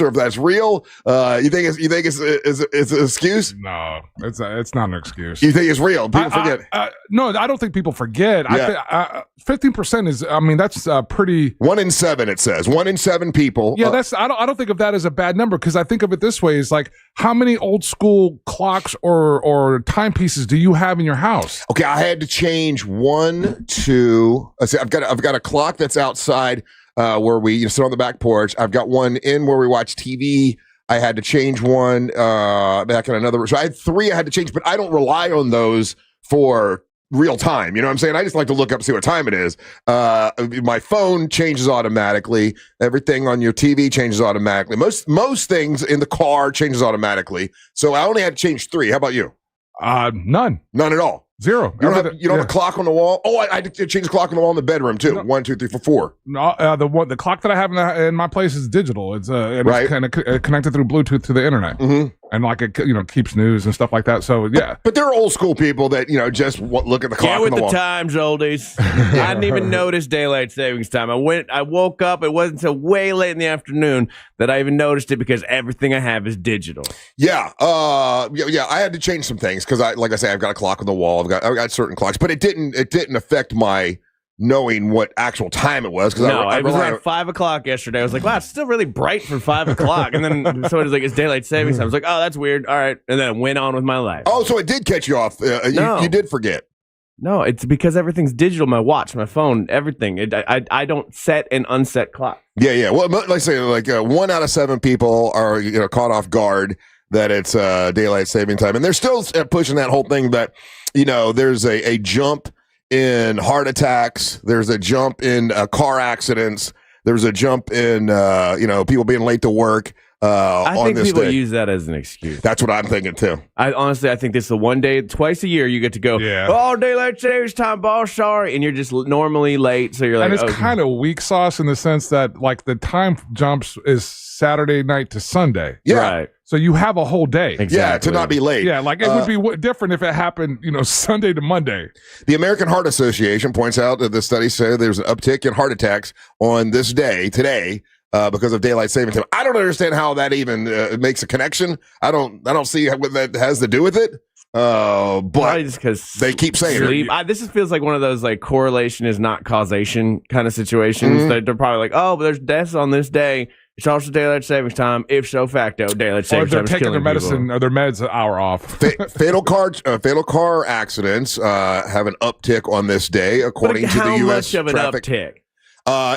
excuse or if that's real. You think it's an excuse? No, it's not an excuse. You think it's real? People forget. No, I don't think people forget. Yeah. 15% is. I mean, that's pretty. 1 in 7. It says 1 in 7 people. Yeah, that's. I don't think of that as a bad number because I think of it this way: is like how many old school clocks or timepieces do you have in your house? Okay, I had to change 1, 2. Let's see, I've got a clock that's outside where we sit on the back porch. I've got one in where we watch TV. I had to change one back in another. So I had 3 I had to change, but I don't rely on those for real time. You know what I'm saying? I just like to look up and see what time it is. My phone changes automatically. Everything on your TV changes automatically. Most things in the car changes automatically. So I only had to change 3. How about you? None at all. 0. You don't have a clock on the wall? Oh, I had to change the clock on the wall in the bedroom too. 1, 2, 3, 4. No, the clock that I have in my place is digital. It's right. It's kind of connected through Bluetooth to the internet, and like it keeps news and stuff like that. So yeah, but there are old school people that just look at the clock. Get with on the the wall. times, oldies. I didn't even notice daylight savings time. I woke up. It wasn't until way late in the afternoon that I even noticed it because everything I have is digital. Yeah, yeah. I had to change some things because like I say, I've got a clock on the wall. I've got certain clocks, but it didn't affect my knowing what actual time it was. No, it was around 5 o'clock yesterday. I was like, wow, it's still really bright for 5 o'clock. And then someone was like, it's daylight savings time. I was like, oh, that's weird. All right. And then I went on with my life. Oh, so it did catch you off. No. You did forget. No, it's because everything's digital. My watch, my phone, everything. I don't set and unset clock. Yeah. Well, like I say, 1 out of 7 people are caught off guard that it's daylight saving time, and they're still pushing that whole thing. But there's a jump in heart attacks. There's a jump in car accidents. There's a jump in people being late to work. I think people day. use that as an excuse. That's what I'm thinking too. I think this is the one day, twice a year, you get to go, oh, daylight savings time, boss, sorry. And you're just normally late. So you're like, and it's kind of weak sauce in the sense that like the time jumps is Saturday night to Sunday. Yeah. Right. So you have a whole day. Exactly. Yeah, to not be late. Yeah, like it would be different if it happened, Sunday to Monday. The American Heart Association points out that the study said there's an uptick in heart attacks on this day, today, because of daylight saving time. I don't understand how that even makes a connection. I don't see what that has to do with it. But just because they keep saying sleep. This feels like one of those like correlation is not causation kind of situations. They're probably like, oh, but there's deaths on this day. It's also daylight savings time. If so facto, daylight savings time. Or they're taking their medicine or their meds an hour off. fatal car accidents have an uptick on this day, according to the U.S. How much of an traffic. uptick?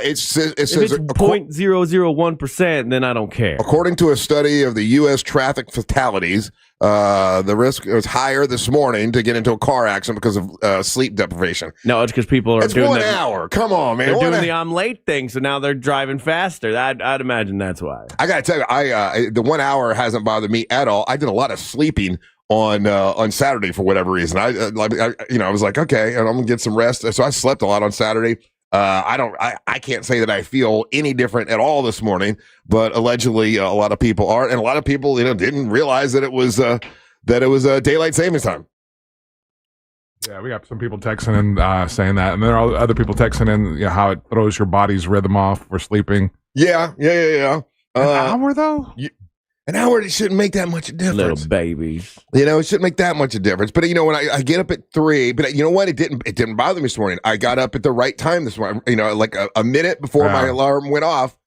It says if it's 0.001%, then I don't care. According to a study of the U.S. traffic fatalities, the risk was higher this morning to get into a car accident because of sleep deprivation. No, it's because people are doing 1 hour. Come on, man. They're doing the I'm late thing, so now they're driving faster. I'd imagine that's why. I got to tell you, the 1 hour hasn't bothered me at all. I did a lot of sleeping on Saturday for whatever reason. I was like, okay, I'm gonna get some rest. So I slept a lot on Saturday. I can't say that I feel any different at all this morning, but allegedly a lot of people are, and a lot of people, didn't realize that it was daylight savings time. Yeah, we got some people texting in saying that, and there are other people texting in how it throws your body's rhythm off for sleeping. Yeah. An hour though. An hour, it shouldn't make that much of a difference. Little babies. It shouldn't make that much of a difference. But, when I get up at 3, but you know what? It didn't bother me this morning. I got up at the right time this morning, like a minute before my alarm went off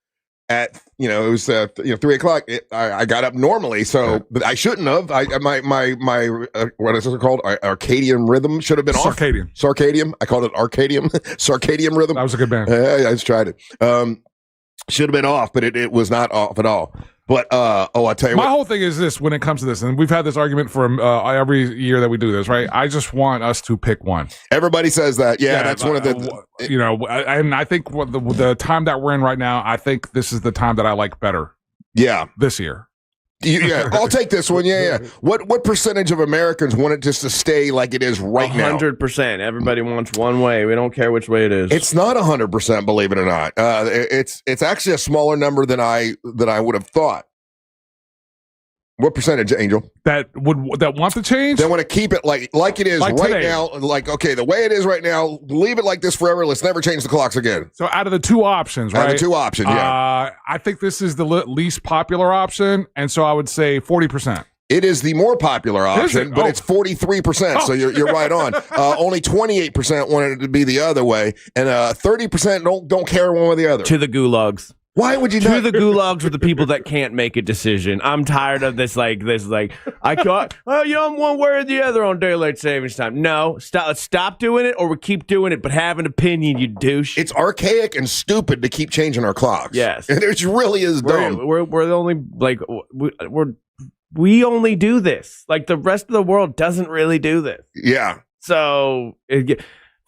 at, it was, 3 o'clock. I got up normally. So, but I shouldn't have. My what is it called? Circadian rhythm should have been off. Circadian. I called it Arcadium. Circadian rhythm. That was a good band. I just tried it. Should have been off, but it was not off at all. But I tell you my whole thing is this: when it comes to this, and we've had this argument for every year that we do this, right? I just want us to pick one. Everybody says that. Yeah, that's one of the. And I think the time that we're in right now, I think this is the time that I like better. Yeah, this year. Yeah, I'll take this one. Yeah. What percentage of Americans want it just to stay like it is right now? 100%. Everybody wants one way. We don't care which way it is. It's not 100%, believe it or not. It's actually a smaller number than I would have thought. What percentage, Angel? that want the change? They want to keep it like it is Like right today. now. Like, okay, the way it is right now, leave it like this forever. Let's never change the clocks again. So out of the two options, Out right? of the two options, yeah. I think this is the least popular option, and so I would say 40%. It is the more popular option, but it's 43%. So you're right on. Only 28% wanted it to be the other way, and 30% don't care one way or the other. To the gulags. Why would you To not? the gulags with the people that can't make a decision. I'm tired of this. I can't. I'm one way or the other on daylight savings time. No, stop doing it, or we keep doing it. But have an opinion, you douche. It's archaic and stupid to keep changing our clocks. Yes, it really is dumb. We're the only we only do this. Like the rest of the world doesn't really do this. Yeah. So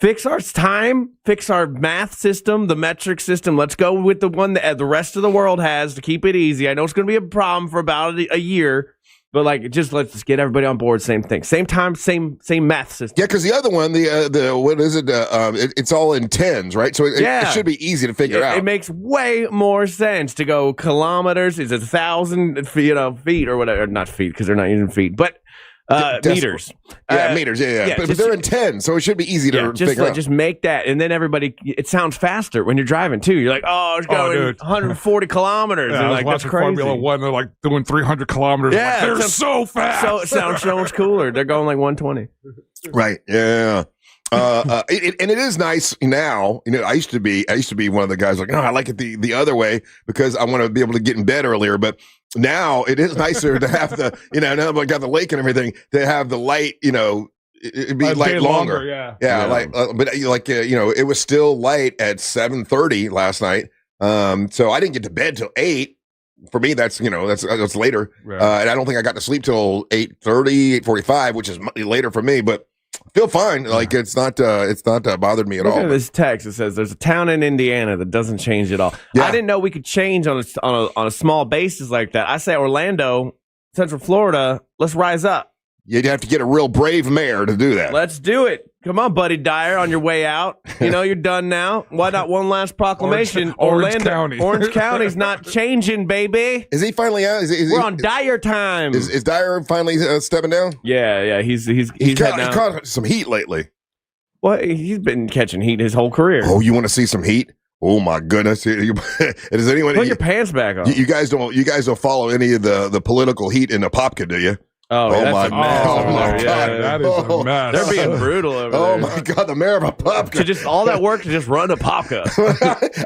fix our time, fix our math system, the metric system. Let's go with the one that the rest of the world has to keep it easy. I know it's going to be a problem for about a year, but let's just get everybody on board. Same thing, same time, same math system. Yeah, because the other one, the what is it? It's all in tens, right? So it should be easy to figure out. It makes way more sense to go kilometers. Is 1,000 feet or whatever? Not feet because they're not using feet, but. Meters. Yeah, meters. Yeah. But they're in 10, so it should be easy to figure out. Just make that, and then everybody. It sounds faster when you're driving too. You're like, it's going 140 kilometers. Yeah, and I was like that's watching crazy. Formula One. They're like doing 300 kilometers. Yeah, they're so fast. So it sounds so much cooler. They're going like 120. Right. Yeah. And it is nice now. I used to be one of the guys like, no, I like it the other way because I want to be able to get in bed earlier. But now it is nicer to have the, now I got the lake and everything, to have the light, it'd be light longer. Yeah. It was still light at 7:30 last night. So I didn't get to bed till 8. For me, that's later. Yeah. And I don't think I got to sleep till 8:30, 8:45, which is later for me, but feel fine. Like it's not bothered me at all. Look at this text. It says there's a town in Indiana that doesn't change at all. Yeah. I didn't know we could change on a small basis like that. I say Orlando, Central Florida. Let's rise up. You'd have to get a real brave mayor to do that. Let's do it. Come on, Buddy Dyer, on your way out. You're done now. Why not one last proclamation? Orange County. Orange County's not changing, baby. Is he finally out? We're on Dyer time. Is Dyer finally stepping down? Yeah. He's caught some heat lately. Well, he's been catching heat his whole career. Oh, you want to see some heat? Oh my goodness! Does anyone put your pants back on? You guys don't follow any of the political heat in Apopka, do you? Oh, that's my a mess. God. That is a mess. They're being brutal over there. Oh my God, the mayor of Apopka. To just all that work to just run Apopka.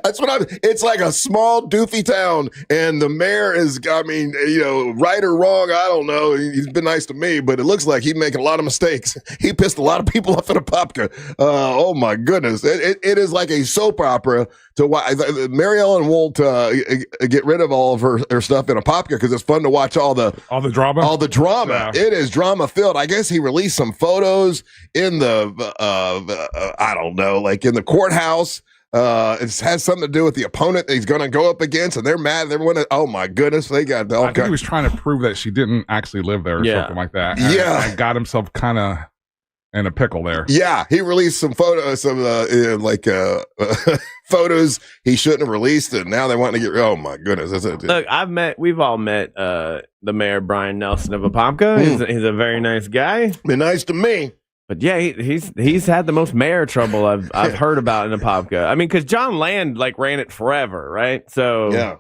That's what it's like, a small doofy town, and the mayor is, right or wrong, I don't know. He's been nice to me, but it looks like he's making a lot of mistakes. He pissed a lot of people off at Apopka. Oh my goodness. It is like a soap opera to why Mary Ellen won't get rid of all of her stuff in Apopka because it's fun to watch all the drama. Yeah. It is drama filled. I guess he released some photos in the I don't know, like in the courthouse. It has something to do with the opponent that he's going to go up against, and they're mad. Everyone, oh my goodness, they got. I think he was trying to prove that she didn't actually live there or something like that. And got himself kind of in a pickle there. Yeah, he released some photos, photos he shouldn't have released, and now they want to get. Oh my goodness, that's it. Look, we've all met the mayor Brian Nelson of Apopka. He's a very nice guy. Been nice to me. But yeah, he's had the most mayor trouble I've heard about in Apopka. I mean, because John Land ran it forever, right? So yeah.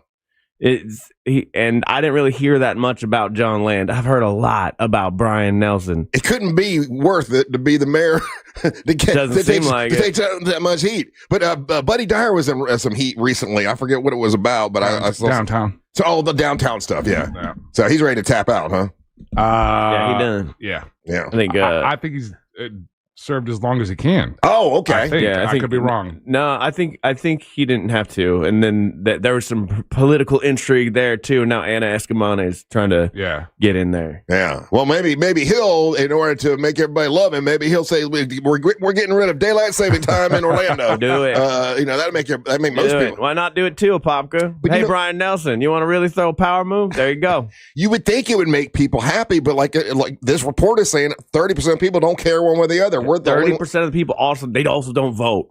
And I didn't really hear that much about John Land. I've heard a lot about Brian Nelson. It couldn't be worth it to be the mayor to take that much heat. But Buddy Dyer was in some heat recently. I forget what it was about, but I saw downtown. So the downtown stuff, yeah. So he's ready to tap out, huh? Yeah, he done. Yeah. I think think he's served as long as he can. Oh, okay. I think could be wrong. No, I think he didn't have to. And then there was some political intrigue there too. Now Anna Escamone is trying to get in there. Yeah. Well, maybe he'll, in order to make everybody love him, maybe he'll say we're getting rid of daylight saving time in Orlando. Do it. That'll make most people. Why not do it too, Apopka? Hey, Brian Nelson, you want to really throw a power move? There you go. You would think it would make people happy, but like this report is saying, 30% of people don't care one way or the other. 30% of the people also don't vote.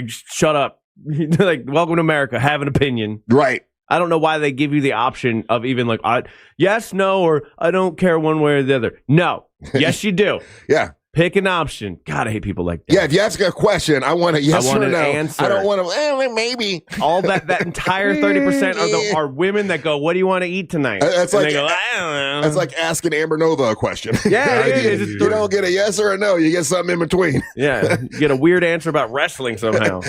Shut up. Welcome to America. Have an opinion. Right. I don't know why they give you the option of even like, yes, no, or I don't care one way or the other. No. Yes, you do. Yeah. Pick an option. God, I hate people like that. Yeah, if you ask a question, I want a yes or no. Answer. I don't want to, maybe. All that entire 30% are women that go, what do you want to eat tonight? That's and like, they go, I don't know. It's like asking Amber Nova a question. Yeah, you don't get a yes or a no. You get something in between. Yeah, you get a weird answer about wrestling somehow.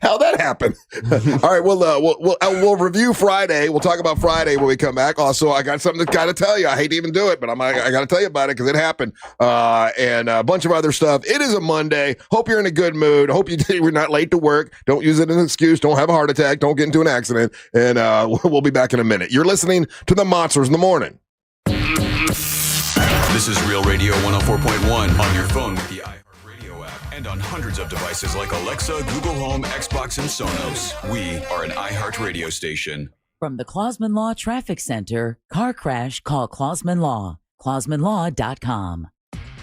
How that happened? All right, we'll review Friday. We'll talk about Friday when we come back. Also, I got something to kind of tell you. I hate to even do it, but I got to tell you about it because it happened. And a bunch of other stuff. It is a Monday. Hope you're in a good mood. Hope you're not late to work. Don't use it as an excuse. Don't have a heart attack. Don't get into an accident. And we'll be back in a minute. You're listening to the Monsters in the Morning. This is Real Radio 104.1 on your phone with the iHeartRadio app and on hundreds of devices like Alexa, Google Home, Xbox, and Sonos. We are an iHeartRadio station. From the Clausman Law Traffic Center, car crash, call Clausman Law. ClausmanLaw.com.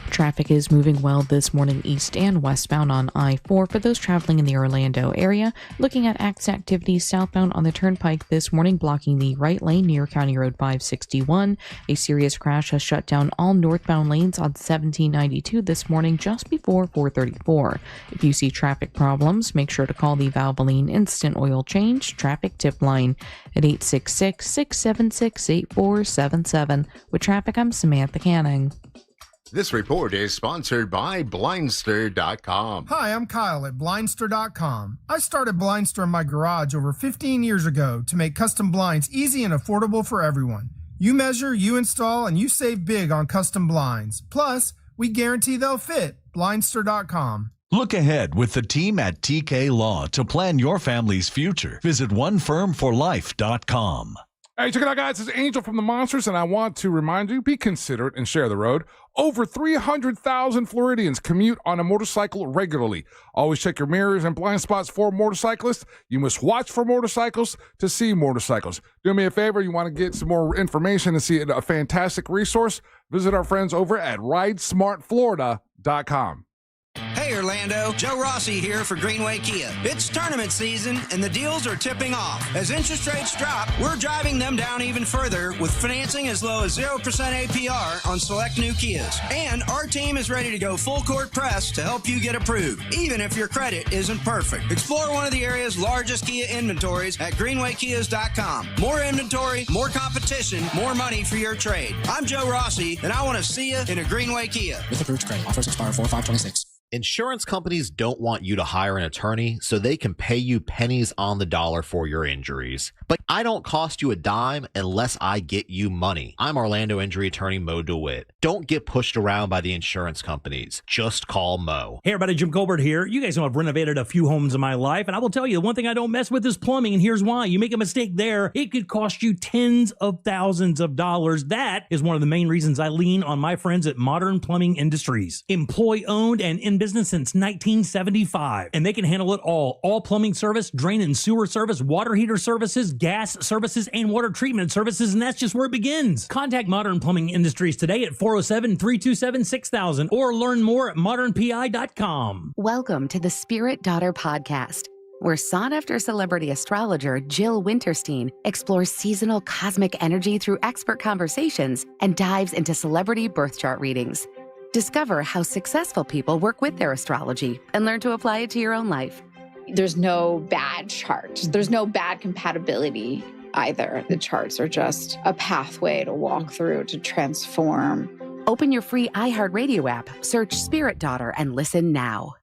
Traffic is moving well this morning east and westbound on I-4 for those traveling in the Orlando area. Looking at activity southbound on the Turnpike this morning, blocking the right lane near County Road 561. A serious crash has shut down all northbound lanes on 1792 this morning just before 434. If you see traffic problems, make sure to call the Valvoline Instant Oil Change Traffic Tip Line at 866-676-8477. With traffic, I'm Samantha Canning. This report is sponsored by Blindster.com. Hi, I'm Kyle at Blindster.com. I started Blindster in my garage over 15 years ago to make custom blinds easy and affordable for everyone. You measure, you install, and you save big on custom blinds. Plus, we guarantee they'll fit. Blindster.com. Look ahead with the team at TK Law to plan your family's future. Visit onefirmforlife.com. Hey, check it out, guys. It's Angel from the Monsters, and I want to remind you, be considerate and share the road. Over 300,000 Floridians commute on a motorcycle regularly. Always check your mirrors and blind spots for motorcyclists. You must watch for motorcycles to see motorcycles. Do me a favor, you want to get some more information and see a fantastic resource, visit our friends over at ridesmartflorida.com. Hey Orlando, Joe Rossi here for Greenway Kia. It's tournament season and the deals are tipping off. As interest rates drop, we're driving them down even further with financing as low as 0% APR on select new Kias. And our team is ready to go full court press to help you get approved, even if your credit isn't perfect. Explore one of the area's largest Kia inventories at greenwaykias.com. More inventory, more competition, more money for your trade. I'm Joe Rossi and I want to see you in a Greenway Kia. With approved credit. Offers expire 4/5/26. Insurance companies don't want you to hire an attorney so they can pay you pennies on the dollar for your injuries. But I don't cost you a dime unless I get you money. I'm Orlando injury attorney Mo DeWitt. Don't get pushed around by the insurance companies. Just call Mo. Hey everybody, Jim Colbert here. You guys know I've renovated a few homes in my life, and I will tell you, the one thing I don't mess with is plumbing, and here's why. You make a mistake there, it could cost you tens of thousands of dollars. That is one of the main reasons I lean on my friends at Modern Plumbing Industries. Employee-owned and in business since 1975, and they can handle it all. All plumbing service, drain and sewer service, water heater services, gas services, and water treatment services, and that's just where it begins. Contact Modern Plumbing Industries today at 407-327-6000 or learn more at modernpi.com. Welcome to the Spirit Daughter Podcast, where sought-after celebrity astrologer Jill Winterstein explores seasonal cosmic energy through expert conversations and dives into celebrity birth chart readings. Discover how successful people work with their astrology and learn to apply it to your own life. There's no bad chart. There's no bad compatibility either. The charts are just a pathway to walk through to transform. Open your free iHeartRadio app, search Spirit Daughter, and listen now.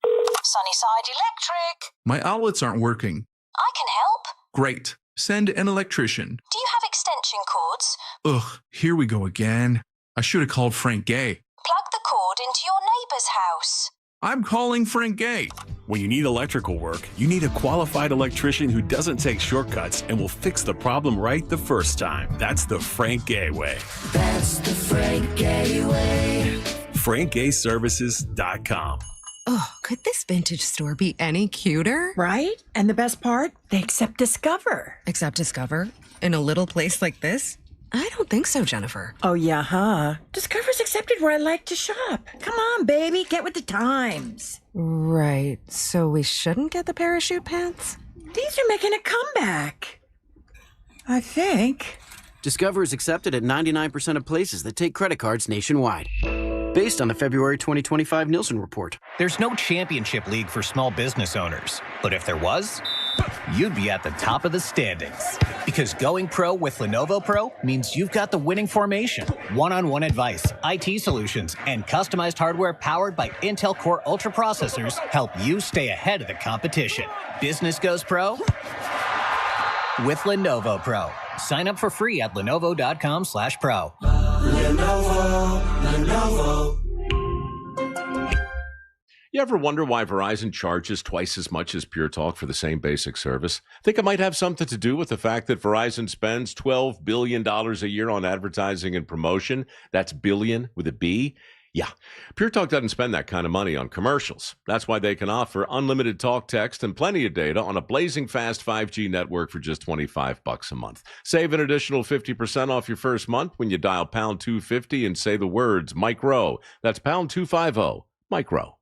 Sunnyside Electric. My outlets aren't working. I can help. Great. Send an electrician. Do you have extension cords? Ugh, here we go again. I should have called Frank Gay. Plug the cord into your neighbor's house. I'm calling Frank Gay. When you need electrical work, you need a qualified electrician who doesn't take shortcuts and will fix the problem right the first time. That's the Frank Gay way. That's the Frank Gay way. FrankGayServices.com. Oh, could this vintage store be any cuter? Right? And the best part? They accept Discover. Accept Discover? In a little place like this? I don't think so, Jennifer. Oh, yeah, huh? Discover's accepted where I like to shop. Come on, baby, get with the times. Right, so we shouldn't get the parachute pants? These are making a comeback. I think. Discover is accepted at 99% of places that take credit cards nationwide. Based on the February 2025 Nielsen report. There's no championship league for small business owners. But if there was, you'd be at the top of the standings. Because going pro with Lenovo Pro means you've got the winning formation, one-on-one advice, IT solutions, and customized hardware powered by Intel Core Ultra processors help you stay ahead of the competition. Business goes pro with Lenovo Pro. Sign up for free at lenovo.com/pro. Lenovo. You ever wonder why Verizon charges twice as much as Pure Talk for the same basic service? Think it might have something to do with the fact that Verizon spends $12 billion a year on advertising and promotion. That's billion with a B. Yeah, Pure Talk doesn't spend that kind of money on commercials. That's why they can offer unlimited talk, text, and plenty of data on a blazing fast 5G network for just $25 a month. Save an additional 50% off your first month when you dial pound 250 and say the words micro. That's pound 250, micro.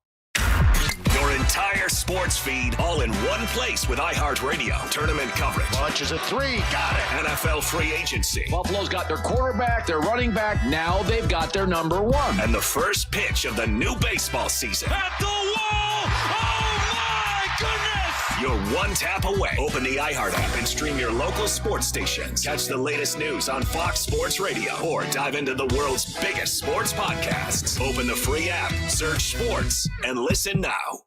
Your entire sports feed all in one place with iHeartRadio. Tournament coverage. Launches a three. Got it. NFL free agency. Buffalo's got their quarterback, their running back. Now they've got their number one. And the first pitch of the new baseball season. At the wall! Oh, my goodness! You're one tap away. Open the iHeart app and stream your local sports stations. Catch the latest news on Fox Sports Radio or dive into the world's biggest sports podcasts. Open the free app, search sports, and listen now.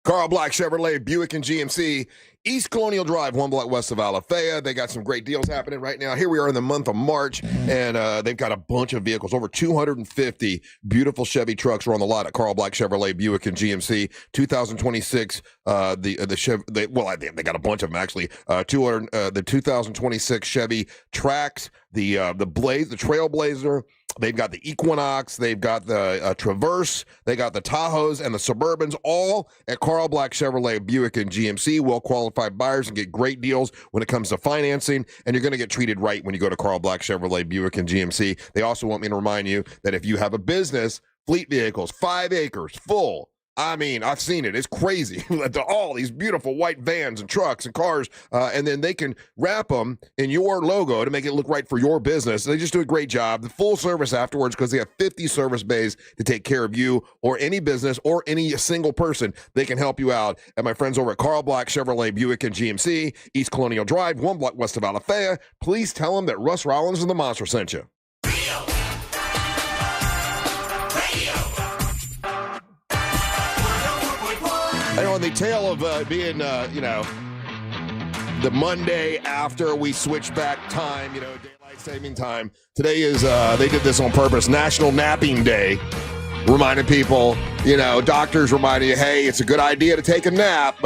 Carl Black Chevrolet, Buick and GMC, East Colonial Drive, 1 block west of Alafaya. They got some great deals happening right now. Here we are in the month of March, and they've got a bunch of vehicles. Over 250 beautiful Chevy trucks are on the lot at Carl Black Chevrolet, Buick and GMC. 2026, they got a bunch of them actually. The 2026 Chevy Trax, the Blaze, the Trailblazer. They've got the Equinox, they've got the Traverse, they got the Tahoes and the Suburbans, all at Carl Black Chevrolet, Buick, and GMC. Well-qualified buyers and get great deals when it comes to financing, and you're going to get treated right when you go to Carl Black Chevrolet, Buick, and GMC. They also want me to remind you that if you have a business, fleet vehicles, 5 acres, full, I mean, I've seen it. It's crazy. All these beautiful white vans and trucks and cars, and then they can wrap them in your logo to make it look right for your business. They just do a great job. The full service afterwards, because they have 50 service bays to take care of you or any business or any single person. They can help you out. And my friends over at Carl Black Chevrolet, Buick, and GMC, East Colonial Drive, 1 block west of Alafaya. Please tell them that Russ Rollins and the Monster sent you. And on the tail of being, the Monday after we switch back time, daylight saving time, today is, they did this on purpose, National Napping Day, reminding people, doctors reminding you, hey, it's a good idea to take a nap.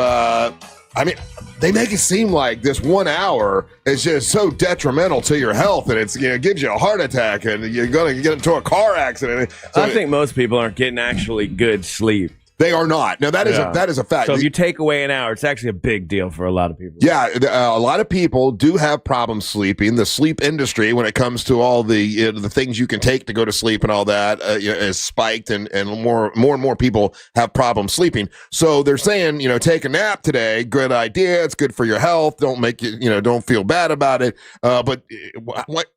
They make it seem like this 1 hour is just so detrimental to your health, and it's gives you a heart attack, and you're going to get into a car accident. So I think most people aren't getting actually good sleep. They are not. Now, that is a fact. So if you take away an hour, it's actually a big deal for a lot of people. Yeah, a lot of people do have problems sleeping. The sleep industry, when it comes to all the things you can take to go to sleep and all that, is spiked, and more and more people have problems sleeping. So they're saying, take a nap today. Good idea. It's good for your health. Don't make it, don't feel bad about it. But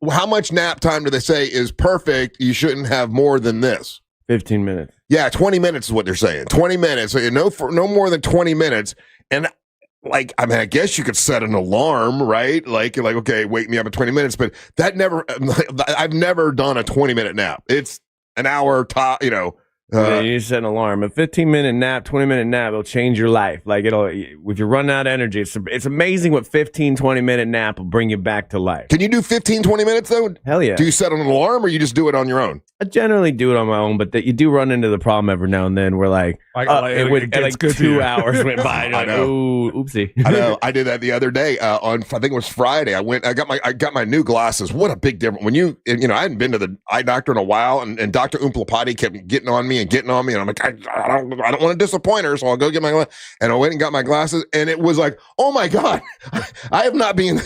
how much nap time do they say is perfect? You shouldn't have more than this. 15 minutes. Yeah, 20 minutes is what they're saying. 20 minutes. So no more than 20 minutes. And I guess you could set an alarm, right? Like, okay, wake me up in 20 minutes. But I've never done a 20-minute nap. It's an hour, you set an alarm. A 15-minute nap, 20-minute nap, it'll change your life. Like, if you're running out of energy, it's amazing what 15, 20-minute nap will bring you back to life. Can you do 15, 20 minutes, though? Hell yeah. Do you set an alarm, or you just do it on your own? I generally do it on my own, but you do run into the problem every now and then where, it 2 hours went by. I know. Ooh, oopsie. I know. I did that the other day I think it was Friday. I got my new glasses. What a big difference. When I hadn't been to the eye doctor in a while, and Dr. Umplapati kept getting on me and getting on me. And I'm like, I don't want to disappoint her, so I'll go get my glasses. And I went and got my glasses, and it was like, oh my God, I have not been,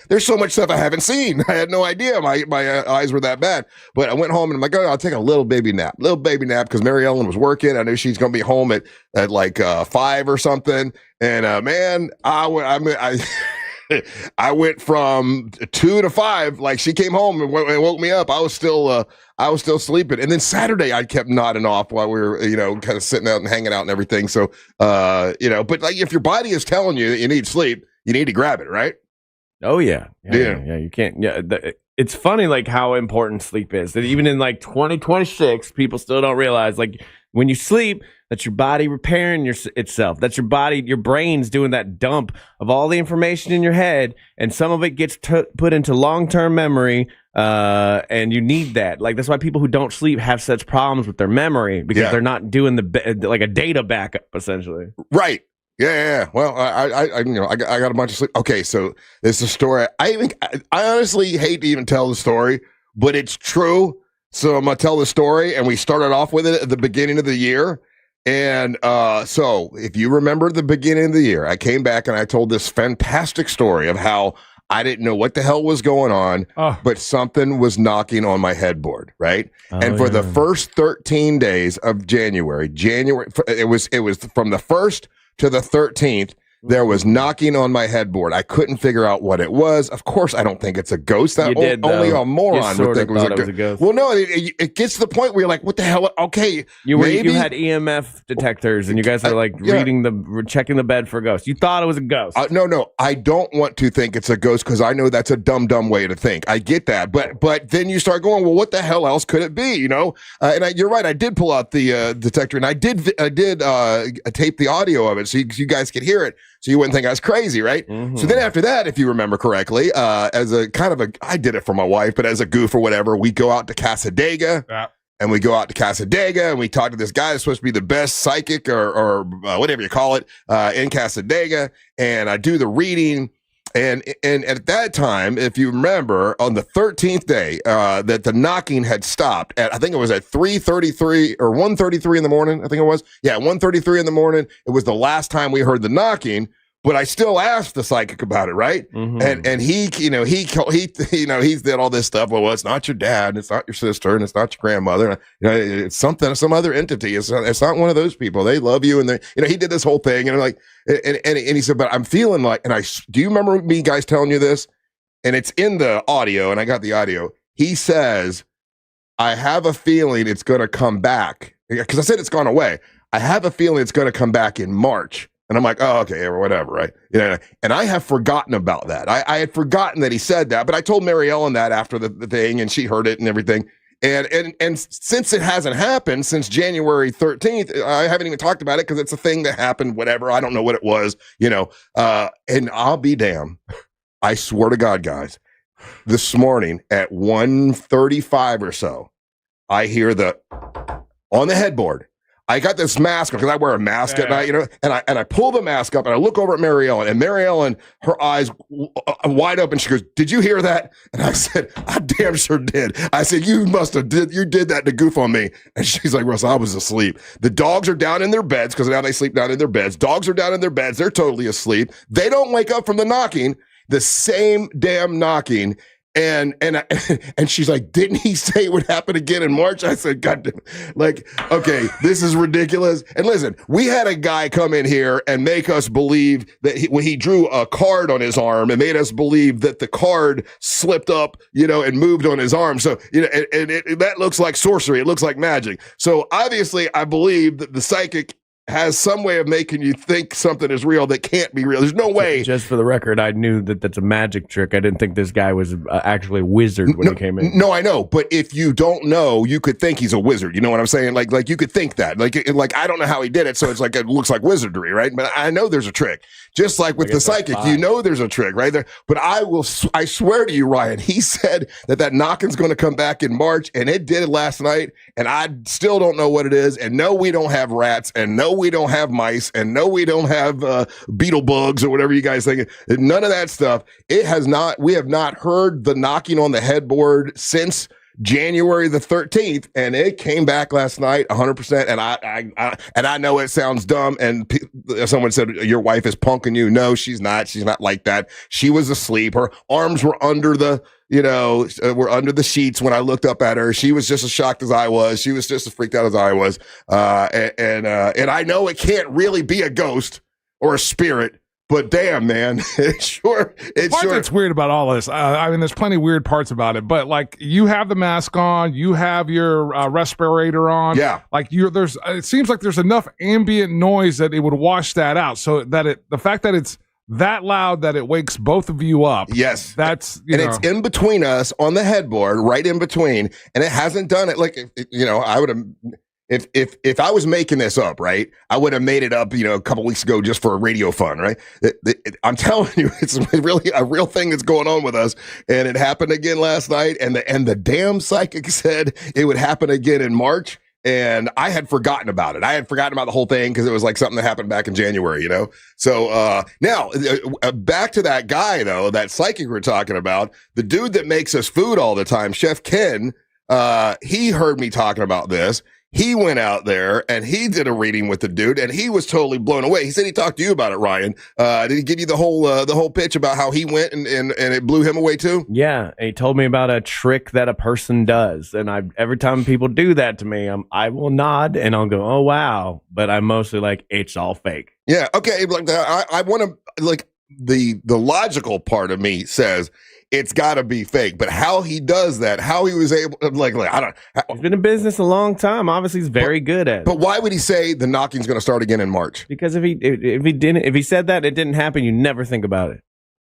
there's so much stuff I haven't seen. I had no idea my eyes were that bad. But I went home and I'm like, oh, I'll take a little baby nap because Mary Ellen was working. I knew she's going to be home at like 5 or something. And man, I went from 2 to 5. Like she came home and woke me up. I was still sleeping. And then Saturday I kept nodding off while we were, kind of sitting out and hanging out and everything. So, but like if your body is telling you that you need sleep, you need to grab it, right? Oh yeah. You can't. Yeah. It's funny, like how important sleep is. That even in like 2026, people still don't realize, like when you sleep, that's your body repairing itself. That's your body, your brain's doing that dump of all the information in your head, and some of it gets put into long-term memory. And you need that. Like that's why people who don't sleep have such problems with their memory, because they're not doing like a data backup essentially. Right. Yeah. Well, I got a bunch of sleep. Okay, so this is a story. I honestly hate to even tell the story, but it's true. So I'm gonna tell the story, and we started off with it at the beginning of the year. And so if you remember the beginning of the year, I came back and I told this fantastic story of how I didn't know what the hell was going on, but something was knocking on my headboard, right? And for the first 13 days of January, it was from the 1st to the 13th, there was knocking on my headboard. I couldn't figure out what it was. Of course, I don't think it's a ghost. That only a moron would think it was a ghost. Well, no, it gets to the point where you're like, what the hell? Okay, you had EMF detectors, and you guys were like checking the bed for ghosts. You thought it was a ghost. No, I don't want to think it's a ghost because I know that's a dumb way to think. I get that, but then you start going, well, what the hell else could it be? And you're right. I did pull out the detector, and I did tape the audio of it so you guys could hear it. So you wouldn't think I was crazy, right? Mm-hmm. So then after that, if you remember correctly, as a kind of I did it for my wife, but as a goof or whatever, we go out to Casadega. Yeah. And we go out to Casadega and we talk to this guy that's supposed to be the best psychic or whatever you call it in Casadega. And I do the reading. And at that time, if you remember, on the 13th day, that the knocking had stopped at, I think it was at 3:33 or 1:33 in the morning. I think it was. Yeah, 1:33 in the morning. It was the last time we heard the knocking. But I still asked the psychic about it, right? Mm-hmm. And he did all this stuff. Well, it's not your dad, and it's not your sister, and it's not your grandmother. It's some other entity. It's not one of those people. They love you, and he did this whole thing, and I'm like, and he said, but I'm feeling like, do you remember me guys telling you this? And it's in the audio, and I got the audio. He says, I have a feeling it's going to come back because I said it's gone away. I have a feeling it's going to come back in March. And I'm like, oh, okay, or whatever, right? And I have forgotten about that. I had forgotten that he said that, but I told Mary Ellen that after the thing, and she heard it and everything. And since it hasn't happened since January 13th, I haven't even talked about it because it's a thing that happened, whatever. I don't know what it was, and I'll be damned. I swear to God, guys, this morning at 1:35 or so, I hear on the headboard. I got this mask because I wear a mask at night, and I pull the mask up and I look over at Mary Ellen, and Mary Ellen, her eyes wide open. She goes, "Did you hear that?" And I said, "I damn sure did." I said, "You did that to goof on me." And she's like, "Russ, I was asleep." The dogs are down in their beds because now they sleep down in their beds. Dogs are down in their beds. They're totally asleep. They don't wake up from the knocking, the same damn knocking. And she's like, didn't he say it would happen again in March? I said, God damn, okay, this is ridiculous. And listen, we had a guy come in here and make us believe that when he drew a card on his arm and made us believe that the card slipped up, and moved on his arm. So, that looks like sorcery. It looks like magic. So obviously I believe that the psychic has some way of making you think something is real that can't be real. There's no way. Just for the record, I knew that that's a magic trick. I didn't think this guy was actually a wizard when he came in. No, I know. But if you don't know, you could think he's a wizard. You know what I'm saying? Like you could think that. Like I don't know how he did it, so it's like it looks like wizardry, right? But I know there's a trick. Just like with the psychic, there's a trick right there. But I swear to you, Ryan, he said that knocking's going to come back in March, and it did last night, and I still don't know what it is. And no, we don't have rats, and no, we don't have mice, and no, we don't have beetle bugs or whatever you guys think. None of that stuff. We have not heard the knocking on the headboard since January the 13th, and it came back last night 100%. And I know it sounds dumb. And someone said your wife is punking you. No, she's not. She's not like that. She was asleep. Her arms were under the were under the sheets when I looked up at her. She was just as shocked as I was. She was just as freaked out as I was. And I know it can't really be a ghost or a spirit, but damn, man, it's part that's weird about all this. I mean, there's plenty of weird parts about it, but like you have the mask on, you have your respirator on. Yeah. Like it seems like there's enough ambient noise that it would wash that out. So that the fact that it's that loud that it wakes both of you up. Yes. That's, it's in between us on the headboard, right in between. And it hasn't done it. Like, I would have, if I was making this up, right, I would have made it up, a couple weeks ago just for radio fun, right? I'm telling you, it's really a real thing that's going on with us. And it happened again last night. And the damn psychic said it would happen again in March. And I had forgotten about it. I had forgotten about the whole thing because it was like something that happened back in January, So now back to that guy, though, that psychic we're talking about, the dude that makes us food all the time, Chef Ken, he heard me talking about this. He went out there and he did a reading with the dude and he was totally blown away. He said he talked to you about it, Ryan. Did he give you the whole pitch about how he went and it blew him away too? Yeah, he told me about a trick that a person does, and every time people do that to me, I will nod and I'll go, "Oh wow," but I'm mostly like, "It's all fake." Yeah, okay. Like I want to like the logical part of me says it's got to be fake, but how he does that, how he was able, like I don't. He's been in business a long time. Obviously, he's very good at it. But why would he say the knocking's going to start again in March? Because if he said that it didn't happen, you never think about it.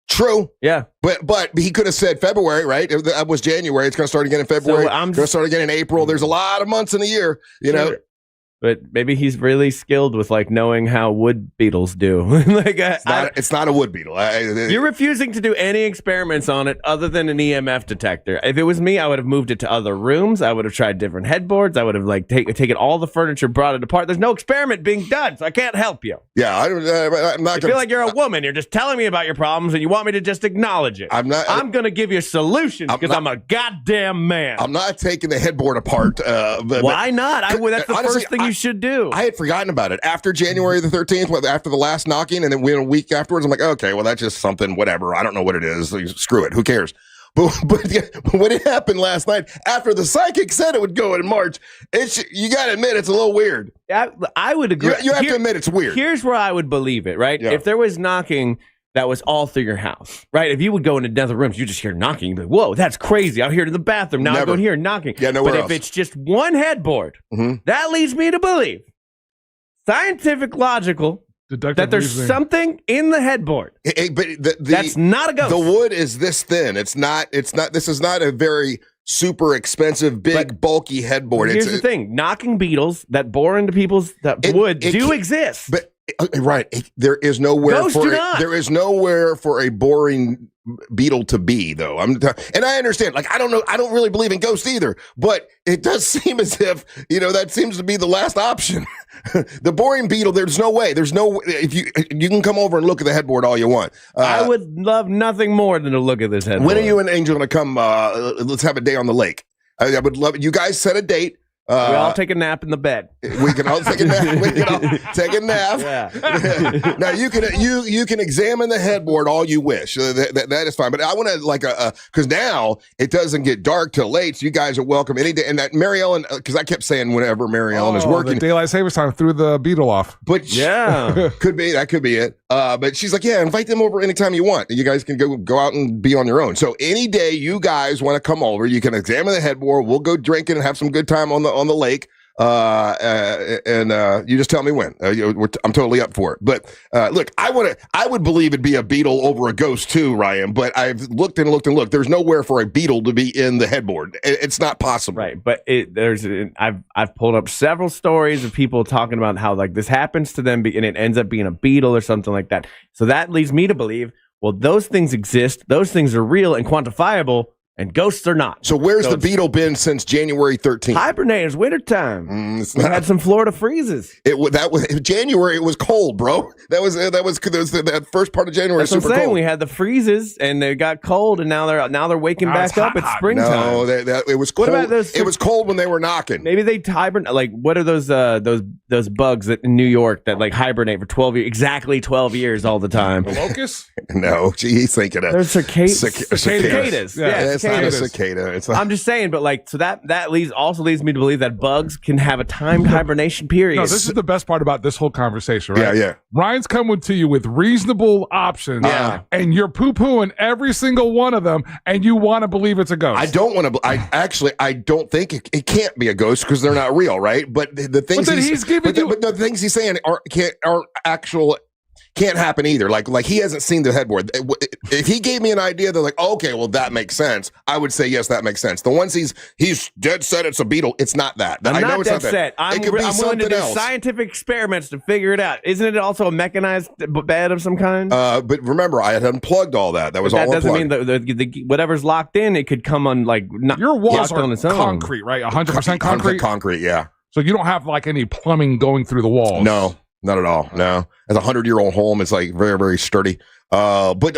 True. Yeah. But he could have said February, right? That was January. It's going to start again in February. It's going to start again in April. There's a lot of months in a year, know. But maybe he's really skilled with like knowing how wood beetles do. It's not a wood beetle. You're refusing to do any experiments on it other than an EMF detector. If it was me, I would have moved it to other rooms. I would have tried different headboards. I would have taken all the furniture, brought it apart. There's no experiment being done, so I can't help you. Yeah, I'm not. I feel like you're a woman. You're just telling me about your problems, and you want me to just acknowledge it. I'm not. I'm going to give you solutions because I'm a goddamn man. I'm not taking the headboard apart. Why not? That's the honestly, first thing you should do. I had forgotten about it after January the 13th, after the last knocking, and then a week afterwards, I'm like, okay, well, that's just something, whatever. I don't know what it is. Screw it. Who cares? But when it happened last night, after the psychic said it would go in March, you got to admit it's a little weird. I would agree. You have to admit it's weird. Here's where I would believe it, right? Yeah. If there was knocking that was all through your house, right? If you would go into other rooms, you just hear knocking, you'd be like, whoa, that's crazy. Out here to the bathroom. Now I go in here knocking. Yeah, nowhere else. But if it's just one headboard, that leads me to believe, scientific, logical, that there's something in the headboard. But that's not a ghost. The wood is this thin. It's not. This is not a very super expensive, big, bulky headboard. Here's the thing: knocking beetles that bore into people's wood do exist. But there is nowhere there is nowhere for a boring beetle to be, though. And I understand. Like I don't really believe in ghosts either. But it does seem as if that seems to be the last option. The boring beetle. There's no way. If you can come over and look at the headboard all you want. I would love nothing more than to look at this headboard. When are you and Angel going to come? Let's have a day on the lake. I would love it. You guys set a date. We all take a nap in the bed. We can all take a nap. We can all take a nap. Yeah. Now you can examine the headboard all you wish. That is fine. But I want to because now it doesn't get dark till late. So you guys are welcome any day. And that Mary Ellen, because I kept saying whenever Mary Ellen is working, the daylight savings time threw the beetle off. But that could be it. But she's like, yeah, invite them over anytime you want. You guys can go out and be on your own. So any day you guys want to come over, you can examine the headboard. We'll go drinking and have some good time on the lake. And you just tell me when. I'm totally up for it. But look, I would believe it'd be a beetle over a ghost too, Ryan. But I've looked and looked and looked. There's nowhere for a beetle to be in the headboard. It's not possible. Right. But I've pulled up several stories of people talking about how like this happens to them and it ends up being a beetle or something like that. So that leads me to believe, well, those things exist. Those things are real and quantifiable. And ghosts are not. So where's the beetle been since January 13th? Hibernating. It's wintertime. We had some Florida freezes. That was January. It was cold, bro. That was that first part of January. That's what I'm super saying. cold. We had the freezes, and they got cold, and now they're waking back up. It's springtime. No, it was cold. What about those? It was cold when they were knocking. Maybe they hibernate. Like, what are those bugs that in New York that like hibernate for 12 years, exactly 12 years all the time? The locusts? No, he's thinking of cicadas. Yeah, it's not a cicada. It's I'm just saying, but like, so that leads me to believe that bugs can have a timed hibernation period. No, this is the best part about this whole conversation, right? Yeah. Ryan's coming to you with reasonable options, and you're poo-pooing every single one of them, and you want to believe it's a ghost. I don't want to. I don't think it can't be a ghost because they're not real, right? But the things but the things he's saying aren't actual. Can't happen either. Like he hasn't seen the headboard. If he gave me an idea, they're like, oh, okay, well that makes sense. I would say yes, that makes sense. The ones he's dead set it's a beetle. It's not that. I'm I know not it's dead not set. that. I'm willing to do scientific experiments to figure it out. Isn't it also a mechanized bed of some kind? But remember, I had unplugged all that. That was all doesn't unplugged. mean the whatever's locked in. It could come on like your walls are on its own. concrete, right? 100% concrete. Concrete, yeah. So you don't have like any plumbing going through the walls. No. Not at all. No, as a 100-year-old home, it's like very, very sturdy. But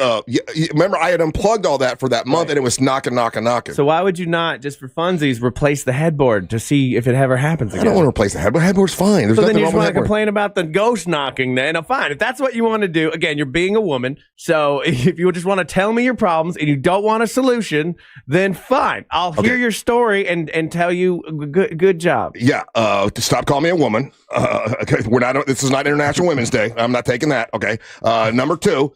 remember, I had unplugged all that for that month, and it was knocking. So why would you not, just for funsies, replace the headboard to see if it ever happens again? I don't want to replace the headboard. Headboard's fine. There's so then nothing you wrong just with want to headboard. complain about the ghost knocking then? Fine. If that's what you want to do, again, you're being a woman. So if you just want to tell me your problems and you don't want a solution, then fine. I'll hear your story and tell you good job. Yeah. Stop calling me a woman. We're not. This is not International Women's Day. I'm not taking that. Okay. Number two.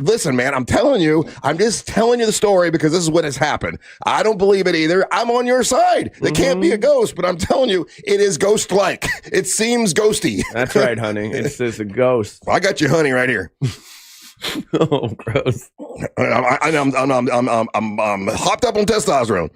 Listen, man, I'm just telling you the story because this is what has happened. I don't believe it either. I'm on your side. It can't be a ghost, but I'm telling you, it is ghost-like. It seems ghosty. That's right, honey. It's a ghost. I got you, honey, right here. Oh, gross. I'm hopped up on testosterone.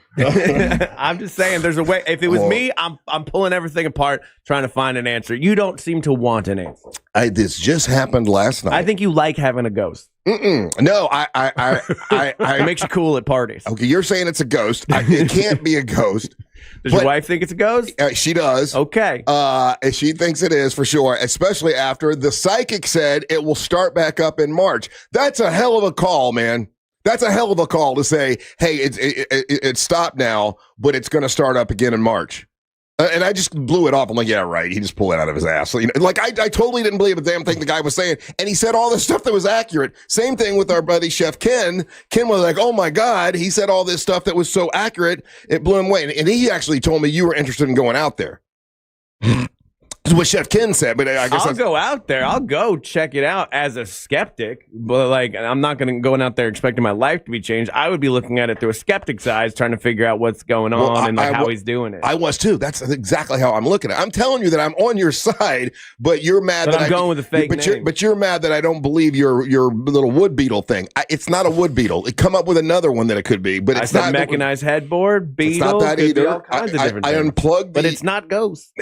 I'm just saying there's a way. If it was me, I'm pulling everything apart trying to find an answer. You don't seem to want an answer. This just happened last night. I think you like having a ghost. No, it makes you cool at parties. Okay, you're saying it's a ghost. It can't be a ghost. Does your wife think it's a ghost? She does. Okay. She thinks it is for sure, especially after the psychic said it will start back up in March. That's a hell of a call, man. That's a hell of a call to say, hey, it stopped now, but it's going to start up again in March. And I just blew it off. I'm like, yeah, right. He just pulled it out of his ass. So, I totally didn't believe a damn thing the guy was saying. And he said all this stuff that was accurate. Same thing with our buddy Chef Ken. Ken was like, oh my God. He said all this stuff that was so accurate. It blew him away. And he actually told me you were interested in going out there. That's what Chef Ken said, but I guess I'll go out there. I'll go check it out as a skeptic, but I'm not going to go out there expecting my life to be changed. I would be looking at it through a skeptic's eyes, trying to figure out what's going on and how he's doing it. I was too. That's exactly how I'm looking at it. I'm telling you that I'm on your side, but you're mad that I'm going with a fake name. But you're mad that I don't believe your little wood beetle thing. It's not a wood beetle. Come up with another one that it could be, but it's not mechanized headboard, beetle. It's not that either. All kinds of different I things. unplugged, but it's not ghost.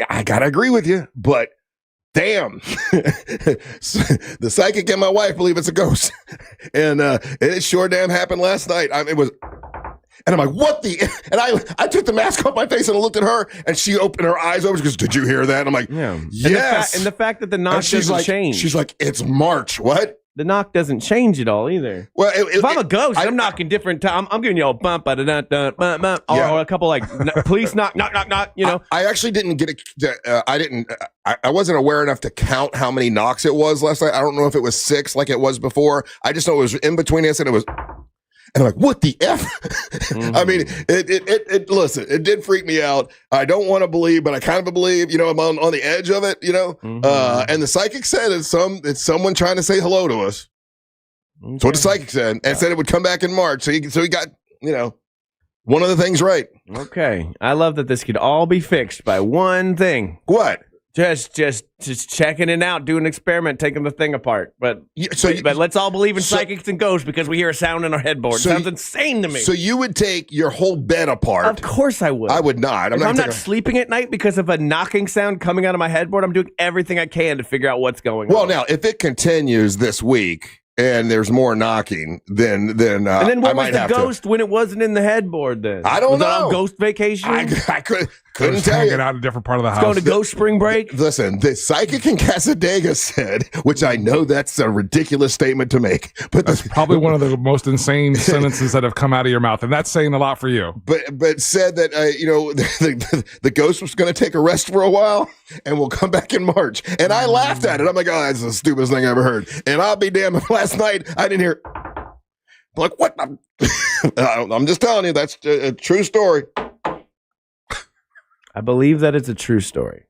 I gotta agree with you, but damn, the psychic and my wife believe it's a ghost, and it sure damn happened last night. It was. And I'm like, what the? And I took the mask off my face and I looked at her, and she opened her eyes over. She goes, "Did you hear that?" And I'm like, yes. And the fact that the knock doesn't change. She's like, "It's March." What? The knock doesn't change at all either. Well, if I'm a ghost, I'm knocking different time. I'm giving you a bump, or a couple police knock. You know. I actually didn't get it. I wasn't aware enough to count how many knocks it was last night. I don't know if it was 6 like it was before. I just know it was in between us, and it was. And I'm like, what the F? I mean, listen, it did freak me out. I don't want to believe, but I kind of believe, I'm on the edge of it, and the psychic said it's someone trying to say hello to us. Okay. That's what the psychic said, and said it would come back in March. So he got, one of the things right. Okay. I love that this could all be fixed by one thing. What? Just checking it out, doing an experiment, taking the thing apart. But let's all believe in psychics and ghosts because we hear a sound in our headboard. Sounds insane to me. So you would take your whole bed apart? Of course I would. I would not. I'm not sleeping at night because of a knocking sound coming out of my headboard. I'm doing everything I can to figure out what's going on. Well, now, if it continues this week, and there's more knocking, then and then what I was might the have ghost when it wasn't in the headboard? Then I don't was know. It on ghost vacation? I couldn't Just tell you. hanging out in a different part of the house. Going to ghost spring break. Listen, the psychic in Casadega said, which I know that's a ridiculous statement to make, but that's probably one of the most insane sentences that have come out of your mouth, and that's saying a lot for you. But said that the ghost was going to take a rest for a while and will come back in March, and I laughed at it. I'm like, oh, that's the stupidest thing I ever heard. And I'll be damned if last night I didn't hear. I'm like, what? I'm just telling you, that's a true story. I believe that it's a true story.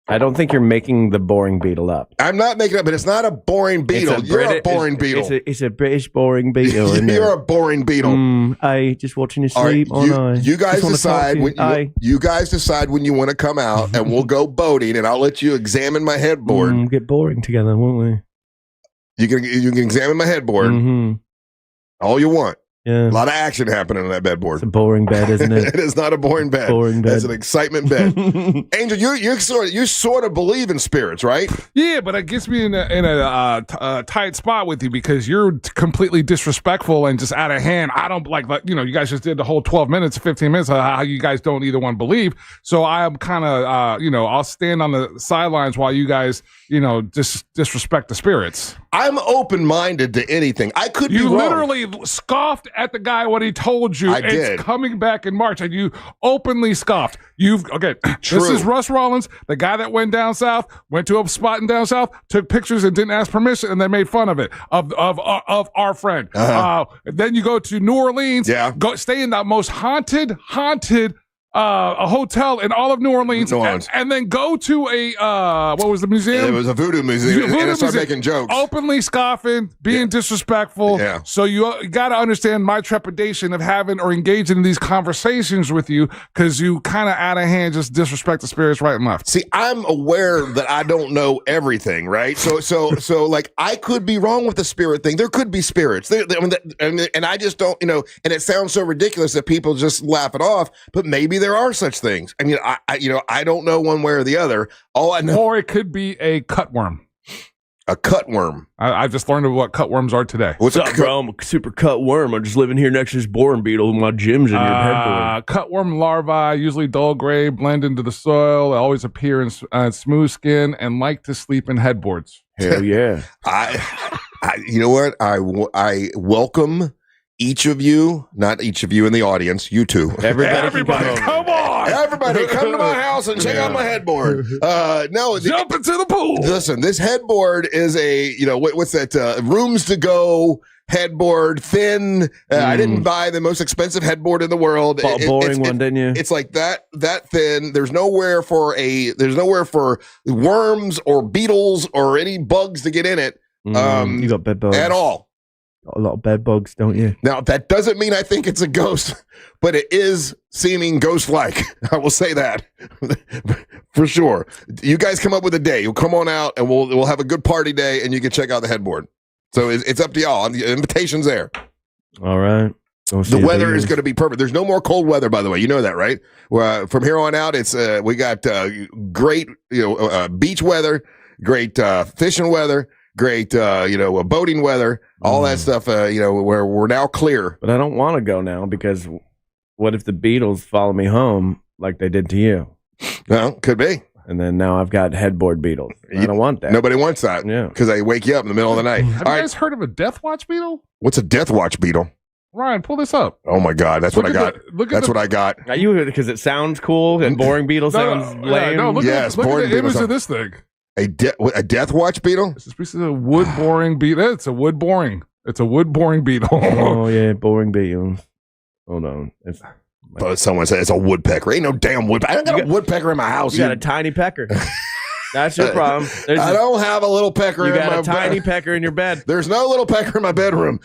I don't think you're making the boring beetle up. I'm not making it up, but it's not a boring beetle. You're a boring beetle. It's a British boring beetle. You're a boring beetle. I just watching you sleep all night. You guys decide you guys decide when you want to come out, and we'll go boating, and I'll let you examine my headboard. Get boring together, won't we? You can examine my headboard all you want. Yeah. A lot of action happening on that bedboard. It's a boring bed, isn't it? It is not a boring bed. Boring bed. It's an excitement bed. Angel, you sort of believe in spirits, right? Yeah, but it gets me in a tight spot with you because you're completely disrespectful and just out of hand. I don't like you guys just did the whole 12 minutes, 15 minutes of how you guys don't either one believe. So I'm kind of, I'll stand on the sidelines while you guys, disrespect the spirits. I'm open-minded to anything. I could be wrong. You literally scoffed at the guy when he told you it's coming back in March, and you openly scoffed. True. This is Russ Rollins, the guy that went down south, went to a spot in down south, took pictures and didn't ask permission, and they made fun of it, of our friend. Then you go to New Orleans, go stay in the most haunted a hotel in all of New Orleans, and then go to a what was the museum? It was a voodoo museum, and start making jokes, openly scoffing, being disrespectful. Yeah. So you got to understand my trepidation of having or engaging in these conversations with you because you kind of out of hand just disrespect the spirits right and left. See, I'm aware that I don't know everything, right? So like I could be wrong with the spirit thing. There could be spirits, and I just don't, and it sounds so ridiculous that people just laugh it off, but maybe there are such things. I mean, I don't know one way or the other. All I know, or it could be a cutworm. A cutworm. I just learned what cutworms are today. What's up, bro? I'm a super cutworm. I'm just living here next to this boring beetle. My gym's in your headboard. Cutworm larvae, usually dull gray, blend into the soil. They always appear in smooth skin and like to sleep in headboards. Hell yeah! You know what? I welcome each of you, not each of you in the audience, you two. Everybody come on! Everybody, come to my house and check out my headboard. Jump into the pool. Listen, this headboard is what's that? Rooms to go headboard, thin. I didn't buy the most expensive headboard in the world. Boring one, didn't you? It's like that thin. There's nowhere for worms or beetles or any bugs to get in it. You got bed bugs at all. Got a lot of bed bugs, don't you? Now, that doesn't mean I think it's a ghost, but it is seeming ghost-like. I will say that for sure. You guys come up with a day. You'll come on out, and we'll have a good party day, and you can check out the headboard. So it's up to y'all. The invitation's there. All right. The weather is going to be perfect. There's no more cold weather, by the way. You know that, right? From here on out, it's we got great beach weather, great fishing weather. Great, boating weather, all that stuff, where we're now clear. But I don't want to go now because what if the Beatles follow me home like they did to you? Well, could be. And then now I've got headboard beetles. I don't want that. Nobody wants that. Yeah. Because they wake you up in the middle of the night. Have you guys heard of a death watch beetle? What's a death watch beetle? Ryan, pull this up. Oh my God, that's what I got. That's what I got. Are you because it sounds cool and boring beetle sounds lame? No, look at the image of this thing. A death watch beetle? This is a wood boring beetle. It's a wood boring beetle. Oh yeah, boring beetles. Hold on. But someone said it's a woodpecker. Ain't no damn woodpecker. I don't got a woodpecker in my house. You got a tiny pecker. That's your problem. I don't have a little pecker in my bed. You got a tiny pecker in your bed. There's no little pecker in my bedroom.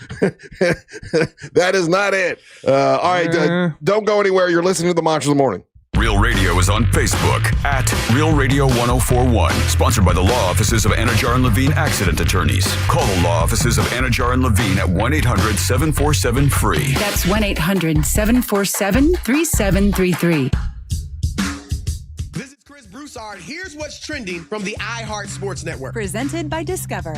That is not it. All right, don't go anywhere. You're listening to the Monsters of the Morning. Real Radio is on Facebook at Real Radio 1041. Sponsored by the law offices of Anajar and Levine Accident Attorneys. Call the law offices of Anajar and Levine at 1-800-747-FREE. That's 1-800-747-3733. This is Chris Broussard. Here's what's trending from the iHeart Sports Network. Presented by Discover.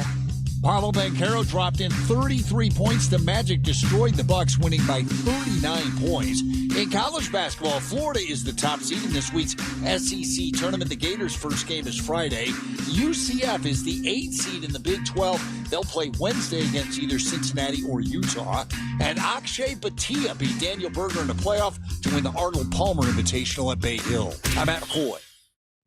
Paolo Banchero dropped in 33 points. The Magic destroyed the Bucks, winning by 39 points. In college basketball, Florida is the top seed in this week's SEC tournament. The Gators' first game is Friday. UCF is the 8th seed in the Big 12. They'll play Wednesday against either Cincinnati or Utah. And Akshay Bhatia beat Daniel Berger in the playoff to win the Arnold Palmer Invitational at Bay Hill. I'm Matt McCoy.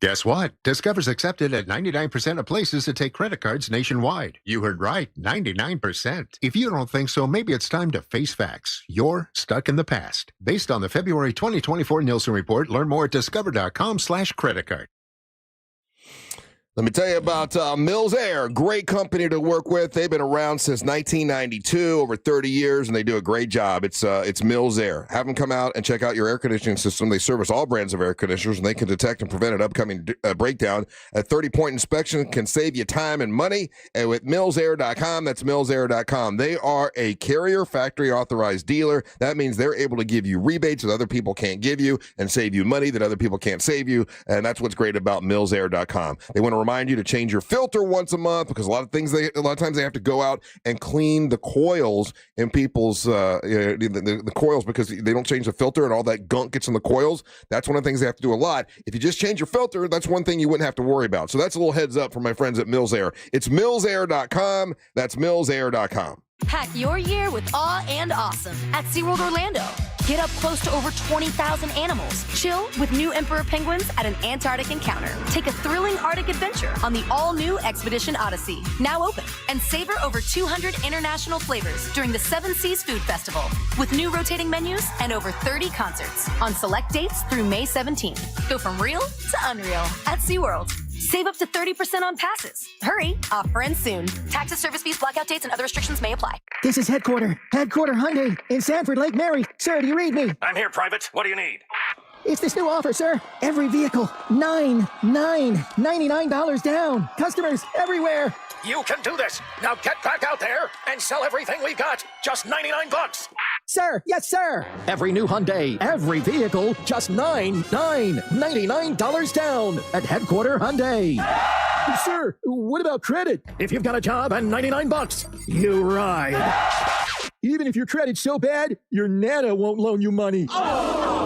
Guess what? Discover's accepted at 99% of places that take credit cards nationwide. You heard right, 99%. If you don't think so, maybe it's time to face facts. You're stuck in the past. Based on the February 2024 Nielsen report, learn more at discover.com/credit card. Let me tell you about Mills Air, great company to work with. They've been around since 1992, over 30 years, and they do a great job. It's Mills Air. Have them come out and check out your air conditioning system. They service all brands of air conditioners, and they can detect and prevent an upcoming breakdown. A 30-point inspection can save you time and money. And with millsair.com, that's millsair.com. They are a Carrier Factory Authorized dealer. That means they're able to give you rebates that other people can't give you and save you money that other people can't save you. And that's what's great about millsair.com. They want to remind you to change your filter once a month because a lot of times they have to go out and clean the coils in people's the coils because they don't change the filter and all that gunk gets in the coils. That's one of the things they have to do a lot. If you just change your filter, that's one thing you wouldn't have to worry about. So that's a little heads up for my friends at Mills Air. It's millsair.com. That's millsair.com. Pack your year with awe and awesome at SeaWorld Orlando. Get up close to over 20,000 animals. Chill with new emperor penguins at an Antarctic encounter. Take a thrilling Arctic adventure on the all-new Expedition Odyssey, now open. And savor over 200 international flavors during the Seven Seas Food Festival with new rotating menus and over 30 concerts on select dates through May 17th. Go from real to unreal at SeaWorld. Save up to 30% on passes. Hurry, offer ends soon. Taxes, service fees, blackout dates, and other restrictions may apply. This is Headquarter Hyundai in Sanford, Lake Mary. Sir, do you read me? I'm here, Private. What do you need? It's this new offer, sir. Every vehicle, $99 down. Customers everywhere. You can do this. Now get back out there and sell everything we've got. Just $99. Sir, yes, sir. Every new Hyundai, every vehicle, just $99 down at Headquarter Hyundai. Sir, what about credit? If you've got a job and $99, you ride. Even if your credit's so bad, your Nana won't loan you money.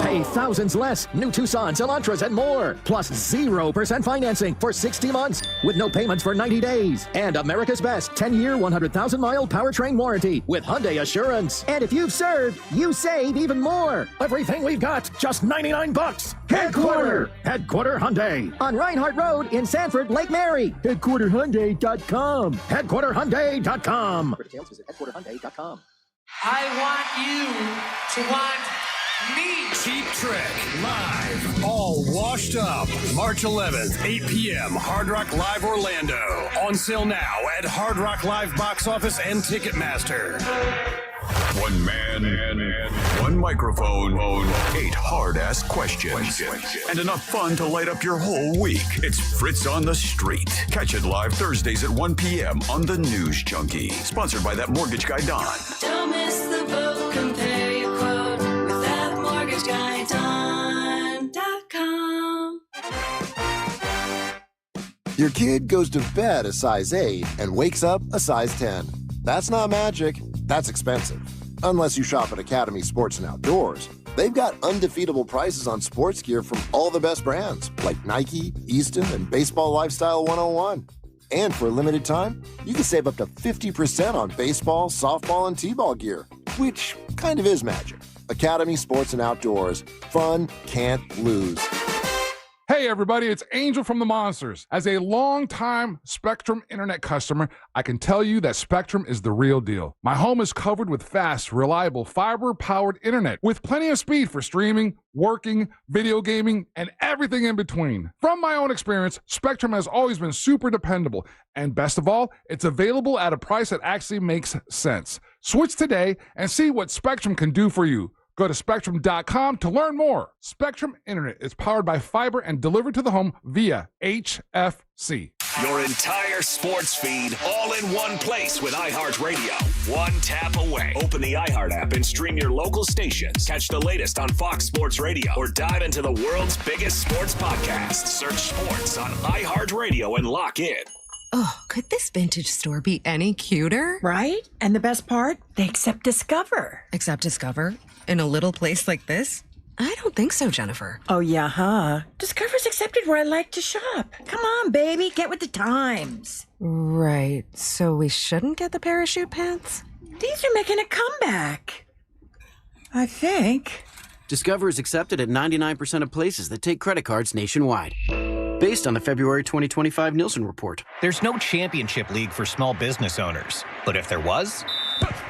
Pay thousands less. New Tucsons, Elantras, and more. Plus 0% financing for 60 months with no payments for 90 days. And America's best 10-year, 100,000-mile powertrain warranty with Hyundai Assurance. And if you've served, you save even more. Everything we've got, just $99. Headquarter Hyundai. On Reinhardt Road in Sanford, Lake Mary. HeadquarterHyundai.com. HeadquarterHyundai.com. For details, visit HeadquarterHyundai.com. I want you to want me. Cheap Trick, live, all washed up. March 11th, 8 p.m., Hard Rock Live Orlando. On sale now at Hard Rock Live Box Office and Ticketmaster. One man, one microphone, 8 hard-ass questions, and enough fun to light up your whole week. It's Fritz on the Street. Catch it live Thursdays at 1 p.m. on The News Junkie. Sponsored by that mortgage guy, Don. Don't miss the boat. Compare your quote with that mortgage guy, Don.com. Your kid goes to bed a size 8 and wakes up a size 10. That's not magic. That's expensive. Unless you shop at Academy Sports and Outdoors. They've got undefeatable prices on sports gear from all the best brands like Nike, Easton, and Baseball Lifestyle 101. And for a limited time, you can save up to 50% on baseball, softball, and t-ball gear, which kind of is magic. Academy Sports and Outdoors. Fun can't lose. Hey everybody, it's Angel from the Monsters. As a longtime Spectrum internet customer, I can tell you that Spectrum is the real deal. My home is covered with fast, reliable, fiber-powered internet with plenty of speed for streaming, working, video gaming, and everything in between. From my own experience, Spectrum has always been super dependable, and best of all, it's available at a price that actually makes sense. Switch today and see what Spectrum can do for you. Go to Spectrum.com to learn more. Spectrum Internet is powered by fiber and delivered to the home via HFC. Your entire sports feed all in one place with iHeartRadio. One tap away. Open the iHeart app and stream your local stations. Catch the latest on Fox Sports Radio or dive into the world's biggest sports podcast. Search sports on iHeartRadio and lock in. Oh, could this vintage store be any cuter? Right? And the best part? They accept Discover. Accept Discover? In a little place like this? I don't think so, Jennifer. Oh, yeah, huh? Discover's accepted where I like to shop. Come on, baby, get with the times. Right, so we shouldn't get the parachute pants? These are making a comeback. I think. Discover is accepted at 99% of places that take credit cards nationwide. Based on the February 2025 Nielsen report. There's no championship league for small business owners. But if there was,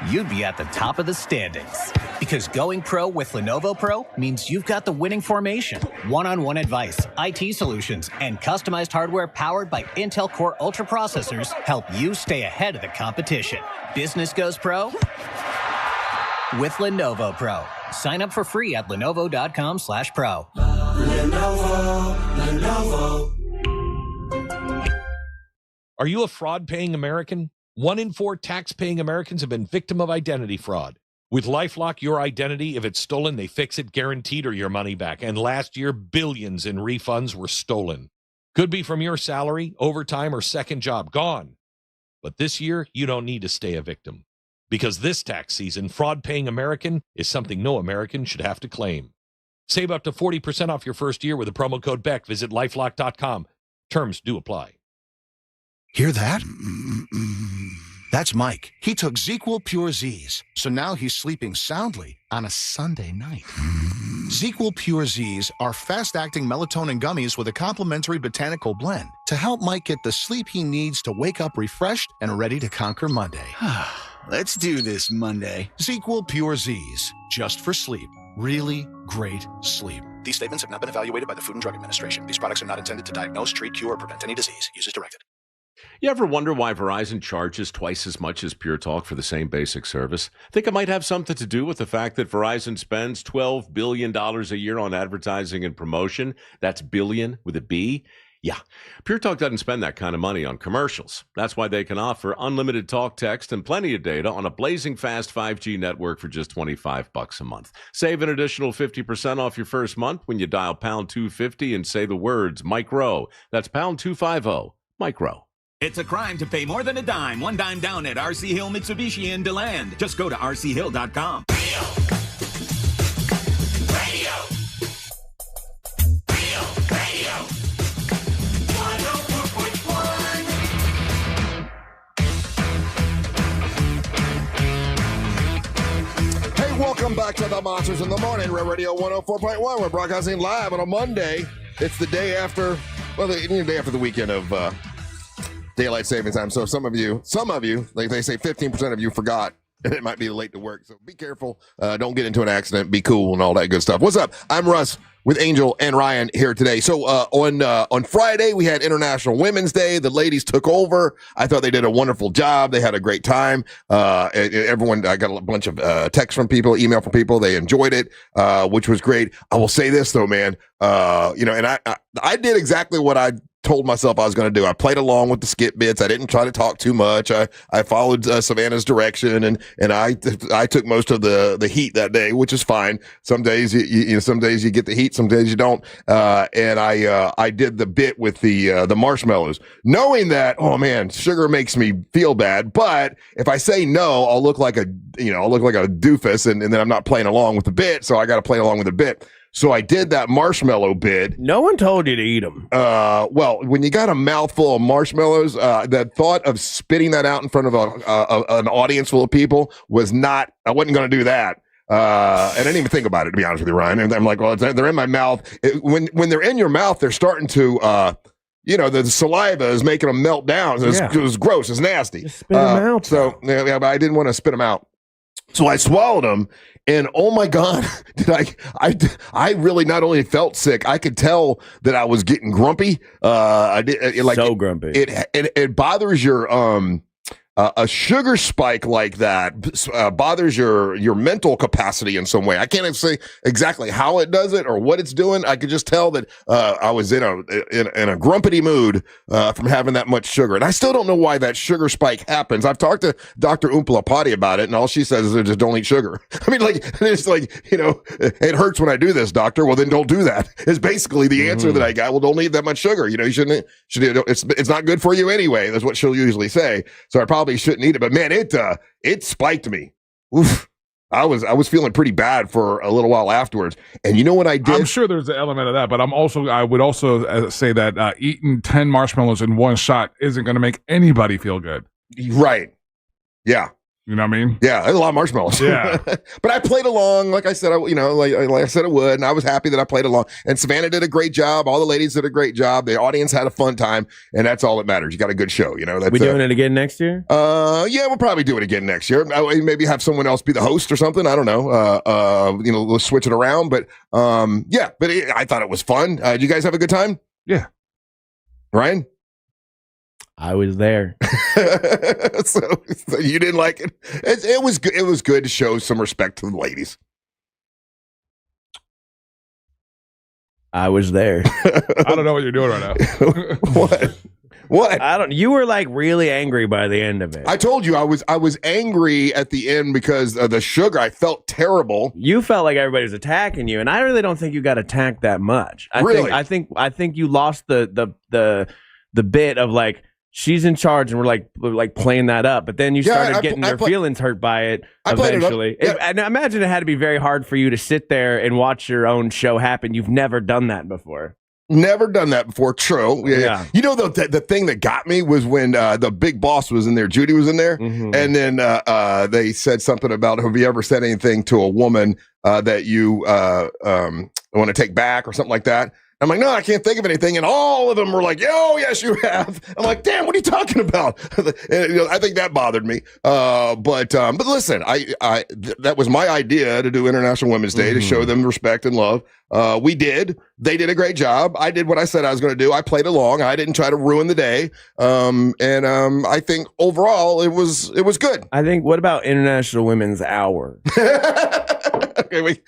you'd be at the top of the standings. Because going pro with Lenovo Pro means you've got the winning formation, one-on-one advice, IT solutions, and customized hardware powered by Intel Core Ultra processors help you stay ahead of the competition. Business goes pro with Lenovo Pro. Sign up for free at lenovo.com/pro. Lenovo. Are you a fraud-paying American? 1 in 4 tax-paying Americans have been victim of identity fraud. With LifeLock, your identity, if it's stolen, they fix it guaranteed or your money back. And last year, billions in refunds were stolen. Could be from your salary, overtime, or second job. Gone. But this year, you don't need to stay a victim. Because this tax season, fraud-paying American is something no American should have to claim. Save up to 40% off your first year with the promo code BECK. Visit LifeLock.com. Terms do apply. Hear that? That's Mike. He took ZQL Pure Z's, so now he's sleeping soundly on a Sunday night. ZQL Pure Z's are fast-acting melatonin gummies with a complementary botanical blend to help Mike get the sleep he needs to wake up refreshed and ready to conquer Monday. Let's do this Monday. ZQL Pure Z's, just for sleep. Really great sleep. These statements have not been evaluated by the Food and Drug Administration. These products are not intended to diagnose, treat, cure, or prevent any disease. Use as directed. You ever wonder why Verizon charges twice as much as Pure Talk for the same basic service? Think it might have something to do with the fact that Verizon spends $12 billion a year on advertising and promotion. That's billion with a B. Yeah, Pure Talk doesn't spend that kind of money on commercials. That's why they can offer unlimited talk, text, and plenty of data on a blazing fast 5G network for just $25 a month. Save an additional 50% off your first month when you dial pound 250 and say the words Micro. That's pound 250, Micro. It's a crime to pay more than a dime. One dime down at RC Hill Mitsubishi in DeLand. Just go to rchill.com. Radio. Real Radio. 104.1. Hey, welcome back to the Monsters in the Morning, Real Radio 104.1. We're broadcasting live on a Monday. It's the day after, the day after the weekend of daylight savings time. So some of you, like they say 15% of you forgot, and it might be late to work. So be careful. Don't get into an accident. Be cool and all that good stuff. What's up? I'm Russ with Angel and Ryan here today. So on Friday, we had International Women's Day. The ladies took over. I thought they did a wonderful job. They had a great time. Everyone, I got a bunch of texts from people, email from people. They enjoyed it, which was great. I will say this though, man. And I did exactly what I told myself I was going to do. I played along with the skit bits. I didn't try to talk too much. I followed Savannah's direction, and I took most of the heat that day, which is fine. Some days some days you get the heat, some days you don't. And I did the bit with the marshmallows, knowing that, oh man, sugar makes me feel bad. But if I say no, I'll look like a doofus, and then I'm not playing along with the bit. So I got to play along with the bit. So I did that marshmallow bid. No one told you to eat them. Well, when you got a mouthful of marshmallows, the thought of spitting that out in front of an audience full of people was not, I wasn't going to do that. And I didn't even think about it, to be honest with you, Ryan. And I'm like, well, they're in my mouth. When they're in your mouth, they're starting to, the saliva is making them melt down. It was gross. It's nasty. Just spit them out. So but I didn't want to spit them out. So I swallowed them, and oh my God, I really not only felt sick, I could tell that I was getting grumpy. So grumpy. It bothers your a sugar spike like that bothers your mental capacity in some way. I can't say exactly how it does it or what it's doing. I could just tell that I was in a grumpy mood from having that much sugar, and I still don't know why that sugar spike happens. I've talked to Dr. Oompa Potty about it, and all she says is just don't eat sugar. I mean, like it's like it hurts when I do this, doctor. Well, then don't do that. Is basically the answer that I got. Well, don't eat that much sugar. You shouldn't. It's not good for you anyway. That's what she'll usually say. So I probably shouldn't eat it. But man, it spiked me. Oof. I was feeling pretty bad for a little while afterwards. And you know what I did? I'm sure there's an element of that, but I would also say that eating 10 marshmallows in one shot isn't going to make anybody feel good. Right. Yeah. You know what I mean? Yeah, there's a lot of marshmallows. Yeah. But I played along, like I said, like I said it would, and I was happy that I played along. And Savannah did a great job. All the ladies did a great job. The audience had a fun time, and that's all that matters. You got a good show, That's, we doing it again next year? Yeah, we'll probably do it again next year. Maybe have someone else be the host or something. I don't know. We'll switch it around. But yeah, but I thought it was fun. Did you guys have a good time? Yeah. Ryan? I was there. so you didn't like it? It was good. It was good to show some respect to the ladies. I was there. I don't know what you're doing right now. What? You were like really angry by the end of it. I told you I was angry at the end because of the sugar. I felt terrible. You felt like everybody was attacking you, and I really don't think you got attacked that much. I think you lost the bit of like, she's in charge, and we're like playing that up. But then you started getting your feelings hurt by it eventually. And I imagine it had to be very hard for you to sit there and watch your own show happen. You've never done that before. Never done that before. True. Yeah. You know, the thing that got me was when the big boss was in there. Judy was in there. Mm-hmm. And then they said something about, have you ever said anything to a woman that you want to take back or something like that? I'm like, no, I can't think of anything. And all of them were like, oh, yes, you have. I'm like, damn, what are you talking about? And, I think that bothered me. But listen, that was my idea to do International Women's Day, to show them respect and love. We did. They did a great job. I did what I said I was going to do. I played along. I didn't try to ruin the day. And I think overall it was good. I think, what about International Women's Hour? Okay,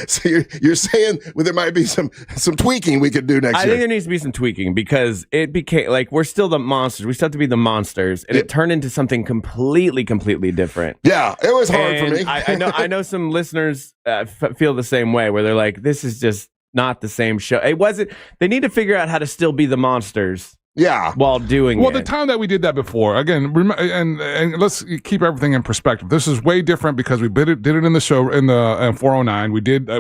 so you're saying there might be some tweaking we could do next year. I think there needs to be some tweaking, because it became like, we're still the monsters. We still have to be the monsters, and it turned into something completely different. Yeah, it was hard for me. I know some listeners feel the same way, where they're like, this is just not the same show. It wasn't. They need to figure out how to still be the monsters. Yeah, while doing the time that we did that before, again, and let's keep everything in perspective. This is way different because we did it in the show in the 409.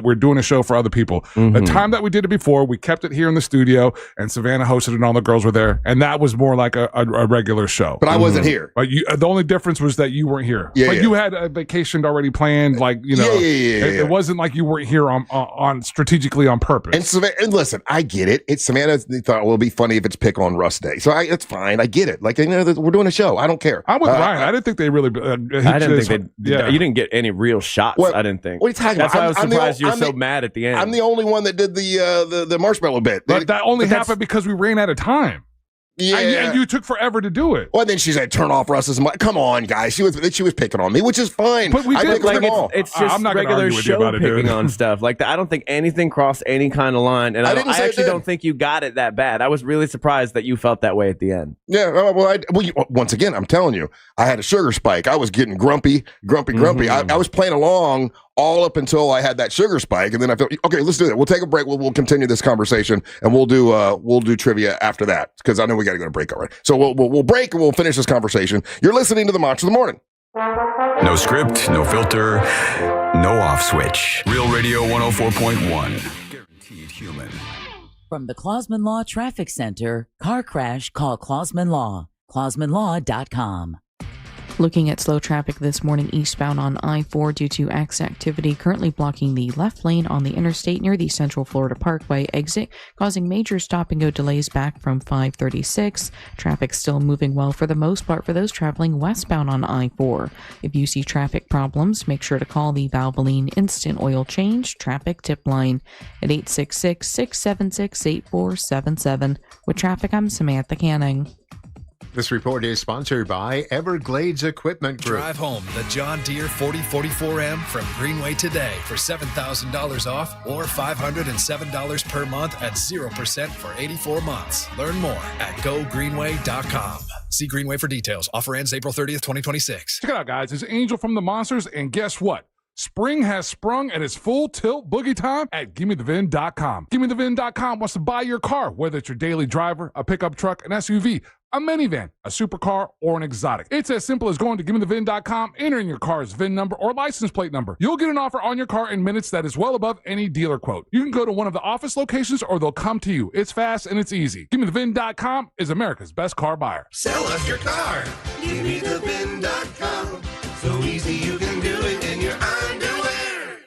We're doing a show for other people. Mm-hmm. The time that we did it before, we kept it here in the studio, and Savannah hosted it, and all the girls were there, and that was more like a regular show. But I wasn't here. But the only difference was that you weren't here. Yeah, you had a vacation already planned. Like it wasn't like you weren't here on strategically on purpose. And listen, I get it. Savannah thought, well, it'll be funny if it's pick on Russ Day. So it's fine. I get it. Like, we're doing a show. I don't care. I'm with Ryan. I didn't think they really. I didn't think they. You didn't get any real shots. I didn't think. What are you talking about? That's why I was surprised you were so mad mad at the end. I'm the only one that did the marshmallow bit. But that only happened because we ran out of time. Yeah, and you took forever to do it. Well, then she said, "Turn off Russ's mic." Come on, guys. She was picking on me, which is fine. But we did. It's just regular show picking on stuff. Like I don't think anything crossed any kind of line, and I actually don't think you got it that bad. I was really surprised that you felt that way at the end. Yeah. Well, once again, I'm telling you, I had a sugar spike. I was getting grumpy. Mm-hmm. I was playing along all up until I had that sugar spike, and then I felt, okay, let's do that. We'll take a break. We'll continue this conversation, and we'll do trivia after that, because I know we got to go to break already. So we'll break and we'll finish this conversation. You're listening to the Monster of the Morning. No script, no filter, no off switch. Real Radio 104.1. Guaranteed human. From the Clausman Law Traffic Center, car crash, call Clausman Law. ClausmanLaw.com. Looking at slow traffic this morning eastbound on I-4 due to accident activity currently blocking the left lane on the interstate near the Central Florida Parkway exit, causing major stop-and-go delays back from 536. Traffic still moving well for the most part for those traveling westbound on I-4. If you see traffic problems, make sure to call the Valvoline Instant Oil Change Traffic Tip Line at 866-676-8477. With traffic, I'm Samantha Canning. This report is sponsored by Everglades Equipment Group. Drive home the John Deere 4044M from Greenway today for $7,000 off or $507 per month at 0% for 84 months. Learn more at gogreenway.com. See Greenway for details. Offer ends April 30th, 2026. Check it out, guys. It's Angel from the Monsters, and guess what? Spring has sprung and it's full tilt boogie time at GimmeTheVin.com. GimmeTheVin.com wants to buy your car, whether it's your daily driver, a pickup truck, an SUV, a minivan, a supercar, or an exotic. It's as simple as going to GimmeTheVin.com, entering your car's VIN number or license plate number. You'll get an offer on your car in minutes that is well above any dealer quote. You can go to one of the office locations or they'll come to you. It's fast and it's easy. GimmeTheVin.com is America's best car buyer. Sell us your car. GimmeTheVin.com. So easy you can do it in your underwear.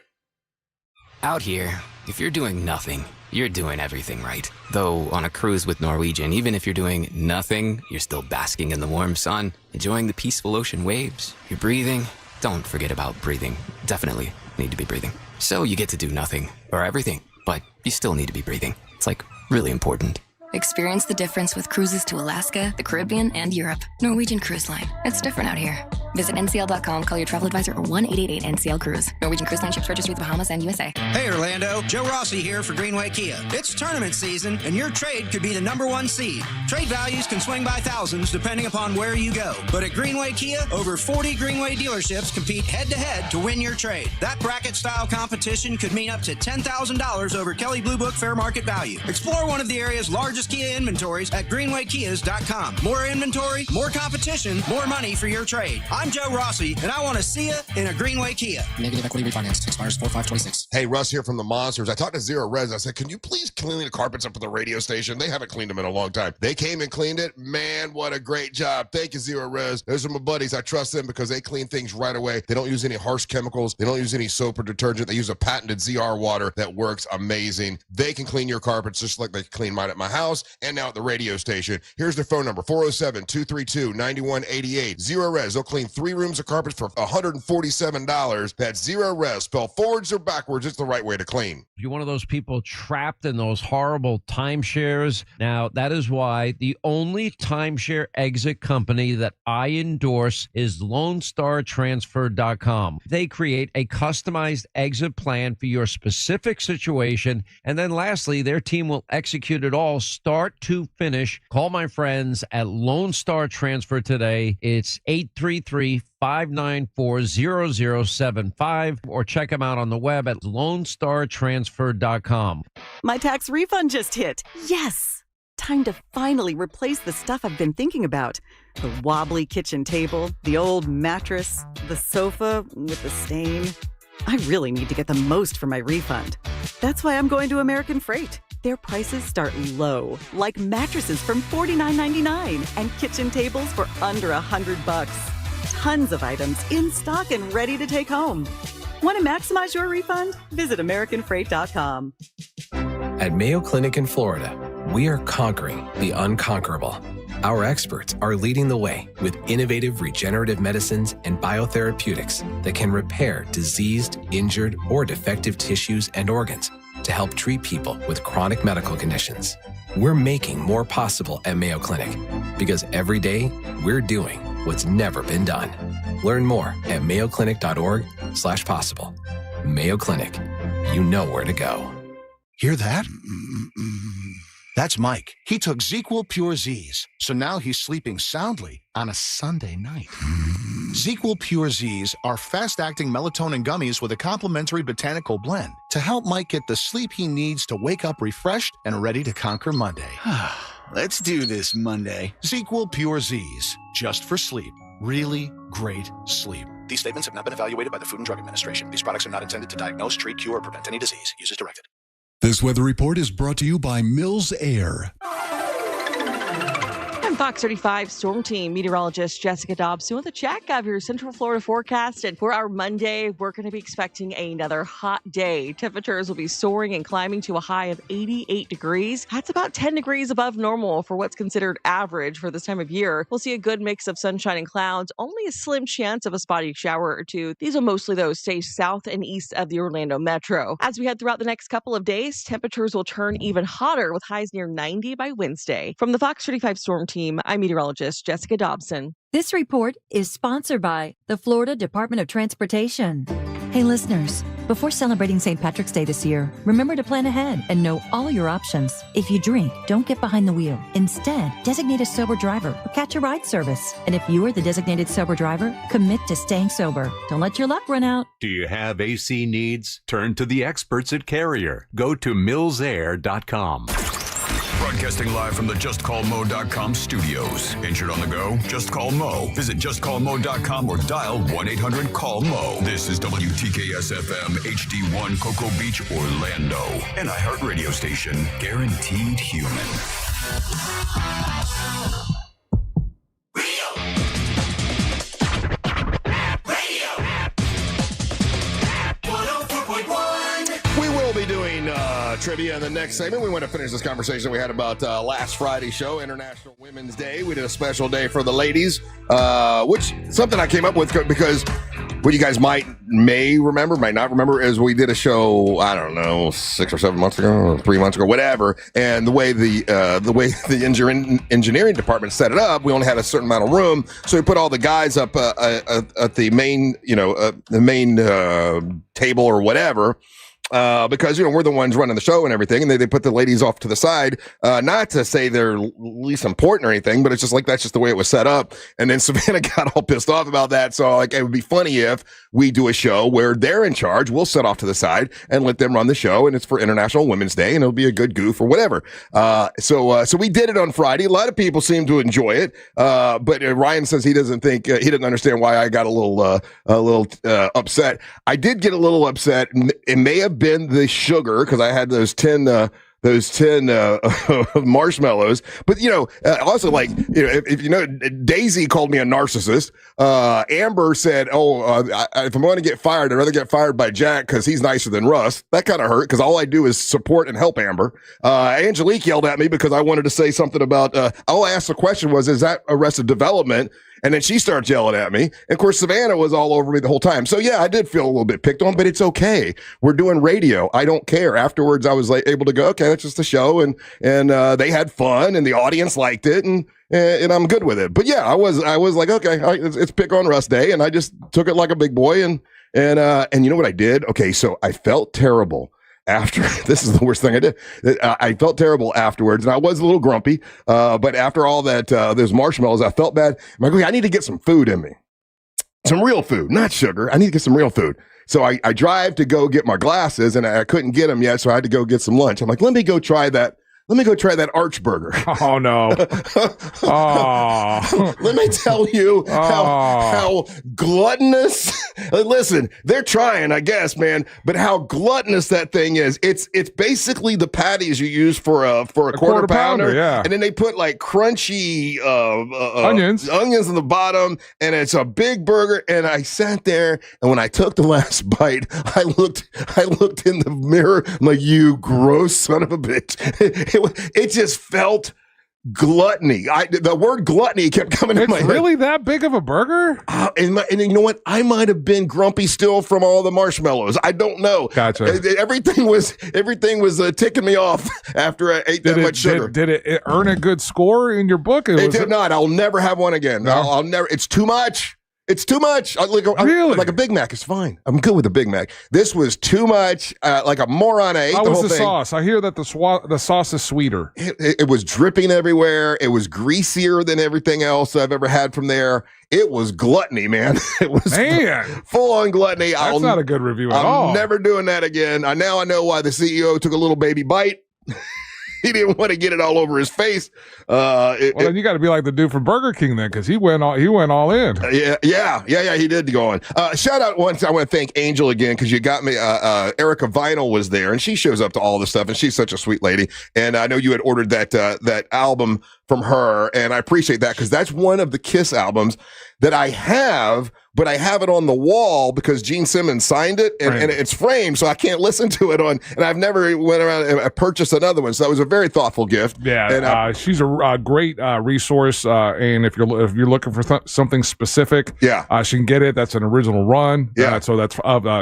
Out here, if you're doing nothing, you're doing everything right. Though on a cruise with Norwegian, even if you're doing nothing, you're still basking in the warm sun, enjoying the peaceful ocean waves. You're breathing. Don't forget about breathing. Definitely need to be breathing. So you get to do nothing or everything, but you still need to be breathing. It's like really important. Experience the difference with cruises to Alaska, the Caribbean, and Europe. Norwegian Cruise Line. It's different out here. Visit ncl.com, call your travel advisor, or 1-888-NCL-CRUISE. Norwegian Cruise Line ships registry with the Bahamas and USA. Hey, Orlando. Joe Rossi here for Greenway Kia. It's tournament season, and your trade could be the #1 seed. Trade values can swing by thousands depending upon where you go. But at Greenway Kia, over 40 Greenway dealerships compete head-to-head to win your trade. That bracket-style competition could mean up to $10,000 over Kelley Blue Book fair market value. Explore one of the area's largest Kia inventories at greenwaykias.com. More inventory, more competition, more money for your trade. I'm Joe Rossi, and I want to see you in a Greenway Kia. Negative equity refinance. Expires 4/5/26. Hey, Russ here from the Monsters. I talked to Zero Res. I said, can you please clean the carpets up at the radio station? They haven't cleaned them in a long time. They came and cleaned it. Man, what a great job. Thank you, Zero Res. Those are my buddies. I trust them because they clean things right away. They don't use any harsh chemicals. They don't use any soap or detergent. They use a patented ZR water that works amazing. They can clean your carpets just like they clean mine at my house and now at the radio station. Here's their phone number, 407-232-9188. Zero Res. They'll clean 3 rooms of carpets for $147. That's Zero Res. Spell forwards or backwards. It's the right way to clean. If you're one of those people trapped in those horrible timeshares, now that is why the only timeshare exit company that I endorse is LoneStarTransfer.com. They create a customized exit plan for your specific situation, and then lastly, their team will execute it all start to finish. Call my friends at Lone Star Transfer today. It's 833-594-0075 or check them out on the web at LoneStarTransfer.com. My tax refund just hit. Yes! Time to finally replace the stuff I've been thinking about. The wobbly kitchen table, the old mattress, the sofa with the stain. I really need to get the most for my refund. That's why I'm going to American Freight. Their prices start low, like mattresses from $49.99 and kitchen tables for under $100. Tons of items in stock and ready to take home. Want to maximize your refund? Visit AmericanFreight.com. At Mayo Clinic in Florida, we are conquering the unconquerable. Our experts are leading the way with innovative regenerative medicines and biotherapeutics that can repair diseased, injured, or defective tissues and organs to help treat people with chronic medical conditions. We're making more possible at Mayo Clinic because every day we're doing what's never been done. Learn more at mayoclinic.org/possible. Mayo Clinic, you know where to go. Hear that? That's Mike. He took ZzzQuil Pure Z's, so now he's sleeping soundly on a Sunday night. ZzzQuil Pure Z's are fast-acting melatonin gummies with a complementary botanical blend to help Mike get the sleep he needs to wake up refreshed and ready to conquer Monday. Let's do this Monday. ZzzQuil Pure Z's, just for sleep. Really great sleep. These statements have not been evaluated by the Food and Drug Administration. These products are not intended to diagnose, treat, cure, or prevent any disease. Use as directed. This weather report is brought to you by Mills Air. I'm Fox 35 Storm Team meteorologist Jessica Dobbs with a check of your Central Florida forecast. And for our Monday, we're going to be expecting another hot day. Temperatures will be soaring and climbing to a high of 88 degrees. That's about 10 degrees above normal for what's considered average for this time of year. We'll see a good mix of sunshine and clouds, only a slim chance of a spotty shower or two. These will mostly, though, stay south and east of the Orlando metro. As we head throughout the next couple of days, temperatures will turn even hotter with highs near 90 by Wednesday. From the Fox 35 Storm Team, Team. I'm meteorologist Jessica Dobson. This report is sponsored by the Florida Department of Transportation. Hey, listeners, before celebrating St. Patrick's Day this year, remember to plan ahead and know all your options. If you drink, don't get behind the wheel. Instead, designate a sober driver or catch a ride service. And if you are the designated sober driver, commit to staying sober. Don't let your luck run out. Do you have AC needs? Turn to the experts at Carrier. Go to millsair.com. Broadcasting live from the JustCallMo.com studios. Injured on the go? Just call Mo. Visit JustCallMo.com or dial 1-800-CALL-MO. This is WTKS-FM HD1 Cocoa Beach, Orlando. And iHeartRadio station. Guaranteed human. We will be doing trivia in the next segment. We want to finish this conversation we had about last Friday's show, International Women's Day. We did a special day for the ladies, which something I came up with because what you guys might not remember, is we did a show, I don't know, 6 or 7 months ago, or 3 months ago, whatever. And the way the engineering department set it up, we only had a certain amount of room, so we put all the guys up at the main, table or whatever. Because we're the ones running the show and everything, and they put the ladies off to the side, not to say they're least important or anything, but it's just like that's just the way it was set up. And then Savannah got all pissed off about that, so it would be funny if we do a show where they're in charge. We'll set off to the side and let them run the show, and it's for International Women's Day, and it'll be a good goof or whatever. So we did it on Friday. A lot of people seem to enjoy it, but Ryan says he doesn't think he didn't understand why I got a little upset. I did get a little upset. It may have been the sugar, because I had those 10 marshmallows, but also if Daisy called me a narcissist. Amber said, if I'm going to get fired, I'd rather get fired by Jack because he's nicer than Russ. That kind of hurt because all I do is support and help Amber. Angelique yelled at me because I wanted to say something about all I asked the question was, is that Arrested Development? And then she starts yelling at me. And of course, Savannah was all over me the whole time. So yeah, I did feel a little bit picked on, but it's okay. We're doing radio. I don't care. Afterwards, I was able to go, okay, that's just a show. And they had fun and the audience liked it. And I'm good with it. But yeah, I was like, okay, it's pick on Russ Day. And I just took it like a big boy. And you know what I did? Okay. So I felt terrible. After this is the worst thing I did. I felt terrible afterwards, and I was a little grumpy. But after all that, those marshmallows, I felt bad. I'm like, okay, I need to get some food in me, some real food, not sugar. I need to get some real food. So I drive to go get my glasses, and I couldn't get them yet, so I had to go get some lunch. I'm like, let me go try that Arch Burger. Oh no! Oh, let me tell you how gluttonous. Listen, they're trying, I guess, man. But how gluttonous that thing is! It's basically the patties you use for a quarter pounder, yeah. And then they put like crunchy onions in the bottom, and it's a big burger. And I sat there, and when I took the last bite, I looked in the mirror. I'm like, you gross son of a bitch. It just felt gluttony. The word gluttony kept coming in my head. It's really that big of a burger? And you know what? I might have been grumpy still from all the marshmallows. I don't know. Gotcha. Everything was ticking me off after I ate that much sugar. Did it earn a good score in your book? It did not. I'll never have one again. No? I'll never. It's too much. It's too much. Really? Like a Big Mac is fine. I'm good with a Big Mac. This was too much. Like a moron. I ate the whole thing. How was the sauce? I hear that the sauce is sweeter. It was dripping everywhere. It was greasier than everything else I've ever had from there. It was gluttony, man. It was full on gluttony. That's not a good review at all. I'm never doing that again. Now I know why the CEO took a little baby bite. He didn't want to get it all over his face. Then you got to be like the dude from Burger King then, because he went all in. Yeah, he did go on. Shout out once. I want to thank Angel again because you got me. Erica Vinyl was there, and she shows up to all this stuff, and she's such a sweet lady. And I know you had ordered that album from her, and I appreciate that because that's one of the Kiss albums that I have, but I have it on the wall because Gene Simmons signed it, and it's framed, so I can't listen to it on. And I've never went around and purchased another one, so that was a very thoughtful gift. Yeah, and she's a great resource, and if you're looking for something specific, she can get it. That's an original run, so that's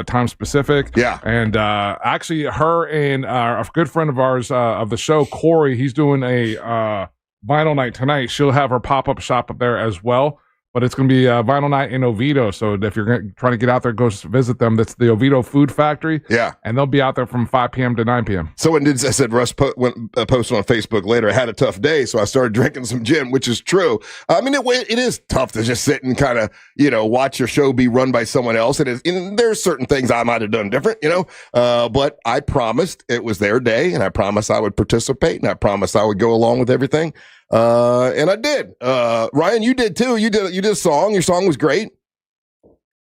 time specific. Yeah, and actually, her and a good friend of ours of the show, Corey, he's doing a Vinyl Night tonight. She'll have her pop-up shop up there as well. But it's going to be Vinyl Night in Oviedo. So if you're trying to get out there, go visit them. That's the Oviedo Food Factory. Yeah. And they'll be out there from 5 p.m. to 9 p.m. Someone did. I said Russ posted on Facebook later. I had a tough day, so I started drinking some gin, which is true. I mean, it is tough to just sit and kind of, watch your show be run by someone else. And there's certain things I might have done different, but I promised it was their day, and I promised I would participate, and I promised I would go along with everything. And I did. Ryan, you did too. You did a song. Your song was great.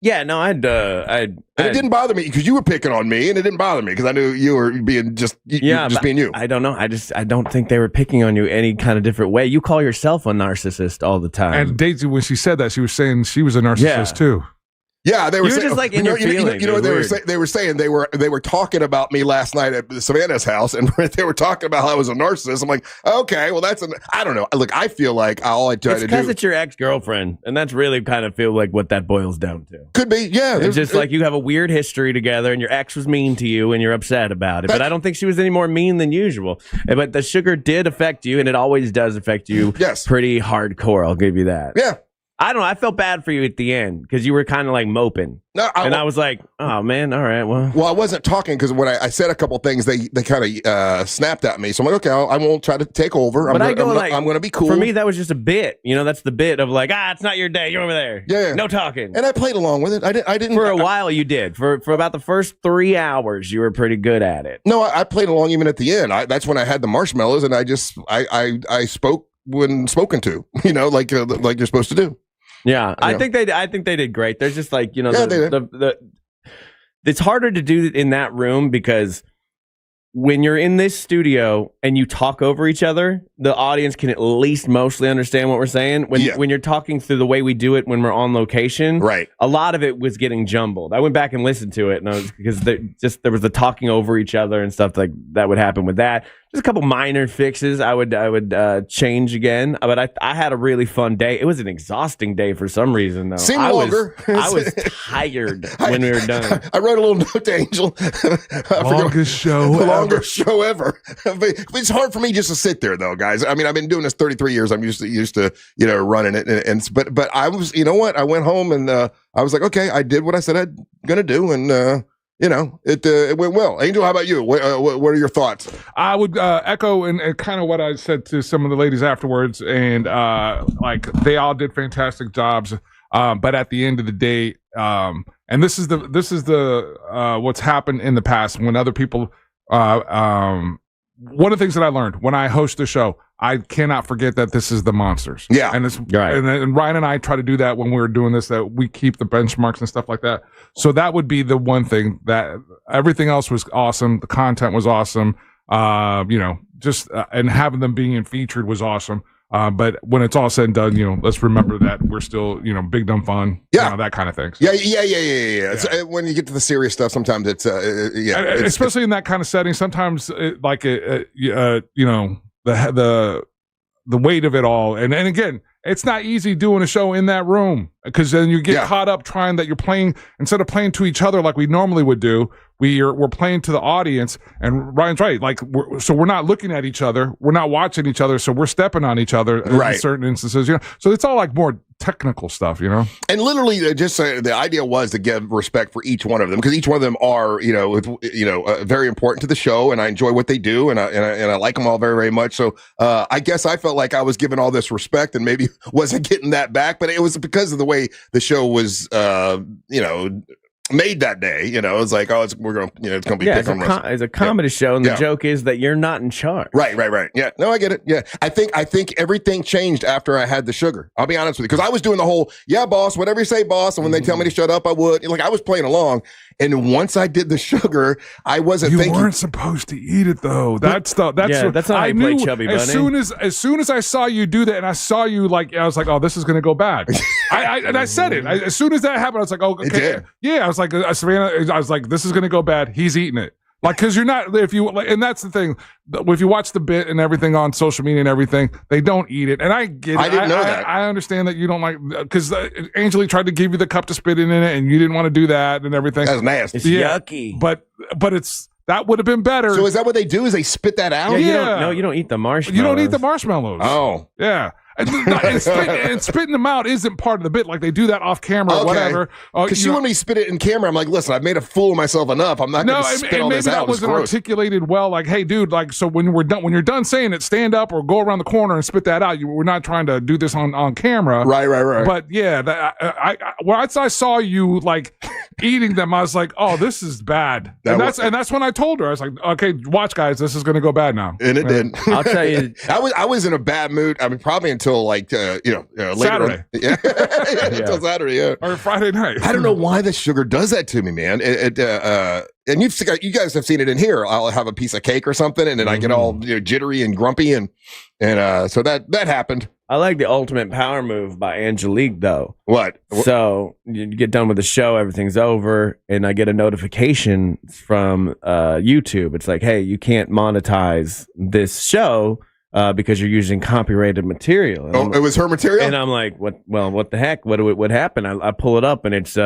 Yeah, no, And it didn't bother me because you were picking on me, and it didn't bother me because I knew you were being just being you. I don't know. I don't think they were picking on you any kind of different way. You call yourself a narcissist all the time. And Daisy, when she said that, she was saying she was a narcissist too. Yeah, they were saying, just like in your feelings. You know what they were saying? They were talking about me last night at Savannah's house, and they were talking about how I was a narcissist. I'm like, okay, well, I don't know. Look, I feel like all I try to do. It's because it's your ex-girlfriend, and that's really kind of feel like what that boils down to. Could be, yeah. It's just like you have a weird history together, and your ex was mean to you, and you're upset about it. But I don't think she was any more mean than usual. But the sugar did affect you, and it always does affect you. Yes, pretty hardcore. I'll give you that. Yeah. I don't know. I felt bad for you at the end because you were kind of like moping. No, I was like, oh, man, all right, well. Well, I wasn't talking because when I said a couple things, they kind of snapped at me. So I'm like, okay, I won't try to take over. I'm going to be cool. For me, that was just a bit. That's the bit of like, it's not your day. You're over there. Yeah. No talking. And I played along with it. I didn't. For a while, you did. For about the first 3 hours, you were pretty good at it. No, I played along even at the end. That's when I had the marshmallows, and I spoke when spoken to, like you're supposed to do. Yeah, I think they did great. There's just like, it's harder to do in that room because when you're in this studio and you talk over each other, the audience can at least mostly understand what we're saying. When you're talking through the way we do it when we're on location, right? A lot of it was getting jumbled. I went back and listened to it, and because there was the talking over each other and stuff like that would happen with that. Just a couple minor fixes I would change again, but I had a really fun day. It was an exhausting day for some reason, though. Seemed longer. I was tired when we were done. I wrote a little note to Angel. Longest show ever. It's hard for me just to sit there, though, guys. I mean, I've been doing this 33 years. I'm used to running it, but I was, I went home and I was like, okay, I did what I said I'm gonna do, and. It went well. Angel, how about you? What are your thoughts? I would echo and kind of what I said to some of the ladies afterwards, and they all did fantastic jobs. But at the end of the day, and this is the what's happened in the past when other people. One of the things that I learned when I host the show, I cannot forget that this is the monsters. Yeah, and it's right. And Ryan and I try to do that when we were doing this. That we keep the benchmarks and stuff like that. So that would be the one thing. That everything else was awesome. The content was awesome. And having them being featured was awesome. But when it's all said and done, let's remember that we're still, big dumb fun. Yeah, that kind of thing. So. Yeah. So when you get to the serious stuff, sometimes it's especially in that kind of setting. Sometimes the weight of it all, and again, it's not easy doing a show in that room because then you get caught up trying that you're playing instead of playing to each other like we normally would do. We're playing to the audience, and Ryan's right. We're not looking at each other, we're not watching each other, so we're stepping on each other in certain instances. So it's all like more technical stuff, And literally, just the idea was to give respect for each one of them because each one of them are, very important to the show, and I enjoy what they do, and I like them all very, very much. So I guess I felt like I was given all this respect, and maybe wasn't getting that back, but it was because of the way the show was, made that day. It's like, it's gonna be it's a comedy show, and the joke is that you're not in charge. Right. Yeah, no, I get it. Yeah, I think everything changed after I had the sugar. I'll be honest with you, because I was doing the whole boss, whatever you say, boss, and when they tell me to shut up, I would. I was playing along, and once I did the sugar, I wasn't thinking. You weren't supposed to eat it though. That's not how I play Chubby Bunny. As soon as I saw you do that, and I saw you I was like, oh, this is gonna go bad. I said it. As soon as that happened, I was like, oh, okay, yeah. I was like, Savannah, I was like, this is gonna go bad. He's eating it. Because you're not, and that's the thing. If you watch the bit and everything on social media and everything, they don't eat it. And I get it. I didn't know that. I understand that you don't like, because Angelique tried to give you the cup to spit in it, and you didn't want to do that and everything. That's nasty. It's yucky. But it's That would have been better. So is that what they do? Is they spit that out? Yeah. You don't eat the marshmallows. You don't eat the marshmallows. Oh. Yeah. And spitting them out isn't part of the bit. Like they do that off camera or whatever. Because she wanted me to spit it in camera. I'm like, listen, I've made a fool of myself enough. I'm not going to spit all this out. Maybe that wasn't articulated well. Like, hey, dude, like, so when you're done saying it, stand up or go around the corner and spit that out. We're not trying to do this on camera. Right. But yeah, once I saw you like eating them, I was like, oh, this is bad. And that's when I told her, I was like, okay, watch, guys, this is going to go bad now. And it did. I'll tell you, I was in a bad mood. I mean, probably until like later Saturday. on. Yeah. Until Saturday, yeah. Or Friday night. I don't know why the sugar does that to me, man. And you guys have seen it in here. I'll have a piece of cake or something, and then I get all jittery and grumpy, and so that happened. I like the ultimate power move by Angelique, though. What? So you get done with the show, everything's over, and I get a notification from YouTube. It's like, hey, you can't monetize this show because you're using copyrighted material. And it was her material? And I'm like, what? Well, what the heck? What happened? I pull it up, and it's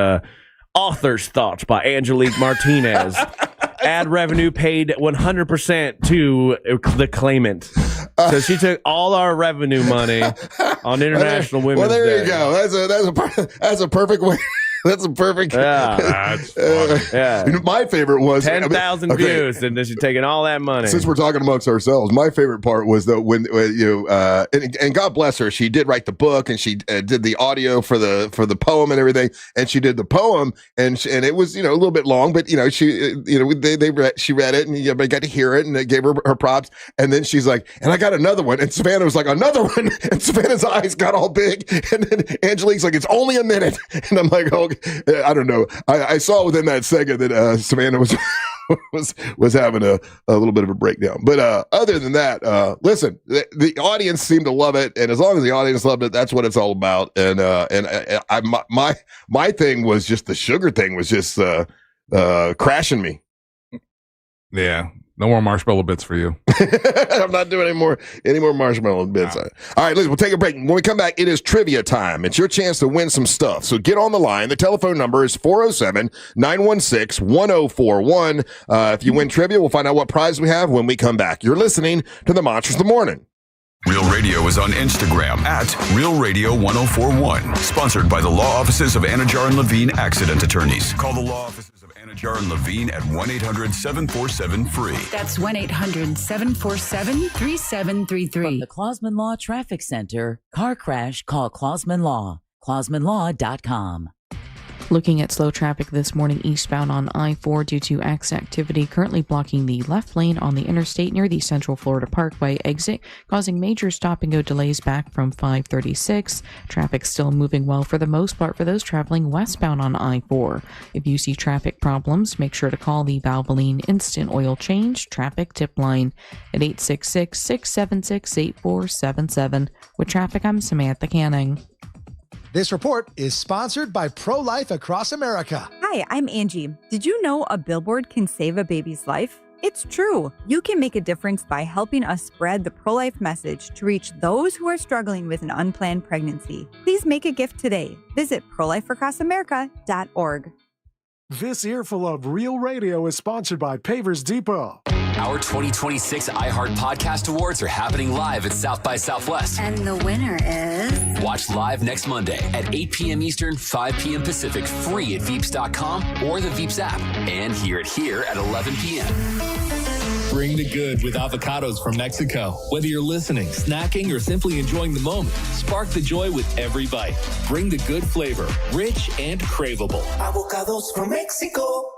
Author's Thoughts by Angelique Martinez. Ad revenue paid 100% to the claimant. So she took all our revenue money on International Women's Day. Well, there you go. That's a perfect way. That's a perfect. Yeah, that's funny. Yeah. My favorite was 10,000 views, and then she's taking all that money. Since we're talking amongst ourselves, my favorite part was that when and God bless her, she did write the book and she did the audio for the poem and everything, and she did the poem and it was a little bit long, but she she read it and everybody got to hear it and they gave her props, and then she's like, and I got another one, and Savannah was like, another one, and Savannah's eyes got all big, and then Angelique's like, it's only a minute, and I'm like, oh. I don't know. I saw within that second that Savannah was having a little bit of a breakdown. But other than that, listen, the audience seemed to love it, and as long as the audience loved it, that's what it's all about. And my thing was just the sugar thing was just crashing me. Yeah. No more marshmallow bits for you. I'm not doing any more marshmallow bits. All right, listen, we'll take a break. When we come back, it is trivia time. It's your chance to win some stuff. So get on the line. The telephone number is 407-916-1041. If you win trivia, we'll find out what prize we have when we come back. You're listening to the Monsters of the Morning. Real Radio is on Instagram at Real Radio 1041. Sponsored by the law offices of Anajar and Levine Accident Attorneys. Call the law offices of Anajar and Levine at 1-800-747-FREE. That's 1-800-747-3733. From the Clausman Law Traffic Center, car crash, call Clausman Law. ClausmanLaw.com. Looking at slow traffic this morning eastbound on I-4 due to accident activity currently blocking the left lane on the interstate near the Central Florida Parkway exit, causing major stop-and-go delays back from 536. Traffic still moving well for the most part for those traveling westbound on I-4. If you see traffic problems, make sure to call the Valvoline Instant Oil Change Traffic Tip Line at 866-676-8477. With traffic, I'm Samantha Canning. This report is sponsored by Pro-Life Across America. Hi, I'm Angie. Did you know a billboard can save a baby's life? It's true. You can make a difference by helping us spread the pro-life message to reach those who are struggling with an unplanned pregnancy. Please make a gift today. Visit prolifeacrossamerica.org. This earful of Real Radio is sponsored by Pavers Depot. Our 2026 iHeart Podcast Awards are happening live at South by Southwest. And the winner is... Watch live next Monday at 8 p.m. Eastern, 5 p.m. Pacific, free at Veeps.com or the Veeps app. And hear it here at 11 p.m. Bring the good with avocados from Mexico. Whether you're listening, snacking, or simply enjoying the moment, spark the joy with every bite. Bring the good flavor, rich and craveable. Avocados from Mexico.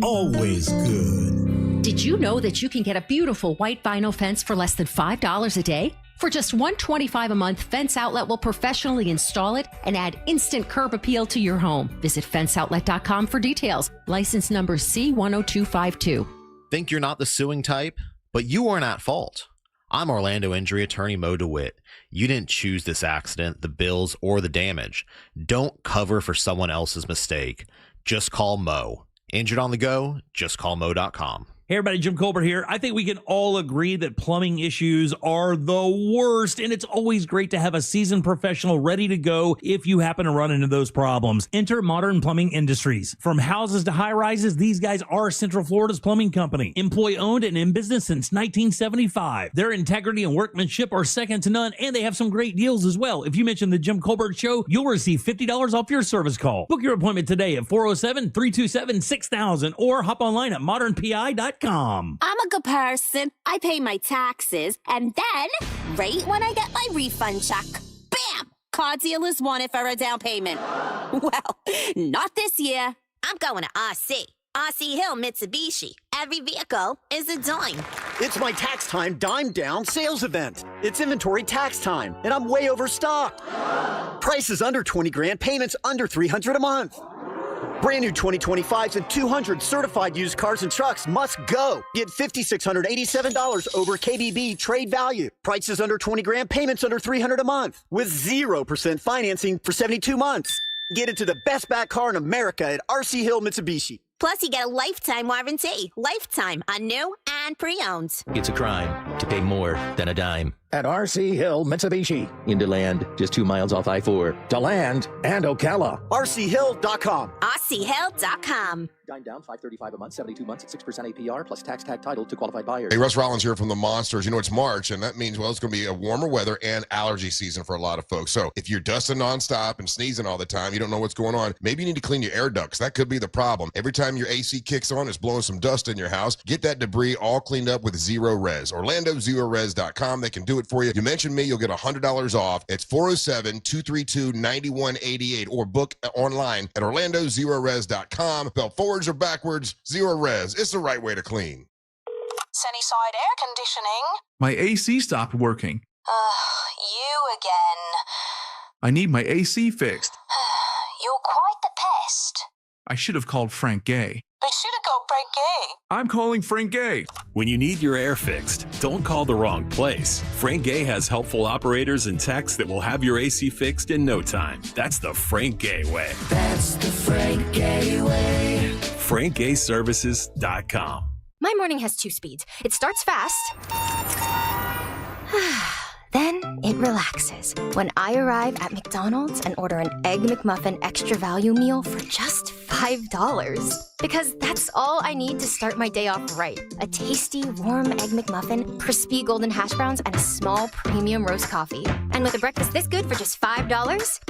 Always good. Did you know that you can get a beautiful white vinyl fence for less than $5 a day? For just $125 a month, Fence Outlet will professionally install it and add instant curb appeal to your home. Visit fenceoutlet.com for details. License number C10252. Think you're not the suing type? But you aren't at fault. I'm Orlando injury attorney Mo DeWitt. You didn't choose this accident, the bills, or the damage. Don't cover for someone else's mistake. Just call Mo. Injured on the go? Just call Mo.com. Hey everybody, Jim Colbert here. I think we can all agree that plumbing issues are the worst, and it's always great to have a seasoned professional ready to go if you happen to run into those problems. Enter Modern Plumbing Industries. From houses to high-rises, these guys are Central Florida's plumbing company. Employee-owned and in business since 1975. Their integrity and workmanship are second to none, and they have some great deals as well. If you mention the Jim Colbert Show, you'll receive $50 off your service call. Book your appointment today at 407-327-6000 or hop online at modernpi.com. I'm a good person. I pay my taxes, and then, right when I get my refund check, bam! Car dealers want it for a down payment. Well, not this year. I'm going to RC. RC Hill Mitsubishi. Every vehicle is a dime. It's my tax time dime down sales event. It's inventory tax time, and I'm way overstocked. Prices under 20 grand, payments under $300 a month. Brand new 2025s and 200 certified used cars and trucks must go. Get $5,687 over KBB trade value. Prices under 20 grand, payments under $300 a month. With 0% financing for 72 months. Get into the best back car in America at RC Hill Mitsubishi. Plus, you get a lifetime warranty. Lifetime on new and pre-owned. It's a crime to pay more than a dime. At RC Hill Mitsubishi. In DeLand, just 2 miles off I-4. DeLand and Ocala. RCHill.com. RCHill.com. Dime down, $535 a month, 72 months at 6% APR, plus tax tag title to qualified buyers. Hey, Russ Rollins here from the Monsters. You know, it's March, and that means, well, it's going to be a warmer weather and allergy season for a lot of folks. So if you're dusting nonstop and sneezing all the time, you don't know what's going on, maybe you need to clean your air ducts. That could be the problem. Every time your AC kicks on, it's blowing some dust in your house. Get that debris all cleaned up with Zero Res. OrlandoZeroRes.com. They can do it for you. You mention me, you'll get $100 off. It's 407-232-9188 or book online at OrlandoZeroRes.com. Spell forwards or backwards, Zero Res. It's the right way to clean. Sunnyside Air Conditioning. My AC stopped working. You again. I need my AC fixed. You're quite the pest. I should have called Frank Gay. They should have called Frank Gay. I'm calling Frank Gay. When you need your air fixed, don't call the wrong place. Frank Gay has helpful operators and techs that will have your AC fixed in no time. That's the Frank Gay way. That's the Frank Gay way. FrankGayServices.com. My morning has 2 speeds. It starts fast, then it relaxes when I arrive at McDonald's and order an Egg McMuffin extra value meal for just $5. Because that's all I need to start my day off right. A tasty, warm Egg McMuffin, crispy golden hash browns, and a small premium roast coffee. And with a breakfast this good for just $5,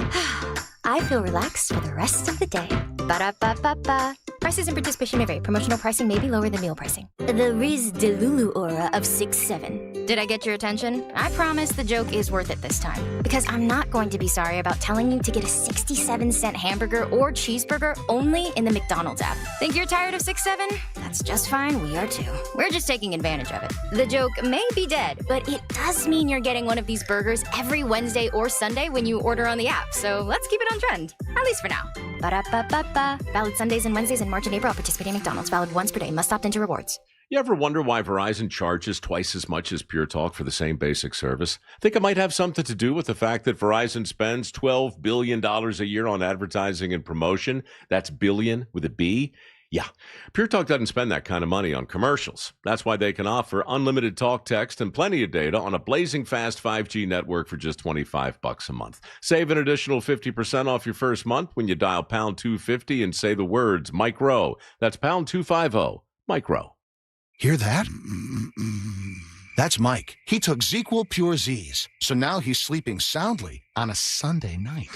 I feel relaxed for the rest of the day. Ba-da-ba-ba-ba. Prices and participation may vary. Promotional pricing may be lower than meal pricing. The Riz Delulu aura of 6'7". Did I get your attention? I promise the joke is worth it this time. Because I'm not going to be sorry about telling you to get a 67-cent hamburger or cheeseburger only in the McDonald's app. Think you're tired of 6'7"? That's just fine. We are too. We're just taking advantage of it. The joke may be dead, but it does mean you're getting one of these burgers every Wednesday or Sunday when you order on the app. So let's keep it on trend. At least for now. Ba-da-ba-ba-ba. Valid Sundays and Wednesdays in March and April. Participating McDonald's. Valid once per day. Must opt into rewards. You ever wonder why Verizon charges twice as much as Pure Talk for the same basic service? Think it might have something to do with the fact that Verizon spends $12 billion a year on advertising and promotion. That's billion with a B. Yeah, Pure Talk doesn't spend that kind of money on commercials. That's why they can offer unlimited talk, text, and plenty of data on a blazing fast 5G network for just $25 a month. Save an additional 50% off your first month when you dial pound 250 and say the words micro. That's pound 250, micro. Hear that? That's Mike. He took ZQL Pure Z's, so now he's sleeping soundly on a Sunday night.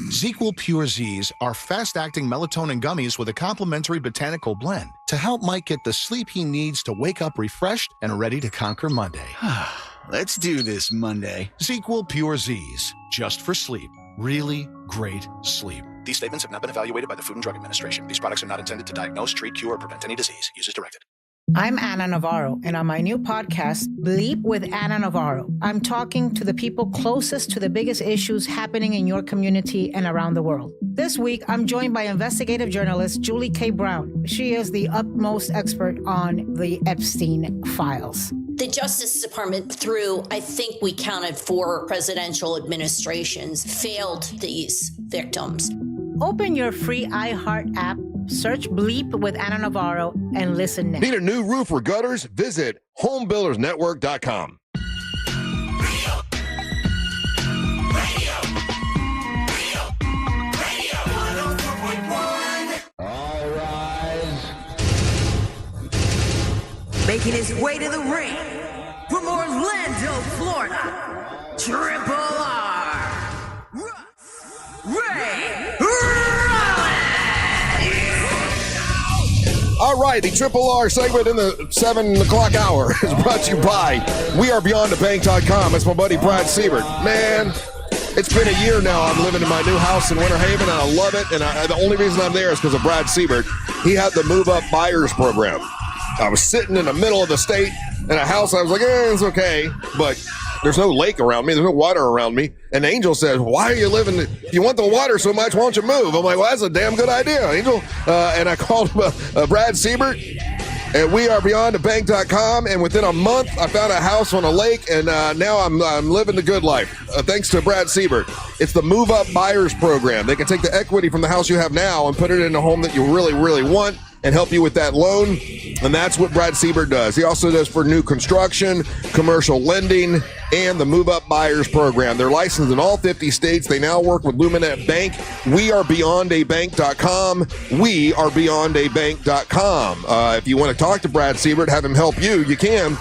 ZQL Pure Z's are fast-acting melatonin gummies with a complementary botanical blend to help Mike get the sleep he needs to wake up refreshed and ready to conquer Monday. Let's do this Monday. ZQL Pure Z's, just for sleep. Really great sleep. These statements have not been evaluated by the Food and Drug Administration. These products are not intended to diagnose, treat, cure, or prevent any disease. Use as directed. I'm Anna Navarro, and on my new podcast, Bleep with Anna Navarro, I'm talking to the people closest to the biggest issues happening in your community and around the world. This week, I'm joined by investigative journalist Julie K. Brown. She is the utmost expert on the Epstein files. The Justice Department, through, I think we counted 4 presidential administrations, failed these victims. Open your free iHeart app, Search Bleep with Anna Navarro and listen now. Need a new roof or gutters? Visit homebuildersnetwork.com. Making his way to the ring from Orlando, Florida, Triple R, Russ, Ray, All right, the Triple R segment in the 7 o'clock hour is brought to you by WeAreBeyondTheBank.com. It's my buddy Brad Siebert. Man, it's been a year now. I'm living in my new house in Winter Haven, and I love it. And the only reason I'm there is because of Brad Siebert. He had the Move Up Buyers program. I was sitting in the middle of the state in a house. I was like, it's okay, but there's no lake around me. There's no water around me. And Angel says, why are you living? If you want the water so much, why don't you move? I'm like, well, that's a damn good idea, Angel. And I called Brad Siebert at WeAreBeyondTheBank.com. And within a month, I found a house on a lake. And now I'm living the good life. Thanks to Brad Siebert. It's the Move Up Buyers program. They can take the equity from the house you have now and put it in a home that you really, really want and help you with that loan. And that's what Brad Siebert does. He also does for new construction, commercial lending, and the Move Up Buyers program. They're licensed in all 50 states. They now work with Luminette Bank. WeAreBeyondABank.com. WeAreBeyondABank.com. If you want to talk to Brad Siebert, have him help you, you can.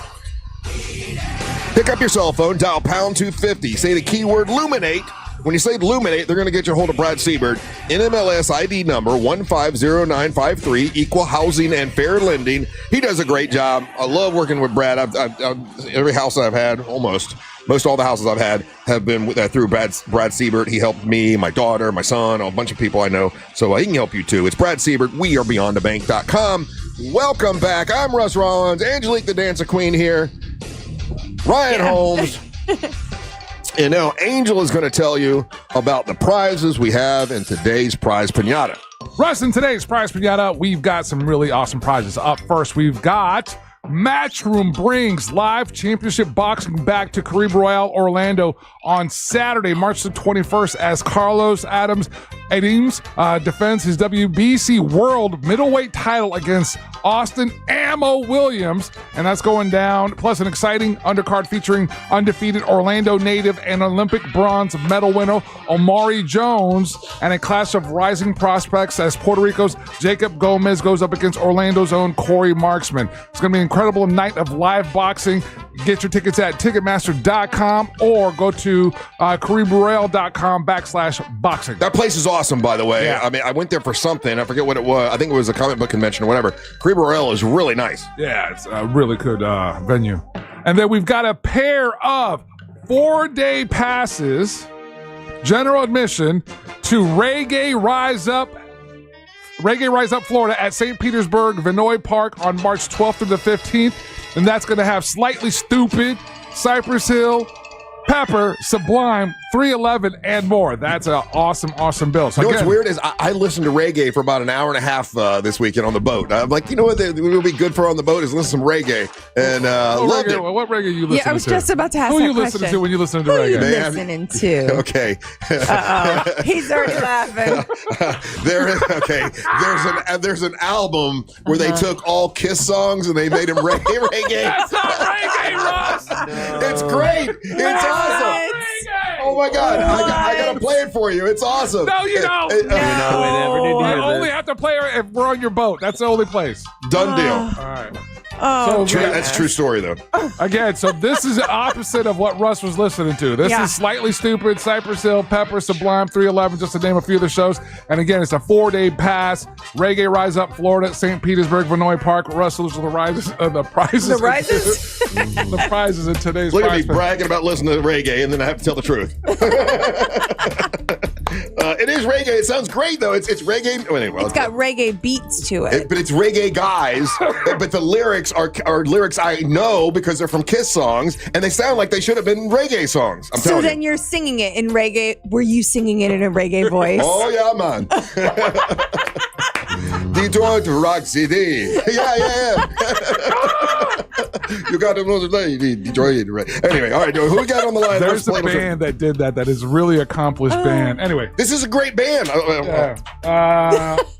Pick up your cell phone, dial pound 250. Say the keyword Luminate. When you say Luminate, they're going to get you a hold of Brad Siebert. NMLS ID number 150953, Equal Housing and Fair Lending. He does a great job. I love working with Brad. Every house I've had, most all the houses I've had have been through Brad Siebert. He helped me, my daughter, my son, a bunch of people I know. So he can help you too. It's Brad Siebert. WeAreBeyondTheBank.com. Welcome back. I'm Russ Rollins. Angelique the Dancer Queen here. Ryan Holmes. And now Angel is going to tell you about the prizes we have in today's Prize Pinata. Russ, in today's Prize Pinata, we've got some really awesome prizes. Up first, we've got Matchroom brings live championship boxing back to Caribe Royale, Orlando on Saturday, March the 21st, as Carlos Adams defends his WBC World Middleweight title against Austin Ammo Williams, and that's going down. Plus, an exciting undercard featuring undefeated Orlando native and Olympic bronze medal winner Omari Jones, and a clash of rising prospects as Puerto Rico's Jacob Gomez goes up against Orlando's own Corey Marksman. It's going to be an incredible night of live boxing. Get your tickets at Ticketmaster.com or go to CaribeRoyale.com/boxing. That place is awesome, by the way. Yeah. I mean, I went there for something. I forget what it was. I think it was a comic book convention or whatever. Caribe Royale is really nice. Yeah, it's a really good venue. And then we've got a pair of 4-day passes, general admission, to Reggae Rise Up Florida at St. Petersburg Vinoy Park on March 12th through the 15th. And that's going to have Slightly Stupid, Cypress Hill, Pepper, Sublime, 311, and more. That's an awesome bill. So you know what's weird is I listened to reggae for about an hour and a half this weekend on the boat. I'm like, you know what would be good for on the boat is listen to some reggae. And loved it. What reggae are you listening to? Yeah, I was just about to ask Who that are you listening to when you listen to reggae? Who are you listening to? Okay. Uh-oh. He's already laughing. There's an album where they took all Kiss songs and they made them reggae. That's not reggae, Russ! It's great. It's awesome. Oh my God. I got to play it for you. It's awesome. No, you don't. I only have to play it if we're on your boat. That's the only place. Done deal. All right. That's a true story, though. Again, so this is the opposite of what Russ was listening to. This is Slightly Stupid, Cypress Hill, Pepper, Sublime, 311, just to name a few of the shows. And again, it's a 4-day pass. Reggae Rise Up Florida, St. Petersburg, Vinoy Park. Russ, those are the prizes. The prizes? The prizes in today's Look at me bragging about listening to reggae, and then I have to tell the truth. It is reggae. It sounds great, though. It's reggae. It's got reggae beats to it. But it's reggae guys. But the lyrics are lyrics I know because they're from Kiss songs, and they sound like they should have been reggae songs. I'm telling you. So then you're singing it in reggae. Were you singing it in a reggae voice? Oh, yeah, man. Detroit Rock City. Yeah. You got another lady, Detroit. Right. Anyway, all right, who we got on the line? There's a band that did that is really accomplished band. Anyway. This is a great band.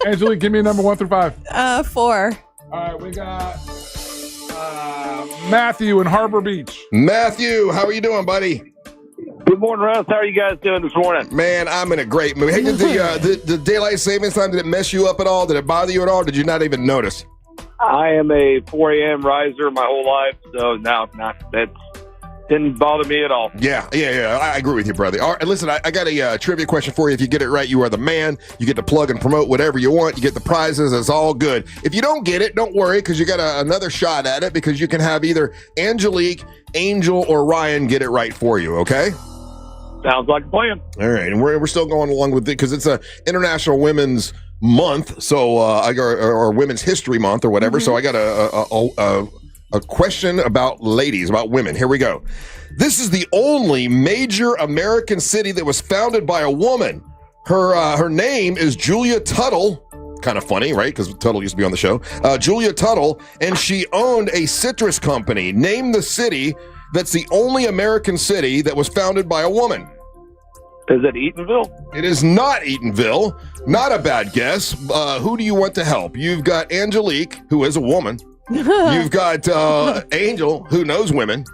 Angelique, give me a number 1 through 5. 4. All right, we got Matthew in Harbor Beach. Matthew, how are you doing, buddy? Good morning, Russ. How are you guys doing this morning? Man, I'm in a great mood. Hey, did the daylight savings time, did it mess you up at all? Did it bother you at all? Did you not even notice? I am a 4 a.m. riser my whole life, so no, that didn't bother me at all. Yeah. I agree with you, brother. All right, listen, I got a trivia question for you. If you get it right, you are the man. You get to plug and promote whatever you want. You get the prizes. It's all good. If you don't get it, don't worry, because you got another shot at it, because you can have either Angelique, Angel, or Ryan get it right for you, okay? Sounds like a plan. All right, and we're still going along with it because it's a International Women's Month, so or Women's History Month or whatever. So I got a question about ladies, about women. Here we go. This is the only major American city that was founded by a woman. Her name is Julia Tuttle. Kind of funny, right? Because Tuttle used to be on the show. Julia Tuttle, and she owned a citrus company. Name the city that's the only American city that was founded by a woman. Is it Eatonville? It is not Eatonville. Not a bad guess. Who do you want to help? You've got Angelique, who is a woman. You've got Angel, who knows women.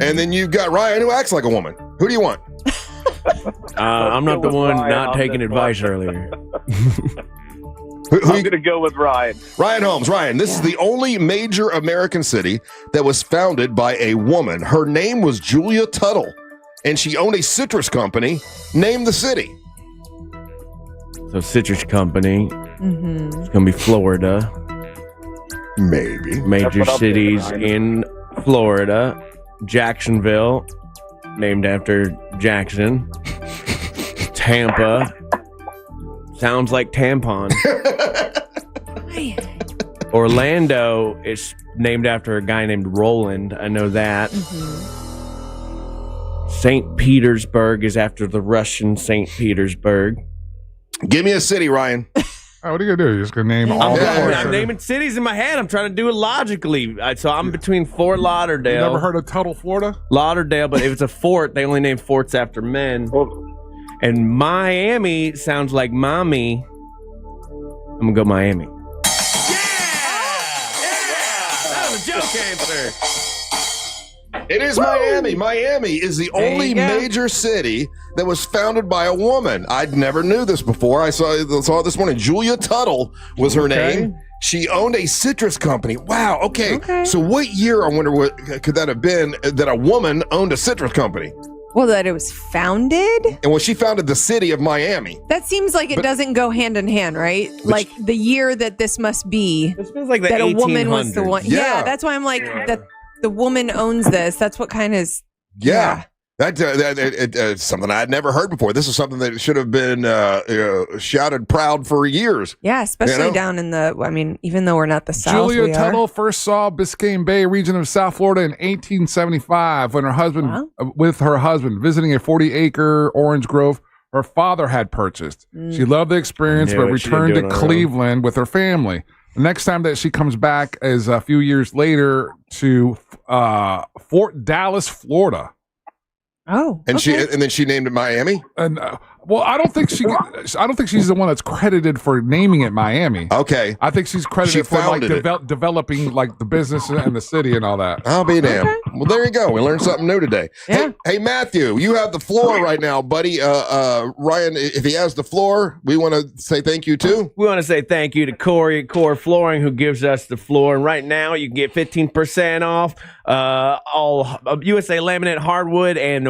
And then you've got Ryan, who acts like a woman. Who do you want? I'm not the one not taking advice earlier. I'm going to go with Ryan. Ryan Holmes. Ryan, this is the only major American city that was founded by a woman. Her name was Julia Tuttle, and she owned a citrus company. Name the city. So citrus company. It's going to be Florida. Maybe. Major cities in Florida. Jacksonville, named after Jackson. Tampa. Sounds like tampon. Orlando is named after a guy named Roland. I know that. St. Petersburg is after the Russian St. Petersburg. Give me a city, Ryan. What are you going to do? You're just going to name all I'm naming cities in my head. I'm trying to do it logically. So I'm between Fort Lauderdale. You never heard of Tuttle, Florida? Lauderdale, but if it's a fort, they only name forts after men. And Miami sounds like mommy. I'm going to go Miami. That was a joke answer. It is Miami. Miami is the only major city that was founded by a woman. I never knew this before. I saw it this morning. Julia Tuttle was her name. She owned a citrus company. Wow. Okay. So what year, I wonder, what could that have been that a woman owned a citrus company? Well, that it was founded? And when she founded the city of Miami. That seems like it doesn't go hand in hand, right? Like the year that this must be. This feels like the that a woman was the 1800s. one. Yeah, that's why I'm like, that the woman owns this. That's what kind of is. Yeah. That's something I had never heard before. This is something that should have been shouted proud for years. Yeah, especially down in the, I mean, even though we're not the South, Julia Tuttle first saw Biscayne Bay region of South Florida in 1875 when her husband, with her husband, visiting a 40-acre orange grove her father had purchased. She loved the experience, but returned to Cleveland with her family. The next time that she comes back is a few years later to Fort Dallas, Florida. Oh, and then she named it Miami. And well, I don't think she's the one that's credited for naming it Miami. Okay, I think she's credited for like developing like the business and the city and all that. I'll be damned. Okay. Well, there you go. We learned something new today. Yeah. Hey, Matthew, you have the floor right now, buddy. Ryan, if he has the floor, we want to say thank you too. We want to say thank you to Corey at Core Flooring who gives us the floor. And right now you can get 15% off all USA laminate, hardwood, and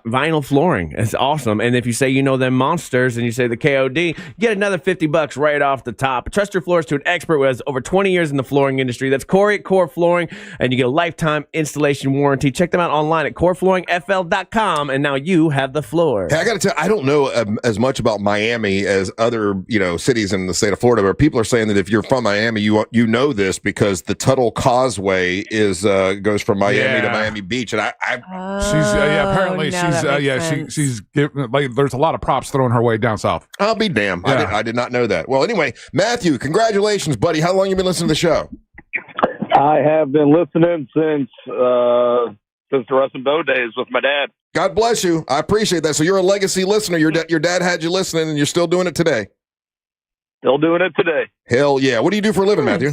vinyl flooring. It's awesome. And if you say you know them monsters and you say the KOD, you get another $50 right off the top. Trust your floors to an expert who has over 20 years in the flooring industry. That's Corey at Core Flooring, and you get a lifetime installation warranty. Check them out online at coreflooringfl.com, and now you have the floor. Hey, I got to tell you, I don't know as much about Miami as other cities in the state of Florida, but people are saying that if you're from Miami, you know this because the Tuttle Causeway goes from Miami to Miami Beach, and apparently she's giving, like, there's a lot of props thrown her way down south. I'll be damned. I did not know that. Well, anyway, Matthew, congratulations, buddy. How long you been listening to the show? I have been listening since the Russ and Bo days with my dad. God bless you. I appreciate that. So you're a legacy listener. Your dad had you listening, and you're still doing it today. Still doing it today. Hell yeah. What do you do for a living, Matthew?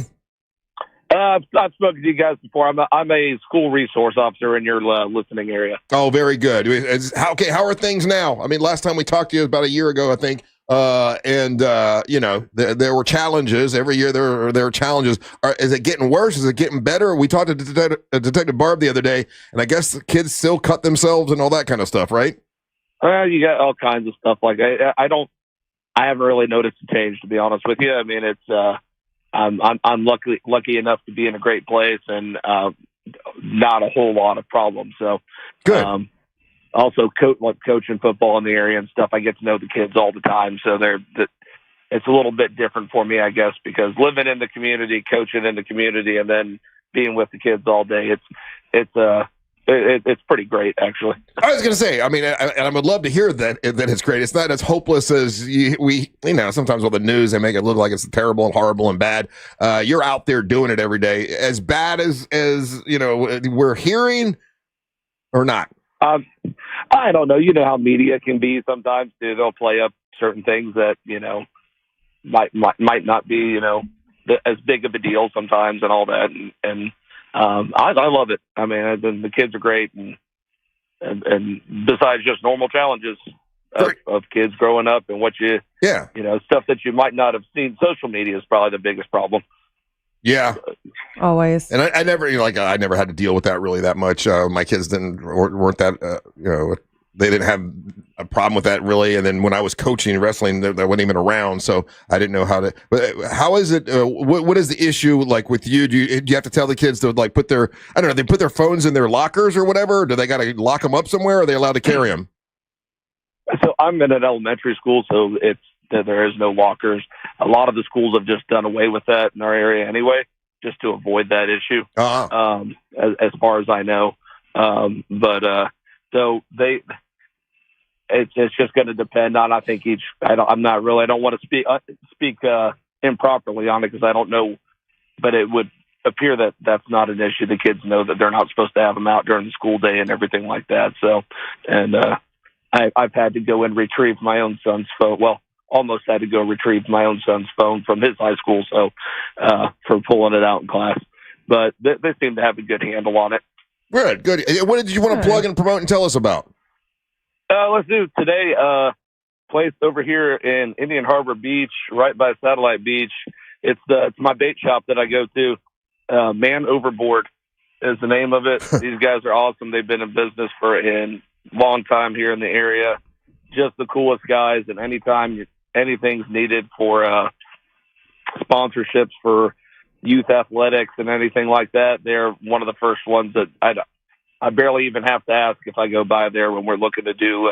I've spoken to you guys before. I'm a school resource officer in your listening area. Oh, very good. How are things now? I mean, last time we talked to you was about a year ago, I think. There were challenges. Every year there are challenges. Is it getting worse? Is it getting better? We talked to Detective Barb the other day, and I guess the kids still cut themselves and all that kind of stuff, right? You got all kinds of stuff like that. I haven't really noticed a change, to be honest with you. I mean, it's I'm lucky enough to be in a great place and not a whole lot of problems. So good. Also, coaching football in the area and stuff, I get to know the kids all the time. So it's a little bit different for me, I guess, because living in the community, coaching in the community, and then being with the kids all day, it's pretty great, actually. I was going to say, I mean, and I would love to hear that it's great. It's not as hopeless as sometimes with the news, they make it look like it's terrible and horrible and bad. You're out there doing it every day. As bad as we're hearing or not? I don't know. You know how media can be sometimes, too. They'll play up certain things that, might not be, as big of a deal sometimes and all that. And I love it. I mean, the kids are great. And besides just normal challenges of kids growing up and stuff that you might not have seen, social media is probably the biggest problem. Yeah, always. And I never, I never had to deal with that really that much. My kids weren't that, they didn't have a problem with that really. And then when I was coaching wrestling, they wasn't even around, so I didn't know how to. But how is it? What is the issue like with you? Do you have to tell the kids to put their they put their phones in their lockers or whatever? Or do they got to lock them up somewhere? Or are they allowed to carry them? So I'm in an elementary school, so there is no lockers. A lot of the schools have just done away with that in our area anyway, just to avoid that issue. As far as I know, it's just going to depend on. I think I don't want to speak improperly on it because I don't know, but it would appear that that's not an issue. The kids know that they're not supposed to have them out during the school day and everything like that. So, and I've had to go and retrieve my own son's phone. Well, almost had to go retrieve my own son's phone from his high school, so for pulling it out in class. But they seem to have a good handle on it. Good. What did you want to plug and promote and tell us about? Let's do today. Place over here in Indian Harbor Beach, right by Satellite Beach. It's my bait shop that I go to. Man Overboard is the name of it. These guys are awesome. They've been in business for a long time here in the area. Just the coolest guys, and anytime anything's needed for sponsorships for youth athletics and anything like that, they're one of the first ones that I barely even have to ask if I go by there when we're looking to do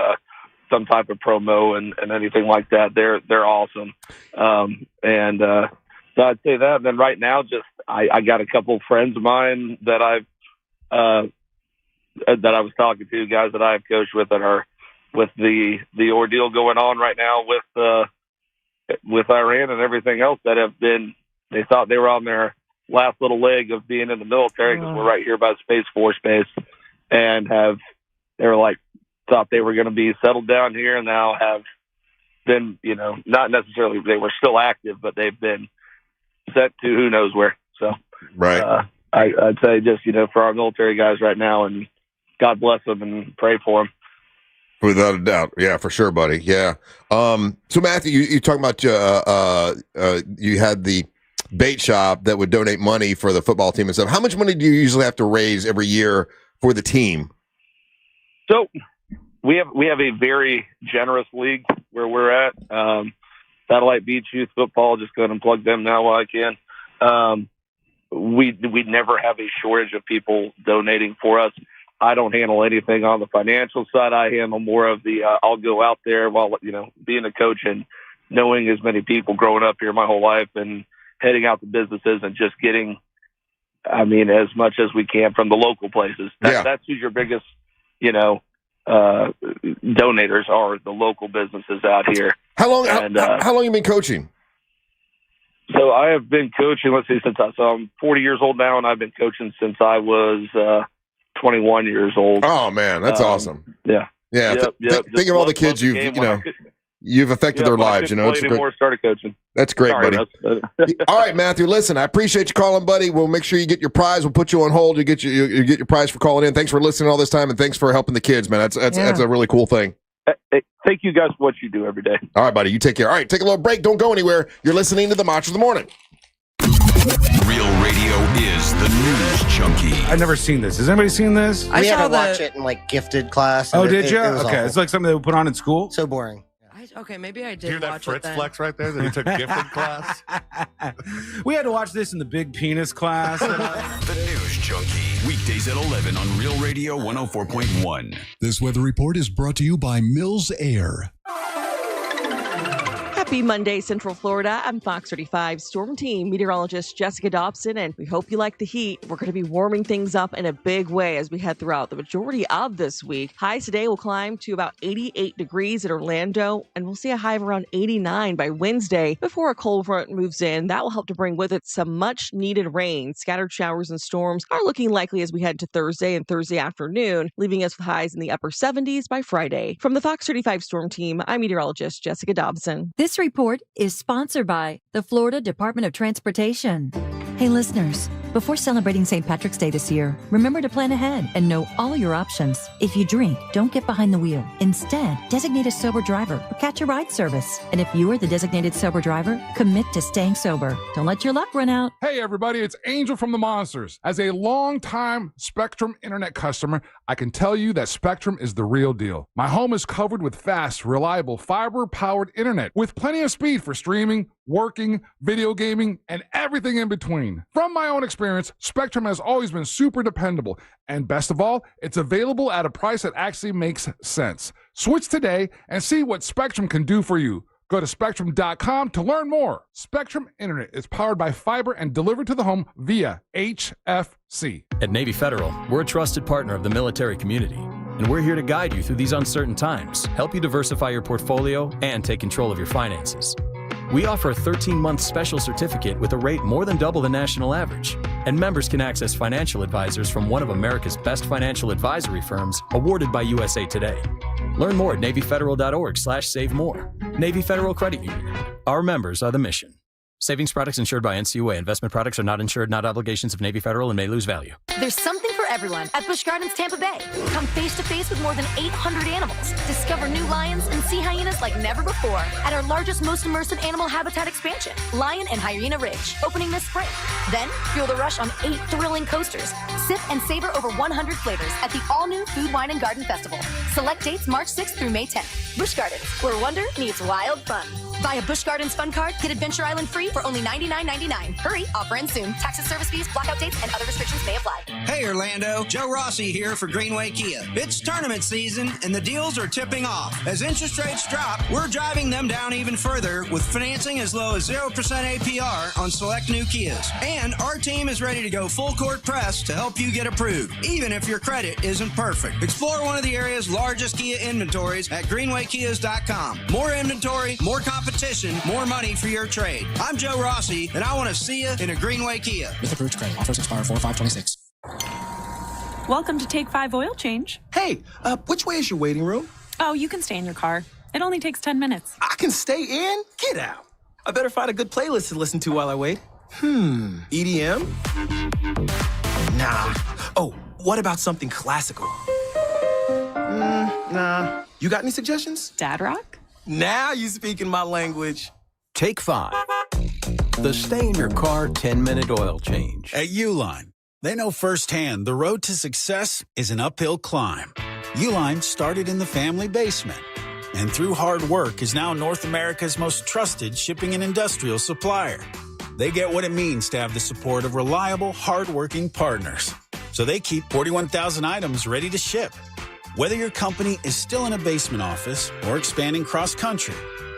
some type of promo and anything like that. They're awesome. So I'd say that. And then right now, just I got a couple of friends of mine that I was talking to, guys that I've coached with that are with the ordeal going on right now with Iran and everything else that they thought they were on their last little leg of being in the military because we're right here by Space Force Base, and thought they were going to be settled down here, and now have been, not necessarily they were still active, but they've been sent to who knows where. So right, I'd say just for our military guys right now, and God bless them and pray for them. Without a doubt. Yeah, for sure, buddy. Yeah. So Matthew, you talking about you had the bait shop that would donate money for the football team and stuff. How much money do you usually have to raise every year for the team? So we have a very generous league where we're at. Satellite Beach Youth Football, just go ahead and plug them now while I can. We never have a shortage of people donating for us. I don't handle anything on the financial side. I handle more of the I'll go out there while being a coach and knowing as many people growing up here my whole life and heading out to businesses and just getting as much as we can from the local places. That's who's your biggest donators are, the local businesses out here. How long you been coaching? So I have been coaching, so I'm 40 years old now, and I've been coaching since I was 21 years old. Oh, man, that's awesome. Yeah. Yeah. Think of all the kids you've affected their lives. Started coaching. That's great, Sorry, buddy. All right, Matthew, listen, I appreciate you calling, buddy. We'll make sure you get your prize. We'll put you on hold. You get your prize for calling in. Thanks for listening all this time, and thanks for helping the kids, man. That's a really cool thing. Hey, thank you guys for what you do every day. All right, buddy. You take care. All right, take a little break. Don't go anywhere. You're listening to the Match of the Morning. Real radio is the news junkie. I've never seen this. Has anybody seen this? We had to watch it in gifted class. Oh, did you? It was okay, awful. It's like something they would put on in school. So boring. Okay, maybe I did Hear that watch Fritz it then. flex right there that he took gifted class? We had to watch this in the big penis class. The News Junkie. Weekdays at 11 on Real Radio 104.1. This weather report is brought to you by Mills Air. Happy Monday, Central Florida. I'm Fox 35 Storm Team meteorologist Jessica Dobson, and we hope you like the heat. We're going to be warming things up in a big way as we head throughout the majority of this week. Highs today will climb to about 88 degrees in Orlando, and we'll see a high of around 89 by Wednesday before a cold front moves in. That will help to bring with it some much-needed rain. Scattered showers and storms are looking likely as we head to Thursday and Thursday afternoon, leaving us with highs in the upper 70s by Friday. From the Fox 35 Storm Team, I'm meteorologist Jessica Dobson. This report is sponsored by the Florida Department of Transportation. Hey, listeners, before celebrating St. Patrick's Day this year, remember to plan ahead and know all your options. If you drink, don't get behind the wheel. Instead, designate a sober driver or catch a ride service. And if you are the designated sober driver, commit to staying sober. Don't let your luck run out. Hey, everybody, it's Angel from the Monsters. As a longtime Spectrum Internet customer, I can tell you that Spectrum is the real deal. My home is covered with fast, reliable, fiber-powered internet with plenty of speed for streaming, working, video gaming, and everything in between. From my own experience, Spectrum has always been super dependable. And best of all, it's available at a price that actually makes sense. Switch today and see what Spectrum can do for you. Go to Spectrum.com to learn more. Spectrum Internet is powered by fiber and delivered to the home via HFC. At Navy Federal, we're a trusted partner of the military community, and we're here to guide you through these uncertain times, help you diversify your portfolio, and take control of your finances. We offer a 13-month special certificate with a rate more than double the national average, and members can access financial advisors from one of America's best financial advisory firms awarded by USA Today. Learn more at NavyFederal.org/save more. Navy Federal Credit Union. Our members are the mission. Savings products insured by NCUA. Investment products are not insured, not obligations of Navy Federal, and may lose value. There's something for everyone at Busch Gardens Tampa Bay. Come face to face with more than 800 animals. Discover new lions and sea hyenas like never before at our largest, most immersive animal habitat expansion, Lion and Hyena Ridge, opening this spring. Then feel the rush on 8 thrilling coasters. Sip and savor over 100 flavors at the all-new Food, Wine, and Garden Festival. Select dates March 6th through May 10th. Busch Gardens, where wonder meets wild fun. Buy a Busch Gardens Fun Card, get Adventure Island free for only $99.99. Hurry, offer ends soon. Taxes, service fees, blackout dates, and other restrictions may apply. Hey Orlando, Joe Rossi here for Greenway Kia. It's tournament season and the deals are tipping off. As interest rates drop, we're driving them down even further with financing as low as 0% APR on select new Kias. And our team is ready to go full court press to help you get approved, even if your credit isn't perfect. Explore one of the area's largest Kia inventories at greenwaykias.com. More inventory, more competition, more money for your trade. I'm Joe Rossi, and I want to see you in a Greenway Kia. With approved credit. Offers expire 4/5/26. Welcome to Take 5 Oil Change. Hey, which way is your waiting room? Oh, you can stay in your car. It only takes 10 minutes. I can stay in? Get out. I better find a good playlist to listen to while I wait. EDM? Nah. Oh, what about something classical? Nah. You got any suggestions? Dad rock? Now you speaking my language. Take 5. The stay in your car 10-minute oil change. At Uline, they know firsthand the road to success is an uphill climb. Uline started in the family basement, and through hard work is now North America's most trusted shipping and industrial supplier. They get what it means to have the support of reliable, hardworking partners. So they keep 41,000 items ready to ship. Whether your company is still in a basement office or expanding cross-country,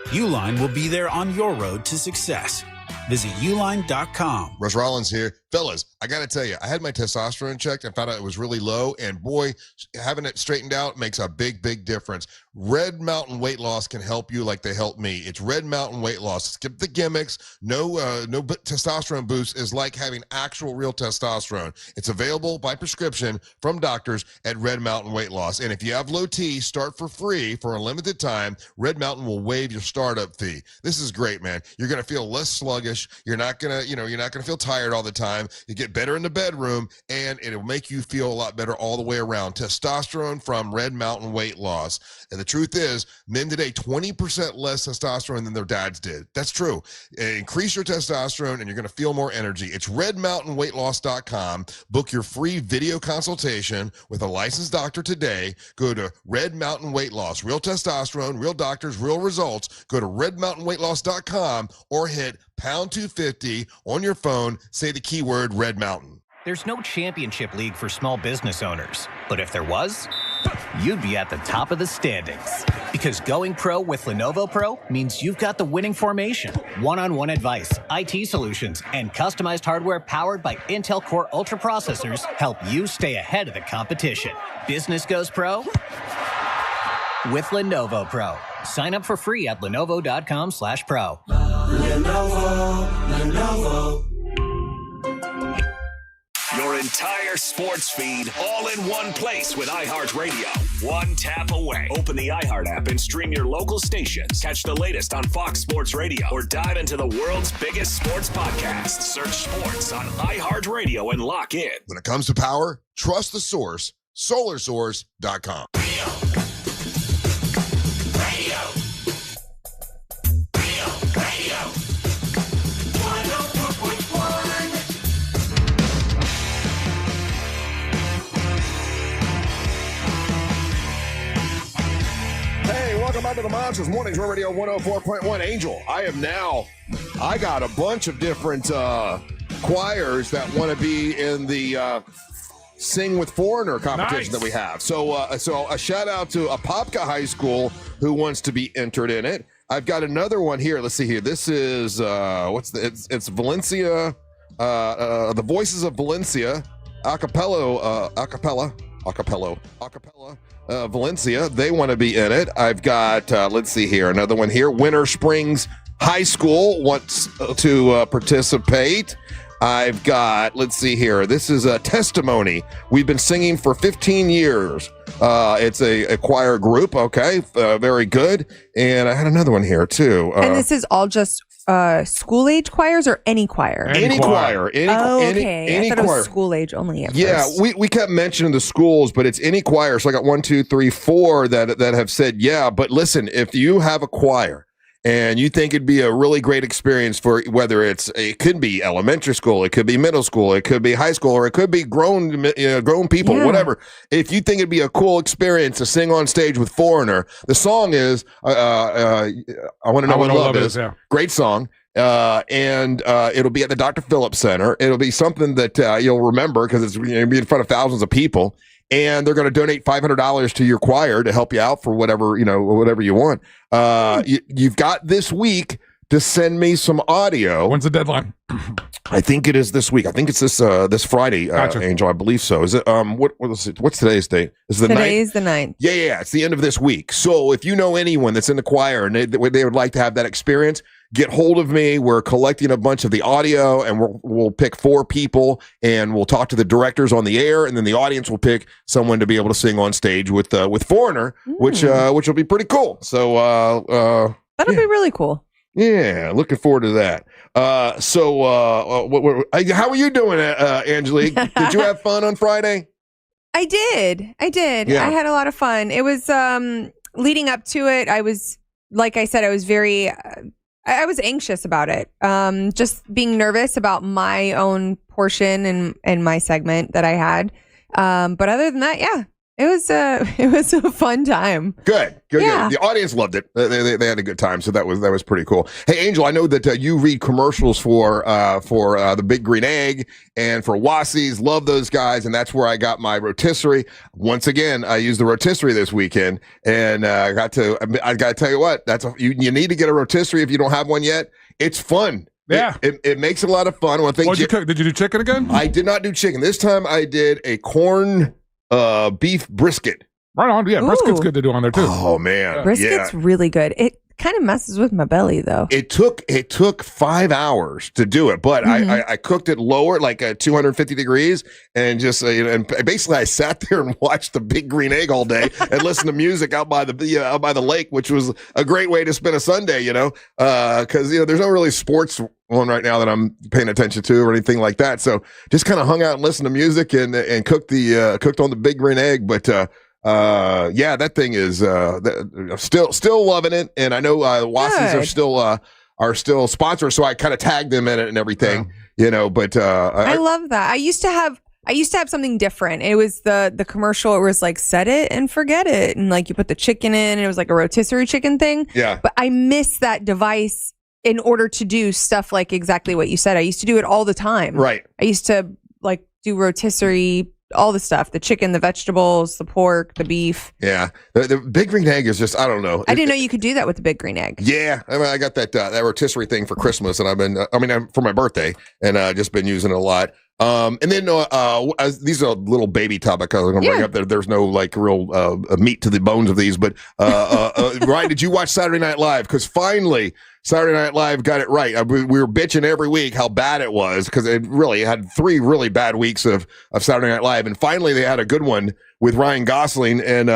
Uline will be there on your road to success. Visit uline.com. Russ Rollins here. Fellas, I got to tell you, I had my testosterone checked and found out it was really low. And boy, having it straightened out makes a big, big difference. Red Mountain Weight Loss can help you like they helped me. It's Red Mountain Weight Loss. Skip the gimmicks. No testosterone boost is like having actual real testosterone. It's available by prescription from doctors at Red Mountain Weight Loss. And if you have low T, start for free for a limited time. Red Mountain will waive your startup fee. This is great, man. You're going to feel less sluggish. You're not going to feel tired all the time. You get better in the bedroom, and it'll make you feel a lot better all the way around. Testosterone from Red Mountain Weight Loss. And the truth is, men today, 20% less testosterone than their dads did. That's true. Increase your testosterone, and you're going to feel more energy. It's redmountainweightloss.com. Book your free video consultation with a licensed doctor today. Go to Red Mountain Weight Loss. Real testosterone, real doctors, real results. Go to redmountainweightloss.com or hit pound 250 on your phone. Say the keyword Red Mountain. There's no championship league for small business owners, but if there was, you'd be at the top of the standings. Because going pro with Lenovo Pro means you've got the winning formation, one-on-one advice, IT solutions, and customized hardware powered by Intel Core Ultra processors help you stay ahead of the competition. Business goes pro with Lenovo Pro. Sign up for free at lenovo.com/pro. Lenovo. Your entire sports feed all in one place with iHeartRadio. One tap away. Open the iHeart app and stream your local stations. Catch the latest on Fox Sports Radio or dive into the world's biggest sports podcast. Search sports on iHeartRadio and lock in. When it comes to power, trust the source, solarsource.com. Welcome back to the Monsters Mornings Radio 104.1. Angel, I got a bunch of different choirs that want to be in the Sing with Foreigner competition that we have. So a shout out to Apopka High School who wants to be entered in it. I've got another one here. Let's see here. This is it's Valencia, the Voices of Valencia, acapella. Valencia, they want to be in it. I've got, let's see here, another one here. Winter Springs High School wants to participate. I've got, let's see here, this is a Testimony. We've been singing for 15 years. It's a choir group, okay, very good. And I had another one here, too. And this is all just school-age choirs or any choir? Any choir. Okay. I thought it was school-age only at first. We kept mentioning the schools, but it's any choir. So I got 1, 2, 3, 4 that have said, yeah. But listen, if you have a choir and you think it'd be a really great experience for whether it could be elementary school, it could be middle school, it could be high school, or it could be grown people, whatever. If you think it'd be a cool experience to sing on stage with Foreigner, the song is I Want to Know What Love Is. Yeah. Great song. And it'll be at the Dr. Phillips Center. It'll be something that you'll remember because it's going to be in front of thousands of people. And they're going to donate $500 to your choir to help you out for whatever you want. You've got this week to send me some audio. When's the deadline? I think it is this week. I think it's this Friday, gotcha. Angel. I believe so. Is it? What's today's date? Is it the 9th? Today's the 9th. Yeah. It's the end of this week. So if you know anyone that's in the choir and they would like to have that experience, get hold of me. We're collecting a bunch of the audio, and we'll pick 4 people, and we'll talk to the directors on the air, and then the audience will pick someone to be able to sing on stage with Foreigner, which will be pretty cool. So that'll be really cool. Yeah, looking forward to that. How are you doing, Angelique? Did you have fun on Friday? I did. Yeah. I had a lot of fun. It was leading up to it. I was, like I said, I was very. I was anxious about it. Just being nervous about my own portion and my segment that I had. But other than that, yeah, it was a fun time. Good. The audience loved it. They had a good time, so that was pretty cool. Hey, Angel, I know that you read commercials for the Big Green Egg and for Wassies. Love those guys, and that's where I got my rotisserie. Once again, I used the rotisserie this weekend, and I got to tell you what, you need to get a rotisserie if you don't have one yet. It's fun. Yeah, it makes a lot of fun. What'd you cook? Did you do chicken again? I did not do chicken this time. I did a corn beef brisket. Right on. Yeah, brisket's Ooh. good to do on there too. Oh man, Brisket's really good. It kind of messes with my belly though. It took 5 hours to do it, but I cooked it lower, like 250 degrees, and just and basically I sat there and watched the Big Green Egg all day and listened to music out by the lake, which was a great way to spend a Sunday, because there's no really sports on right now that I'm paying attention to or anything like that. So just kind of hung out and listened to music and cooked on the Big Green Egg, but. That thing is still loving it, and I know Wassies are still sponsors, so I kind of tagged them in it and everything, But I love that. I used to have something different. It was the commercial. It was like set it and forget it, and like you put the chicken in, and it was like a rotisserie chicken thing. Yeah, but I miss that device in order to do stuff like exactly what you said. I used to do it all the time. Right. I used to like do rotisserie. All the stuff, the chicken, the vegetables, the pork, the beef. Yeah. The Big Green Egg is just, I don't know. I didn't know you could do that with the Big Green Egg. Yeah. I got that rotisserie thing for Christmas, and I've been, for my birthday, and just been using it a lot. And then these are a little baby topic I was going to bring up. There's no like real meat to the bones of these, but Ryan, did you watch Saturday Night Live? Because finally Saturday Night Live got it right. We were bitching every week how bad it was because it really had 3 really bad weeks of Saturday Night Live, and finally they had a good one with Ryan Gosling, and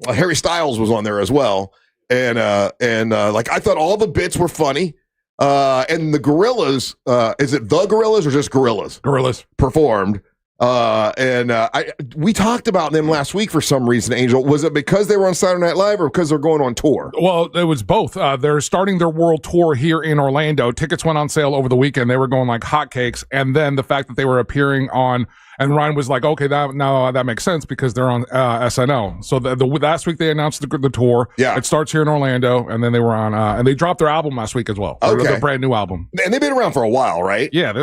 Harry Styles was on there as well, and like I thought all the bits were funny. And the Gorillas, is it the Gorillas or just Gorillas? Gorillas performed. We talked about them last week for some reason, Angel. Was it because they were on Saturday Night Live or because they're going on tour? Well, it was both. They're starting their world tour here in Orlando. Tickets went on sale over the weekend. They were going like hotcakes. And then the fact that they were appearing on, and Ryan was like, okay, that makes sense because they're on SNL. So the last week they announced the tour. Yeah. It starts here in Orlando, and then they were on, and they dropped their album last week as well. Okay. Their brand new album. And they've been around for a while, right? Yeah,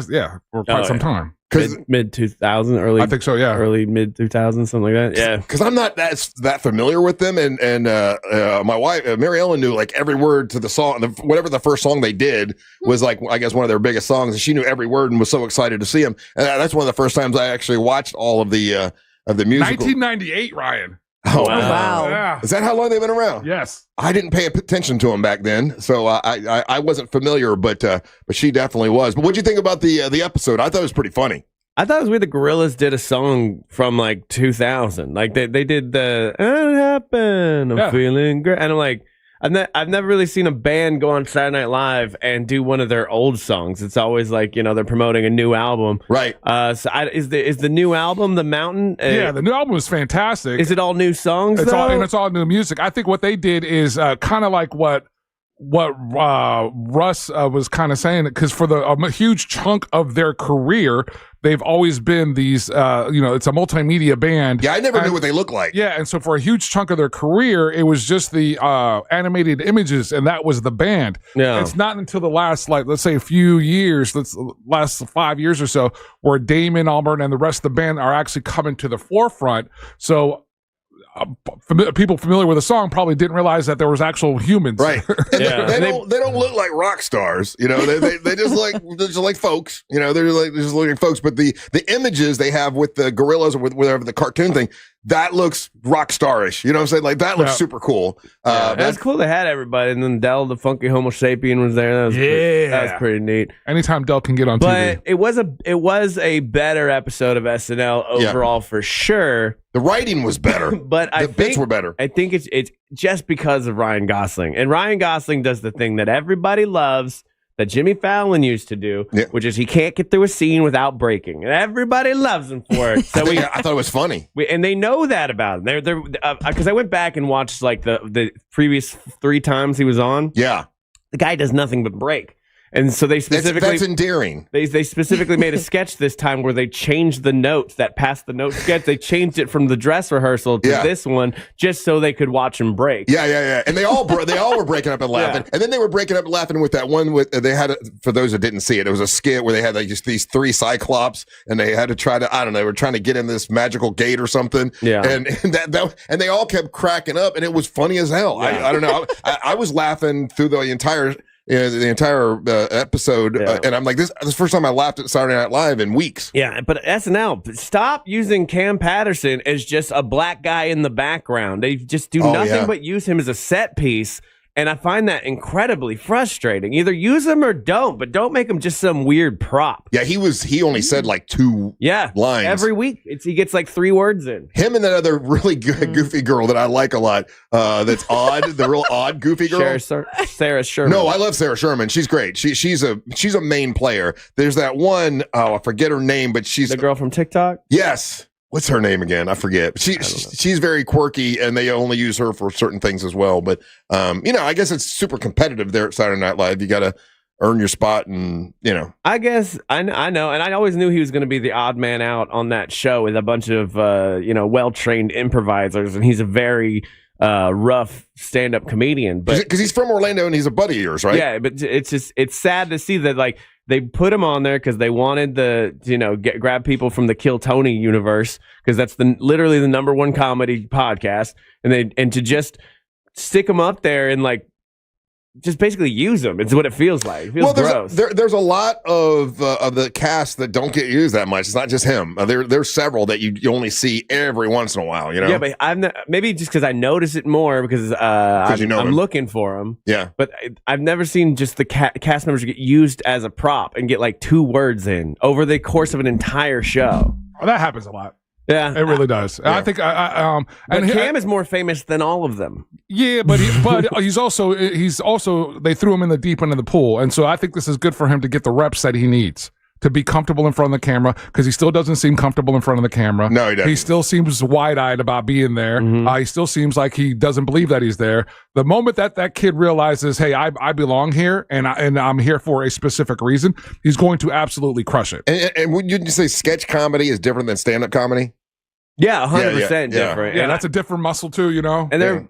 for quite some time. Mid 2000, early. I think so. Yeah, early mid 2000, something like that. Yeah, because I'm not that familiar with them, and my wife Mary Ellen knew like every word to the song. Whatever the first song they did was like, I guess one of their biggest songs, and she knew every word and was so excited to see them. And that's one of the first times I actually watched all of the musical. 1998, Ryan. Oh wow! Yeah. Is that how long they've been around? Yes. I didn't pay attention to them back then, so I wasn't familiar, but she definitely was. But what'd you think about the episode? I thought it was pretty funny. I thought it was weird the Gorillas did a song from like 2000. Like they did the "It happened, I'm feeling great," and I'm like, I've never really seen a band go on Saturday Night Live and do one of their old songs. It's always like they're promoting a new album, right? Is the new album The Mountain? Yeah, the new album is fantastic. Is it all new songs? It's all new music. I think what they did is kind of like what Russ was kind of saying, because for a huge chunk of their career, they've always been these, it's a multimedia band. Yeah, I never knew what they looked like. Yeah, and so for a huge chunk of their career, it was just the animated images, and that was the band. Yeah. It's not until the last, let's say a few years, last 5 years or so, where Damon Albarn and the rest of the band are actually coming to the forefront. So people familiar with the song probably didn't realize that there was actual humans, right? They don't look like rock stars, they just like folks, they're just looking folks. But the images they have with the gorillas or with whatever the cartoon thing, that looks rock starish. You know what I'm saying? Like that looks super cool. That's cool. They had everybody, and then Del, the funky Homo sapien, was there. That was pretty neat. Anytime Del can get on TV, but it was a better episode of SNL overall for sure. The writing was better, but the bits were better. I think it's just because of Ryan Gosling, and Ryan Gosling does the thing that everybody loves, that Jimmy Fallon used to do, which is he can't get through a scene without breaking, and everybody loves him for it. So I thought it was funny, and they know that about him. They're because I went back and watched like the previous 3 times he was on. Yeah, the guy does nothing but break. And so they specifically that's endearing. They specifically made a sketch this time where they changed the notes, that past the note sketch. They changed it from the dress rehearsal to this one just so they could watch him break. Yeah. And they all were breaking up and laughing. And then they were breaking up and laughing with that one with they had for those that didn't see it, it was a skit where they had like just these 3 cyclops and they had to try to, I don't know, they were trying to get in this magical gate or something. Yeah. And they all kept cracking up and it was funny as hell. I don't know. I was laughing through the entire the entire episode, and I'm like, this is the first time I laughed at Saturday Night Live in weeks. Yeah, but SNL, stop using Kam Patterson as just a black guy in the background. They just do nothing but use him as a set piece. And I find that incredibly frustrating. Either use him or don't, but don't make him just some weird prop. Yeah, he only said like 2 lines. Every week. He gets like 3 words in. Him and that other really good goofy girl that I like a lot. That's odd, the real odd goofy girl. Sarah Sherman. No, I love Sarah Sherman. She's great. She's a main player. There's that one, I forget her name, but she's the girl from TikTok? Yes. What's her name again? I forget. She's very quirky, and they only use her for certain things as well. But I guess it's super competitive there at Saturday Night Live. You got to earn your spot, and I guess I know, and I always knew he was going to be the odd man out on that show with a bunch of well-trained improvisers, and he's a very rough stand-up comedian. But because he's from Orlando and he's a buddy of yours, right? Yeah, but it's sad to see that like. They put him on there because they wanted grab people from the Kill Tony universe because that's literally the #1 comedy podcast, and to just stick him up there and like just basically use them. It's what it feels like. It feels gross. There's a lot of the cast that don't get used that much. It's not just him. There's several that you only see every once in a while. Yeah, but maybe just because I notice it more because I'm looking for them. Yeah, but I've never seen just the cast members get used as a prop and get like 2 words in over the course of an entire show. Well, that happens a lot. Yeah, it really does. Yeah. I think but Kam is more famous than all of them. Yeah, but he's also they threw him in the deep end of the pool, and so I think this is good for him to get the reps that he needs to be comfortable in front of the camera because he still doesn't seem comfortable in front of the camera. No, he doesn't. He still seems wide-eyed about being there. Mm-hmm. He still seems like he doesn't believe that he's there. The moment that kid realizes, hey, I belong here and I'm here for a specific reason, he's going to absolutely crush it. And would you say sketch comedy is different than stand-up comedy? Yeah, 100% different. Yeah, that's a different muscle too, And they're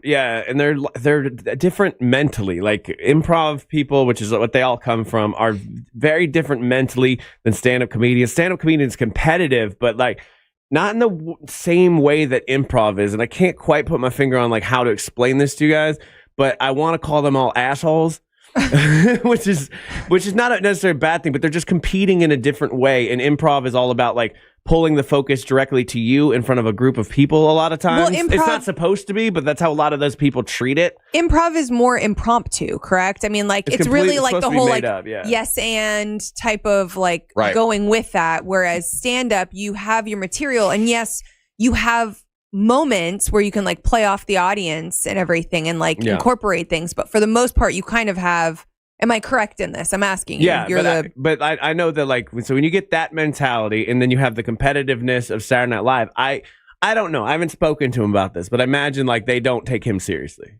different mentally. Like improv people, which is what they all come from, are very different mentally than stand-up comedians. Stand-up comedians competitive, but like not in the same way that improv is. And I can't quite put my finger on like how to explain this to you guys, but I want to call them all assholes. which is not necessarily a bad thing, but they're just competing in a different way. And improv is all about like pulling the focus directly to you in front of a group of people a lot of times. Well, it's not supposed to be, but that's how a lot of those people treat it. Improv is more impromptu, correct? I mean, like it's really like the whole like yeah. yes and type of like going with that. Whereas stand up, you have your material, and yes, you have moments where you can like play off the audience and everything and like incorporate things, but for the most part you kind of have. Am I correct in this? I'm asking you. Yeah, but I know that like so when you get that mentality and then you have the competitiveness of Saturday Night Live, I don't know, I haven't spoken to him about this, but I imagine like they don't take him seriously.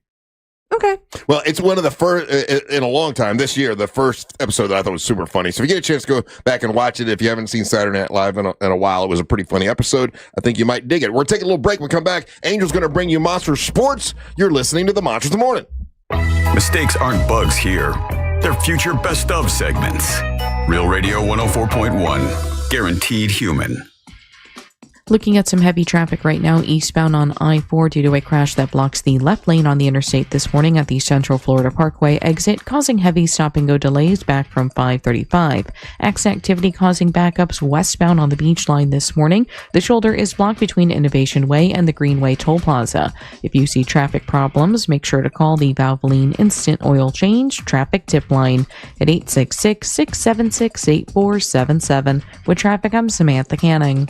Okay. Well, it's one of the first in a long time this year, the first episode that I thought was super funny. So if you get a chance to go back and watch it, if you haven't seen Saturday Night Live in a while, it was a pretty funny episode. I think you might dig it. We're taking a little break. When we come back, Angel's going to bring you Monster Sports. You're listening to the Monsters of the Morning. Mistakes aren't bugs here. They're future best of segments. Real Radio 104.1. Guaranteed human. Looking at some heavy traffic right now eastbound on I-4 due to a crash that blocks the left lane on the interstate this morning at the Central Florida Parkway exit, causing heavy stop-and-go delays back from 535. Activity causing backups westbound on the beach line this morning. The shoulder is blocked between Innovation Way and the Greenway Toll Plaza. If you see traffic problems, make sure to call the Valvoline Instant Oil Change Traffic Tip Line at 866-676-8477. With traffic, I'm Samantha Canning.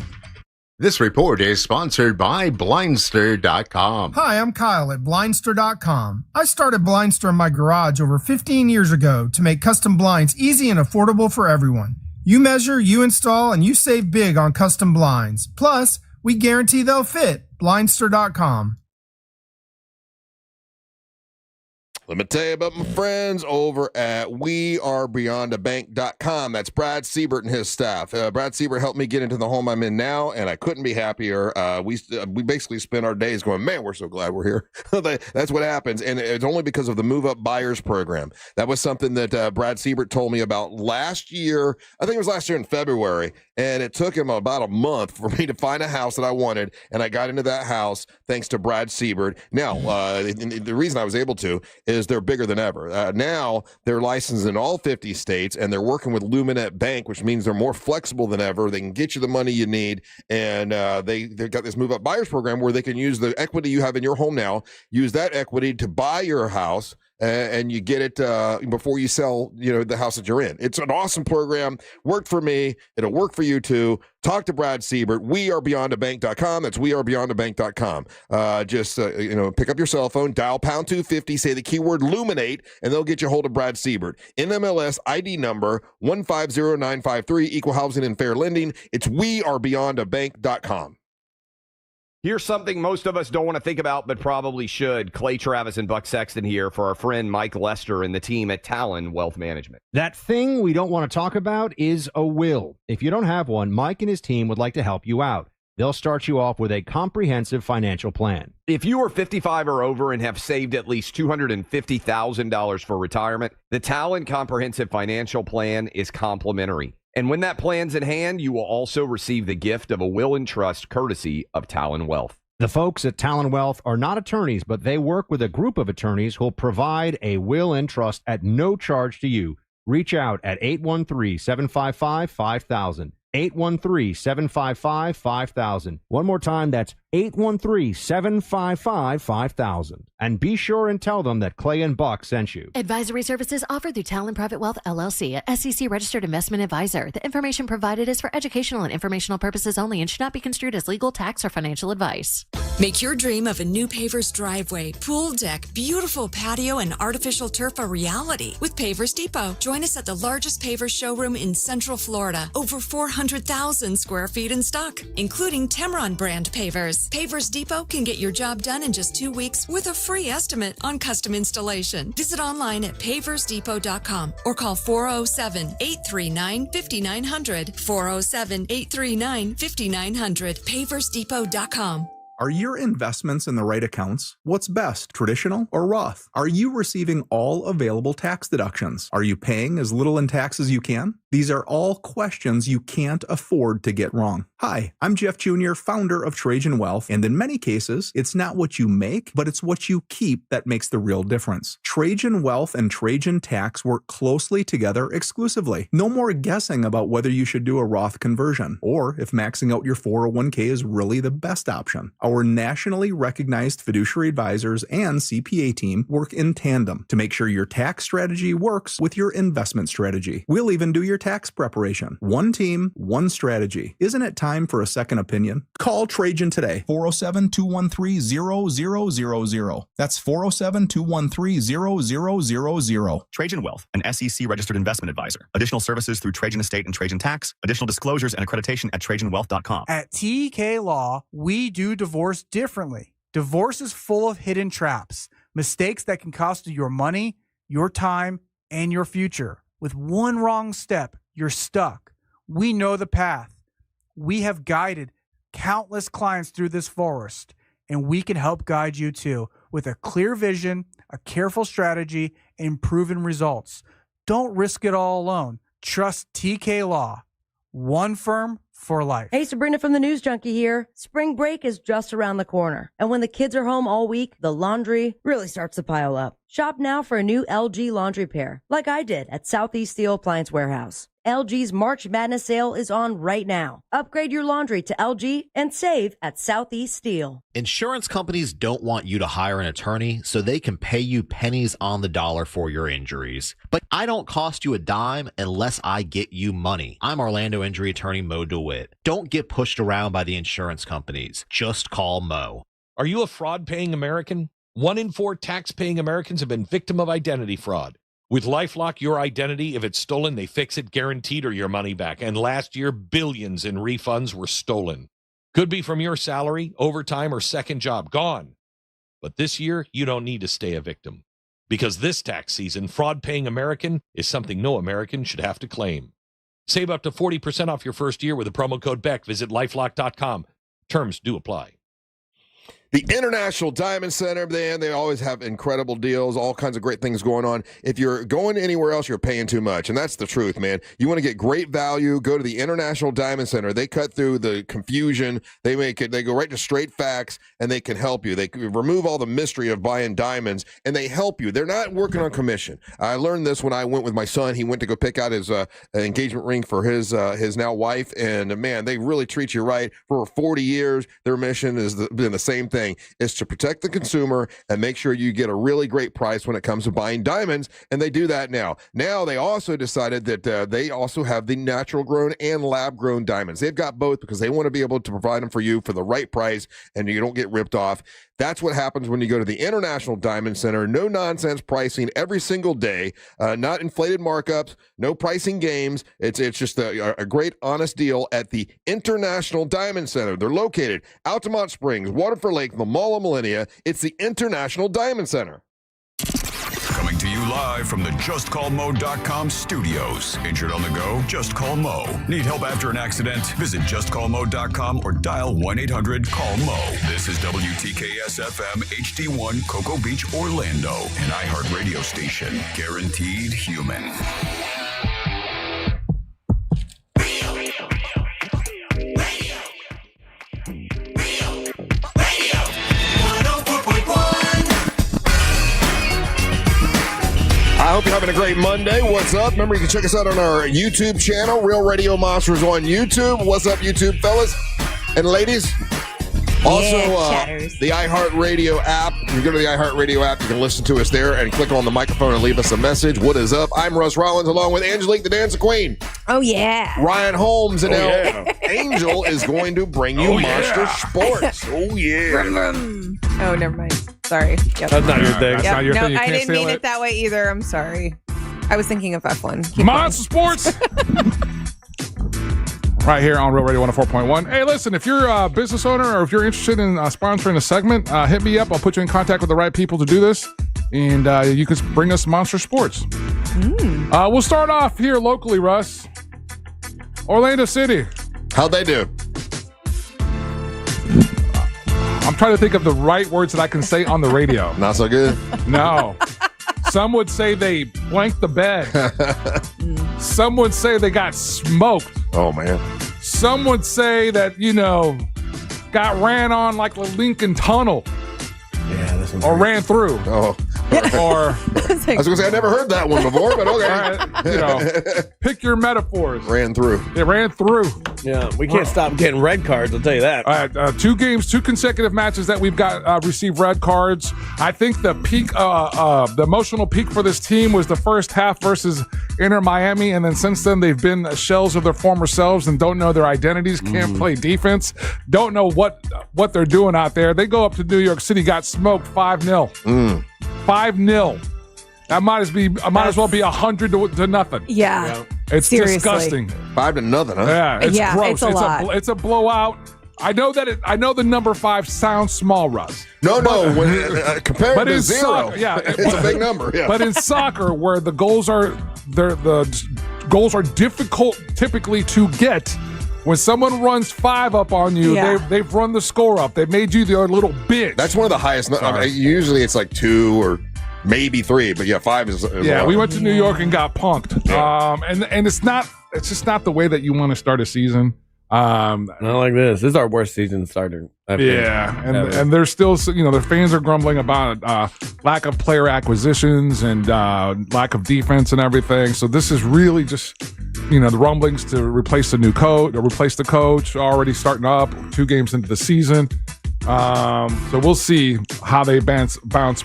This report is sponsored by Blindster.com. Hi, I'm Kyle at Blindster.com. I started Blindster in my garage over 15 years ago to make custom blinds easy and affordable for everyone. You measure, you install, and you save big on custom blinds. Plus, we guarantee they'll fit. Blindster.com. Let me tell you about my friends over at wearebeyondabank.com. That's Brad Siebert and his staff. Brad Siebert helped me get into the home I'm in now, and I couldn't be happier. We basically spend our days going, man, we're so glad we're here. That's what happens, and it's only because of the Move Up Buyers Program. That was something that Brad Siebert told me about last year. I think it was last year in February, And it took him about a month for me to find a house that I wanted, and I got into that house thanks to Brad Siebert. Now, the reason I was able to is they're bigger than ever. Now they're licensed in all 50 states, and they're working with Luminet Bank, which means they're more flexible than ever. They can get you the money you need, and they've got this Move Up Buyers program where they can use the equity you have in your home now, use that equity to buy your house, and you get it before you sell, the house that you're in. It's an awesome program. Worked for me. It'll work for you too. Talk to Brad Siebert. WeAreBeyondABank.com. That's WeAreBeyondABank.com. Just pick up your cell phone, dial pound 250, say the keyword Luminate, and they'll get you a hold of Brad Siebert. NMLS ID number 150953. Equal housing and fair lending. It's WeAreBeyondABank.com. Here's something most of us don't want to think about, but probably should. Clay Travis and Buck Sexton here for our friend Mike Lester and the team at Talon Wealth Management. That thing we don't want to talk about is a will. If you don't have one, Mike and his team would like to help you out. They'll start you off with a comprehensive financial plan. If you are 55 or over and have saved at least $250,000 for retirement, the Talon Comprehensive Financial Plan is complimentary. And when that plan's in hand, you will also receive the gift of a will and trust courtesy of Talon Wealth. The folks at Talon Wealth are not attorneys, but they work with a group of attorneys who'll provide a will and trust at no charge to you. Reach out at 813-755-5000. 813-755-5000. One more time, that's 813-755-5000. And be sure and tell them that Clay and Buck sent you. Advisory services offered through Talon Private Wealth, LLC, a SEC registered investment advisor. The information provided is for educational and informational purposes only and should not be construed as legal, tax, or financial advice. Make your dream of a new Pavers driveway, pool deck, beautiful patio, and artificial turf a reality with Pavers Depot. Join us at the largest Pavers showroom in Central Florida. Over 400,000 square feet in stock, including Temron brand pavers. Pavers Depot can get your job done in just 2 weeks with a free estimate on custom installation. Visit online at paversdepot.com or call 407-839-5900. 407-839-5900. paversdepot.com. Are your investments in the right accounts? What's best, traditional or Roth? Are you receiving all available tax deductions? Are you paying as little in tax as you can? These are all questions you can't afford to get wrong. Hi, I'm Jeff Jr., founder of Trajan Wealth, and in many cases, it's not what you make, but it's what you keep that makes the real difference. Trajan Wealth and Trajan Tax work closely together exclusively. No more guessing about whether you should do a Roth conversion, or if maxing out your 401k is really the best option. Our nationally recognized fiduciary advisors and CPA team work in tandem to make sure your tax strategy works with your investment strategy. We'll even do your tax preparation. One team, one strategy. Isn't it time for a second opinion? Call Trajan today. 407-213-0000. That's 407-213-0000. Trajan Wealth, an SEC registered investment advisor. Additional services through Trajan Estate and Trajan Tax. Additional disclosures and accreditation at TrajanWealth.com. At TK Law, we do divorce differently. Divorce is full of hidden traps, mistakes that can cost you your money, your time, and your future. With one wrong step, you're stuck. We know the path. We have guided countless clients through this forest, and we can help guide you too with a clear vision, a careful strategy, and proven results. Don't risk it all alone. Trust TK Law. One firm for life. Hey, Sabrina from the News Junkie here. Spring break is just around the corner. And when the kids are home all week, the laundry really starts to pile up. Shop now for a new LG laundry pair, like I did at Southeast Steel Appliance Warehouse. LG's March Madness sale is on right now. Upgrade your laundry to LG and save at Southeast Steel. Insurance companies don't want you to hire an attorney so they can pay you pennies on the dollar for your injuries. But I don't cost you a dime unless I get you money. I'm Orlando injury attorney Mo DeWitt. Don't get pushed around by the insurance companies. Just call Mo. Are you a fraud-paying American? 1 in 4 tax-paying Americans have been victim of identity fraud. With LifeLock, your identity, if it's stolen, they fix it guaranteed or your money back. And last year, billions in refunds were stolen. Could be from your salary, overtime, or second job. Gone. But this year, you don't need to stay a victim. Because this tax season, fraud-paying American is something no American should have to claim. Save up to 40% off your first year with the promo code BECK. Visit LifeLock.com. Terms do apply. The International Diamond Center, man, they always have incredible deals, all kinds of great things going on. If you're going anywhere else, you're paying too much, and that's the truth, man. You want to get great value, go to the International Diamond Center. They cut through the confusion. They go right to straight facts, and they can help you. They remove all the mystery of buying diamonds, and they help you. They're not working on commission. I learned this when I went with my son. He went to go pick out his engagement ring for his now wife, and man, they really treat you right. For 40 years, their mission has been the same thing, is to protect the consumer and make sure you get a really great price when it comes to buying diamonds, and they do that now. Now they also decided that they also have the natural grown and lab grown diamonds. They've got both because they want to be able to provide them for you for the right price and you don't get ripped off. That's what happens when you go to the International Diamond Center. No nonsense pricing every single day, not inflated markups, no pricing games. It's just a great, honest deal at the International Diamond Center. They're located Altamont Springs, Waterford Lake, the Mall of Millennia. It's the International Diamond Center. Coming to you live from the JustCallMo.com studios. Injured on the go? Just call Mo. Need help after an accident? Visit JustCallMo.com or dial 1-800-CALL-MO. This is WTKS-FM HD1 Cocoa Beach, Orlando, an iHeart radio station. Guaranteed human. I hope you're having a great Monday. What's up? Remember, you can check us out on our YouTube channel, Real Radio Monsters on YouTube. What's up, YouTube fellas and ladies? Also, the iHeartRadio app. If you go to the iHeartRadio app, you can listen to us there and click on the microphone and leave us a message. What is up? I'm Russ Rollins, along with Angelique, the Dancing Queen. Oh, yeah. Ryan Holmes, and Angel is going to bring you Monster Sports. Oh, yeah. Vroom, vroom. Oh, never mind. Sorry. Yep. That's not your thing. That's not your thing. You I can't didn't mean steal it that way either. I'm sorry. I was thinking of F1. Keep Monster Sports. Right here on Real Radio 104.1. Hey, listen, if you're a business owner or if you're interested in sponsoring a segment, hit me up. I'll put you in contact with the right people to do this, and you can bring us Monster Sports. We'll start off here locally, Russ. Orlando City. How'd they do? I'm trying to think of the right words that I can say on the radio. Not so good? No. Some would say they blanked the bed. Some would say they got smoked. Oh, man. Some would say that, got ran on like the Lincoln Tunnel. Yeah, this one's ran through. Oh. Or I was going to say, I never heard that one before, but okay. All right, pick your metaphors. Ran through. They ran through. Yeah, we can't stop getting red cards, I'll tell you that. All right, 2 games, 2 consecutive matches that we've got received red cards. I think the peak, the emotional peak for this team was the first half versus Inter Miami, and then since then they've been shells of their former selves and don't know their identities, can't play defense, don't know what they're doing out there. They go up to New York City, got smoked 5-0. 5-0. That might as well be 100 to nothing. Yeah. It's Seriously. disgusting. 5-0, huh? Yeah, it's gross. It's a lot. It's a blowout. I know the number 5 sounds small, Russ. No. When compared to 0, soccer, it's a big number. Yeah. But in soccer, where the goals are difficult typically to get, when someone runs 5 up on you, they've run the score up. They've made you their little bitch. That's one of the highest. Usually it's like 2 or maybe 3, but 5 is we went to New York and got punked. Yeah. And it's just not the way that you want to start a season. Not like this. This is our worst season starter. And there's still, their fans are grumbling about lack of player acquisitions and lack of defense and everything. So this is really just, the rumblings to replace the coach already starting up 2 games into the season. So we'll see how they bounce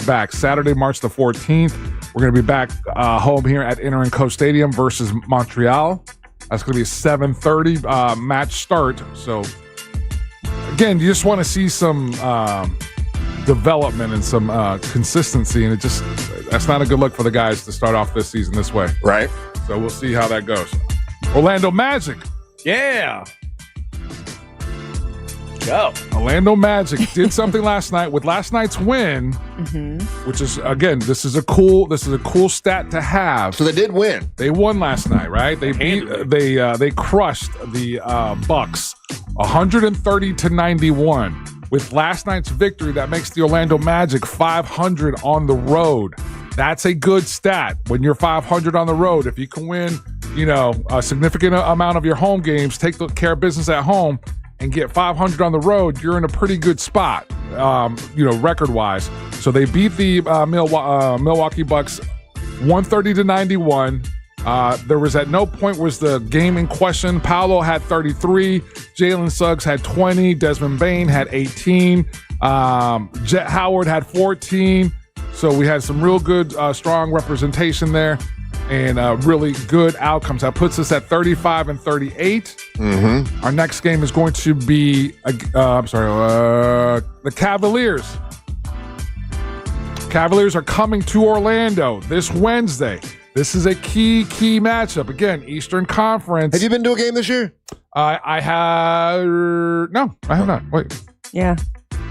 back. Saturday, March the 14th, we're going to be back home here at Inter & Co Stadium versus Montreal. That's going to be a 7:30 match start. So, again, you just want to see some development and some consistency, and that's not a good look for the guys to start off this season this way. Right. So we'll see how that goes. Orlando Magic. Yeah. Go. Orlando Magic did something last night with last night's win, which is, again, this is a cool stat to have. So they did win. They won last night, right? They they crushed the Bucks 130-91. with last night's victory, that makes the Orlando Magic 500 on the road. That's a good stat when you're 500 on the road. If you can win, a significant amount of your home games, take care of business at home, and get 500 on the road, you're in a pretty good spot, record-wise. So they beat the Milwaukee Bucks 130-91. There was at no point was the game in question. Paolo had 33, Jalen Suggs had 20, Desmond Bane had 18, Jet Howard had 14. So we had some real good, strong representation there, and really good outcomes. That puts us at 35-38. Mm-hmm. Our next game is going to be, the Cavaliers. Cavaliers are coming to Orlando this Wednesday. This is a key matchup. Again, Eastern Conference. Have you been to a game this year? I have. No, I have not. Wait. Yeah.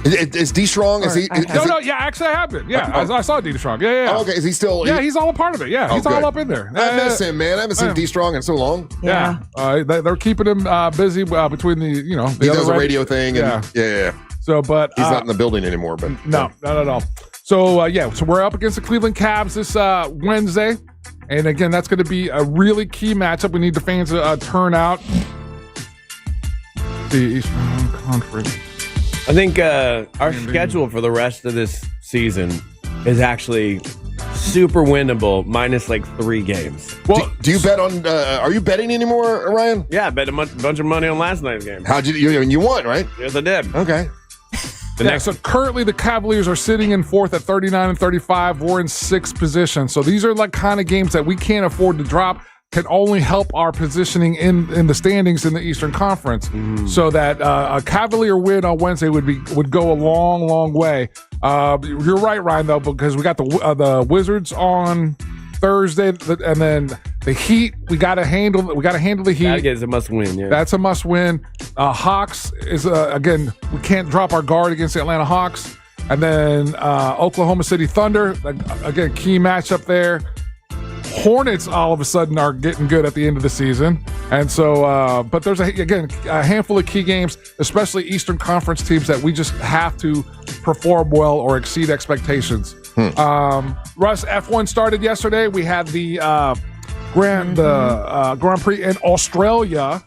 Is D Strong? Yeah, actually I have been. Yeah, I saw D Strong. Yeah. Oh, okay, is he still? Yeah, he's all a part of it. Yeah, he's all up in there. I miss him, man. I haven't seen D Strong in so long. Yeah, they're keeping him busy between the he does a radio thing. And, yeah. So, but he's not in the building anymore. But no, not at all. So so we're up against the Cleveland Cavs this Wednesday, and again, that's going to be a really key matchup. We need the fans to turn out. The Eastern Conference. I think our schedule for the rest of this season is actually super winnable, minus like 3 games. Well, do you bet on? Are you betting anymore, Ryan? Yeah, I bet a bunch of money on last night's game. How'd you won, right? Yes, I did. Okay. So currently the Cavaliers are sitting in 4th at 39-35. We're in 6th position. So these are like kind of games that we can't afford to drop. Can only help our positioning in the standings in the Eastern Conference. So that a Cavalier win on Wednesday would go a long way. You're right, Ryan, though, because we got the Wizards on Thursday, and then the Heat. We got to handle the Heat. That is a must win. Yeah, that's a must win. Hawks is again, we can't drop our guard against the Atlanta Hawks, and then Oklahoma City Thunder. Again, key matchup there. Hornets all of a sudden are getting good at the end of the season. And so, but there's a handful of key games, especially Eastern Conference teams that we just have to perform well or exceed expectations. Russ, F1 started yesterday. We had the Grand Prix in Australia.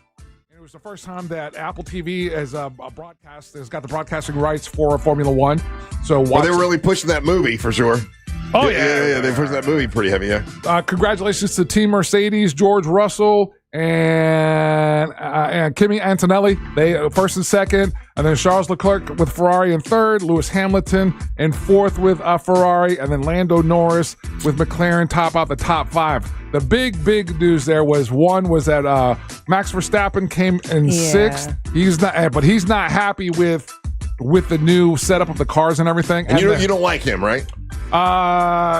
It was the first time that Apple TV has got the broadcasting rights for Formula One. So they were really pushing that movie for sure. Oh, yeah. They pushed that movie pretty heavy, yeah. Congratulations to Team Mercedes, George Russell, and Kimi Antonelli. They first and second, and then Charles Leclerc with Ferrari in third, Lewis Hamilton in fourth with Ferrari, and then Lando Norris with McLaren top out the top 5. The big news there was that Max Verstappen came in 6th. He's not happy with the new setup of the cars and everything. And you don't like him, right?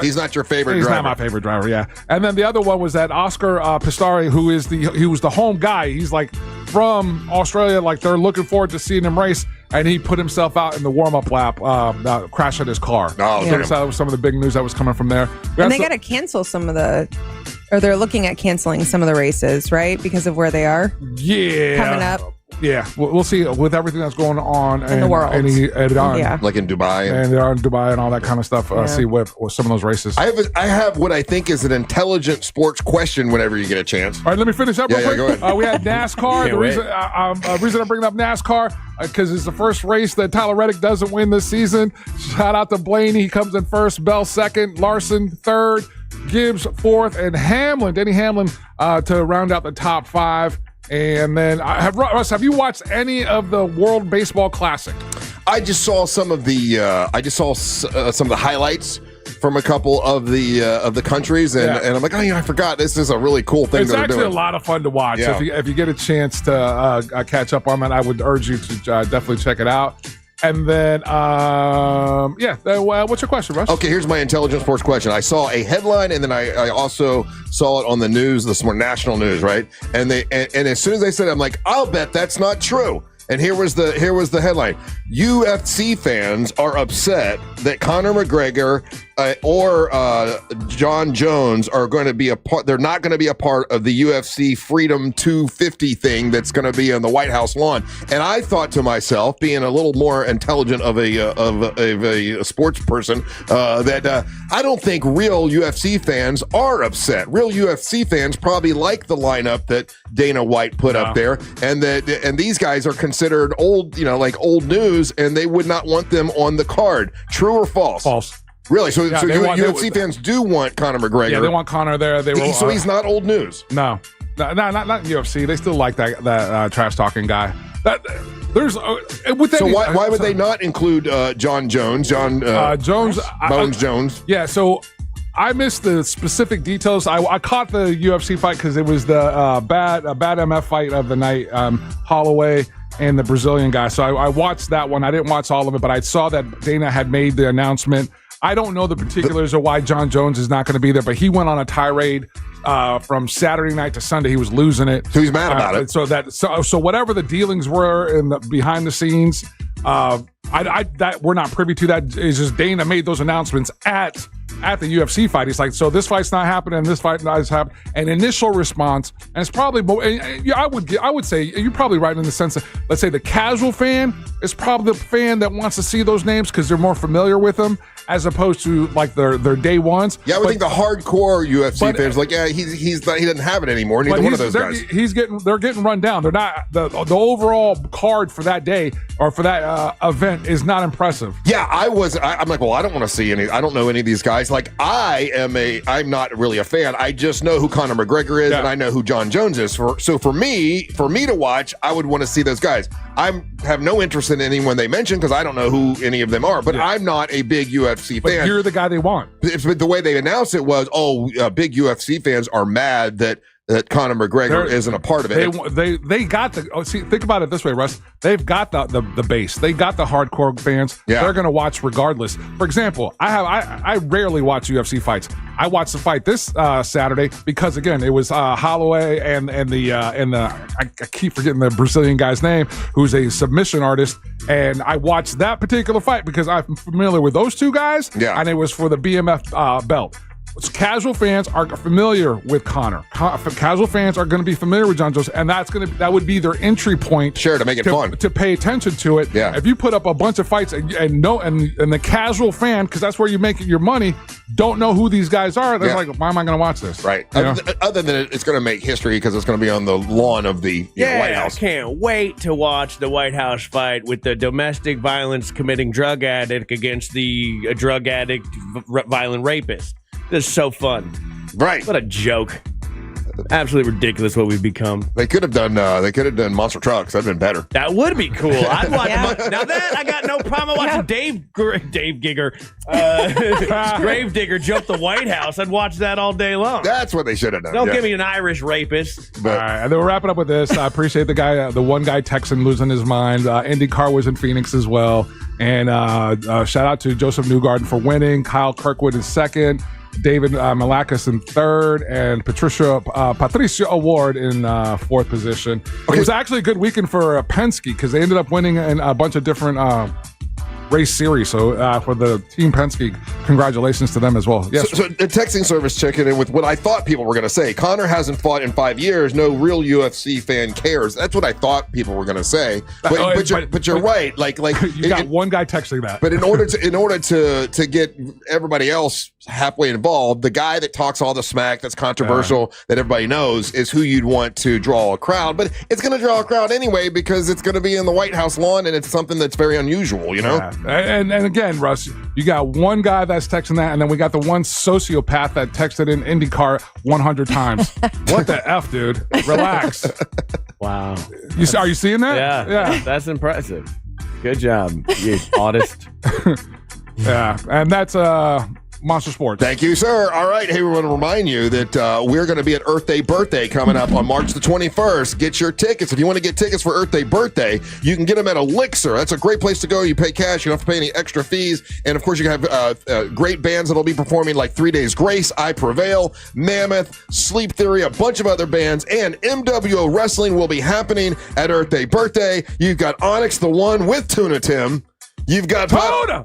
He's not your favorite driver. He's not my favorite driver, yeah. And then the other one was that Oscar Pistorius, he was the home guy. He's like from Australia, like they're looking forward to seeing him race, and he put himself out in the warm-up lap, crashing his car. Oh, so that was some of the big news that was coming from there. And they got to cancel they're looking at canceling some of the races, right? Because of where they are. Yeah. Coming up. Yeah, we'll see with everything that's going on in the world, like in Dubai, and they are in Dubai and all that kind of stuff. See what some of those races. I have what I think is an intelligent sports question. Whenever you get a chance. All right, let me finish up real quick. Go ahead. We had NASCAR. The reason I'm bringing up NASCAR because it's the first race that Tyler Reddick doesn't win this season. Shout out to Blaney. He comes in first. Bell second. Larson third. Gibbs fourth, and Denny Hamlin to round out the top 5. And then, Russ, have you watched any of the World Baseball Classic? I just saw some of the some of the highlights from a couple of the countries, and I'm like, I forgot this is a really cool thing. It's that actually they're doing. A lot of fun to watch. Yeah. If you get a chance to catch up on that, I would urge you to definitely check it out. And then, what's your question, Russ? Okay, here's my intelligent sports question. I saw a headline, and then I also saw it on the news, this more national news, right? And as soon as they said it, I'm like, I'll bet that's not true. And here was the headline: UFC fans are upset that Conor McGregor or John Jones are going to be a part. They're not going to be a part of the UFC Freedom 250 thing that's going to be on the White House lawn. And I thought to myself, being a little more intelligent of a sports person, that I don't think real UFC fans are upset. Real UFC fans probably like the lineup that Dana White put up there, and these guys are considered old, like old news, and they would not want them on the card. True or false? False. Really? So UFC fans do want Conor McGregor. Yeah, they want Conor there. So he's not old news. No, not UFC. They still like that trash talking guy. Why would they not include John Jones? Jones. Yeah. So I missed the specific details. I caught the UFC fight because it was the bad MF fight of the night. Holloway and the Brazilian guy. So I watched that one. I didn't watch all of it, but I saw that Dana had made the announcement. I don't know the particulars of why John Jones is not going to be there, but he went on a tirade from Saturday night to Sunday. He was losing it. So he's mad about it. So whatever the dealings were in the behind the scenes, that we're not privy to. That is just Dana made those announcements at the UFC fight. He's like, so this fight's not happening, this fight is happening. An initial response, and it's probably, I would say you're probably right in the sense that, let's say the casual fan is probably the fan that wants to see those names because they're more familiar with them, as opposed to like their day ones. Yeah, I would think the hardcore UFC fans like, yeah, he doesn't have it anymore. Neither one of those guys. They're getting run down. They're not the overall card for that day or for that event is not impressive. Yeah, I'm like, well, I don't want to see any. I don't know any of these guys. Like I'm not really a fan. I just know who Conor McGregor is, and I know who John Jones is. So for me to watch, I would want to see those guys. I have no interest in anyone they mention because I don't know who any of them are. But I'm not a big UFC fan. But you're the guy they want. But the way they announced it was, big UFC fans are mad that Conor McGregor isn't a part of it. They got think about it this way, Russ. They've got the base. They got the hardcore fans. Yeah. They're going to watch regardless. For example, I rarely watch UFC fights. I watched the fight this Saturday because again it was Holloway and I keep forgetting the Brazilian guy's name, who's a submission artist, and I watched that particular fight because I'm familiar with those two guys. Yeah. And it was for the BMF belt. Casual fans are familiar with Conor. Casual fans are going to be familiar with John Jones, and that would be their entry point. Sure, to make it fun, to pay attention to it. Yeah. If you put up a bunch of fights and the casual fan, because that's where you make your money, don't know who these guys are, they're like, why am I going to watch this? Right. Other than it's going to make history because it's going to be on the lawn of the White House. I can't wait to watch the White House fight with the domestic violence committing drug addict against the drug addict violent rapist. This is so fun. Right. What a joke. Absolutely ridiculous what we've become. They could have done monster trucks. That'd been better. That would be cool. I'd watch now that I got no problem watching Dave Giger Gravedigger jump the White House. I'd watch that all day long. That's what they should have done. Don't give me an Irish rapist. All right, and then we're wrapping up with this. I appreciate the one guy Texan losing his mind. IndyCar was in Phoenix as well. And shout out to Joseph Newgarden for winning. Kyle Kirkwood in second. David Malakis in third, and Patricia Award in fourth position. Okay. It was actually a good weekend for Penske because they ended up winning in a bunch of different race series. So for the team Penske, congratulations to them as well. Yes. So the texting service checking in with what I thought people were going to say. Conor hasn't fought in 5 years. No real UFC fan cares. That's what I thought people were going to say. But you're right. Like you got one guy texting that. But in order to get everybody else halfway involved, the guy that talks all the smack that's controversial that everybody knows is who you'd want to draw a crowd. But it's going to draw a crowd anyway because it's going to be in the White House lawn and it's something that's very unusual, you know? Yeah. And again, Russ, you got one guy that's texting that, and then we got the one sociopath that texted in IndyCar 100 times. What the F, dude? Relax. Wow. Are you seeing that? Yeah. That's impressive. Good job, you artist. Yeah, and that's Monster Sports. Thank you, sir. All right. Hey, we want to remind you that we're going to be at Earth Day Birthday coming up on March the 21st. Get your tickets. If you want to get tickets for Earth Day Birthday, you can get them at Elixir. That's a great place to go. You pay cash. You don't have to pay any extra fees. And, of course, you can have great bands that will be performing like 3 Days Grace, I Prevail, Mammoth, Sleep Theory, a bunch of other bands. And MWO Wrestling will be happening at Earth Day Birthday. You've got Onyx the One with Tuna Tim. You've got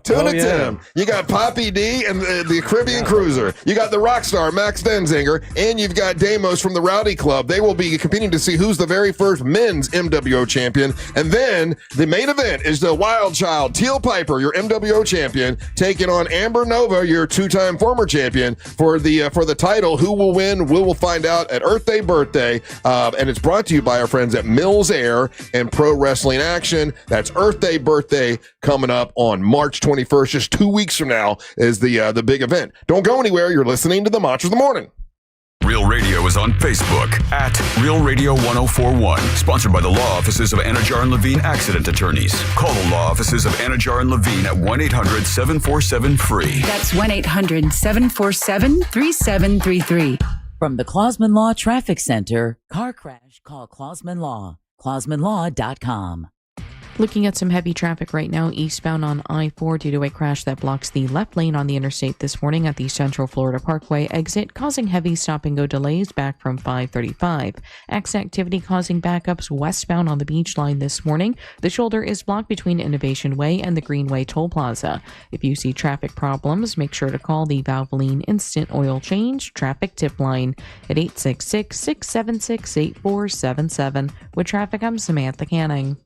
Tuna Tim. You got Poppy D and the Caribbean Cruiser. You got the rock star Max Denzinger, and you've got Damos from the Rowdy Club. They will be competing to see who's the very first men's MWO champion. And then the main event is the Wild Child, Teal Piper, your MWO champion, taking on Amber Nova, your two-time former champion, for the title. Who will win? We will find out at Earth Day Birthday. And it's brought to you by our friends at Mills Air and Pro Wrestling Action. That's Earth Day Birthday coming up on March 21st. Just 2 weeks from now is the big event. Don't go anywhere. You're listening to the Monster of the Morning. Real Radio is on Facebook at Real Radio 1041. Sponsored by the law offices of Anajar and Levine Accident Attorneys. Call the law offices of Anajar and Levine at 1-800-747-FREE. That's 1-800-747-3733. From the Clausman Law Traffic Center, car crash, call Clausman Law. ClausmanLaw.com. Looking at some heavy traffic right now eastbound on I-4 due to a crash that blocks the left lane on the interstate this morning at the Central Florida Parkway exit, causing heavy stop-and-go delays back from 535. X activity causing backups westbound on the beach line this morning. The shoulder is blocked between Innovation Way and the Greenway Toll Plaza. If you see traffic problems, make sure to call the Valvoline Instant Oil Change Traffic Tip Line at 866-676-8477. With traffic, I'm Samantha Canning.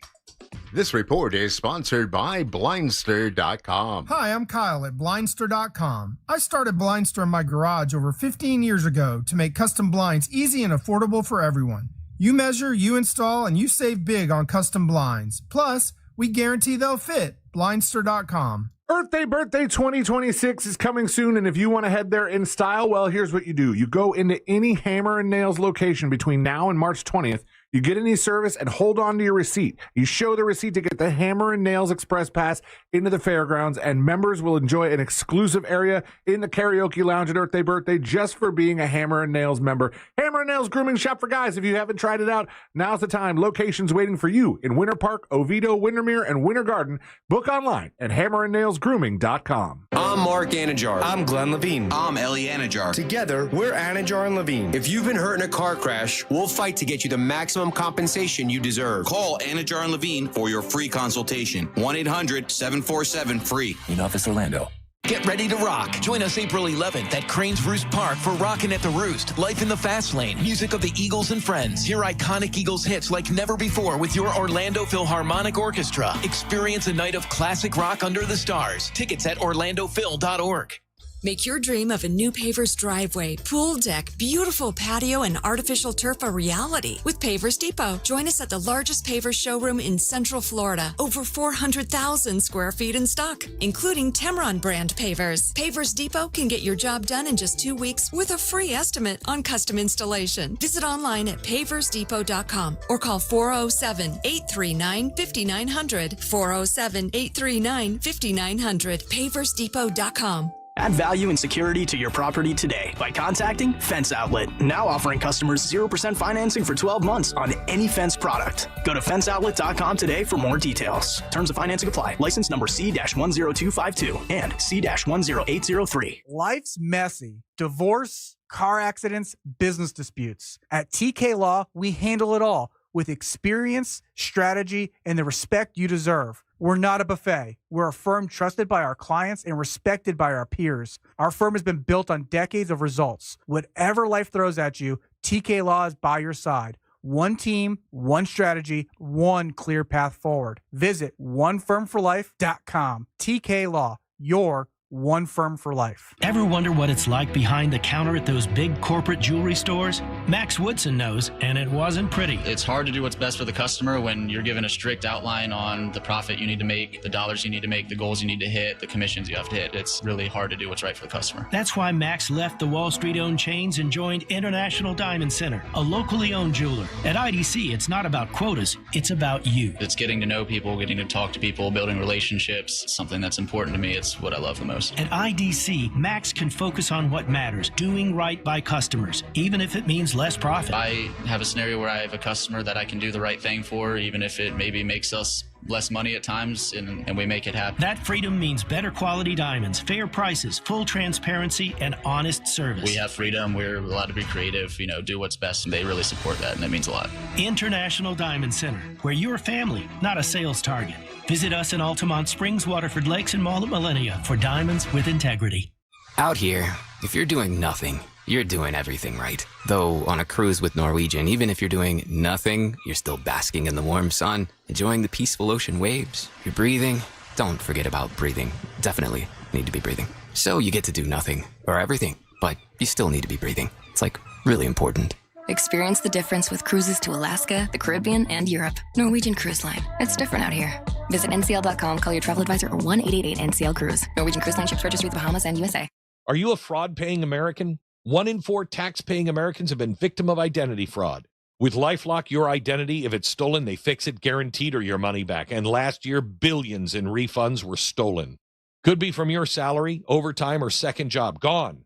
This report is sponsored by Blindster.com. Hi, I'm Kyle at Blindster.com. I started Blindster in my garage over 15 years ago to make custom blinds easy and affordable for everyone. You measure, you install, and you save big on custom blinds. Plus, we guarantee they'll fit. Blindster.com. Earth Day Birthday 2026 is coming soon, and if you want to head there in style, well, here's what you do. You go into any Hammer and Nails location between now and March 20th. You get any service and hold on to your receipt. You show the receipt to get the Hammer and Nails Express Pass into the fairgrounds, and members will enjoy an exclusive area in the karaoke lounge at Earth Day Birthday just for being a Hammer and Nails member. Hammer and Nails grooming shop for guys. If you haven't tried it out, now's the time. Locations waiting for you in Winter Park, Oviedo, Windermere, and Winter Garden. Book online at hammerandnailsgrooming.com. I'm Mark Anajar. I'm Glenn Levine. I'm Ellie Anajar. Together, we're Anajar and Levine. If you've been hurt in a car crash, we'll fight to get you the maximum compensation you deserve. Call Anajar and Levine for your free consultation. 1-800-747-FREE. In Office Orlando. Get ready to rock. Join us April 11th at Cranes Roost Park for Rockin' at the Roost, Life in the Fast Lane, music of the Eagles and Friends. Hear iconic Eagles hits like never before with your Orlando Philharmonic Orchestra. Experience a night of classic rock under the stars. Tickets at orlandophil.org. Make your dream of a new paver's driveway, pool deck, beautiful patio, and artificial turf a reality with Pavers Depot. Join us at the largest pavers showroom in Central Florida. Over 400,000 square feet in stock, including Temron brand pavers. Pavers Depot can get your job done in just 2 weeks with a free estimate on custom installation. Visit online at paversdepot.com or call 407-839-5900. 407-839-5900. paversdepot.com. Add value and security to your property today by contacting Fence Outlet. Now offering customers 0% financing for 12 months on any fence product. Go to fenceoutlet.com today for more details. Terms of financing apply. License number C-10252 and C-10803. Life's messy. Divorce, car accidents, business disputes. At TK Law, we handle it all with experience, strategy, and the respect you deserve. We're not a buffet. We're a firm trusted by our clients and respected by our peers. Our firm has been built on decades of results. Whatever life throws at you, TK Law is by your side. One team, one strategy, one clear path forward. Visit onefirmforlife.com. TK Law, your one firm for life. Ever wonder what it's like behind the counter at those big corporate jewelry stores? Max Woodson knows, and it wasn't pretty. It's hard to do what's best for the customer when you're given a strict outline on the profit you need to make, the dollars you need to make, the goals you need to hit, the commissions you have to hit. It's really hard to do what's right for the customer. That's why Max left the Wall Street-owned chains and joined International Diamond Center, a locally owned jeweler. At IDC, it's not about quotas, it's about you. It's getting to know people, getting to talk to people, building relationships, something that's important to me. It's what I love the most. customers. At IDC, Max can focus on what matters, doing right by customers, even if it means less profit. I have a scenario where I have a customer that I can do the right thing for, even if it maybe makes us less money at times, and we make it happen. That freedom means better quality diamonds, fair prices, full transparency, and honest service. We have freedom. We're allowed to be creative, do what's best, and they really support that, and it means a lot. International Diamond Center, where you're family, not a sales target. Visit us in Altamont Springs, Waterford Lakes, and Mall at Millennia for diamonds with integrity. Out here, if you're doing nothing, you're doing everything right. Though on a cruise with Norwegian, even if you're doing nothing, you're still basking in the warm sun, enjoying the peaceful ocean waves. You're breathing. Don't forget about breathing. Definitely need to be breathing. So you get to do nothing or everything, but you still need to be breathing. It's really important. Experience the difference with cruises to Alaska, the Caribbean, and Europe. Norwegian Cruise Line. It's different out here. Visit ncl.com, call your travel advisor, or 1-888-NCL-CRUISE. Norwegian Cruise Line ships registry the Bahamas and USA. Are you a fraud-paying American? 1 in 4 tax-paying Americans have been victim of identity fraud. With LifeLock, your identity, if it's stolen, they fix it guaranteed or your money back. And last year, billions in refunds were stolen. Could be from your salary, overtime, or second job. Gone.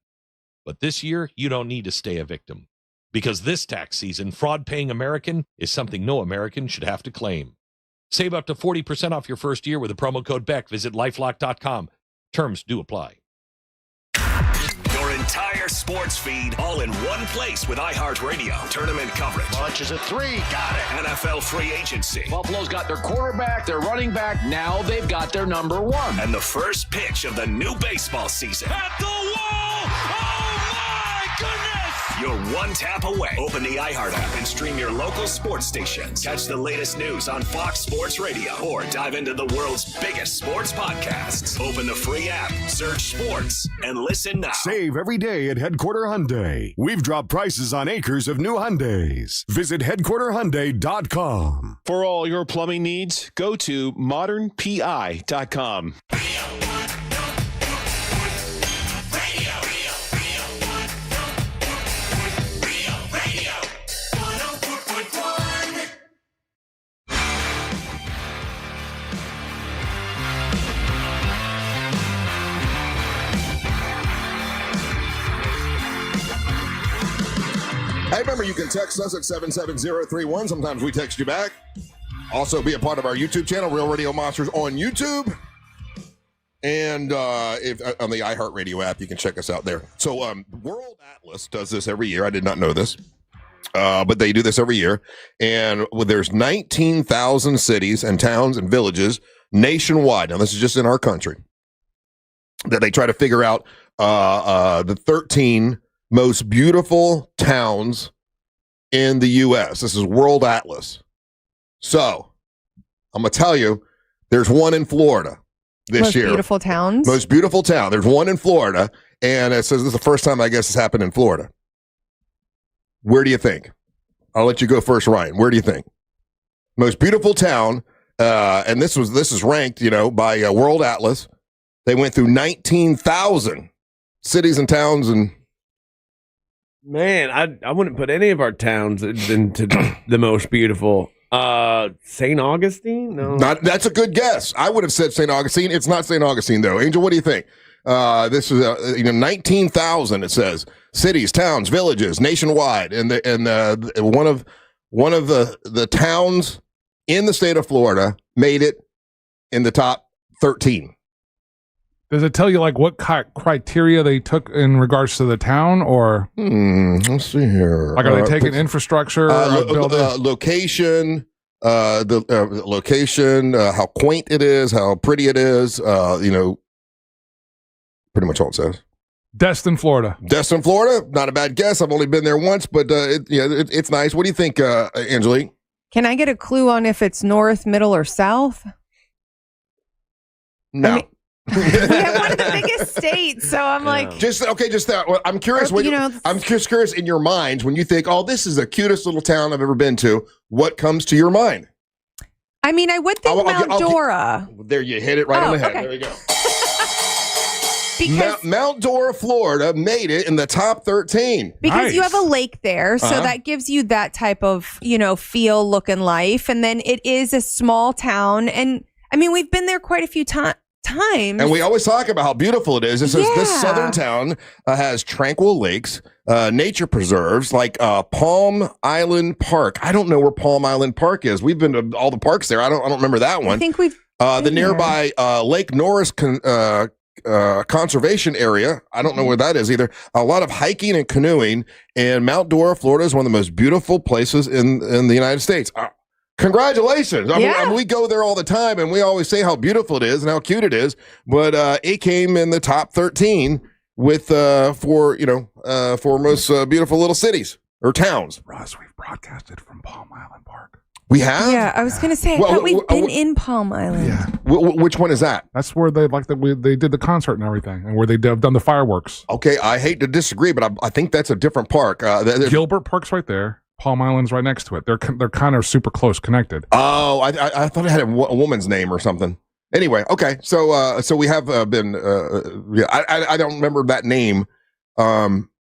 But this year, you don't need to stay a victim. Because this tax season, fraud-paying American is something no American should have to claim. Save up to 40% off your first year with the promo code BECK. Visit LifeLock.com. Terms do apply. Your entire sports feed all in one place with iHeartRadio. Tournament coverage. Launches a three. Got it. NFL free agency. Buffalo's got their quarterback, their running back. Now they've got their number one. And the first pitch of the new baseball season. At the wall! Oh, my goodness! You're one tap away. Open the iHeart app and stream your local sports stations. Catch the latest news on Fox Sports Radio or dive into the world's biggest sports podcasts. Open the free app, search sports, and listen now. Save every day at Headquarter Hyundai. We've dropped prices on acres of new Hyundais. Visit headquarterhyundai.com. For all your plumbing needs, go to modernpi.com. Hey, remember, you can text us at 77031. Sometimes we text you back. Also, be a part of our YouTube channel, Real Radio Monsters on YouTube. And if on the iHeartRadio app, you can check us out there. So World Atlas does this every year. I did not know this. But they do this every year. And there's 19,000 cities and towns and villages nationwide. Now, this is just in our country. That they try to figure out the 13 most beautiful towns in the U.S. This is World Atlas. So, I'm going to tell you, there's one in Florida this year. Most beautiful towns? Most beautiful town. There's one in Florida, and it says this is the first time, I guess, it's happened in Florida. Where do you think? I'll let you go first, Ryan. Where do you think? Most beautiful town, and this is ranked, by World Atlas. They went through 19,000 cities and towns and... Man, I wouldn't put any of our towns into the most beautiful. St. Augustine? No. That's a good guess. I would have said St. Augustine. It's not St. Augustine, though. Angel, what do you think? This is 19,000. It says cities, towns, villages, nationwide, and one of the towns in the state of Florida made it in the top 13. Does it tell you what criteria they took in regards to the town, or let's see here? Are they taking infrastructure, location, location, how quaint it is, how pretty it is? Pretty much all it says. Destin, Florida. Destin, Florida. Not a bad guess. I've only been there once, but it's nice. What do you think, Angelique? Can I get a clue on if it's north, middle, or south? No. We have one of the biggest states, so I'm just that. Well, I'm curious. I'm just curious in your minds when you think, "Oh, this is the cutest little town I've ever been to." What comes to your mind? I mean, I would think Mount Dora. There, you hit it right on the head. Okay. There you go. Because Mount Dora, Florida, made it in the top 13. Because you have a lake there, so that gives you that type of feel, look, and life. And then it is a small town, and I mean, we've been there quite a few times. times. And we always talk about how beautiful it is. It says this southern town has tranquil lakes, nature preserves like Palm Island Park. I don't know where Palm Island Park is. We've been to all the parks there. I don't remember that one. I think we've the nearby Lake Norris conservation area. I don't know where that is either. A lot of hiking and canoeing, and Mount Dora, Florida is one of the most beautiful places in the United States. Congratulations. I mean, we go there all the time and we always say how beautiful it is and how cute it is, but it came in the top 13 with for most beautiful little cities or towns. Russ, we've broadcasted from Palm Island Park. We have? Yeah, I was going to say, I thought we've been in Palm Island. Yeah. Which one is that? That's where they they did the concert and everything, and where they have done the fireworks. Okay, I hate to disagree, but I think that's a different park. Gilbert Park's right there. Palm Island's right next to it. They're kind of super close connected. Oh, I thought it had a woman's name or something. Anyway, okay, so we have been. I don't remember that name.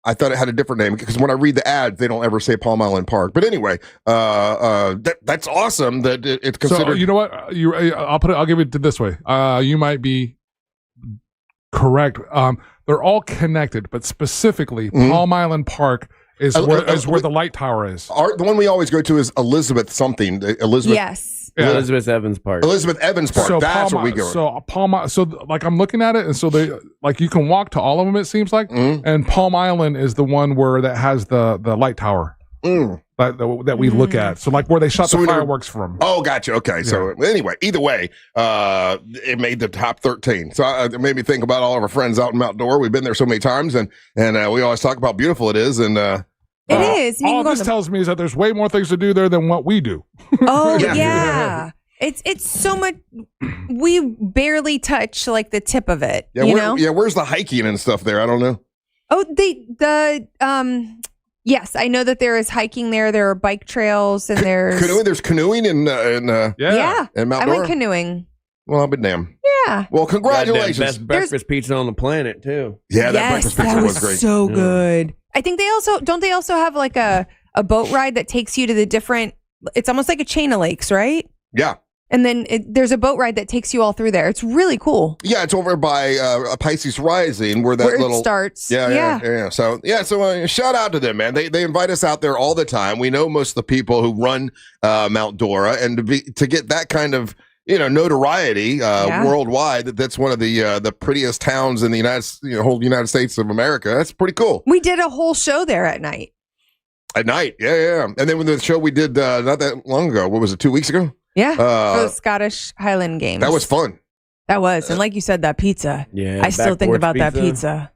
I thought it had a different name because when I read the ads, they don't ever say Palm Island Park. But anyway, that's awesome that it's considered. So, you know what? I'll give it to this way. You might be correct. They're all connected, but specifically, Palm Island Park is where the light tower is. The one we always go to is Elizabeth something. Yes. Yeah. Elizabeth Evans Park. Elizabeth Evans Park. So that's where we go. So like I'm looking at it, and so they like you can walk to all of them. It seems like, and Palm Island is the one where that has the light tower that we look at. So like where they shot the fireworks from. Oh, gotcha. Okay. Yeah. So anyway, either way, it made the top 13. So it made me think about all of our friends out in Mount Dora. We've been there so many times, and we always talk about how beautiful it is. And it is. All this tells me is that there's way more things to do there than what we do. Oh yeah. It's so much. We barely touch like the tip of it. Yeah, you know? Where's the hiking and stuff there? I don't know. Oh, yes, I know that there is hiking there. There are bike trails and there's canoeing. There's canoeing in Mount I Dora. went canoeing. Well, I'll be damned. Yeah. Well, congratulations. Best breakfast pizza on the planet too. Yeah, that breakfast pizza was great. So good. I think they also have like a boat ride that takes you to the different. It's almost like a chain of lakes, right? Yeah. And then there's a boat ride that takes you all through there. It's really cool. Yeah, it's over by Pisces Rising where that it starts. Yeah. So shout out to them, man. They invite us out there all the time. We know most of the people who run Mount Dora, and to get that kind of notoriety worldwide. That's one of the prettiest towns in the whole United States of America. That's pretty cool. We did a whole show there at night. At night, yeah. And then with the show we did not that long ago, what was it, 2 weeks ago? Yeah, for the Scottish Highland Games. That was fun. That was. And like you said, that pizza. Yeah. I still think about that pizza.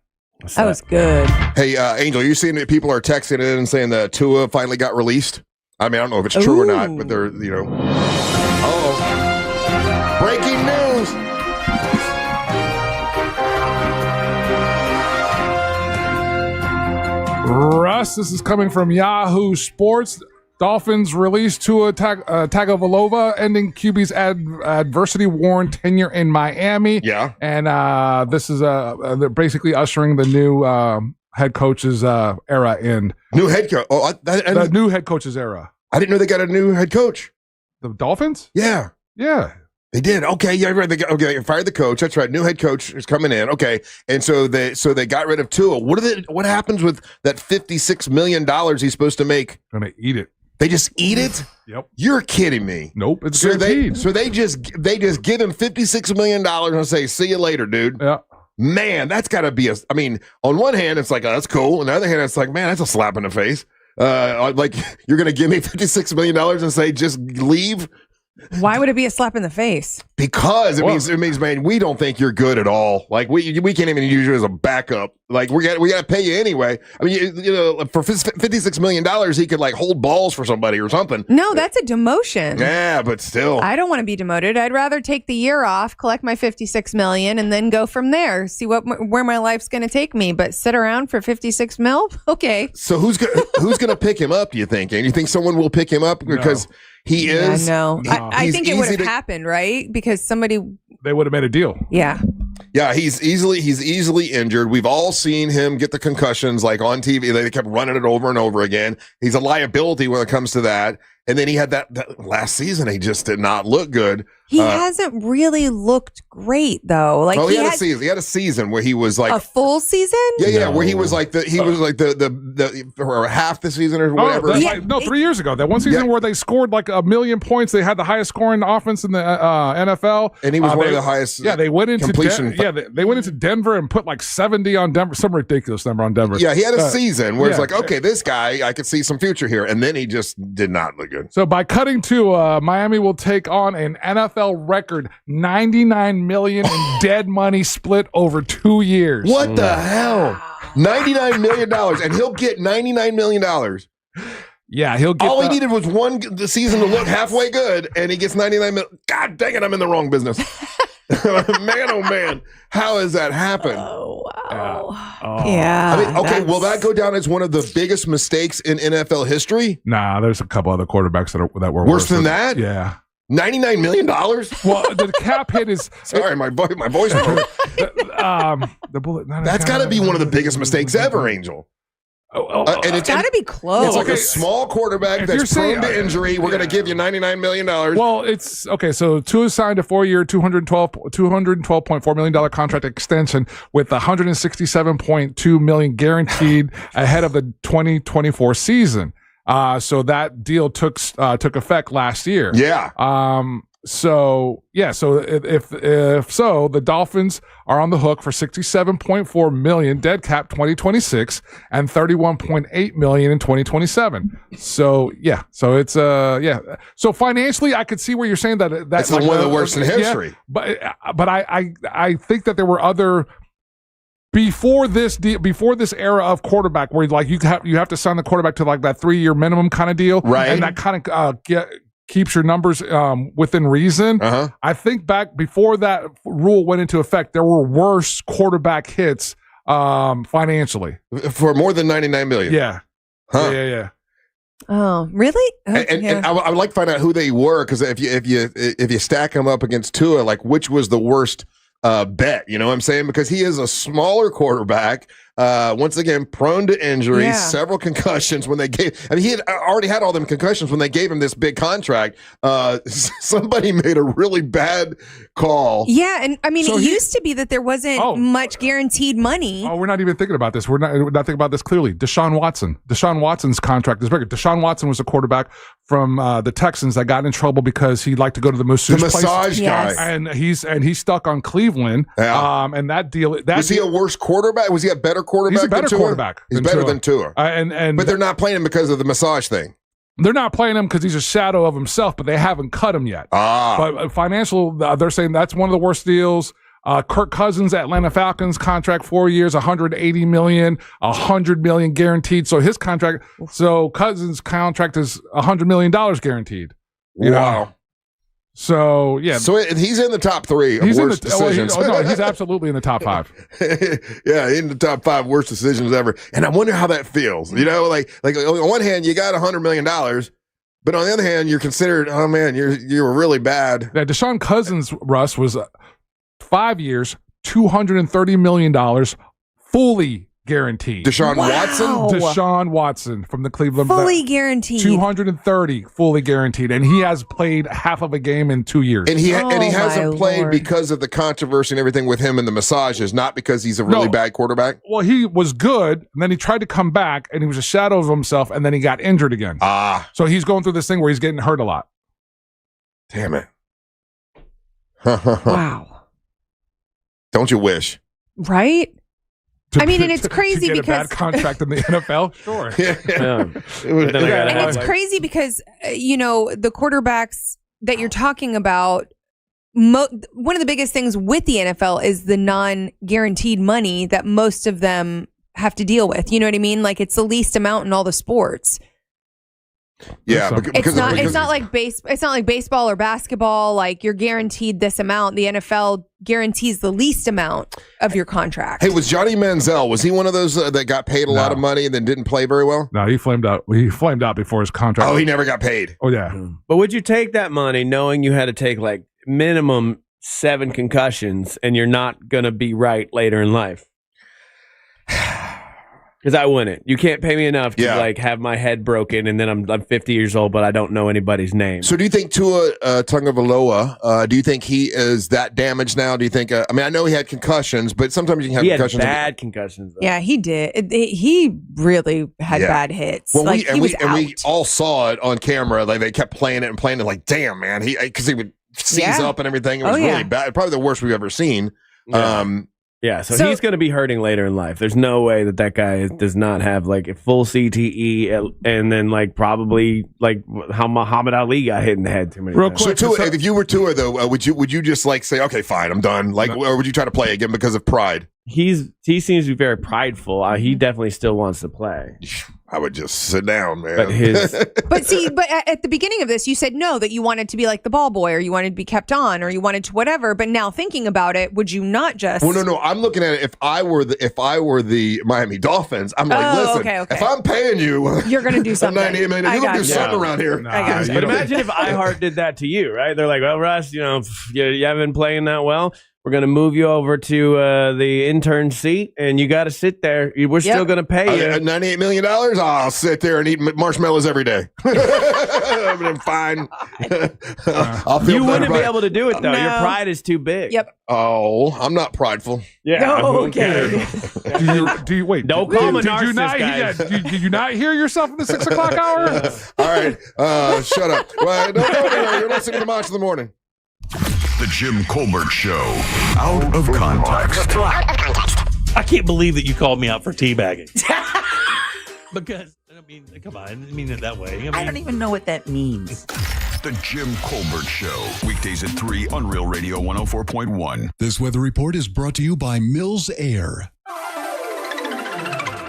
That was good. Hey, Angel, you seeing that people are texting in and saying that Tua finally got released? I mean, I don't know if it's true or not, but they're, breaking news. Russ, this is coming from Yahoo Sports. Dolphins released Tua Tagovailoa, ending QB's adversity-worn tenure in Miami. Yeah. And this is they're basically ushering the new head coach's era in. New head coach? Oh, the new head coach's era. I didn't know they got a new head coach. The Dolphins? Yeah. Yeah. They did. Okay, yeah, right. They fired the coach. That's right. New head coach is coming in. Okay, and so they got rid of Tua. What happens with that $56 million he's supposed to make? Gonna eat it. They just eat it? Yep. You're kidding me. Nope. It's guaranteed. They just give him $56 million and say, "See you later, dude." Yeah. Man, that's got to be I mean, on one hand, it's like, oh, that's cool. On the other hand, it's like, man, that's a slap in the face. Like you're gonna give me $56 million and say, just leave. Why would it be a slap in the face? Because it means, man, we don't think you're good at all. Like we can't even use you as a backup. Like we got to pay you anyway. I mean, for $56 million, he could like hold balls for somebody or something. No, that's a demotion. Yeah, but still, I don't want to be demoted. I'd rather take the year off, collect my $56 million, and then go from there. See where my life's going to take me. But sit around for $56 mil? Okay. So who's gonna pick him up? Do you think? And you think someone will pick him up because? No. He is. No. I think it would have happened, right? Because they would have made a deal. Yeah. Yeah, he's easily injured. We've all seen him get the concussions like on TV. They kept running it over and over again. He's a liability when it comes to that. And then he had that last season. He just did not look good. He hasn't really looked great though. Like he had a season. He had a season where he was like a full season. Yeah, where he was like the or half the season or whatever. 3 years ago. That one season where they scored like 1 million points. They had the highest scoring offense in the NFL, and he was one of the highest. Yeah, they went into completion. they went into Denver and put like 70 on Denver. Some ridiculous number on Denver. Yeah, he had a season where it's like, okay, this guy, I could see some future here, and then he just did not look good. So by cutting to Miami will take on an NFL record $99 million in dead money split over 2 years. What the hell? $99 million, and he'll get $99 million. Yeah, he'll get. All he needed was the season to look halfway good, and he gets $99 million. God dang it, I'm in the wrong business. Man, oh man, how has that happened? Oh wow. Yeah. I mean, okay, will that go down as one of the biggest mistakes in NFL history? Nah, there's a couple other quarterbacks that were worse than that. Yeah. $99 million? Well, the cap hit is. Sorry, my voice broke. The bullet. That's got to be one of the biggest mistakes ever, Angel. And it's got to be close. It's like a small quarterback that's prone to injury. We're going to give you $99 million. Well, it's okay. So Tua signed a 4-year, $212.4 million contract extension with $167.2 million guaranteed ahead of the 2024 season. So that deal took effect last year. Yeah. So if so, the Dolphins are on the hook for $67.4 million dead cap 2026 and $31.8 million in 2027. So it's So financially, I could see where you're saying that's like one of the worst in history. Yeah, but I think that there were other. Before this era of quarterback, where like you have to sign the quarterback to like that 3-year minimum kind of deal, right? And that kind of keeps your numbers within reason. I think back before that rule went into effect, there were worse quarterback hits financially for more than $99 million. Yeah, yeah. Oh, really? And I would like to find out who they were, because if you stack them up against Tua, like which was the worst bet, you know what I'm saying? Because he is a smaller quarterback, once again prone to injury, several concussions when they gave. I mean, he had already had all them concussions when they gave him this big contract. Somebody made a really bad call. Yeah, and I mean, it used to be that there wasn't much guaranteed money. Oh, we're not even thinking about this. We're not thinking about this clearly. Deshaun Watson's contract is bigger. Deshaun Watson was a quarterback from the Texans that got in trouble because he liked to go to the massage guy, and he's stuck on Cleveland. Yeah. And that deal. Was he a worse quarterback? Was he a better quarterback? He's a better quarterback. He's better than Tua. But they're not playing him because of the massage thing. They're not playing him because he's a shadow of himself, but they haven't cut him yet. But financial, they're saying that's one of the worst deals. Kirk Cousins, Atlanta Falcons contract, 4 years, $180 million, $100 million guaranteed. So his contract, Cousins' contract is $100 million guaranteed. You know? So yeah, so he's in the top 3 of worst decisions. He's absolutely in the top 5. Yeah, in the top 5 worst decisions ever. And I wonder how that feels. You know, like on one hand, you got $100 million, but on the other hand, you're considered, oh man, you're really bad. Yeah, Deshaun Cousins, Russ, was 5 years, $230 million, fully guaranteed. Deshaun Watson from the Cleveland, fully guaranteed, 230 fully guaranteed, and he has played half of a game in 2 years. And he hasn't played because of the controversy and everything with him and the massages, not because he's a really bad quarterback. Well, he was good, and then he tried to come back, and he was a shadow of himself, and then he got injured again. So he's going through this thing where he's getting hurt a lot. Damn it! Wow! Don't you wish? Right? I mean, and it's crazy to get because a bad contract in the NFL. Sure. And it's crazy because the quarterbacks that you're talking about. One of the biggest things with the NFL is the non-guaranteed money that most of them have to deal with. You know what I mean? Like it's the least amount in all the sports. Yeah, it's not like baseball or basketball. Like you're guaranteed this amount. The NFL guarantees the least amount of your contract. Hey, was Johnny Manziel? Was he one of those that got paid a lot of money and then didn't play very well? No, he flamed out. He flamed out before his contract. Oh, he never got paid. Oh yeah. But would you take that money knowing you had to take like minimum 7 concussions and you're not going to be right later in life? Because I wouldn't. You can't pay me enough to like have my head broken and then I'm 50 years old, but I don't know anybody's name. So do you think Tua Tagovailoa, do you think he is that damaged now? Do you think, I mean, I know he had concussions, but sometimes you can have concussions. He had bad concussions, though. Yeah, he did. He really had bad hits. Well, like, we all saw it on camera. Like they kept playing it, like, damn, man, because he would seize up and everything. It was really bad. Probably the worst we've ever seen. So he's going to be hurting later in life. There's no way that guy does not have like a full CTE and then like probably like how Muhammad Ali got hit in the head too many times. So Tua, if you were Tua though, would you just like say, okay, fine, I'm done, like, or would you try to play again because of pride? He seems to be very prideful. He definitely still wants to play. I would just sit down, man. But at the beginning of this, you said no, that you wanted to be like the ball boy, or you wanted to be kept on, or you wanted to whatever. But now thinking about it, would you not just? Well, no. I'm looking at it. If I were the Miami Dolphins, I'm like, listen, if I'm paying you, you're going to do something. $98 million. You're going to do something around here. But imagine if iHeart did that to you, right? They're like, well, Russ, you haven't been playing that well. We're going to move you over to the intern seat, and you got to sit there. We're still going to pay you. $98 million? I'll sit there and eat marshmallows every day. I'm fine. I'll feel you wouldn't be able to do it, though. No. Your pride is too big. Yep. Oh, I'm not prideful. Yeah. No, okay. do you wait? Don't call him a narcissist, guys. Did you not hear yourself in the 6 o'clock hour? All right. Shut up. Well, no. You're listening to Mosh in the Morning. The Jim Colbert Show. Out of context. I can't believe that you called me out for teabagging. Because, I mean, come on. I didn't mean it that way. I don't even know what that means. The Jim Colbert Show. Weekdays at 3 on Real Radio 104.1. This weather report is brought to you by Mills Air.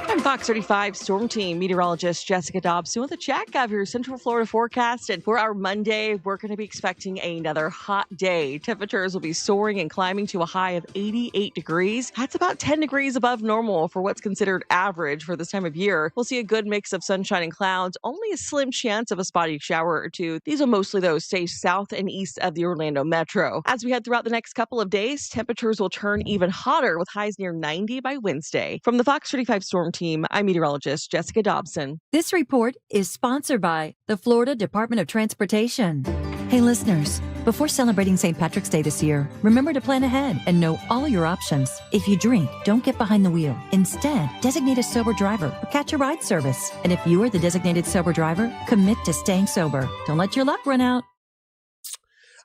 I'm Fox 35 Storm Team meteorologist Jessica Dobson with a check of your Central Florida forecast. And for our Monday, we're going to be expecting another hot day. Temperatures will be soaring and climbing to a high of 88 degrees. That's about 10 degrees above normal for what's considered average for this time of year. We'll see a good mix of sunshine and clouds, only a slim chance of a spotty shower or two. These will mostly, though, stay south and east of the Orlando metro. As we head throughout the next couple of days, temperatures will turn even hotter with highs near 90 by Wednesday. From the Fox 35 Storm Team, I'm meteorologist Jessica Dobson. This report is sponsored by the Florida Department of Transportation. Hey, listeners, before celebrating St. Patrick's Day this year, remember to plan ahead and know all your options. If you drink, don't get behind the wheel. Instead, designate a sober driver or catch a ride service. And if you are the designated sober driver, commit to staying sober. Don't let your luck run out.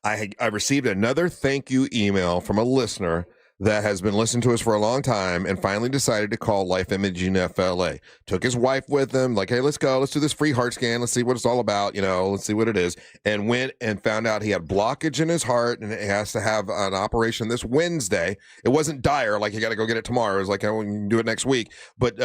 I received another thank you email from a listener that has been listening to us for a long time and finally decided to call Life Imaging FLA. Took his wife with him, like, hey, let's go. Let's do this free heart scan. Let's see what it's all about. Let's see what it is. And went and found out he had blockage in his heart and he has to have an operation this Wednesday. It wasn't dire, like you got to go get it tomorrow. It was like, oh, we can do it next week. But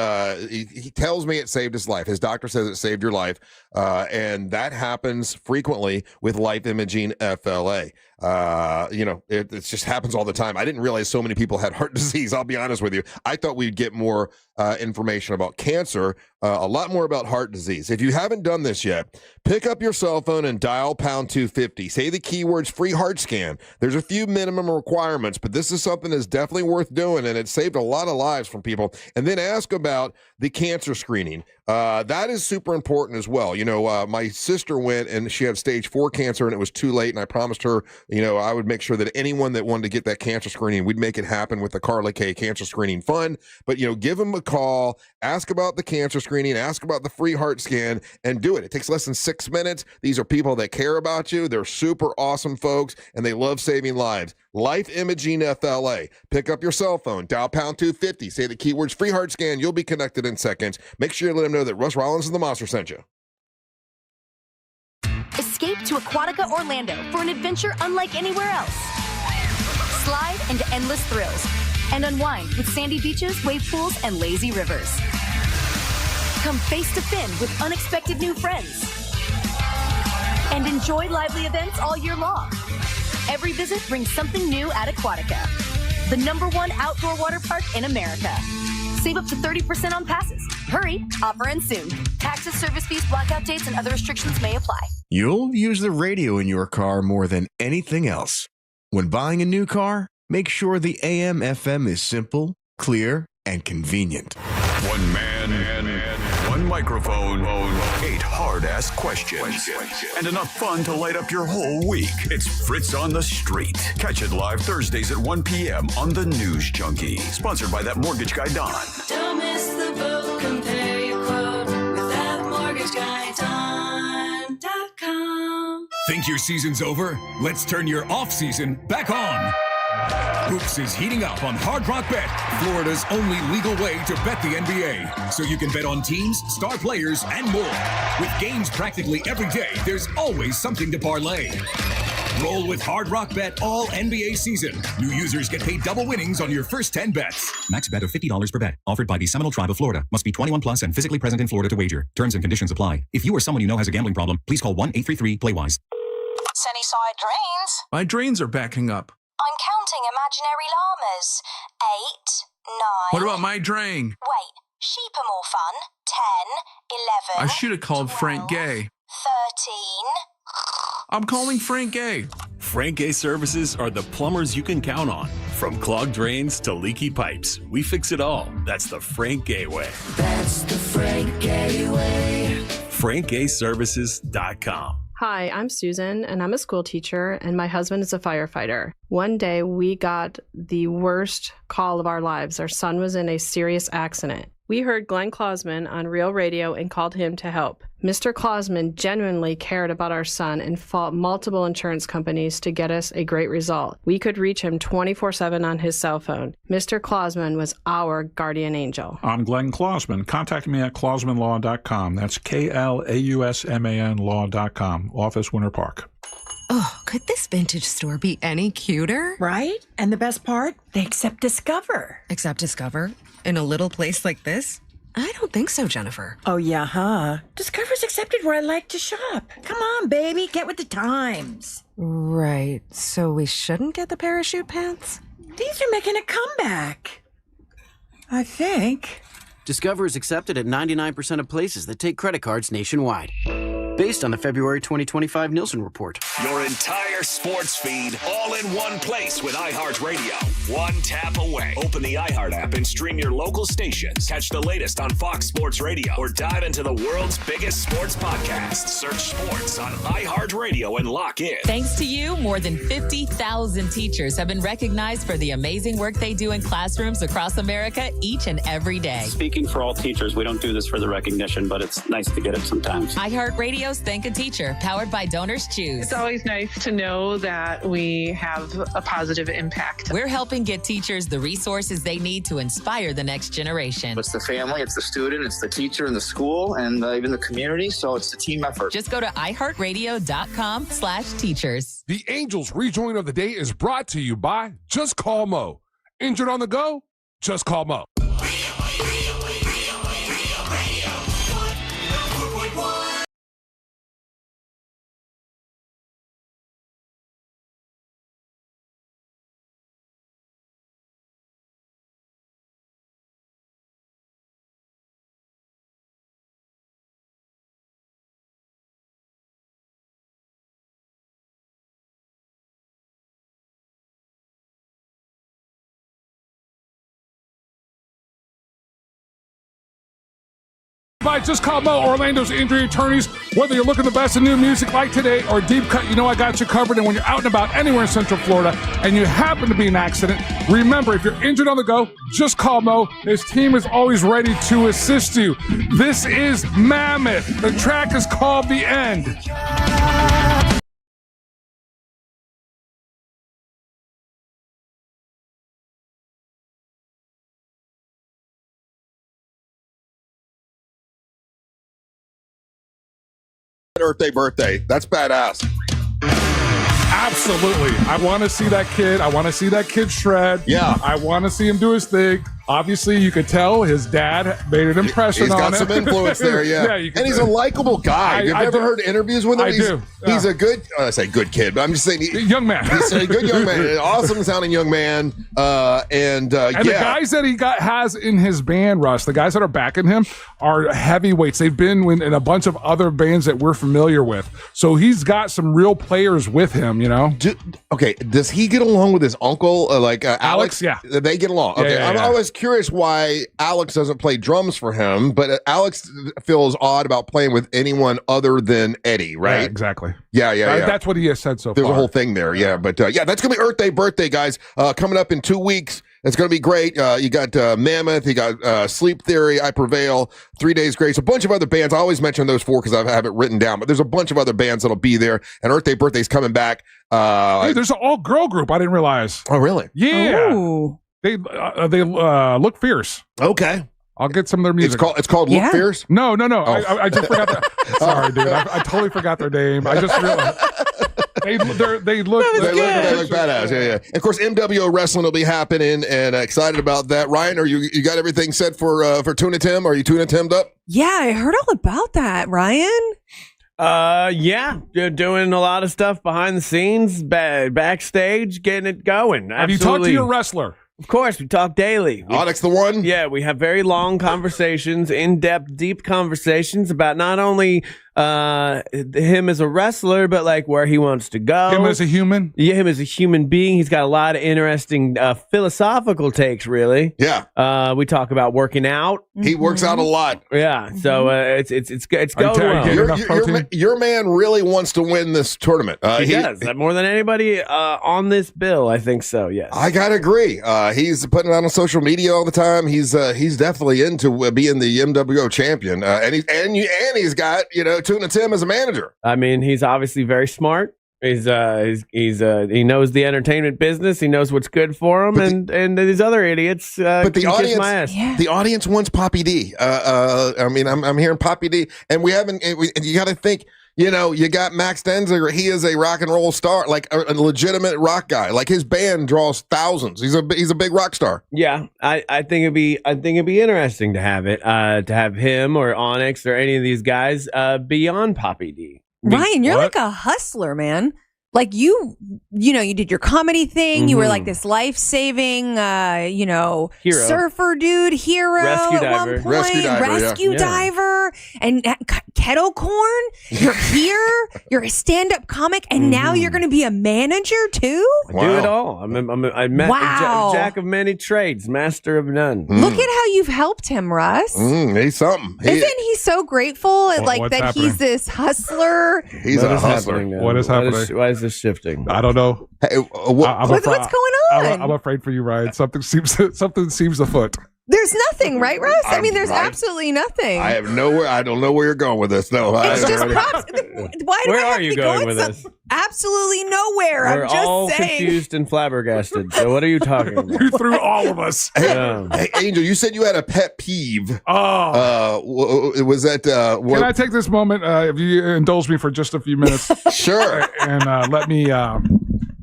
he tells me it saved his life. His doctor says it saved your life. And that happens frequently with Life Imaging FLA. It just happens all the time. I didn't realize so many people had heart disease. I'll be honest with you. I thought we'd get more information about cancer, a lot more about heart disease. If you haven't done this yet, pick up your cell phone and dial pound 250. Say the keywords free heart scan. There's a few minimum requirements, but this is something that's definitely worth doing, and it saved a lot of lives from people. And then ask about the cancer screening. That is super important as well. My sister went and she had stage 4 cancer and it was too late. And I promised her, I would make sure that anyone that wanted to get that cancer screening, we'd make it happen with the Carla K Cancer Screening Fund. But, give them a call, ask about the cancer screening, ask about the free heart scan, and do it. It takes less than 6 minutes. These are people that care about you. They're super awesome folks and they love saving lives. Life Imaging FLA. Pick up your cell phone, dial pound 250, say the keywords free heart scan. You'll be connected in seconds. Make sure you let them know that Russ Rollins and the Monster sent you. Escape to Aquatica Orlando for an adventure unlike anywhere else. Slide into endless thrills and unwind with sandy beaches, wave pools, and lazy rivers. Come face to fin with unexpected new friends and enjoy lively events all year long. Every visit brings something new at Aquatica, the #1 outdoor water park in America. Save up to 30% on passes. Hurry, offer ends soon. Taxes, service fees, blackout dates, and other restrictions may apply. You'll use the radio in your car more than anything else. When buying a new car, make sure the AM/FM is simple, clear, and convenient. One man, one microphone, 8 hard-ass questions, and enough fun to light up your whole week. It's Fritz on the Street. Catch it live Thursdays at 1 p.m. on The News Junkie. Sponsored by that mortgage guy, Don. Don't miss the boat. Compare your quote with that mortgage guy, Don.com. Think your season's over? Let's turn your off-season back on. Hoops is heating up on Hard Rock Bet, Florida's only legal way to bet the NBA. So you can bet on teams, star players, and more. With games practically every day, there's always something to parlay. Roll with Hard Rock Bet all NBA season. New users get paid double winnings on your first 10 bets. Max bet of $50 per bet. Offered by the Seminole Tribe of Florida. Must be 21 plus and physically present in Florida to wager. Terms and conditions apply. If you or someone you know has a gambling problem, please call 1-833-PLAY-WISE. Sunnyside drains. My drains are backing up. I'm counting imaginary llamas. 8, 9. What about my drain? Wait, sheep are more fun. 10, 11. I should have called 12, Frank Gay. 13. I'm calling Frank Gay. Frank Gay Services are the plumbers you can count on. From clogged drains to leaky pipes, we fix it all. That's the Frank Gay way. That's the Frank Gay way. FrankGayServices.com. Hi, I'm Susan, and I'm a school teacher, and my husband is a firefighter. One day, we got the worst call of our lives. Our son was in a serious accident. We heard Glenn Klausman on Real Radio and called him to help. Mr. Klausman genuinely cared about our son and fought multiple insurance companies to get us a great result. We could reach him 24/7 on his cell phone. Mr. Klausman was our guardian angel. I'm Glenn Klausman. Contact me at klausmanlaw.com. That's KLAUSMAN law.com. Office, Winter Park. Oh, could this vintage store be any cuter? Right? And the best part? They accept Discover. Accept Discover? In a little place like this? I don't think so, Jennifer. Oh, yeah, huh? Discover's accepted where I like to shop. Come on, baby, get with the times. Right. So we shouldn't get the parachute pants? These are making a comeback. I think. Discover is accepted at 99% of places that take credit cards nationwide. Based on the February 2025 Nielsen report. Your entire sports feed all in one place with iHeartRadio. One tap away. Open the iHeart app and stream your local stations. Catch the latest on Fox Sports Radio or dive into the world's biggest sports podcast. Search sports on iHeartRadio and lock in. Thanks to you, more than 50,000 teachers have been recognized for the amazing work they do in classrooms across America each and every day. Speaking for all teachers, we don't do this for the recognition, but it's nice to get it sometimes. iHeartRadio's Thank a Teacher, powered by Donors Choose. It's always nice to know that we have a positive impact. We're helping get teachers the resources they need to inspire the next generation. It's the family, it's the student, it's the teacher and the school, and even the community, so it's a team effort. Just go to iHeartRadio.com/teachers. The Angels rejoin of the day is brought to you by Just Call Mo. Injured on the go? Just call Mo. By Just Call Mo, Orlando's injury attorneys. Whether you're looking the best in new music like today or deep cut, you know I got you covered. And when you're out and about anywhere in Central Florida and you happen to be in an accident, remember, if you're injured on the go, just call Mo. His team is always ready to assist you. This is Mammoth. The track is called The End. Birthday. That's badass. Absolutely. I want to see that kid. I want to see that kid shred. Yeah. I want to see him do his thing. Obviously, you could tell his dad made an impression on him. He's got some influence there, yeah. And he's a likable guy. You've ever heard interviews with him? I do. He's a good, I say good kid, but I'm just saying. Young man. He's a good young man. An awesome sounding young man. And the guys that he has in his band, Russ, the guys that are backing him are heavyweights. They've been in a bunch of other bands that we're familiar with. So he's got some real players with him, you know? Okay, does he get along with his uncle, Alex? Yeah. They get along. Okay, Yeah. I'm always curious why Alex doesn't play drums for him, but Alex feels odd about playing with anyone other than Eddie, right? Yeah, exactly. Yeah. That's what he has said so There's far. a whole thing there, yeah. But that's going to be Earth Day birthday, guys. Coming up in 2 weeks. It's going to be great. You got Mammoth, you got Sleep Theory, I Prevail, 3 Days Grace, a bunch of other bands. I always mention those four because I have it written down, but there's a bunch of other bands that'll be there. And Earth Day birthday's coming back. Hey, there's an all-girl group. I didn't realize. Oh, really? Yeah. Ooh. They look fierce. Okay. I'll get some of their music. It's called Look Fierce? No. I just forgot that. Sorry, dude. I totally forgot their name. I just realized. They look badass. Yeah. And of course, MWO Wrestling will be happening, and excited about that. Ryan, are you got everything set for Tuna Tim? Are you Tuna Tim'd up? Yeah, I heard all about that, Ryan. Yeah, doing a lot of stuff behind the scenes, backstage, getting it going. Have you talked to your wrestler? Of course, we talk daily. Onyx the one? Yeah, we have very long conversations, in-depth, deep conversations about not only him as a wrestler, but like where he wants to go. Him as a human? Yeah, him as a human being. He's got a lot of interesting philosophical takes, really. Yeah. We talk about working out. He works out a lot. Yeah, so it's going well. Your man really wants to win this tournament. He does. More than anybody on this bill, I think so, yes. I gotta agree. He's putting it out on social media all the time. He's definitely into being the MWO champion. And he's got, Tuna Tim as a manager. I mean, he's obviously very smart. He knows the entertainment business. He knows what's good for him, and these other idiots. But the kiss my ass. the audience wants Poppy D. I mean, I'm hearing Poppy D, and we haven't. You got to think. You got Max Denziger. He is a rock and roll star, like a legitimate rock guy. Like his band draws thousands. He's a big rock star. Yeah, I think it'd be interesting to have him or Onyx or any of these guys beyond Poppy D. Ryan, you're like a hustler, man. Like you did your comedy thing. Mm-hmm. You were like this life-saving, surfer dude, hero at one point, rescue diver, and kettle corn. You're here. You're a stand-up comic, and now you're going to be a manager too. Wow. Do it all. I'm jack of many trades, master of none. Look at how you've helped him, Russ. He's something. Isn't he so grateful? That happening? He's this hustler. He's a hustler. What is happening? Why is this shifting? I don't know. Hey, what's going on? I'm afraid for you, Ryan. Something seems afoot. There's nothing, right, Russ? I mean, there's absolutely nothing. I don't know where you're going with this. No, it's just props. Why do where I have are you to going go with this? Absolutely nowhere. We're I'm just all saying. confused and flabbergasted. So what are you talking about? You threw all of us. Hey, Angel, you said you had a pet peeve. Oh, was that? Can I take this moment? If you indulge me for just a few minutes, sure, and let me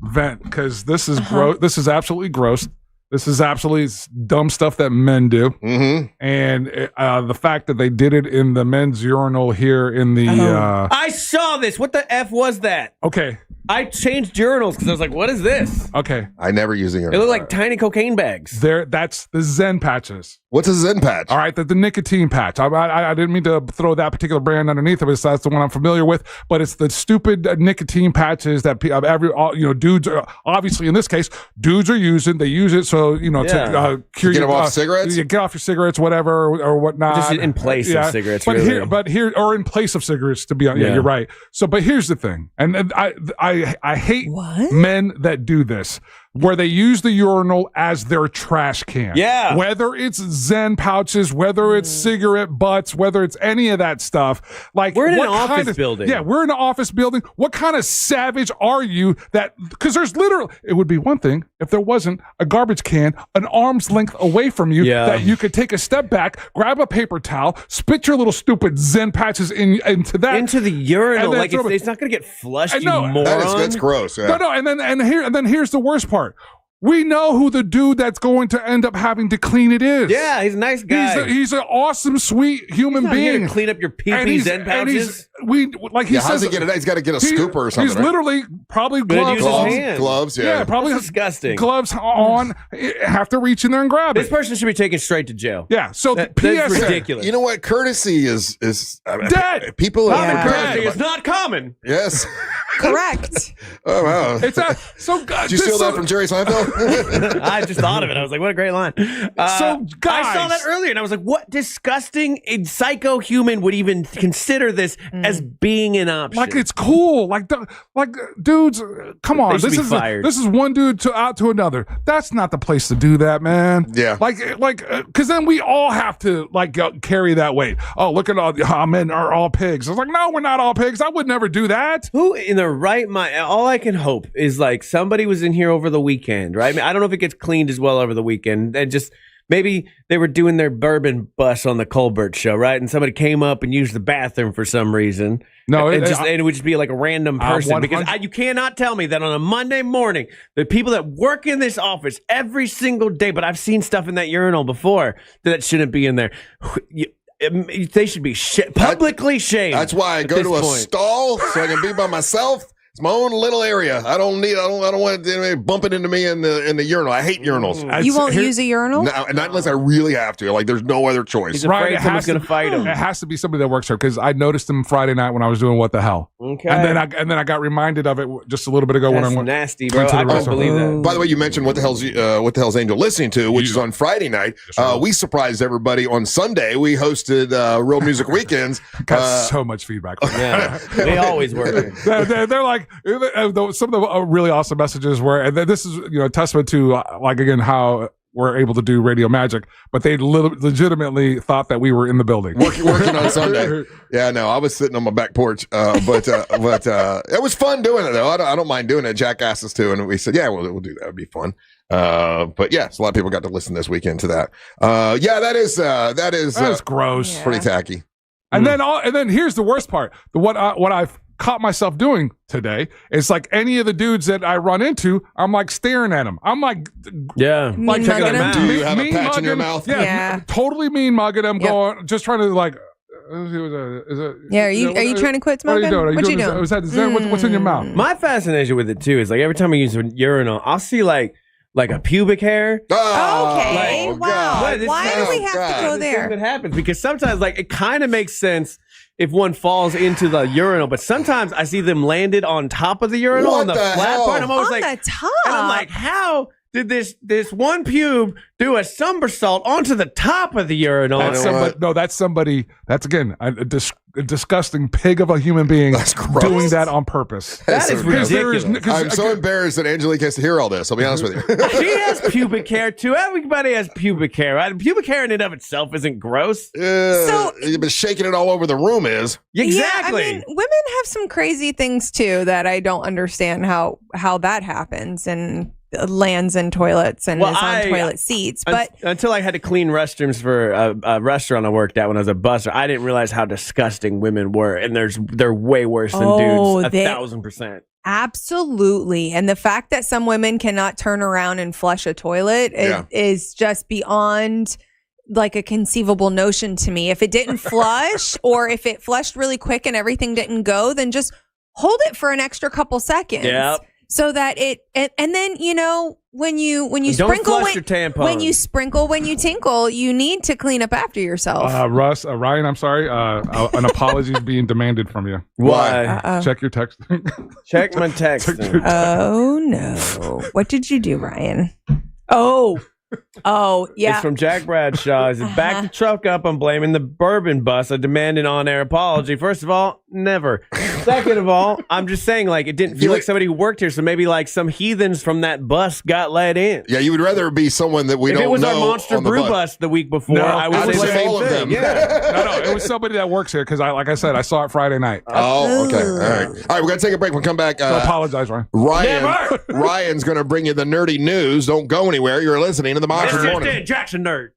vent, because this is gross. This is absolutely gross. This is absolutely dumb stuff that men do. Mm-hmm. And the fact that they did it in the men's urinal here in the... I saw this. What the F was that? Okay. I changed urinals because I was like, what is this? Okay. I never use a urinal. They look like tiny cocaine bags. That's the Zen patches. What's a Zen patch? All right, the nicotine patch. I didn't mean to throw that particular brand underneath of it. So that's the one I'm familiar with. But it's the stupid nicotine patches that dudes are, obviously in this case, dudes are using. They use it so to cure get off cigarettes. You get off your cigarettes, whatever or whatnot. Just in place of cigarettes. But really. here, or in place of cigarettes. To be honest, yeah, you're right. So, but here's the thing, and I hate men that do this, where they use the urinal as their trash can. Yeah. Whether it's Zen pouches, whether it's cigarette butts, whether it's any of that stuff. Like, we're in an office building. Yeah, we're in an office building. What kind of savage are you that, because there's literally, it would be one thing if there wasn't a garbage can an arm's length away from you that you could take a step back, grab a paper towel, spit your little stupid Zen patches into the urinal. Like it's not going to get flushed, you moron. That's gross. Yeah. No, and then here's the worst part. We know who the dude that's going to end up having to clean it is. Yeah, he's a nice guy. He's an awesome, sweet human He's not being. here to clean up your pee-pees and pouches. How's he get it? He's got to get a scooper or something. He's literally probably gloves. Gloves, yeah. Probably That's disgusting. Gloves on. Have to reach in there and grab it. This person should be taken straight to jail. Yeah. So that's ridiculous. You know what? Courtesy is dead. People courtesy is not common. Yes. Correct. Oh wow. It's so. Did you steal that from Jerry Seinfeld? I just thought of it. I was like, what a great line. So, guys, I saw that earlier, and I was like, what disgusting psycho human would even consider this as being an option? Like it's cool. Like dudes, come on. They should be fired. This is one dude out to another. That's not the place to do that, man. Yeah. Because then we all have to carry that weight. Oh, look at all men are all pigs. I was like, no, we're not all pigs. I would never do that. Who in the right mind? All I can hope is like somebody was in here over the weekend, right? I mean, I don't know if it gets cleaned as well over the weekend, and just maybe they were doing their bourbon bus on the Colbert show, right? And somebody came up and used the bathroom for some reason. No, and it would just be like a random person because you cannot tell me that on a Monday morning, the people that work in this office every single day, but I've seen stuff in that urinal before that shouldn't be in there. They should be publicly shamed. That's why I go to a stall so I can be by myself. It's my own little area. I don't want anybody bumping into me in the urinal. I hate urinals. You won't use a urinal? No, not unless I really have to. Like, there's no other choice. He's afraid someone's going to fight him. It has to be somebody that works here because I noticed him Friday night when I was doing What the Hell. Okay. And then I got reminded of it just a little bit ago when I went. Nasty, bro. I don't believe that. By the way, you mentioned What the Hell's Angel listening to, which is on Friday night. We surprised everybody on Sunday. We hosted Real Music Weekends. Got so much feedback. Yeah, they always work. They're like some of the really awesome messages were, and this is a testament to again how we're able to do radio magic, but they legitimately thought that we were in the building working on Sunday. Yeah, no, I was sitting on my back porch, but it was fun doing it though. I don't mind doing it. Jack asked us to, and we said, yeah, we'll do that. It'd be fun. But yeah, so a lot of people got to listen this weekend to that. Yeah, that is gross, pretty tacky. And then here's the worst part: what I've caught myself doing today is like any of the dudes that I run into, I'm like staring at them. I'm like, like checking them out. Do you have a patch in your mouth? Yeah, totally mean mugging them, going, just trying to like. Are you trying to quit smoking? What you doing? What's in your mouth? My fascination with it too is like every time I use a urinal, I'll see like a pubic hair. Okay. Wow. Why do we have to go there? That happens because sometimes it kind of makes sense if one falls into the urinal, but sometimes I see them landed on top of the urinal on the flat part. I'm always on the top. And I'm like, how did this one pube do a somersault onto the top of the urinal? That's somebody. That's again a disgusting pig of a human being doing that on purpose. That is ridiculous. I'm so embarrassed that Angelique has to hear all this. I'll be honest with you. She has pubic hair too. Everybody has pubic hair. Right? Pubic hair in and of itself isn't gross. But shaking it all over the room is. Exactly. Yeah, I mean, women have some crazy things too that I don't understand how that happens and lands in toilets and is on toilet seats. But until I had to clean restrooms for a restaurant I worked at when I was a busser, I didn't realize how disgusting women were, and they're way worse than dudes. 1,000%. Absolutely. And the fact that some women cannot turn around and flush a toilet is just beyond like a conceivable notion to me. If it didn't flush or if it flushed really quick and everything didn't go, then just hold it for an extra couple seconds. Yep. So that and then when you don't sprinkle flush your tampon. when you tinkle, you need to clean up after yourself. Russ, Ryan, I'm sorry. An apology is being demanded from you. Why? Check your text. Check my text. Oh no! What did you do, Ryan? Oh, yeah. It's from Jack Bradshaw. He said, back the truck up. I'm blaming the bourbon bus. I demand an on-air apology. First of all, never. Second of all, I'm just saying, it didn't feel like somebody who worked here, so maybe some heathens from that bus got let in. Yeah, you would rather it be someone that we don't know. If it was our Monster Brew bus the week before, I would say the same thing. Yeah. No, it was somebody that works here because, like I said, I saw it Friday night. Oh, okay. All right, we're going to take a break. We'll come back. So apologize, Ryan. Ryan's going to bring you the nerdy news. Don't go anywhere. You're listening to the Monster Morning. Jackson nerd.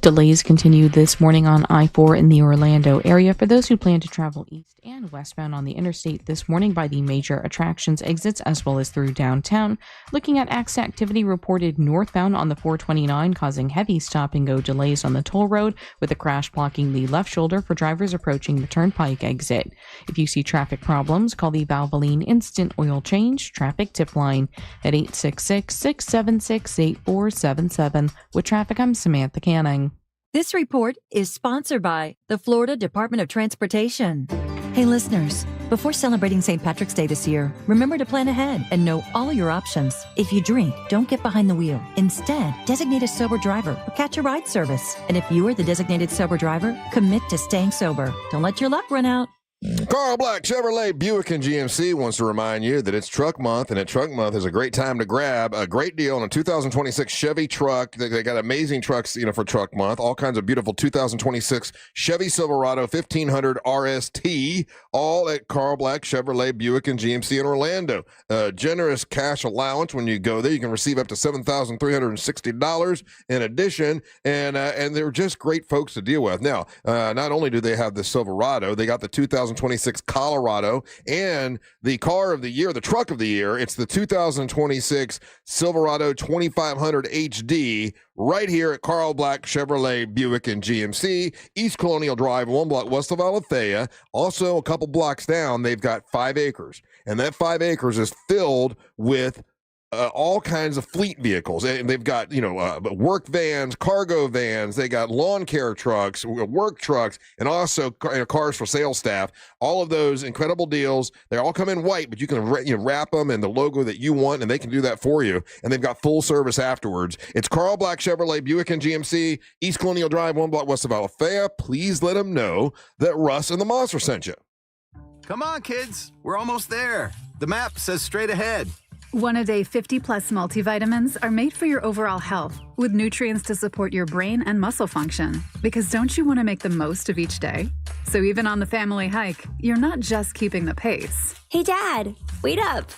Delays continue this morning on I-4 in the Orlando area for those who plan to travel east and westbound on the interstate this morning by the major attractions exits as well as through downtown. Looking at activity reported northbound on the 429, causing heavy stop-and-go delays on the toll road, with a crash blocking the left shoulder for drivers approaching the Turnpike exit. If you see traffic problems, call the Valvoline Instant Oil Change Traffic Tip Line at 866-676-8477. With traffic, I'm Samantha Canning. This report is sponsored by the Florida Department of Transportation. Hey listeners, before celebrating St. Patrick's Day this year, remember to plan ahead and know all your options. If you drink, don't get behind the wheel. Instead, designate a sober driver or catch a ride service. And if you are the designated sober driver, commit to staying sober. Don't let your luck run out. Carl Black Chevrolet Buick and GMC wants to remind you that it's Truck Month, and at Truck Month is a great time to grab a great deal on a 2026 Chevy truck. They got amazing trucks, for Truck Month. All kinds of beautiful 2026 Chevy Silverado 1500 RST, all at Carl Black Chevrolet Buick and GMC in Orlando. Generous cash allowance when you go there. You can receive up to $7,360 in addition, and they're just great folks to deal with. Now, not only do they have the Silverado, they got the 2026 Colorado and the car of the year, the truck of the year. It's the 2026 Silverado 2500 HD right here at Carl Black Chevrolet Buick and GMC, East Colonial Drive, 1 block west of Alethea. Also, a couple blocks down, they've got 5 acres, and that 5 acres is filled with all kinds of fleet vehicles. And they've got, work vans, cargo vans. They got lawn care trucks, work trucks, and also cars for sales staff. All of those incredible deals. They all come in white, but you can wrap them in the logo that you want, and they can do that for you. And they've got full service afterwards. It's Carl Black Chevrolet Buick and GMC, East Colonial Drive, 1 block west of Alethea. Please let them know that Russ and the Monster sent you. Come on, kids. We're almost there. The map says straight ahead. One-a-day 50-plus multivitamins are made for your overall health, with nutrients to support your brain and muscle function. Because don't you want to make the most of each day? So even on the family hike, you're not just keeping the pace. Hey, Dad, wait up.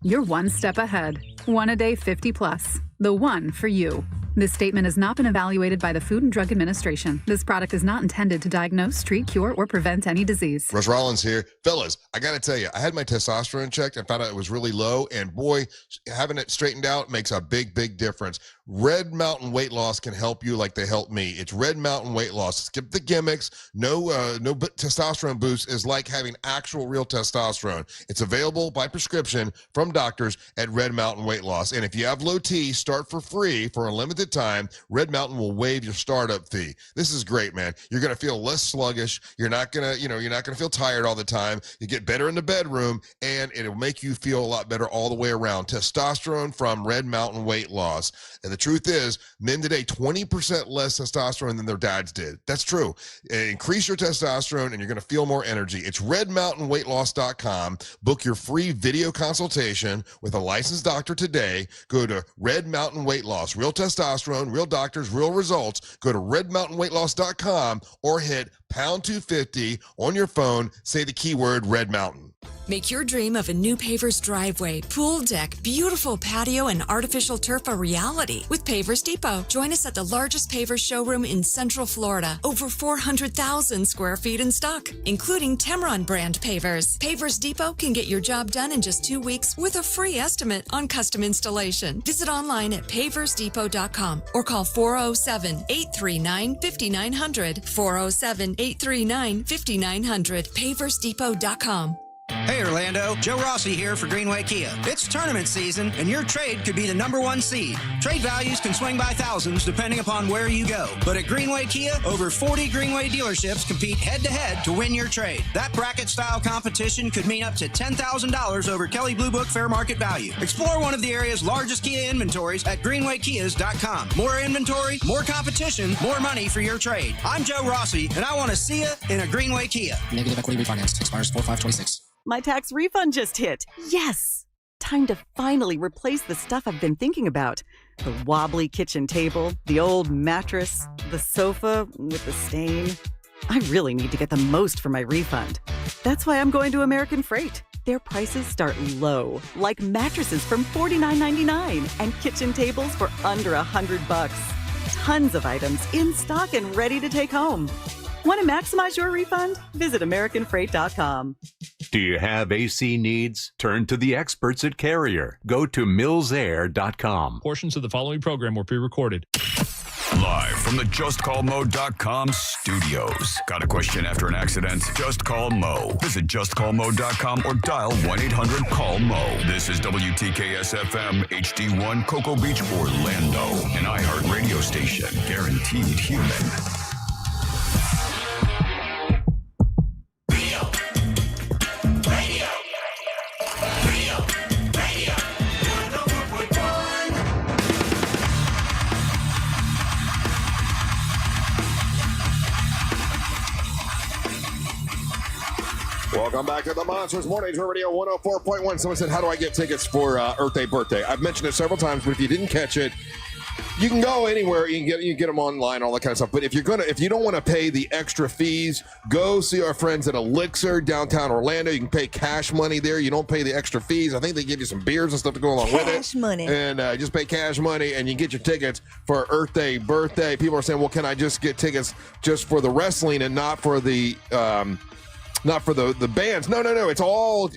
You're one step ahead. One-a-day 50-plus. The one for you. This statement has not been evaluated by the Food and Drug Administration. This product is not intended to diagnose, treat, cure, or prevent any disease. Russ Rollins here. Fellas, I got to tell you, I had my testosterone checked and found out it was really low. And boy, having it straightened out makes a big, big difference. Red Mountain Weight Loss can help you like they helped me. It's Red Mountain Weight Loss. Skip the gimmicks. No testosterone boost is like having actual real testosterone. It's available by prescription from doctors at Red Mountain Weight Loss. And if you have low T, start for free for a limited time. Red Mountain will waive your startup fee. This is great, man. You're going to feel less sluggish. You're not going to feel tired all the time. You get better in the bedroom, and it'll make you feel a lot better all the way around. Testosterone from Red Mountain Weight Loss. And the truth is, men today, 20% less testosterone than their dads did. That's true. Increase your testosterone, and you're going to feel more energy. It's redmountainweightloss.com. Book your free video consultation with a licensed doctor today. Go to Red Mountain Weight Loss. Real testosterone, real doctors, real results. Go to redmountainweightloss.com or hit pound 250 on your phone. Say the keyword Red Mountain. Make your dream of a new Pavers driveway, pool deck, beautiful patio, and artificial turf a reality with Pavers Depot. Join us at the largest Pavers showroom in Central Florida. Over 400,000 square feet in stock, including Tamron brand pavers. Pavers Depot can get your job done in just 2 weeks with a free estimate on custom installation. Visit online at paversdepot.com or call 407-839-5900. 407-839-5900. paversdepot.com. Hey Orlando, Joe Rossi here for Greenway Kia. It's tournament season, and your trade could be the #1 seed. Trade values can swing by thousands depending upon where you go. But at Greenway Kia, over 40 Greenway dealerships compete head-to-head to win your trade. That bracket-style competition could mean up to $10,000 over Kelley Blue Book fair market value. Explore one of the area's largest Kia inventories at greenwaykias.com. More inventory, more competition, more money for your trade. I'm Joe Rossi, and I want to see you in a Greenway Kia. Negative equity refinance. Expires 4/5/26. My tax refund just hit. Yes! Time to finally replace the stuff I've been thinking about. The wobbly kitchen table, the old mattress, the sofa with the stain. I really need to get the most for my refund. That's why I'm going to American Freight. Their prices start low, like mattresses from $49.99 and kitchen tables for under $100. tons of items in stock and ready to take home. Want to maximize your refund? Visit AmericanFreight.com. Do you have AC needs? Turn to the experts at Carrier. Go to millsair.com. Portions of the following program were pre-recorded. Live from the JustCallMo.com studios. Got a question after an accident? Just call Mo. Visit JustCallMo.com or dial 1-800-CALL-MO. This is WTKS-FM HD1 Cocoa Beach, Orlando. An iHeart radio station. Guaranteed human. Welcome back to the Monsters Morning Tour Radio 104.1. Someone said, how do I get tickets for Earth Day birthday? I've mentioned it several times, but if you didn't catch it, you can go anywhere. You can get them online, all that kind of stuff. But if you don't want to pay the extra fees, go see our friends at Elixir downtown Orlando. You can pay cash money there. You don't pay the extra fees. I think they give you some beers and stuff to go along with it. Cash money. And just pay cash money, and you get your tickets for Earth Day birthday. People are saying, well, can I just get tickets just for the wrestling and not for the the bands? No. It's all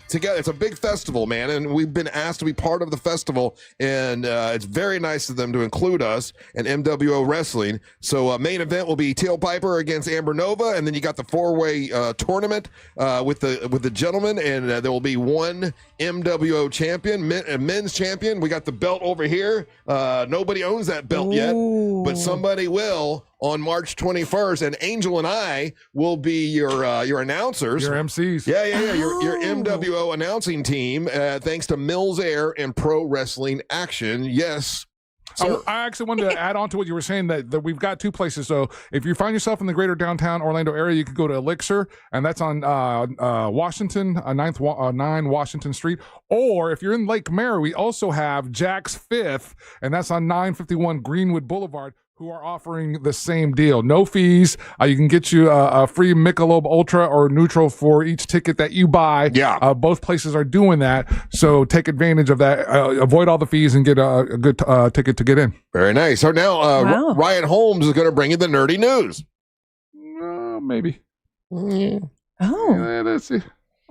together. It's a big festival, man. And we've been asked to be part of the festival. And it's very nice of them to include us and MWO Wrestling. So main event will be Teal Piper against Amber Nova. And then you got the 4-way tournament with the gentlemen. And there will be one MWO champion, men's champion. We got the belt over here. Nobody owns that belt yet, but somebody will on March 21st, and Angel and I will be your announcers. Your MCs. Yeah. Your MWO announcing team, thanks to Mills Air and Pro Wrestling Action. Yes. So, I actually wanted to add on to what you were saying that we've got two places. So if you find yourself in the greater downtown Orlando area, you could go to Elixir, and that's on Washington, 9 Washington Street. Or if you're in Lake Mary, we also have Jack's Fifth, and that's on 951 Greenwood Boulevard, who are offering the same deal. No fees. You can get you a free Michelob Ultra or Neutral for each ticket that you buy. Yeah. Both places are doing that. So take advantage of that. Avoid all the fees and get a good ticket to get in. Very nice. So now Ryan Holmes is going to bring you the nerdy news. Maybe. Oh. Let's see.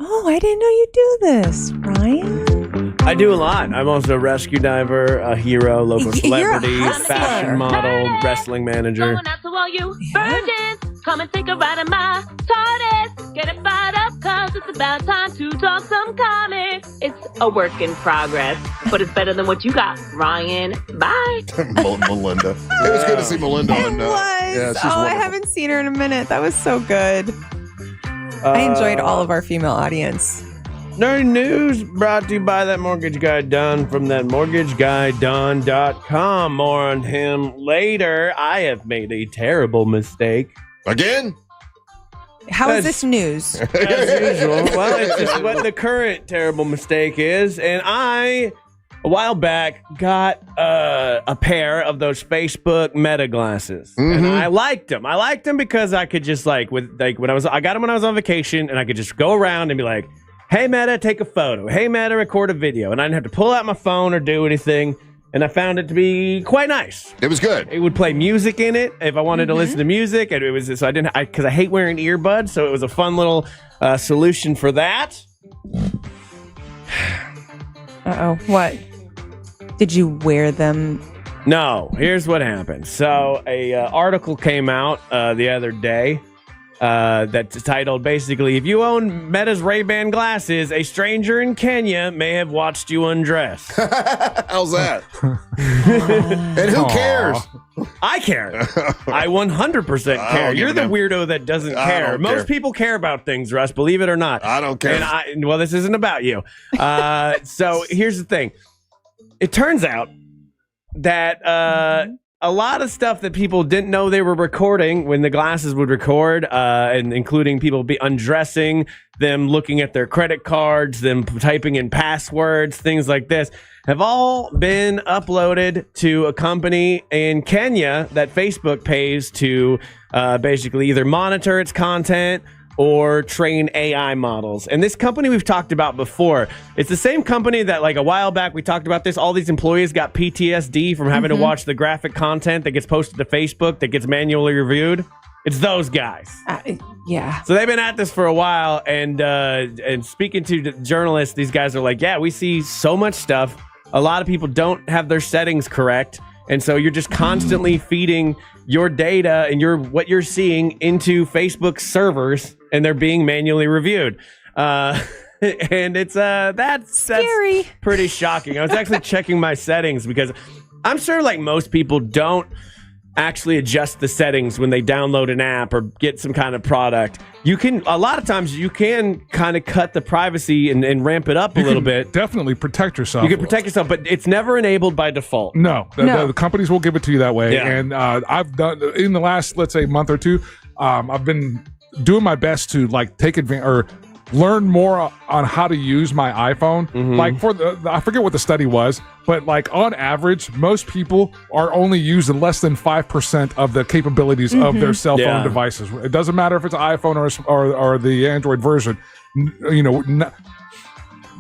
Oh, I didn't know you do this, Ryan. I do a lot. I'm also a rescue diver, a hero, local celebrity, fashion model, wrestling manager. Going out to all you virgins, come and take a ride in my TARDIS. Get it fired up, cause it's about time to talk some comics. It's a work in progress, but it's better than what you got, Ryan. Bye. Melinda. It was good to see Melinda. It was. Yeah, she's I wonderful. haven't seen her in a minute. That was so good. I enjoyed all of our female audience. Nerdy news brought to you by that mortgage guy Don from that mortgageguyDon.com. More on him later. I have made a terrible mistake. Again? How is this news? As usual. Well, it's just what the current terrible mistake is. And I, a while back, got a pair of those Facebook Meta glasses. And I liked them. I liked them because I could just I got them when I was on vacation, and I could just go around and be like, hey, Meta, take a photo. Hey, Meta, record a video. And I didn't have to pull out my phone or do anything. And I found it to be quite nice. It was good. It would play music in it if I wanted to listen to music. And it was so because I hate wearing earbuds. So it was a fun little solution for that. Uh-oh. What? Did you wear them? No. Here's what happened. So a article came out the other day. That's titled basically, if you own Meta's Ray-Ban glasses, a stranger in Kenya may have watched you undress. How's that? And who cares? I care. I 100% care. You're the weirdo that doesn't care. Most people care about things, Russ, believe it or not. I don't care. And well, this isn't about you. So here's the thing. It turns out that a lot of stuff that people didn't know they were recording when the glasses would record, and including people undressing, them looking at their credit cards, them typing in passwords, things like this, have all been uploaded to a company in Kenya that Facebook pays to basically either monitor its content or train AI models. And this company we've talked about before, it's the same company that like a while back we talked about this. All these employees got PTSD from having to watch the graphic content that gets posted to Facebook that gets manually reviewed. It's those guys. Yeah. So they've been at this for a while, and speaking to journalists, these guys are like, yeah, we see so much stuff. A lot of people don't have their settings correct, and so you're just constantly feeding your data and what you're seeing into Facebook servers, and they're being manually reviewed. And it's that's scary. That's pretty shocking. I was actually checking my settings because I'm sure like most people don't actually adjust the settings when they download an app or get some kind of product. A lot of times you can kind of cut the privacy and ramp it up a little bit. Definitely protect yourself. You can protect yourself, but it's never enabled by default. No. The companies will give it to you that way. Yeah. And I've done, in the last, let's say, month or two, I've been doing my best to like take advantage or learn more on how to use my iPhone. Like I forget what the study was, but like on average, most people are only using less than 5% of the capabilities of their cell phone devices. It doesn't matter if it's an iPhone or the Android version.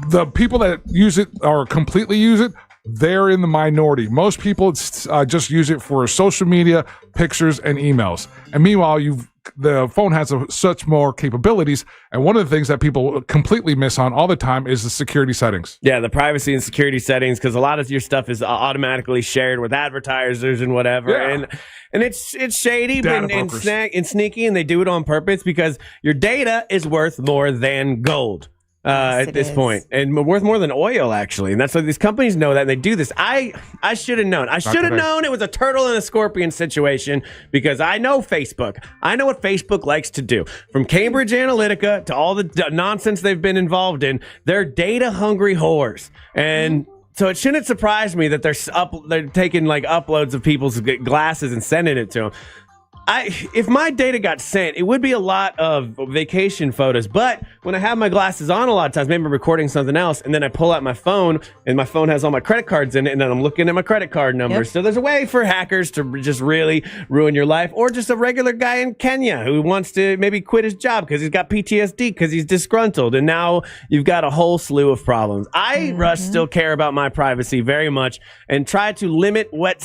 The people that use it or completely use it, they're in the minority. Most people just use it for social media, pictures, and emails. And meanwhile, the phone has such more capabilities, and one of the things that people completely miss on all the time is the security settings. Yeah, the privacy and security settings, because a lot of your stuff is automatically shared with advertisers and whatever, and it's shady and sneaky, and they do it on purpose because your data is worth more than gold. At this point, and worth more than oil, actually. And that's why these companies know that, and they do this. I should have known. I should have known it was a turtle and a scorpion situation, because I know Facebook. I know what Facebook likes to do. From Cambridge Analytica to all the nonsense they've been involved in, they're data-hungry whores. And so it shouldn't surprise me that they're taking like uploads of people's glasses and sending it to them. If my data got sent, it would be a lot of vacation photos. But when I have my glasses on a lot of times, maybe I'm recording something else, and then I pull out my phone, and my phone has all my credit cards in it, and then I'm looking at my credit card numbers. So there's a way for hackers to just really ruin your life, or just a regular guy in Kenya who wants to maybe quit his job because he's got PTSD, because he's disgruntled, and now you've got a whole slew of problems. Russ, still care about my privacy very much, and try to limit what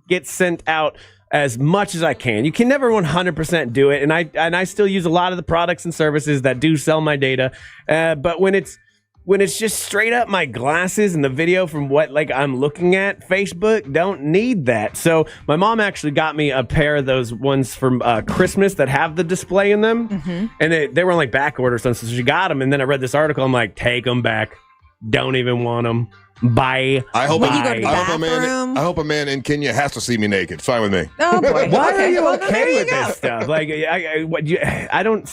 gets sent out as much as I can. You can never 100% do it, and I still use a lot of the products and services that do sell my data. But when it's just straight up my glasses and the video from what like I'm looking at, Facebook don't need that. So my mom actually got me a pair of those ones from Christmas that have the display in them, and they were on like back order or something. So she got them, and then I read this article. I'm like, take them back. Don't even want them. Bye. I hope a man in Kenya has to see me naked. It's fine with me. Oh boy. Why are you okay with this stuff? Like, I don't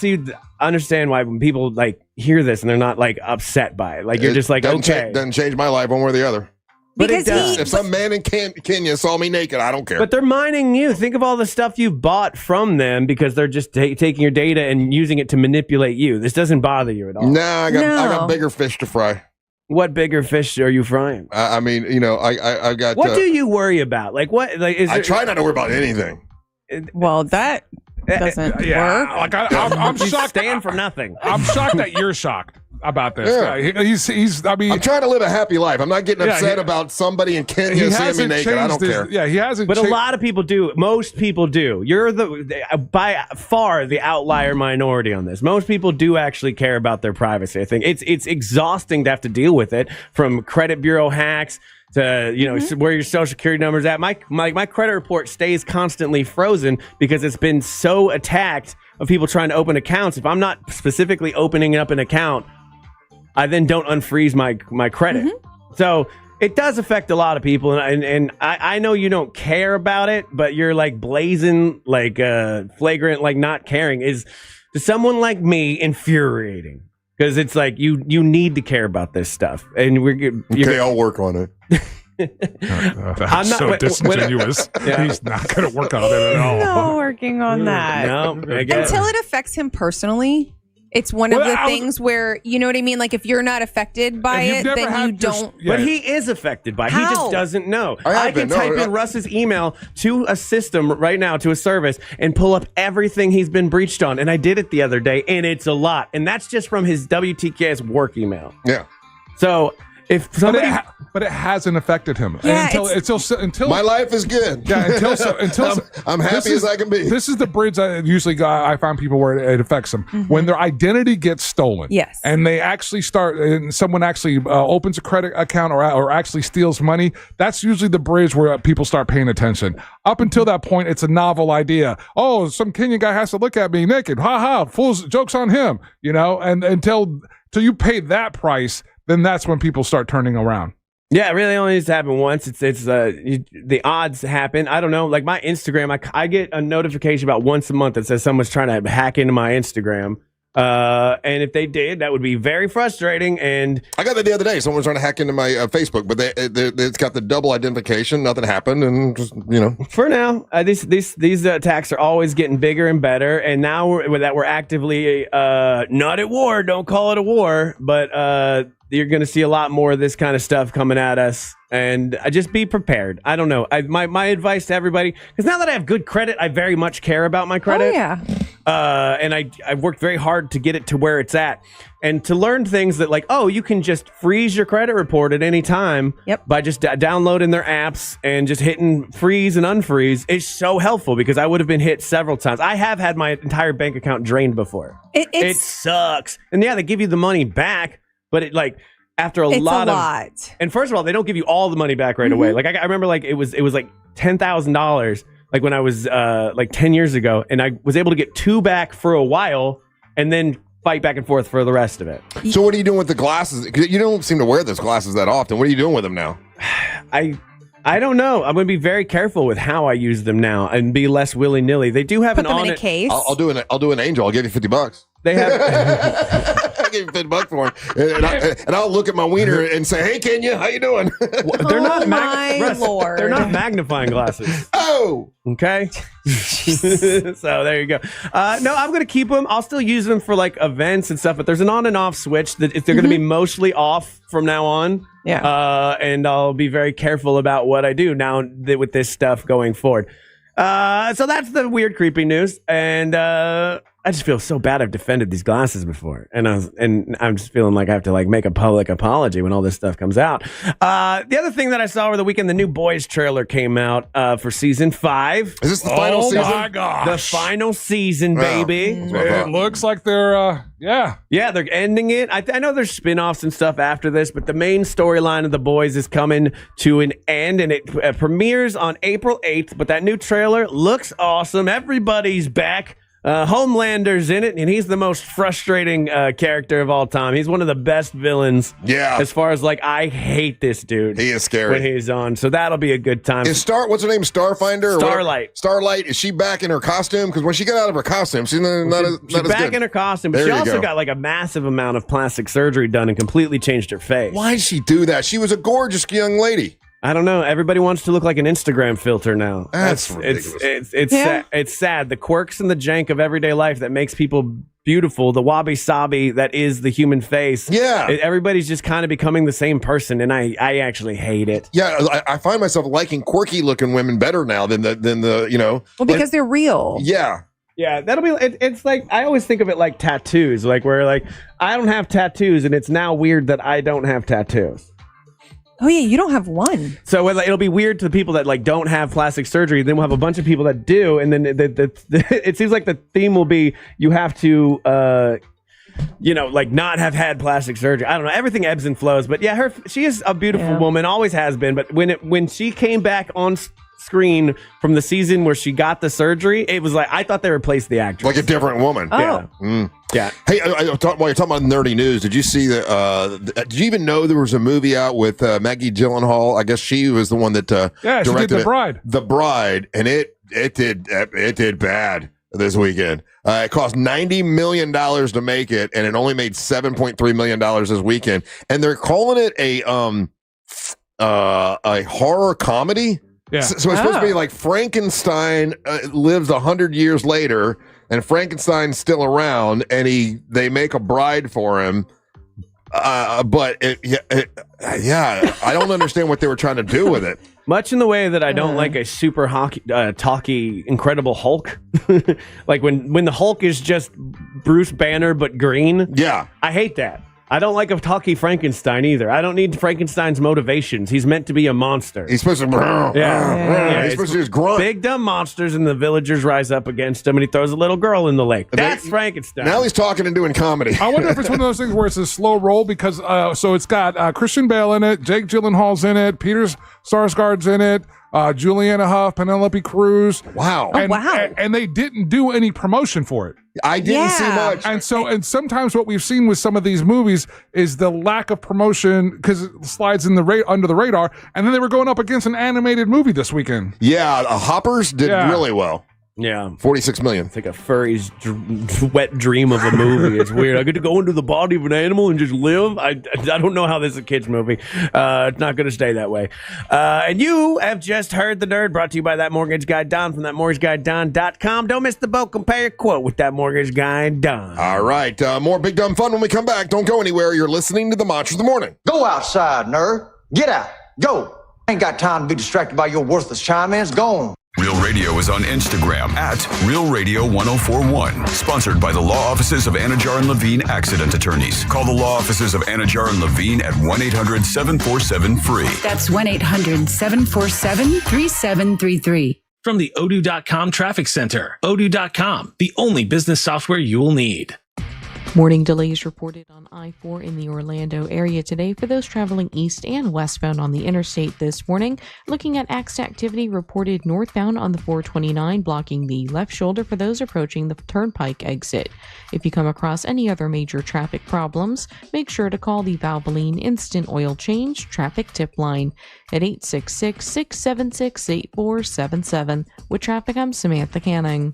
understand why when people like hear this and they're not like upset by it. Like you're just like, okay, doesn't change my life one way or the other. But it does. If some man in Kenya saw me naked, I don't care. But they're mining you. Think of all the stuff you bought from them because they're just taking your data and using it to manipulate you. This doesn't bother you at all. No, I got bigger fish to fry. What bigger fish are you frying? I mean, I got. What do you worry about? Like what? Like I try not to worry about anything. Well, that doesn't work. Like I'm shocked. Stand for nothing. I'm shocked that you're shocked about this. Yeah. He's. I mean, I'm trying to live a happy life. I'm not getting upset about somebody in Kenya seeing me naked. I don't care. Yeah, he hasn't. But a lot of people do. Most people do. You're by far the outlier minority on this. Most people do actually care about their privacy. I think it's exhausting to have to deal with it, from credit bureau hacks to where your social security number's at. My credit report stays constantly frozen because it's been so attacked of people trying to open accounts. If I'm not specifically opening up an account, I then don't unfreeze my credit. So it does affect a lot of people, and I know you don't care about it, but you're like blazing, like flagrant, like not caring is to someone like me infuriating, because it's like you need to care about this stuff, and I'll work on it. That's so disingenuous. He's not going to work on it at all. No working on that. No, until it affects him personally. It's one of the things where, you know what I mean? Like, if you're not affected by it, then you don't. But he is affected by it. He just doesn't know. I can type in Russ's email to a system right now, to a service, and pull up everything he's been breached on. And I did it the other day, and it's a lot. And that's just from his WTKS work email. Yeah. So if somebody... But it hasn't affected him. Yeah, until my life is good. Yeah, until I'm happy as I can be. This is the bridge I find people where it affects them. Mm-hmm. When their identity gets stolen. Yes. And they actually and someone actually opens a credit account or actually steals money. That's usually the bridge where people start paying attention. Up until that point, it's a novel idea. Oh, some Kenyan guy has to look at me naked. Ha ha. Fools, joke's on him. And until you pay that price, then that's when people start turning around. Yeah, it really only needs to happen once. It's the odds happen. I don't know. Like my Instagram, I get a notification about once a month that says someone's trying to hack into my Instagram. And if they did, that would be very frustrating. And I got that the other day. Someone was trying to hack into my Facebook, but it's got the double identification. Nothing happened, and just For now, these attacks are always getting bigger and better. And now we're actively not at war. Don't call it a war, but you're going to see a lot more of this kind of stuff coming at us. And just be prepared. I don't know. My advice to everybody, because now that I have good credit, I very much care about my credit. Oh, yeah. And I've worked very hard to get it to where it's at. And to learn things that you can just freeze your credit report at any time by just downloading their apps and just hitting freeze and unfreeze is so helpful, because I would have been hit several times. I have had my entire bank account drained before. It sucks. And yeah, they give you the money back, but after a lot. And first of all, they don't give you all the money back right away. Like I remember it was like $10,000 like when I was 10 years ago, and I was able to get 2 back for a while and then fight back and forth for the rest of it. So what are you doing with the glasses? Because you don't seem to wear those glasses that often. What are you doing with them now? I don't know. I'm going to be very careful with how I use them now and be less willy-nilly. They do have Put them in a case. I'll do an angel. I'll give you $50. They have. I give you $50 for it, and I'll look at my wiener and say, "Hey, Kenya, how you doing?" They're not Lord. They're not magnifying glasses. Oh, okay. So there you go. No, I'm gonna keep them. I'll still use them for events and stuff, but there's an on and off switch that they're gonna be mostly off from now on. Yeah. And I'll be very careful about what I do now with this stuff going forward. So that's the weird, creepy news, and I just feel so bad. I've defended these glasses before, and I'm just feeling like I have to make a public apology when all this stuff comes out. The other thing that I saw over the weekend, the new Boys trailer came out for season 5. Is this the final season? Oh my gosh, the final season, baby! It looks like they're they're ending it. I know there's spin-offs and stuff after this, but the main storyline of the Boys is coming to an end, and it premieres on April 8th. But that new trailer looks awesome. Everybody's back. Homelander's in it, and he's the most frustrating character of all time. He's one of the best villains. Yeah. As far as I hate this dude. He is scary when he's on. So that'll be a good time. What's her name? Starfinder? Starlight. Starlight. Is she back in her costume? Because when she got out of her costume, she's not as back good. in her costume, but she also got a massive amount of plastic surgery done and completely changed her face. Why did she do that? She was a gorgeous young lady. I don't know. Everybody wants to look like an Instagram filter now. That's ridiculous. It's sad. The quirks and the jank of everyday life that makes people beautiful, the wabi-sabi that is the human face. Yeah. Everybody's just kind of becoming the same person, and I actually hate it. Yeah, I find myself liking quirky-looking women better now than the. Well, because they're real. Yeah. Yeah, that'll be. It's I always think of it like tattoos, where I don't have tattoos, and it's now weird that I don't have tattoos. Oh yeah, you don't have one. So it'll be weird to the people that don't have plastic surgery. Then we'll have a bunch of people that do, and then it seems like the theme will be you have to, not have had plastic surgery. I don't know. Everything ebbs and flows, but yeah, she is a beautiful woman, always has been. But when she came back on screen from the season where she got the surgery, it was I thought they replaced the actress, like a different woman. Oh. Yeah. Mm. Yeah. Hey, while you're talking about nerdy news, did you see did you even know there was a movie out with Maggie Gyllenhaal? I guess she was the one that she directed did The Bride. The Bride, and it did bad this weekend. It cost $90 million to make it, and it only made $7.3 million this weekend. And they're calling it a horror comedy. Yeah. So it's supposed to be like Frankenstein lives 100 years later. and Frankenstein's still around, and they make a bride for him. But I don't understand what they were trying to do with it. Much in the way that I don't like a super talky Incredible Hulk. Like when the Hulk is just Bruce Banner but green. Yeah. I hate that. I don't like a talky Frankenstein either. I don't need Frankenstein's motivations. He's meant to be a monster. He's supposed to he's supposed to just grunt. Big dumb monsters, and the villagers rise up against him, and he throws a little girl in the lake. That's Frankenstein. Now he's talking and doing comedy. I wonder if it's one of those things where it's a slow roll because so it's got Christian Bale in it, Jake Gyllenhaal's in it, Peter Sarsgaard's in it, Juliana Hough, Penelope Cruz. Wow. And they didn't do any promotion for it. I didn't see much. And sometimes what we've seen with some of these movies is the lack of promotion because it slides in under the radar. And then they were going up against an animated movie this weekend. Yeah, Hoppers did really well. Yeah. 46 million. It's like a furry's wet dream of a movie. It's weird. I get to go into the body of an animal and just live. I don't know how this is a kid's movie. It's not going to stay that way. And you have just heard The Nerd, brought to you by That Mortgage Guy Don from ThatMortgageGuyDon.com. Don't miss the boat. Compare your quote with That Mortgage Guy Don. All right. More Big Dumb Fun when we come back. Don't go anywhere. You're listening to the Mantra of the Morning. Go outside, nerd. Get out. Go. Ain't got time to be distracted by your worthless chime-ins. Go on. Real Radio is on Instagram at Real Radio 1041. Sponsored by the law offices of Anajar and Levine Accident Attorneys. Call the law offices of Anajar and Levine at 1-800-747-FREE. That's 1-800-747-3733. From the Odoo.com Traffic Center. Odoo.com, the only business software you will need. Morning delays reported on I-4 in the Orlando area today for those traveling east and westbound on the interstate this morning. Looking at accident activity reported northbound on the 429, blocking the left shoulder for those approaching the Turnpike exit. If you come across any other major traffic problems, make sure to call the Valvoline Instant Oil Change Traffic Tip Line at 866-676-8477. With traffic, I'm Samantha Canning.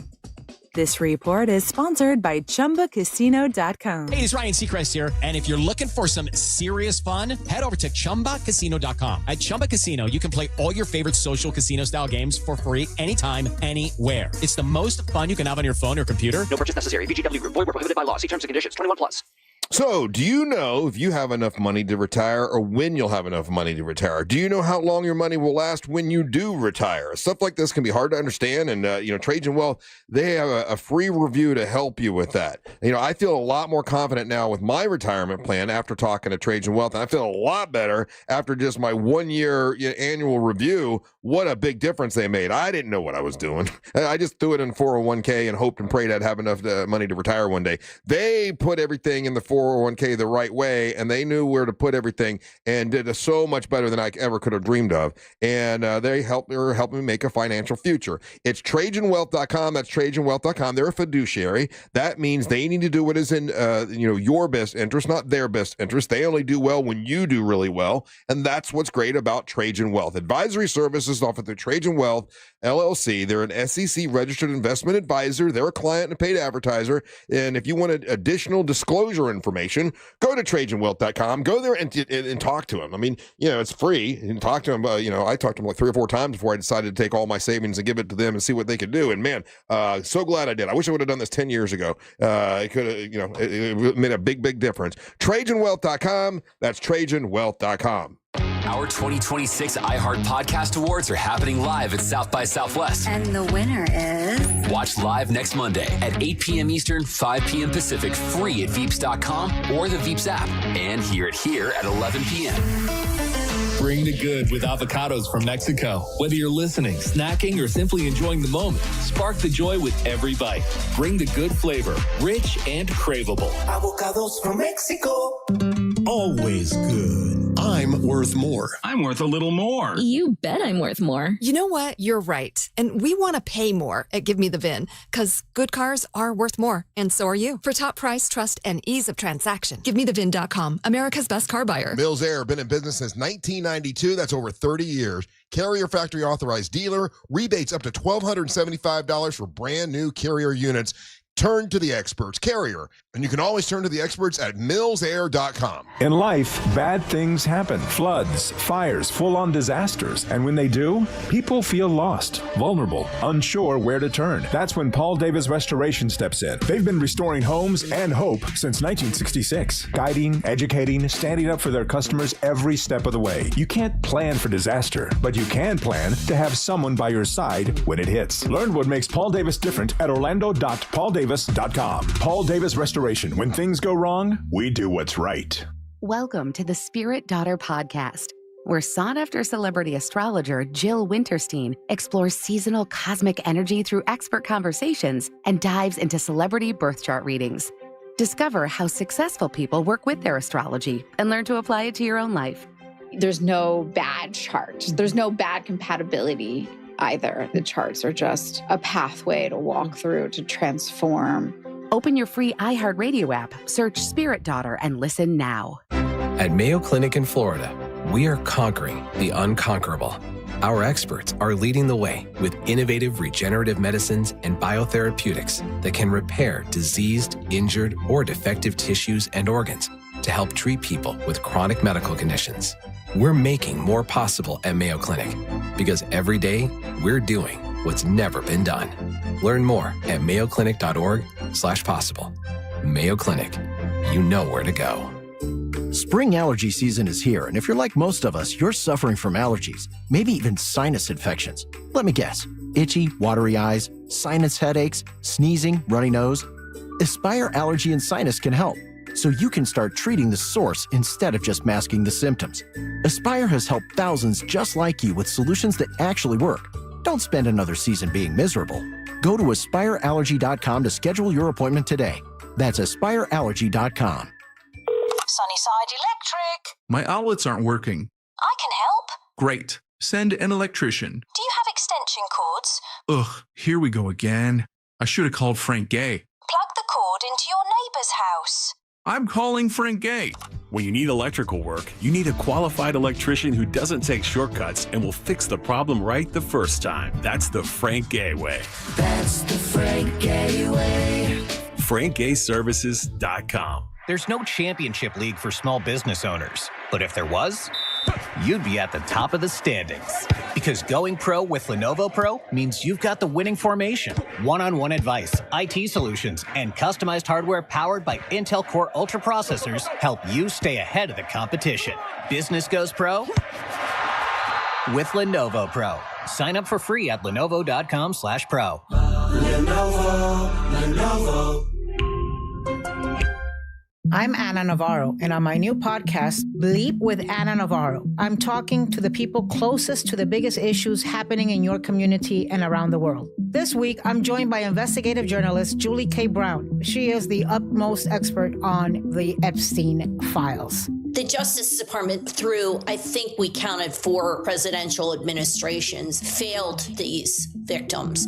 This report is sponsored by ChumbaCasino.com. Hey, it's Ryan Seacrest here. And if you're looking for some serious fun, head over to ChumbaCasino.com. At Chumba Casino, you can play all your favorite social casino-style games for free anytime, anywhere. It's the most fun you can have on your phone or computer. No purchase necessary. VGW Group. Void where prohibited by law. See terms and conditions. 21 plus. So, do you know if you have enough money to retire or when you'll have enough money to retire? Do you know how long your money will last when you do retire? Stuff like this can be hard to understand, and Trajan Wealth, they have a free review to help you with that. I feel a lot more confident now with my retirement plan after talking to Trajan Wealth, and I feel a lot better after just my 1 year annual review. What a big difference they made. I didn't know what I was doing. I just threw it in 401k and hoped and prayed I'd have enough money to retire one day. They put everything in the 401k the right way, and they knew where to put everything and did it so much better than I ever could have dreamed of. And they helped me make a financial future. It's TrajanWealth.com. That's TrajanWealth.com. They're a fiduciary. That means they need to do what is in your best interest, not their best interest. They only do well when you do really well, and that's what's great about Trajan Wealth. Advisory services offered through Trajan Wealth LLC. They're an SEC registered investment advisor. They're a client and a paid advertiser. And if you wanted additional disclosure information, go to TrajanWealth.com. Go there and talk to them. I mean, it's free. You can talk to them. I talked to them like 3 or 4 times before I decided to take all my savings and give it to them and see what they could do. And man, so glad I did. I wish I would have done this 10 years ago. It could have, it made a big, big difference. TrajanWealth.com. That's TrajanWealth.com. Our 2026 iHeart Podcast Awards are happening live at South by Southwest. And the winner is... Watch live next Monday at 8 p.m. Eastern, 5 p.m. Pacific, free at Veeps.com or the Veeps app. And hear it here at 11 p.m. Bring the good with avocados from Mexico. Whether you're listening, snacking, or simply enjoying the moment, spark the joy with every bite. Bring the good flavor, rich and craveable. Avocados from Mexico. Always good. I'm worth more. I'm worth a little more. You bet I'm worth more. You know what? You're right. And we want to pay more at Give Me the VIN because good cars are worth more. And so are you. For top price, trust, and ease of transaction. GiveMeTheVIN.com, America's best car buyer. Mills Air, been in business since 1992. That's over 30 years. Carrier factory authorized dealer. Rebates up to $1,275 for brand new Carrier units. Turn to the experts, Carrier. And you can always turn to the experts at millsair.com. In life, bad things happen. Floods, fires, full-on disasters. And when they do, people feel lost, vulnerable, unsure where to turn. That's when Paul Davis Restoration steps in. They've been restoring homes and hope since 1966. Guiding, educating, standing up for their customers every step of the way. You can't plan for disaster, but you can plan to have someone by your side when it hits. Learn what makes Paul Davis different at orlando.pauldavis.com. Paul Davis Restoration. When things go wrong, we do what's right. Welcome to the Spirit Daughter Podcast, where sought-after celebrity astrologer Jill Winterstein explores seasonal cosmic energy through expert conversations and dives into celebrity birth chart readings. Discover how successful people work with their astrology and learn to apply it to your own life. There's no bad chart. There's no bad compatibility either. The charts are just a pathway to walk through to transform. Open your free iHeartRadio app, search Spirit Daughter, and listen now. At Mayo Clinic in Florida, we are conquering the unconquerable. Our experts are leading the way with innovative regenerative medicines and biotherapeutics that can repair diseased, injured, or defective tissues and organs to help treat people with chronic medical conditions. We're making more possible at Mayo Clinic because every day we're doing what's never been done. Learn more at mayoclinic.org/possible. Mayo Clinic, you know where to go. Spring allergy season is here, and if you're like most of us, you're suffering from allergies, maybe even sinus infections. Let me guess, itchy, watery eyes, sinus headaches, sneezing, runny nose. Aspire Allergy and Sinus can help, so you can start treating the source instead of just masking the symptoms. Aspire has helped thousands just like you with solutions that actually work. Don't spend another season being miserable. Go to aspireallergy.com to schedule your appointment today. That's aspireallergy.com. Sunnyside Electric. My outlets aren't working. I can help. Great. Send an electrician. Do you have extension cords? Ugh, here we go again. I should have called Frank Gay. Plug the cord into your neighbor's house. I'm calling Frank Gay. When you need electrical work, you need a qualified electrician who doesn't take shortcuts and will fix the problem right the first time. That's the Frank Gay way. That's the Frank Gay way. FrankGayServices.com. There's no championship league for small business owners, but if there was, you'd be at the top of the standings. Because going pro with Lenovo Pro means you've got the winning formation, one-on-one advice, IT solutions, and customized hardware powered by Intel Core Ultra processors help you stay ahead of the competition. Business goes pro with Lenovo Pro. Sign up for free at lenovo.com/pro. Lenovo. I'm Anna Navarro, and on my new podcast, Bleep with Anna Navarro, I'm talking to the people closest to the biggest issues happening in your community and around the world. This week, I'm joined by investigative journalist Julie K. Brown. She is the utmost expert on the Epstein files. The Justice Department, through, I think we counted 4 presidential administrations, failed these victims.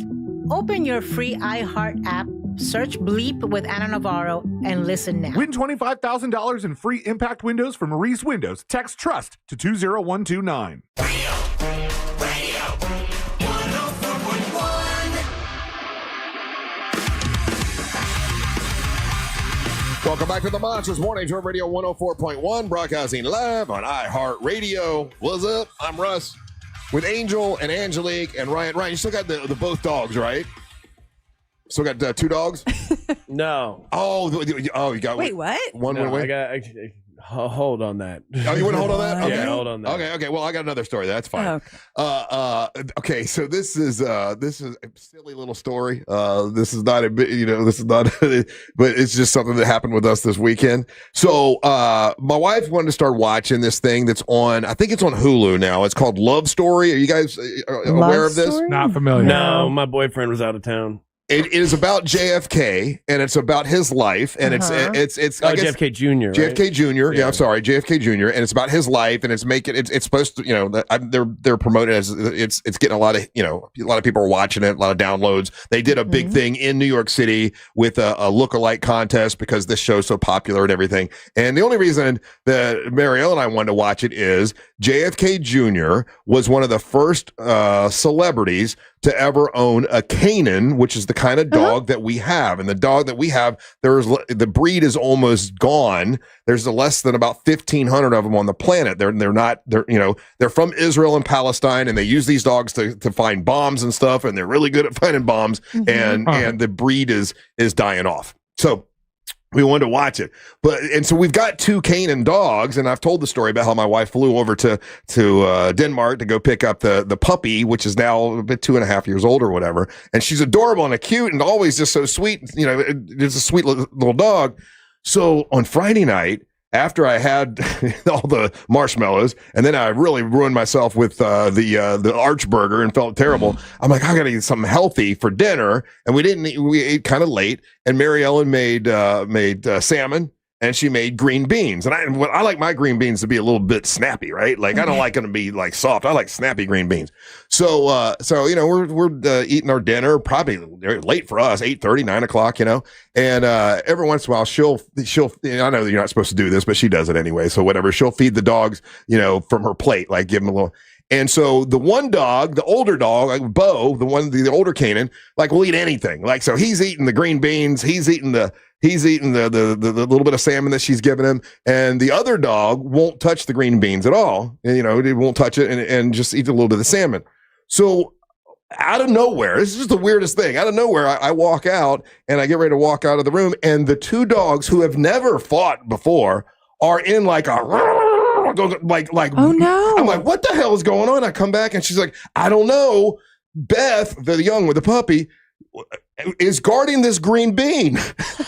Open your free iHeart app, search Bleep with Anna Navarro, and listen now. Win $25,000 in free impact windows from Maurice Windows. Text TRUST to 20129. Radio 104.1. Welcome back to the Monsters Morning Show, Radio 104.1, broadcasting live on iHeartRadio. What's up? I'm Russ with Angel and Angelique and Ryan. Ryan, you still got the both dogs, right? Still got 2 dogs? No. Oh, you got Wait, what? One went away? Hold on that. Oh, you want to hold on that? Okay. Yeah, hold on that. Okay. Well, I got another story. That's fine. Okay. So this is a silly little story. This is not but it's just something that happened with us this weekend. So, my wife wanted to start watching this thing that's on, I think it's on Hulu now. It's called Love Story. Are you guys aware of this? Not familiar. No, my boyfriend was out of town. It is about JFK, and it's about his life, and it's JFK Jr. JFK Jr. Yeah, I'm sorry, JFK Jr. And it's about his life, and it's supposed to, they're promoting it as it's getting a lot of people are watching it, a lot of downloads. They did a big thing in New York City with a look-alike contest because this show's so popular and everything. And the only reason that Marielle and I wanted to watch it is JFK Jr. was one of the first celebrities to ever own a Canaan, which is the kind of dog that we have. And the dog that we have, the breed is almost gone. There's less than about 1,500 of them on the planet. They're from Israel and Palestine, and they use these dogs to find bombs and stuff, and they're really good at finding bombs. And the breed is dying off. So we wanted to watch it, and so we've got 2 Canaan dogs, and I've told the story about how my wife flew over to Denmark to go pick up the puppy, which is now a bit 2.5 years old or whatever, and she's adorable and cute and always just so sweet. It's a sweet little dog. So on Friday night, after I had all the marshmallows, and then I really ruined myself with the arch burger and felt terrible. I'm like, I gotta eat something healthy for dinner, and we ate kind of late. And Mary Ellen made salmon, and she made green beans. And I like my green beans to be a little bit snappy, right? Like I don't like them to be like soft. I like snappy green beans. So we're eating our dinner, probably late for us, 8:30, 9 o'clock, And every once in a while she'll I know you're not supposed to do this, but she does it anyway. So whatever, she'll feed the dogs, from her plate, like give them a little. And so the one dog, the older dog, like Bo, the older Canaan, like will eat anything. Like, so he's eating the green beans, he's eating the little bit of salmon that she's giving him, and the other dog won't touch the green beans at all. And, it won't touch it and just eat a little bit of the salmon. So out of nowhere, this is just the weirdest thing. Out of nowhere, I walk out and I get ready to walk out of the room, and the 2 dogs who have never fought before are in like oh no. I'm like, what the hell is going on? I come back and she's like, I don't know. Beth, the young with the puppy, is guarding this green bean.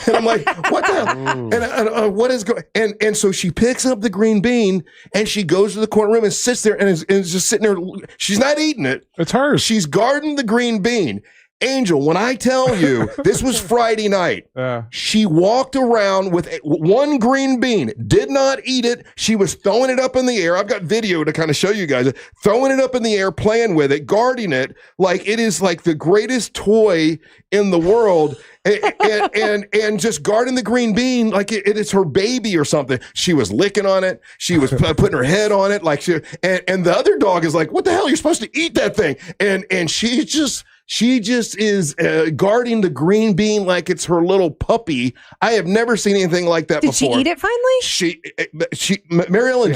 And I'm like, what the hell? And what is going? And so she picks up the green bean and she goes to the corner room and sits there and is just sitting there. She's not eating it. It's hers. She's guarding the green bean. Angel, when I tell you, this was Friday night, she walked around with one green bean, did not eat it. She was throwing it up in the air. I've got video to kind of show you guys, throwing it up in the air, playing with it, guarding it like it is like the greatest toy in the world. And just guarding the green bean like it is her baby or something. She was licking on it. She was putting her head on it. And the other dog is like, what the hell? You're supposed to eat that thing. And she just is guarding the green bean like it's her little puppy. I have never seen anything like that before. Did she eat it finally? Mary Ellen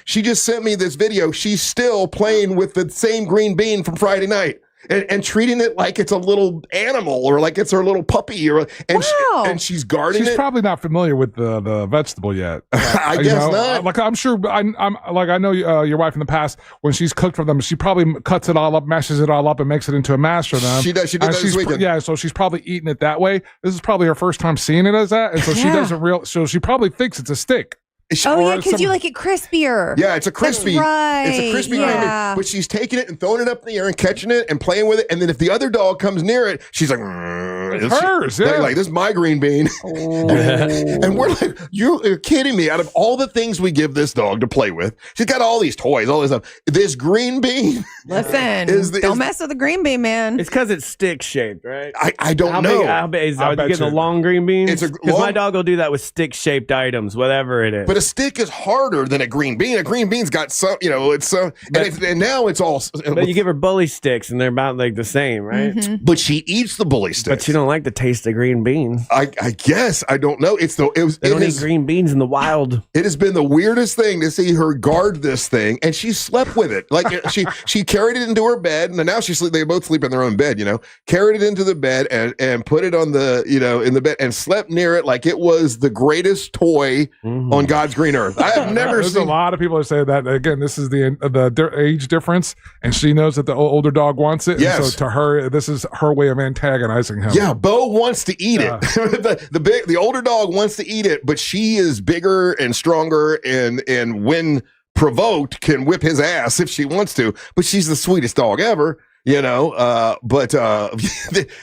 she just sent me this video. She's still playing with the same green bean from Friday night. And treating it like it's a little animal or like it's her little puppy, and she's guarding it. She's probably not familiar with the vegetable yet. I guess not. Like I'm sure I'm like I know your wife in the past, when she's cooked for them, she probably cuts it all up, mashes it all up, and makes it into a mash for them. She did that this weekend. Yeah, so she's probably eating it that way. This is probably her first time seeing it as that, and so she doesn't so she probably thinks it's a stick. Because you like it crispier. Yeah, it's a crispy. Right. It's a crispy green bean. But she's taking it and throwing it up in the air and catching it and playing with it. And then if the other dog comes near it, she's like, it's hers. Yeah. Like, this is my green bean. And we're like, you're kidding me. Out of all the things we give this dog to play with, she's got all these toys, all this stuff. This green bean. Listen, don't mess with the green bean, man. It's because it's stick shaped, right? I don't know. How big are you getting the long green beans? Because my dog will do that with stick shaped items, whatever it is. But a stick is harder than a green bean. A green bean's got some, it's so, and now it's all. But you give her bully sticks, and they're about like the same, right? Mm-hmm. But she eats the bully sticks. But she don't like the taste of green beans. I guess I don't know. They don't eat green beans in the wild. It has been the weirdest thing to see her guard this thing, and she slept with it. Like she carried it into her bed, and now they both sleep in their own bed. Carried it into the bed and put it on the in the bed and slept near it like it was the greatest toy on God's green earth. I have never There's seen. a lot of people that say that. Again, this is the age difference, and she knows that the older dog wants it. Yes. And so to her, this is her way of antagonizing him. Yeah, Bo wants to eat it. The older dog wants to eat it, but she is bigger and stronger, and when provoked, can whip his ass if she wants to. But she's the sweetest dog ever. But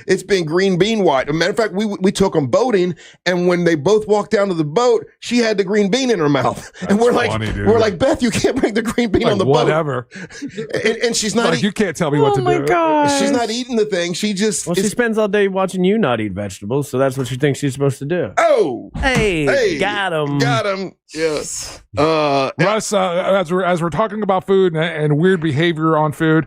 it's been green bean white. As a matter of fact, we took them boating, and when they both walked down to the boat, she had the green bean in her mouth. And we're like, Beth, you can't bring the green bean on the boat. Whatever. And she's not. You can't tell me what to do. Oh my God. She's not eating the thing. She just. Well, she spends all day watching you not eat vegetables, so that's what she thinks she's supposed to do. Oh. Hey. Got him. Yes. Russ, as we're talking about food and weird behavior on food,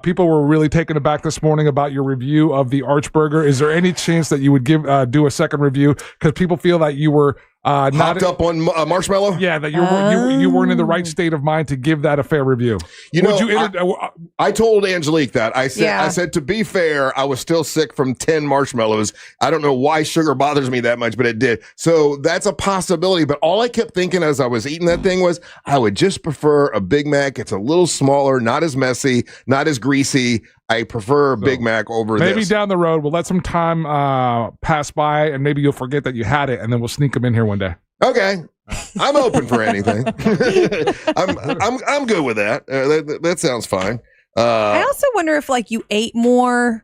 People were really taken aback this morning about your review of the Archburger. Is there any chance that you would do a second review? Because people feel that you were hopped up on marshmallow. Yeah, that you weren't in the right state of mind to give that a fair review. I told Angelique that. I said to be fair, I was still sick from 10 marshmallows. I don't know why sugar bothers me that much, but it did. So that's a possibility. But all I kept thinking as I was eating that thing was, I would just prefer a Big Mac. It's a little smaller, not as messy, not as greasy. I prefer a Big Mac over this. Maybe down the road, we'll let some time pass by, and maybe you'll forget that you had it, and then we'll sneak them in here one day. Okay, I'm open for anything. I'm good with that. That sounds fine. I also wonder if you ate more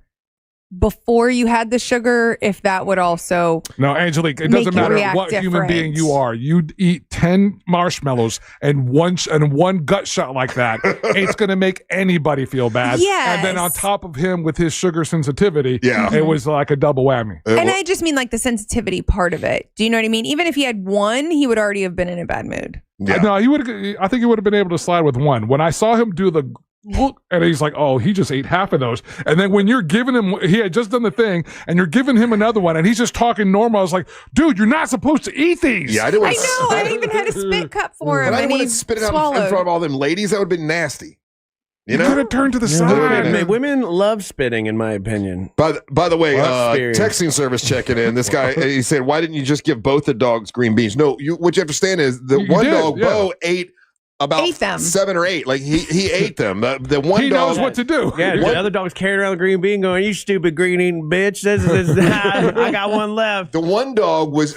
before you had the sugar, if that would also no, Angelique, it doesn't matter what human being you are. You'd eat 10 marshmallows and one gut shot like that. It's going to make anybody feel bad. Yes. And then on top of him with his sugar sensitivity, it was like a double whammy. And I just mean the sensitivity part of it. Do you know what I mean? Even if he had one, he would already have been in a bad mood. Yeah. No, I think he would have been able to slide with one. When I saw him do the look, and he's like, oh, he just ate half of those. And then when you're giving him, he had just done the thing, and you're giving him another one, and he's just talking normal. I was like, dude, you're not supposed to eat these. Yeah, I even had a spit cup for him. But I didn't want to spit it out in front of all them ladies. That would have been nasty. You could have turned to the side. Women love spitting, in my opinion. By the way, texting service checking in. This guy, he said, why didn't you just give both the dogs green beans? No, what you understand is the one dog, Bo, ate about 7 or 8. He ate them. The one he dog knows what to do. Yeah, the other dog's carrying around the green bean going, you stupid green eating bitch. I got one left. The one dog was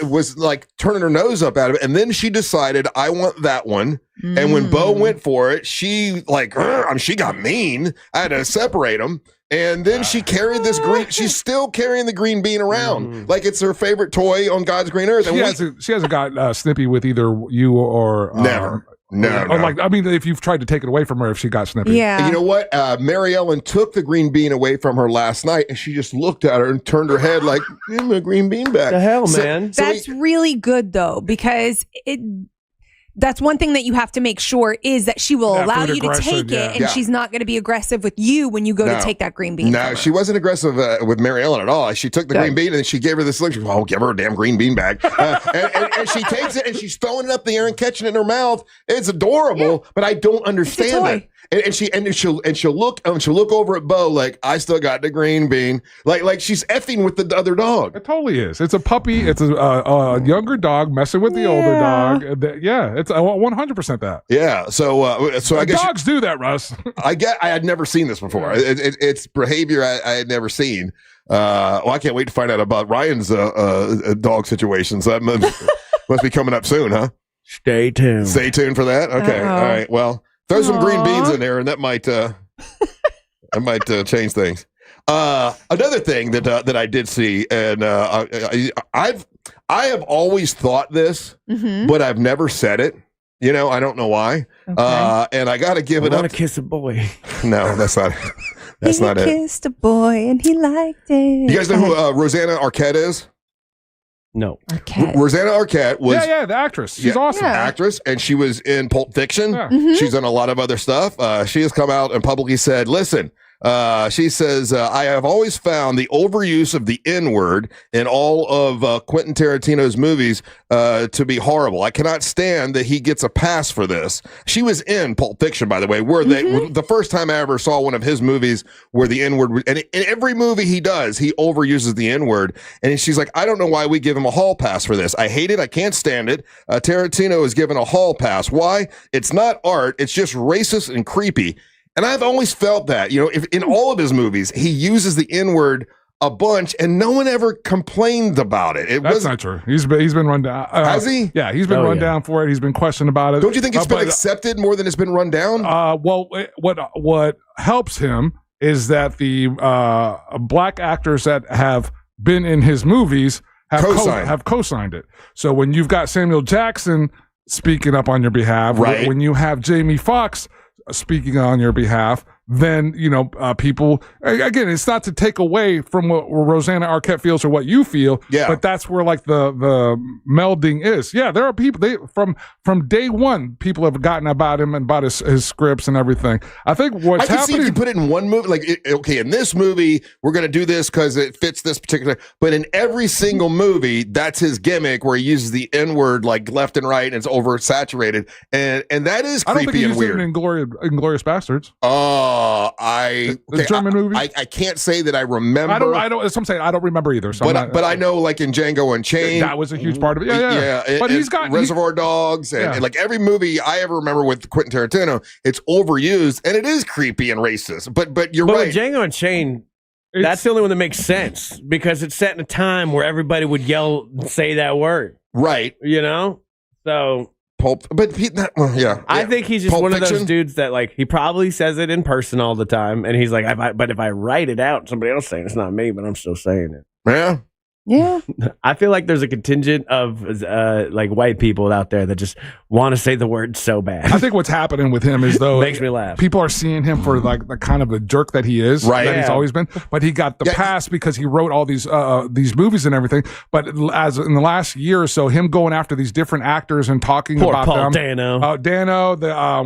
turning her nose up at it, and then she decided, I want that one. And when Bo went for it, she she got mean. I had to separate them. And then she carried this green. She's still carrying the green bean around like it's her favorite toy on God's green earth. And she hasn't got snippy with either you or never. No. I mean, if you've tried to take it away from her, if she got snippy. Yeah. And you know what? Mary Ellen took the green bean away from her last night, and she just looked at her and turned her head like, give me a green bean back. The hell, man. That's really good, though, because that's one thing that you have to make sure is that she will allow you to take it, and she's not going to to with you when you go to take that green bean. No, she wasn't aggressive with Mary Ellen at all. She took the green bean, and then she gave her this look. She goes, oh, give her a damn green bean back. And she takes it, and she's throwing it up the air and catching it in her mouth. It's adorable, but I don't understand it. And she'll look over at Bo like, I still got the green bean, like she's effing with the other dog. It totally is. It's a puppy. It's a younger dog messing with the older dog. It's 100% that. Yeah. So I guess dogs do that, Russ. I had never seen this before. It's behavior I had never seen. I can't wait to find out about Ryan's dog situations. That must be coming up soon, huh? Stay tuned. Stay tuned for that. Okay. All right. Well. Throw some green beans in there, and that might change things. Another thing that I did see, and I have always thought this, but I've never said it. I don't know why. Okay. And I got to give it up. I want to kiss a boy. No, that's not it. That's not it. He kissed a boy, and he liked it. You guys know who Rosanna Arquette is? No. Rosanna Arquette was the actress. She's awesome. Actress, and she was in Pulp Fiction. Yeah. She's done a lot of other stuff. She has come out and publicly said, listen, she says, I have always found the overuse of the N-word in all of Quentin Tarantino's movies to be horrible. I cannot stand that he gets a pass for this. She was in Pulp Fiction, by the way, where the first time I ever saw one of his movies where the N-word, and in every movie he does, he overuses the N-word. And she's like, I don't know why we give him a hall pass for this. I hate it. I can't stand it. Tarantino is given a hall pass. Why? It's not art. It's just racist and creepy. And I've always felt that, if in all of his movies, he uses the N-word a bunch, and no one ever complained about it. That's not true. He's been run down. Has he? Yeah, he's been run down for it. He's been questioned about it. Don't you think it's been accepted more than it's been run down? Well, what helps him is that the black actors that have been in his movies have co-signed it. So when you've got Samuel Jackson speaking up on your behalf, right. When you have Jamie Foxx speaking on your behalf, then, people, again, it's not to take away from what Rosanna Arquette feels or what you feel, but that's where like the melding is. Yeah, there are people, from day one, people have gotten about him and about his scripts and everything. I think what's happening. I can see if you put it in one movie, like, okay, in this movie, we're going to do this because it fits this particular, but in every single movie, that's his gimmick where he uses the N-word like left and right and it's oversaturated. And that is creepy and weird. Inglourious Bastards. The German movie. I can't say that I remember. I don't. Some say I don't remember either. So but I know, like in Django Unchained, that was a huge part of it. Yeah. But he's got Reservoir Dogs, and like every movie I ever remember with Quentin Tarantino, it's overused and it is creepy and racist. But you're right. With Django Unchained, that's the only one that makes sense because it's set in a time where everybody would yell, say that word, right? So. Pulp, but I think he's just Pulp one Fiction? of those dudes that like he probably says it in person all the time, and he's like, but if I write it out, somebody else saying it's not me, but I'm still saying it. Yeah. I feel like there's a contingent of like white people out there that just want to say the word so bad. I think what's happening with him is though makes me laugh. People are seeing him for like the kind of a jerk that he is, right? That he's always been. But he got the pass because he wrote all these movies and everything. But as in the last year or so, him going after these different actors and talking about Paul them. Dano,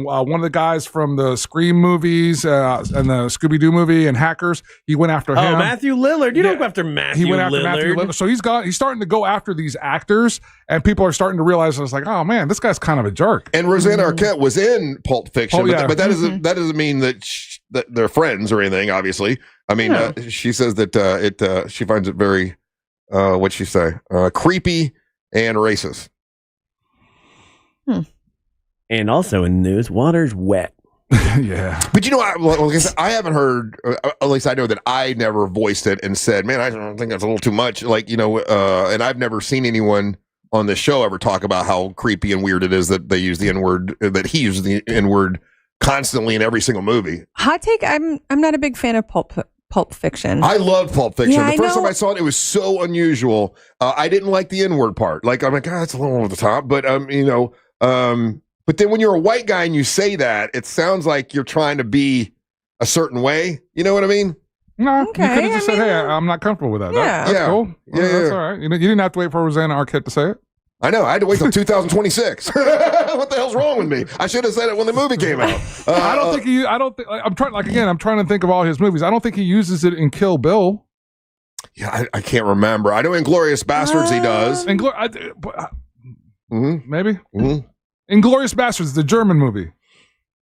one of the guys from the Scream movies and the Scooby Doo movie and Hackers. He went after him. Oh, Matthew Lillard. You don't go after Matthew. He went after Matthew Lillard. So he's starting to go after these actors, and people are starting to realize it's like, oh man, this guy's kind of a jerk. And Rosanna Arquette was in Pulp Fiction, but that doesn't mean that they're friends or anything. Obviously, I mean, she says that she finds it very, what'd she say, creepy and racist. And also in the news, water's wet. Yeah. But I haven't heard, at least I know that I never voiced it and said, man, I don't think that's a little too much. Like, and I've never seen anyone on this show ever talk about how creepy and weird it is that they use the N-word, that he uses the N-word constantly in every single movie. Hot take, I'm not a big fan of Pulp Fiction. I love Pulp Fiction. Yeah, the first time I saw it, it was so unusual. I didn't like the N-word part. Like, I'm like, that's a little over the top. But, but then when you're a white guy and you say that, it sounds like you're trying to be a certain way. You know what I mean? No, you could have just said, hey, I'm not comfortable with that. That's cool. That's all right. You didn't have to wait for Rosanna Arquette to say it. I know. I had to wait till 2026. What the hell's wrong with me? I should have said it when the movie came out. I'm trying to think of all his movies. I don't think he uses it in Kill Bill. Yeah, I can't remember. I know Inglourious Bastards he does. Maybe. Mm-hmm. Inglourious Bastards, the German movie,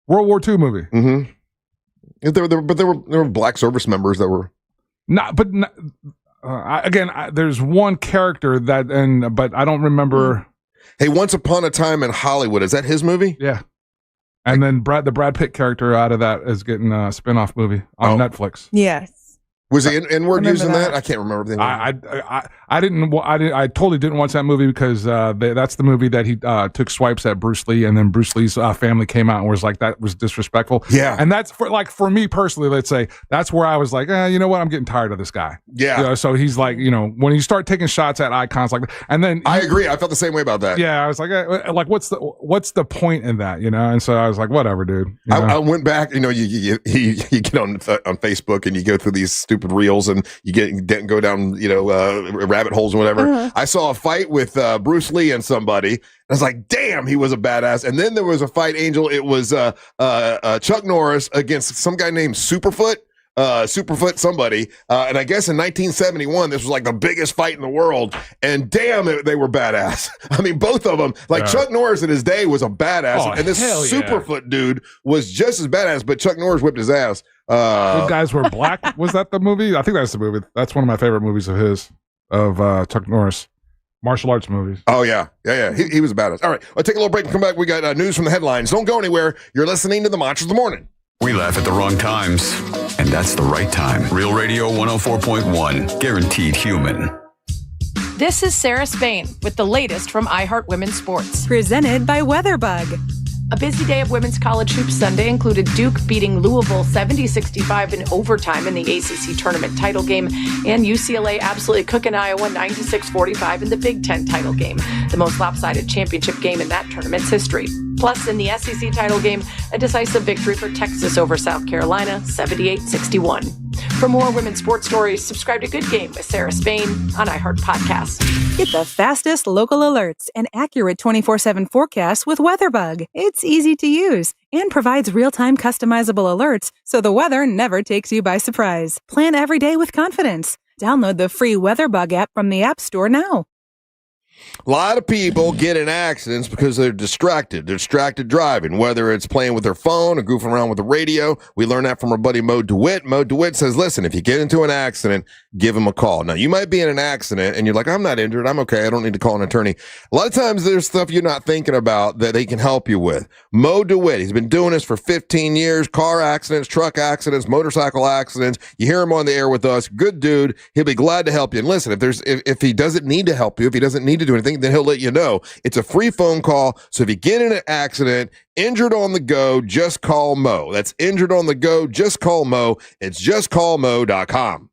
World War II movie. Mm-hmm. There were black service members that were there's one character but I don't remember. Hey, Once Upon a Time in Hollywood, is that his movie? Yeah. And then the Brad Pitt character out of that is getting a spin-off movie on Netflix. Yes. Was he N-word using that? I can't remember the name. I totally didn't watch that movie because that's the movie that he took swipes at Bruce Lee, and then Bruce Lee's family came out and was like, that was disrespectful. Yeah. And that's for me personally, let's say, that's where I was like, you know what, I'm getting tired of this guy. Yeah. So he's like, when you start taking shots at icons like that, and then I agree. I felt the same way about that. Yeah. I was like what's the point in that, And so I was like, whatever, dude. I went back, you get on Facebook and you go through these stupid reels and you go down, rabbit holes or whatever. Uh-huh. I saw a fight with Bruce Lee and somebody. And I was like, damn, he was a badass. And then there was a fight, Angel. It was Chuck Norris against some guy named Superfoot somebody. And I guess in 1971, this was like the biggest fight in the world. And damn, they were badass. I mean, both of them. Chuck Norris in his day was a badass. And this Superfoot dude was just as badass, but Chuck Norris whipped his ass. Good Guys Were Black. Was that the movie? I think that's the movie. That's one of my favorite movies of his, of Chuck Norris. Martial arts movies. Oh, yeah. He was a badass. All right. I'll take a little break and come back. We got news from the headlines. Don't go anywhere. You're listening to the Monsters of the Morning. We laugh at the wrong times, and that's the right time. Real Radio 104.1. Guaranteed human. This is Sarah Spain with the latest from iHeart Women's Sports. Presented by Weatherbug. A busy day of women's college hoops Sunday included Duke beating Louisville 70-65 in overtime in the ACC tournament title game, and UCLA absolutely cooking Iowa 96-45 in the Big Ten title game, the most lopsided championship game in that tournament's history. Plus, in the SEC title game, a decisive victory for Texas over South Carolina, 78-61. For more women's sports stories, subscribe to Good Game with Sarah Spain on iHeart Podcasts. Get the fastest local alerts and accurate 24/7 forecasts with WeatherBug. It's easy to use and provides real-time customizable alerts so the weather never takes you by surprise. Plan every day with confidence. Download the free WeatherBug app from the App Store now. A lot of people get in accidents because they're distracted. They're distracted driving, whether it's playing with their phone or goofing around with the radio. We learned that from our buddy Mo DeWitt. Mo DeWitt says, listen, if you get into an accident, give him a call. Now, you might be in an accident and you're like, I'm not injured. I'm okay. I don't need to call an attorney. A lot of times there's stuff you're not thinking about that they can help you with. Mo DeWitt, he's been doing this for 15 years. Car accidents, truck accidents, motorcycle accidents. You hear him on the air with us. Good dude. He'll be glad to help you. And listen, if he doesn't need to help you, if he doesn't need to do anything, then he'll let you know. It's a free phone call. So if you get in an accident, injured on the go, just call Mo. That's injured on the go, just call Mo. It's justcallmo.com.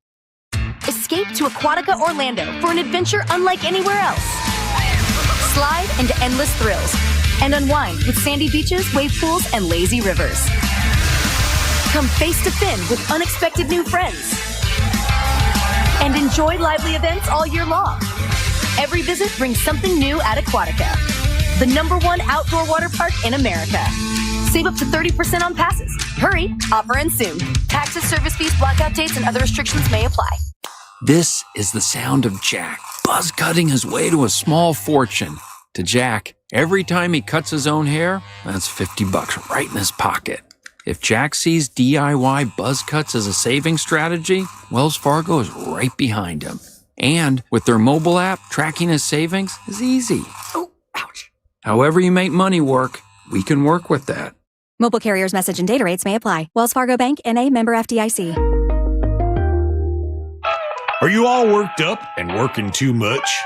Escape to Aquatica Orlando for an adventure unlike anywhere else. Slide into endless thrills and unwind with sandy beaches, wave pools, and lazy rivers. Come face to fin with unexpected new friends and enjoy lively events all year long. Every visit brings something new at Aquatica, the #1 outdoor water park in America. Save up to 30% on passes. Hurry, offer ends soon. Taxes, service fees, blackout dates, and other restrictions may apply. This is the sound of Jack, buzz cutting his way to a small fortune. To Jack, every time he cuts his own hair, that's $50 right in his pocket. If Jack sees DIY buzz cuts as a saving strategy, Wells Fargo is right behind him. And with their mobile app, tracking his savings is easy. Oh, ouch. However you make money work, we can work with that. Mobile carriers' message and data rates may apply. Wells Fargo Bank, N.A., member FDIC. Are you all worked up and working too much?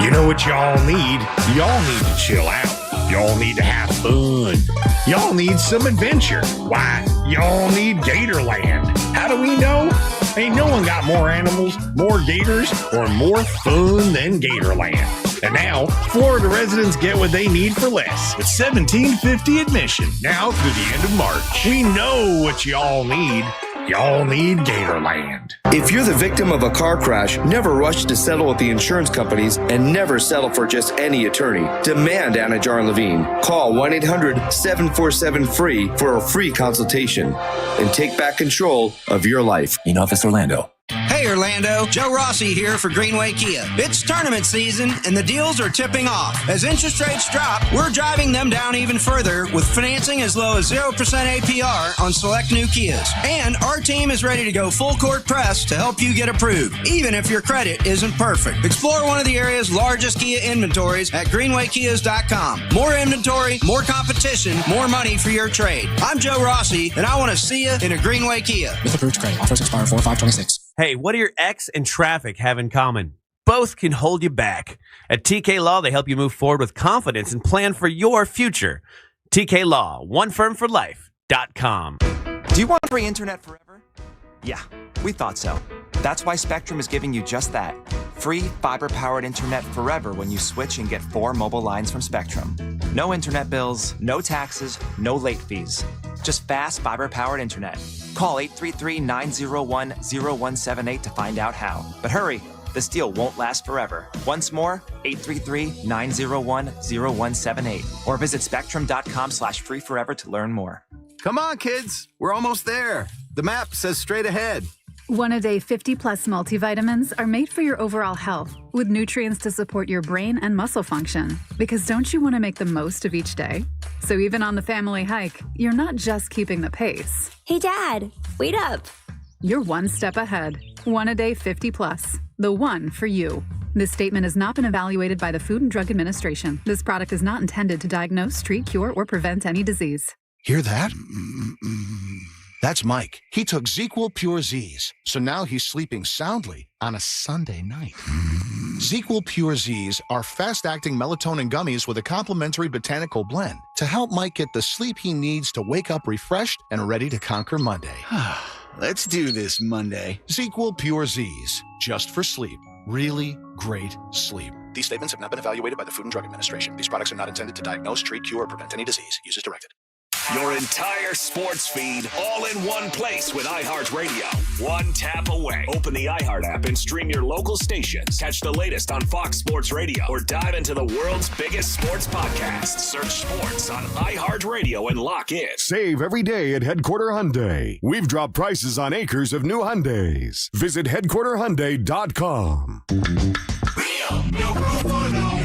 You know what y'all need? Y'all need to chill out. Y'all need to have fun. Y'all need some adventure. Why, y'all need Gatorland. How do we know? Ain't no one got more animals, more gators, or more fun than Gatorland. And now, Florida residents get what they need for less. With $17.50 admission, now through the end of March. We know what y'all need. Y'all need Gatorland. If you're the victim of a car crash, never rush to settle with the insurance companies and never settle for just any attorney. Demand Anna Jar Levine. Call 1-800-747-FREE for a free consultation and take back control of your life. In Office Orlando. Hey Orlando, Joe Rossi here for Greenway Kia. It's tournament season and the deals are tipping off. As interest rates drop, we're driving them down even further with financing as low as 0% APR on select new Kias. And our team is ready to go full court press to help you get approved, even if your credit isn't perfect. Explore one of the area's largest Kia inventories at greenwaykias.com. More inventory, more competition, more money for your trade. I'm Joe Rossi and I want to see you in a Greenway Kia. With approved credit. Offers expire 4/5/26. Hey, what do your ex and traffic have in common? Both can hold you back. At TK Law, they help you move forward with confidence and plan for your future. TK Law, onefirmforlife.com. Do you want free internet forever? Yeah, we thought so. That's why Spectrum is giving you just that. Free fiber-powered internet forever when you switch and get 4 mobile lines from Spectrum. No internet bills, no taxes, no late fees. Just fast fiber-powered internet. Call 833-901-0178 to find out how. But hurry, this deal won't last forever. Once more, 833-901-0178. Or visit spectrum.com/free forever to learn more. Come on, kids. We're almost there. The map says straight ahead. One-a-day 50-plus multivitamins are made for your overall health, with nutrients to support your brain and muscle function. Because don't you want to make the most of each day? So even on the family hike, you're not just keeping the pace. Hey, Dad, wait up. You're one step ahead. One-a-day 50-plus. The one for you. This statement has not been evaluated by the Food and Drug Administration. This product is not intended to diagnose, treat, cure, or prevent any disease. Hear that? That's Mike. He took ZzzQuil Pure Z's, so now he's sleeping soundly on a Sunday night. ZzzQuil Pure Z's are fast-acting melatonin gummies with a complementary botanical blend to help Mike get the sleep he needs to wake up refreshed and ready to conquer Monday. Let's do this Monday. ZzzQuil Pure Z's, just for sleep. Really great sleep. These statements have not been evaluated by the Food and Drug Administration. These products are not intended to diagnose, treat, cure, or prevent any disease. Use as directed. Your entire sports feed all in one place with iHeartRadio. One tap away. Open the iHeart app and stream your local stations. Catch the latest on Fox Sports Radio or dive into the world's biggest sports podcast. Search sports on iHeartRadio and lock in. Save every day at Headquarter Hyundai. We've dropped prices on acres of new Hyundais. Visit headquarterhyundai.com. Real, no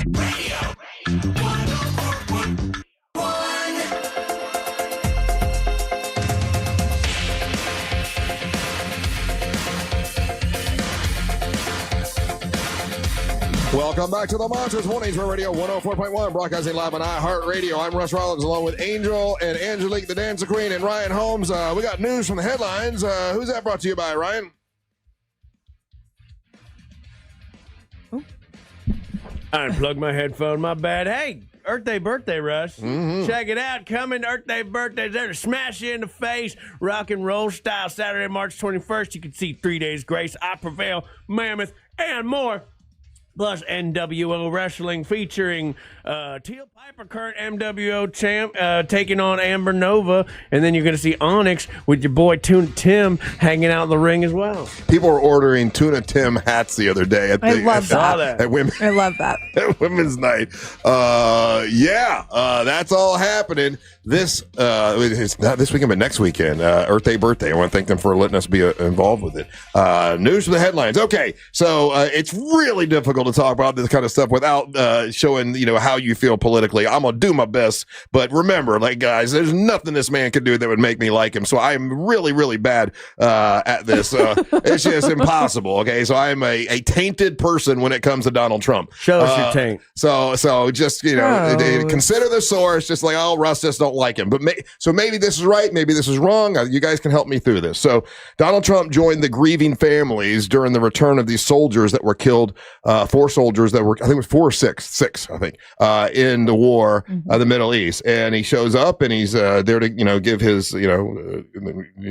radio. 104.1. Welcome back to the Monsters Mornings for Radio 104.1, broadcasting live on iHeartRadio. I'm Russ Rollins, along with Angel and Angelique, the Dancer Queen, and Ryan Holmes. We got news from the headlines. Who's that brought to you by, Ryan? I unplugged my headphone. My bad. Hey, Earth Day birthday, Russ. Mm-hmm. Check it out. Coming Earth Day birthdays there to smash you in the face. Rock and roll style. Saturday, March 21st. You can see 3 Days Grace, I Prevail, Mammoth, and more. Plus NWO Wrestling featuring Teal Piper, current MWO champ, taking on Amber Nova. And then you're going to see Onyx with your boy Tuna Tim hanging out in the ring as well. People were ordering Tuna Tim hats the other day at I love that. At I love that. At Women's Night. That's all happening it's not this weekend, but next weekend. Earth Day birthday. I want to thank them for letting us be involved with it. News for the headlines. Okay, so it's really difficult to talk about this kind of stuff without showing how you feel politically. I'm gonna do my best, but remember, guys, there's nothing this man could do that would make me like him. So I'm really, really bad at this. It's just impossible. Okay, so I'm a tainted person when it comes to Donald Trump. Show us your taint. So just consider the source. Just like, oh, Russ just don't like him. But maybe this is right, maybe this is wrong. You guys can help me through this. So Donald Trump joined the grieving families during the return of these soldiers that were killed. 4 soldiers that were, I think it was 4 or 6, I think, in the war, the Middle East. And he shows up and he's there to, give his,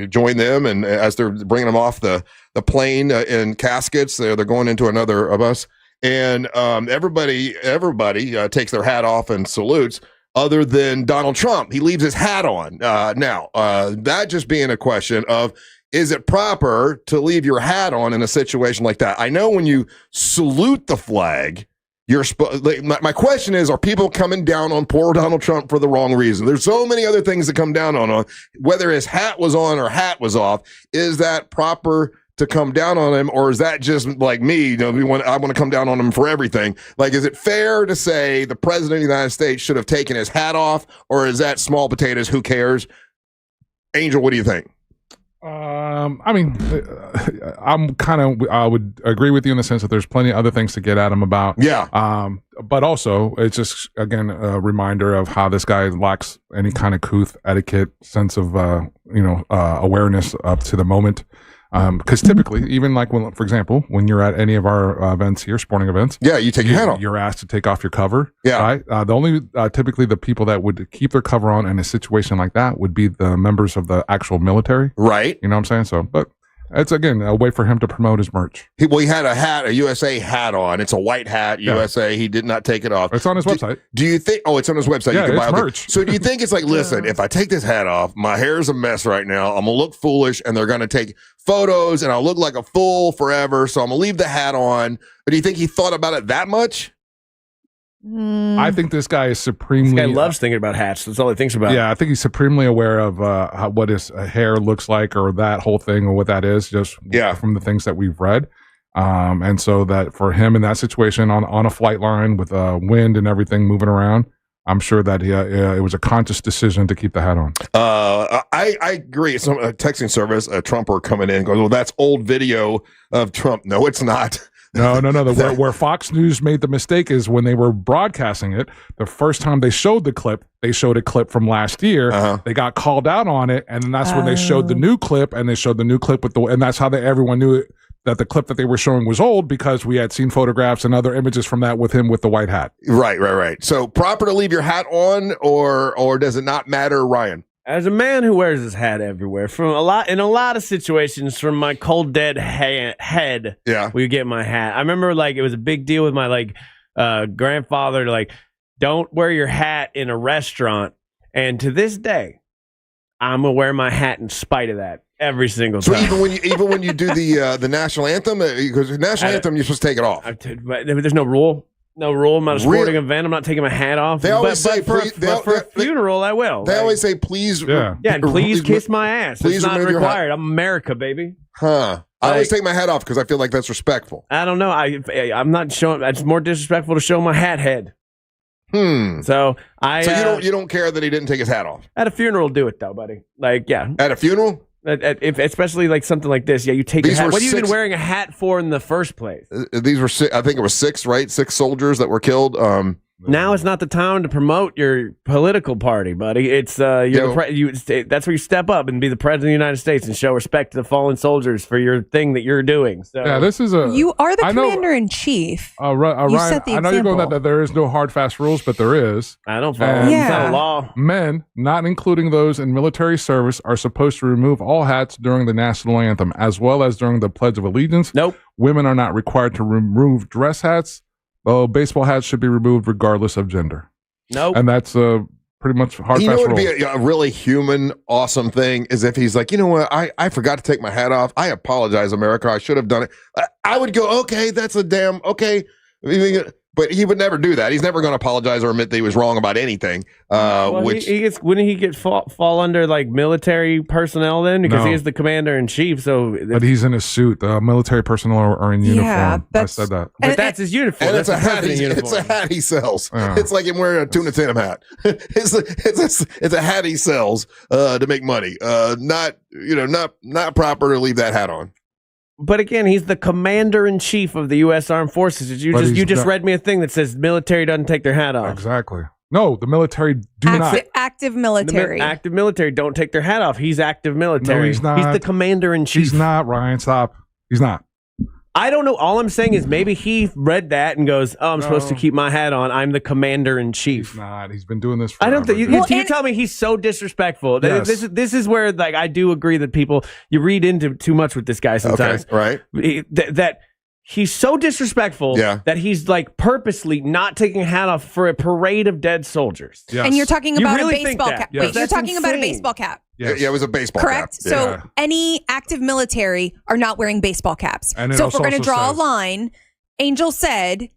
join them. And as they're bringing them off the plane in caskets, they're going into another bus. And everybody takes their hat off and salutes, other than Donald Trump. He leaves his hat on. Now, that just being a question of, is it proper to leave your hat on in a situation like that? I know when you salute the flag, my question is, are people coming down on poor Donald Trump for the wrong reason? There's so many other things to come down on. Whether his hat was on or hat was off, is that proper to come down on him, or is that just like me? I want to come down on him for everything. Is it fair to say the president of the United States should have taken his hat off, or is that small potatoes? Who cares? Angel, what do you think? I would agree with you in the sense that there's plenty of other things to get at him about. Yeah. But also, it's just, again, a reminder of how this guy lacks any kind of couth, etiquette, sense of, awareness up to the moment. Because typically, even for example, when you're at any of our events here, sporting events, you take your hat off. You're asked to take off your cover. Yeah. Right? The only typically the people that would keep their cover on in a situation like that would be the members of the actual military. Right. You know what I'm saying? So, but it's again a way for him to promote his merch. He had a USA hat on. It's a white hat, USA. He did not take it off. It's on his website. Do you think? Oh, it's on his website. Yeah, you can buy it's merch. So do you think it's listen, if I take this hat off, my hair is a mess right now. I'm gonna look foolish, and they're gonna take photos, and I'll look like a fool forever. So I'm gonna leave the hat on. But do you think he thought about it that much? I think this guy is supremely. This guy loves thinking about hats. That's all he thinks about. Yeah, I think he's supremely aware of what his hair looks like, or that whole thing, or what that is, just from the things that we've read. And so that for him in that situation on a flight line with wind and everything moving around, I'm sure that it was a conscious decision to keep the hat on. I agree. Some texting service, a Trumper coming in goes, well, that's old video of Trump. No, it's not. No. Where Fox News made the mistake is when they were broadcasting it, the first time they showed the clip, they showed a clip from last year. They got called out on it, and then that's when they showed the new clip, and they showed the new clip and that's how everyone knew it. that the clip that they were showing was old because we had seen photographs and other images from that with him with the white hat. Right. So proper to leave your hat on, or does it not matter, Ryan? As a man who wears his hat everywhere, in a lot of situations, from my cold dead head, we get my hat. I remember it was a big deal with my grandfather to don't wear your hat in a restaurant. And to this day, I'm gonna wear my hat in spite of that every single time. So even when you do the national anthem, because the national anthem you're supposed to take it off. But there's no rule. No rule. I'm not a sporting event. I'm not taking my hat off. They always say, for a funeral, I will. They always say, please. And please kiss my ass. Please it's not remove your required. hat. I'm America, baby. Huh. I always take my hat off because I feel like that's respectful. I don't know. I'm not showing. It's more disrespectful to show my hat head. So So you don't care that he didn't take his hat off? At a funeral, do it though, buddy. At a funeral? Especially something like this, you take your hat. What are you even wearing a hat for in the first place? These were I think it was 6, right? 6 soldiers that were killed. Now is not the time to promote your political party, buddy. It's that's where you step up and be the president of the United States and show respect to the fallen soldiers for your thing that you're doing. So this is you are the commander in chief. Ryan, set the I know you're going that there is no hard fast rules, but there is. I don't follow. It's not a law. Men, not including those in military service, are supposed to remove all hats during the national anthem, as well as during the Pledge of Allegiance. Nope. Women are not required to remove dress hats. Baseball hats should be removed regardless of gender. Nope. And that's pretty much hard fast You know what would rule. be a really human, awesome thing is if he's like, you know what, I forgot to take my hat off. I apologize, America. I should have done it. I would go, okay, that's a damn, okay. But he would never do that. He's never going to apologize or admit that he was wrong about anything. Wouldn't he get fall under military personnel then? Because he is the commander in chief. So, but he's in a suit. The military personnel are in uniform. I said that. But that's his uniform. And that's it's a hat he sells. Yeah. It's like him wearing a tuna Tim hat. It's a hat he sells to make money. Not proper to leave that hat on. But again, he's the commander in chief of the U.S. Armed Forces. You just read me a thing that says military doesn't take their hat off. Exactly. No, the military do not. Active military. Active military don't take their hat off. He's active military. No, he's not. He's the commander in chief. He's not, Ryan. Stop. He's not. I don't know. All I'm saying is maybe he read that and goes, "Oh, I'm supposed to keep my hat on. I'm the commander in chief." He's not. He's been doing this forever. I don't think you tell me he's so disrespectful. Yes. This is where I do agree that you read into too much with this guy sometimes. Okay, right. That he's so disrespectful that he's purposely not taking a hat off for a parade of dead soldiers. Yes. And you're talking about really a baseball cap. Yes. Wait, you're talking about a baseball cap. Yes. Yeah, it was a baseball Correct? cap. So any active military are not wearing baseball caps. And so if we're going to draw a line, Angel said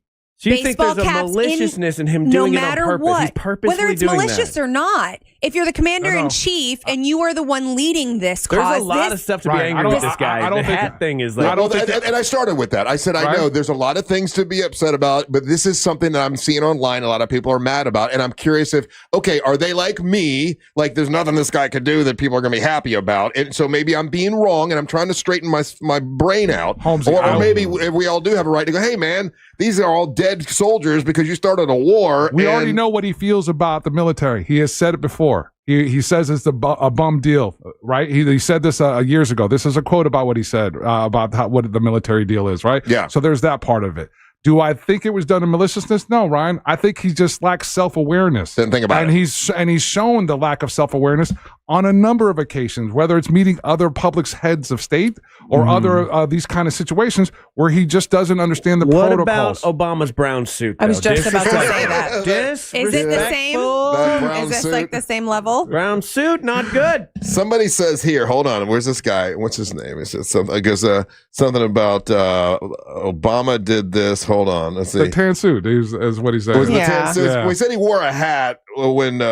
So you think there's a maliciousness in him doing no it on matter purpose? what, He's purposely whether it's doing malicious that. or not. If you're the commander in chief and you are the one leading this There's cause, a lot of stuff to be angry with this guy. The hat thing is and I started with that. I said, I know there's a lot of things to be upset about, but this is something that I'm seeing online. A lot of people are mad about, and I'm curious if, okay, are they like me? Like, there's nothing this guy could do that people are going to be happy about, and so maybe I'm being wrong, and I'm trying to straighten my brain out, or maybe we all do have a right to go, hey man, these are all dead soldiers because you started a war. We already know what he feels about the military. He has said it before. He says it's a bum deal, right? He said this years ago. This is a quote about what he said about what the military deal is, right? Yeah. So there's that part of it. Do I think it was done in maliciousness? No, Ryan. I think he just lacks self-awareness. Didn't think about it. He's shown the lack of self-awareness on a number of occasions, whether it's meeting other public's heads of state or other these kind of situations where he just doesn't understand the protocols. What about Obama's brown suit? I was just about to say that. Is it the same? Brown Is this suit. like the same level? Brown suit, not good. Somebody says here, hold on, where's this guy? What's his name? It's just something. I guess something about Obama did this. Hold on, let's see. The tan suit is what he said. Was it the tan suit? Well, he said he wore a hat when.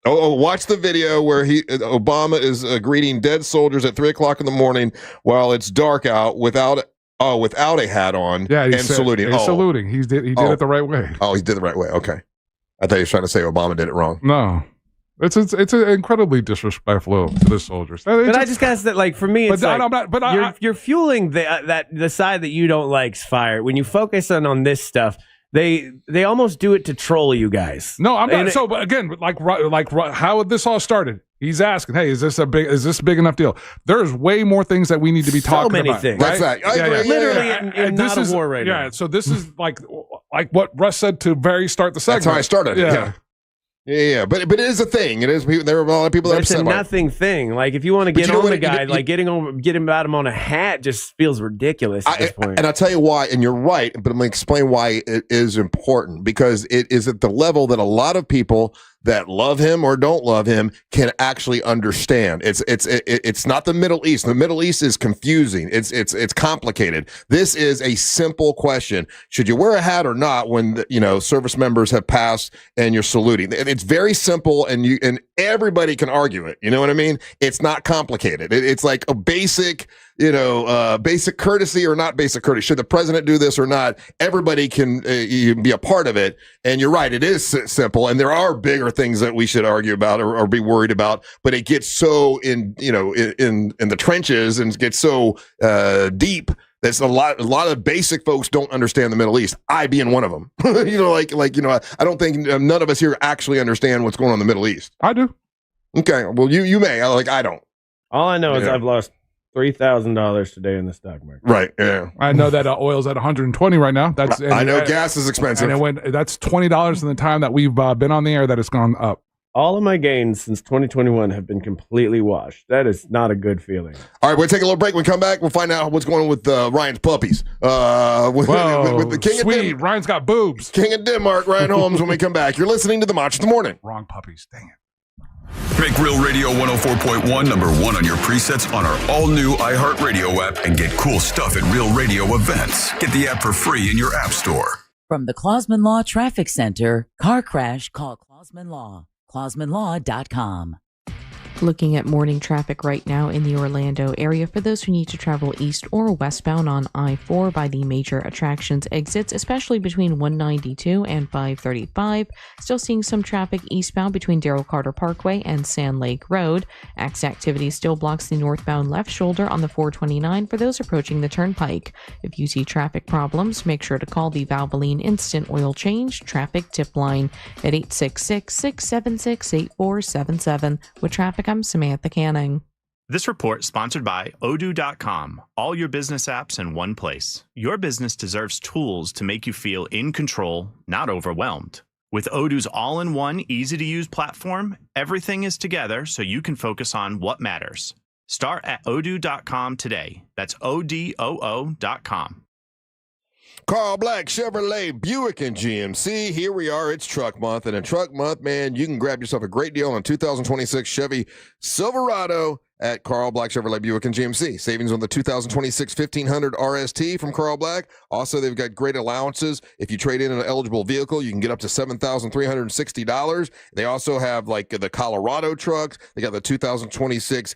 Watch the video where Obama is greeting dead soldiers at 3:00 in the morning while it's dark out without a hat on. Yeah, and saluting. He's saluting. He did it the right way. Oh, he did it the right way. Okay, I thought he was trying to say Obama did it wrong. No. It's incredibly disrespectful to the soldiers. But I just guess that, like, for me, it's you're fueling the side that you don't like's fire. When you focus on this stuff, they almost do it to troll you guys. No, I'm not. But again, like how this all started. He's asking, hey, is this a big enough deal? There's way more things that we need to be talking about. Things. Right? That's right. Literally in not a war right now. Yeah, so this is like what Russ said to start the segment. That's how I started. Yeah. But it is a thing. It is. There are a lot of people that are upset about it. It's a nothing thing. Like if you want to get on the guy, get him about him on a hat just feels ridiculous at this point. And I'll tell you why. And you're right. But I'm going to explain why it is important, because it is at the level that a lot of people that love him or don't love him can actually understand. It's not the Middle East. The Middle East is confusing. It's complicated. This is a simple question: should you wear a hat or not when service members have passed and you're saluting? It's very simple, and everybody can argue it. You know what I mean? It's not complicated. It's like a basic basic courtesy or not basic courtesy. Should the president do this or not? Everybody can be a part of it. And you're right. It is simple. And there are bigger things that we should argue about or be worried about, but it gets so in the trenches and gets so deep. That's a lot of basic folks don't understand the Middle East. I being one of them. I don't think none of us here actually understand what's going on in the Middle East. I do. Okay. Well, you may. I don't. All I know is I've lost $3,000 today in the stock market. Right. Yeah. I know that oil's at 120 right now. I know gas is expensive. And that's $20 in the time that we've been on the air that it's gone up. All of my gains since 2021 have been completely washed. That is not a good feeling. All right, we'll take a little break. When we come back, we'll find out what's going on with Ryan's puppies. With the King of Denmark. Ryan's got boobs. King of Denmark, Ryan Holmes, when we come back. You're listening to The Match of the Morning. Wrong puppies. Dang it. Make Real Radio 104.1 number one on your presets on our all-new iHeartRadio app and get cool stuff at Real Radio events. Get the app for free in your app store. From the Clausman Law Traffic Center, car crash, call Clausman Law. ClausmanLaw.com. Looking at morning traffic right now in the Orlando area for those who need to travel east or westbound on I-4 by the major attractions exits, especially between 192 and 535. Still seeing some traffic eastbound between Darrell Carter Parkway and Sand Lake Road. Activity still blocks the northbound left shoulder on the 429 for those approaching the turnpike. If you see traffic problems, make sure to call the Valvoline Instant Oil Change Traffic Tip Line at 866-676-8477. With traffic, I'm Samantha Canning. This report sponsored by Odoo.com. All your business apps in one place. Your business deserves tools to make you feel in control, not overwhelmed. With Odoo's all-in-one, easy-to-use platform, everything is together so you can focus on what matters. Start at Odoo.com today. That's ODOO.com. Carl Black, Chevrolet, Buick, and GMC. Here we are. It's Truck Month. And in Truck Month, man, you can grab yourself a great deal on 2026 Chevy Silverado at Carl Black, Chevrolet, Buick, and GMC. Savings on the 2026 1500 RST from Carl Black. Also, they've got great allowances. If you trade in an eligible vehicle, you can get up to $7,360. They also have like the Colorado trucks. They got the 2026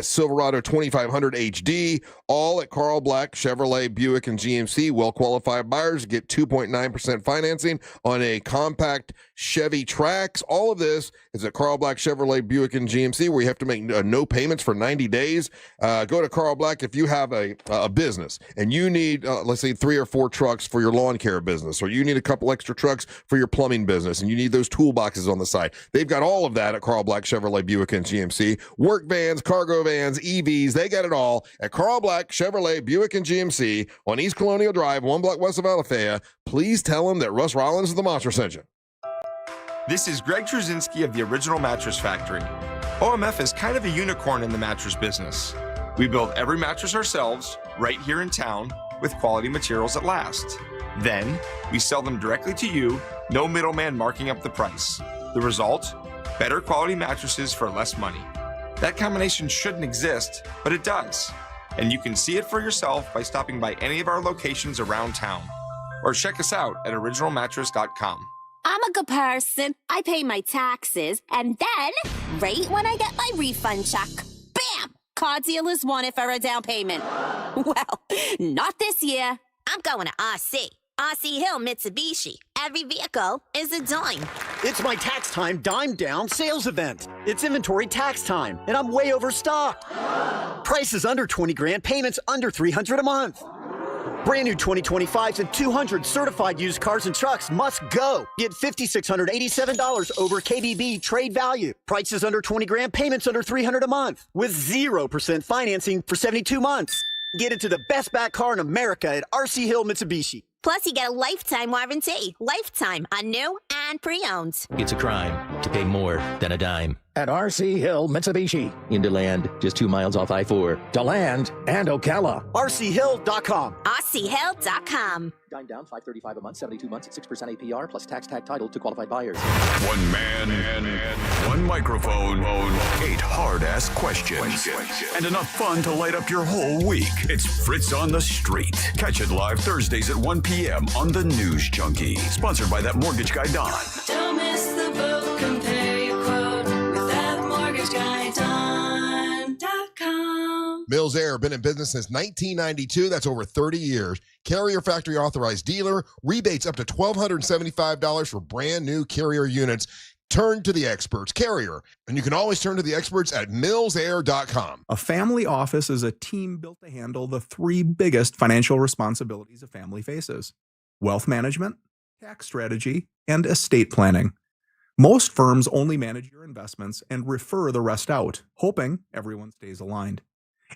Silverado 2500 HD, all at Carl Black, Chevrolet, Buick, and GMC. Well-qualified buyers get 2.9% financing on a compact Chevy Trax. All of this is at Carl Black, Chevrolet, Buick, and GMC, where you have to make no payments for 90 days. Go to Carl Black if you have a business and you need, let's say, 3 or 4 trucks for your lawn care business, or you need a couple extra trucks for your plumbing business, and you need those toolboxes on the side. They've got all of that at Carl Black, Chevrolet, Buick, and GMC. Work vans, cargo vans, EVs, they got it all at Carl Black, Chevrolet, Buick, and GMC on East Colonial Drive, 1 block west of Alafaya. Please tell them that Russ Rollins of the Monster sent you. This is Greg Truzinski of the Original Mattress Factory. OMF is kind of a unicorn in the mattress business. We build every mattress ourselves, right here in town, with quality materials that last. Then, we sell them directly to you, no middleman marking up the price. The result? Better quality mattresses for less money. That combination shouldn't exist, but it does. And you can see it for yourself by stopping by any of our locations around town. Or check us out at originalmattress.com. I'm a good person. I pay my taxes, and then, right when I get my refund check, bam! Car dealers want it for a down payment. Well, not this year. I'm going to RC. RC Hill Mitsubishi. Every vehicle is a dime. It's my Tax Time Dime Down sales event. It's inventory tax time, and I'm way overstocked. Prices under 20 grand, payments under $300 a month. Brand new 2025s and 200 certified used cars and trucks must go. Get $5,687 over KBB trade value. Prices under 20 grand, payments under $300 a month. With 0% financing for 72 months. Get into the best back car in America at RC Hill Mitsubishi. Plus, you get a lifetime warranty. Lifetime on new and pre-owned. It's a crime to pay more than a dime. At RC Hill Mitsubishi. In DeLand, just 2 miles off I-4. DeLand and Ocala. RCHill.com. RCHill.com. Dime down, $535 a month, 72 months at 6% APR plus tax tag title to qualified buyers. One man, one microphone, 8 hard-ass questions, and enough fun to light up your whole week. It's Fritz on the Street. Catch it live Thursdays at 1 p.m. on The News Junkie. Sponsored by that mortgage guy, Don. Don't miss the boat. Compare your quote with that mortgage guy, Don.com. Mills Air, been in business since 1992. That's over 30 years. Carrier factory authorized dealer. Rebates up to $1,275 for brand new Carrier units. Turn to the experts. Carrier. And you can always turn to the experts at millsair.com. A family office is a team built to handle the 3 biggest financial responsibilities a family faces: wealth management, tax strategy, and estate planning. Most firms only manage your investments and refer the rest out, hoping everyone stays aligned.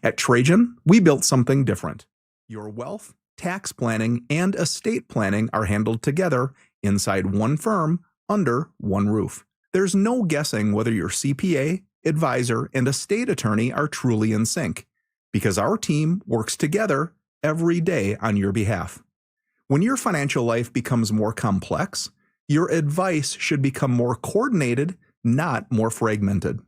At Trajan, we built something different. Your wealth, tax planning, and estate planning are handled together inside one firm under one roof. There's no guessing whether your CPA, advisor, and estate attorney are truly in sync, because our team works together every day on your behalf. When your financial life becomes more complex, your advice should become more coordinated, not more fragmented.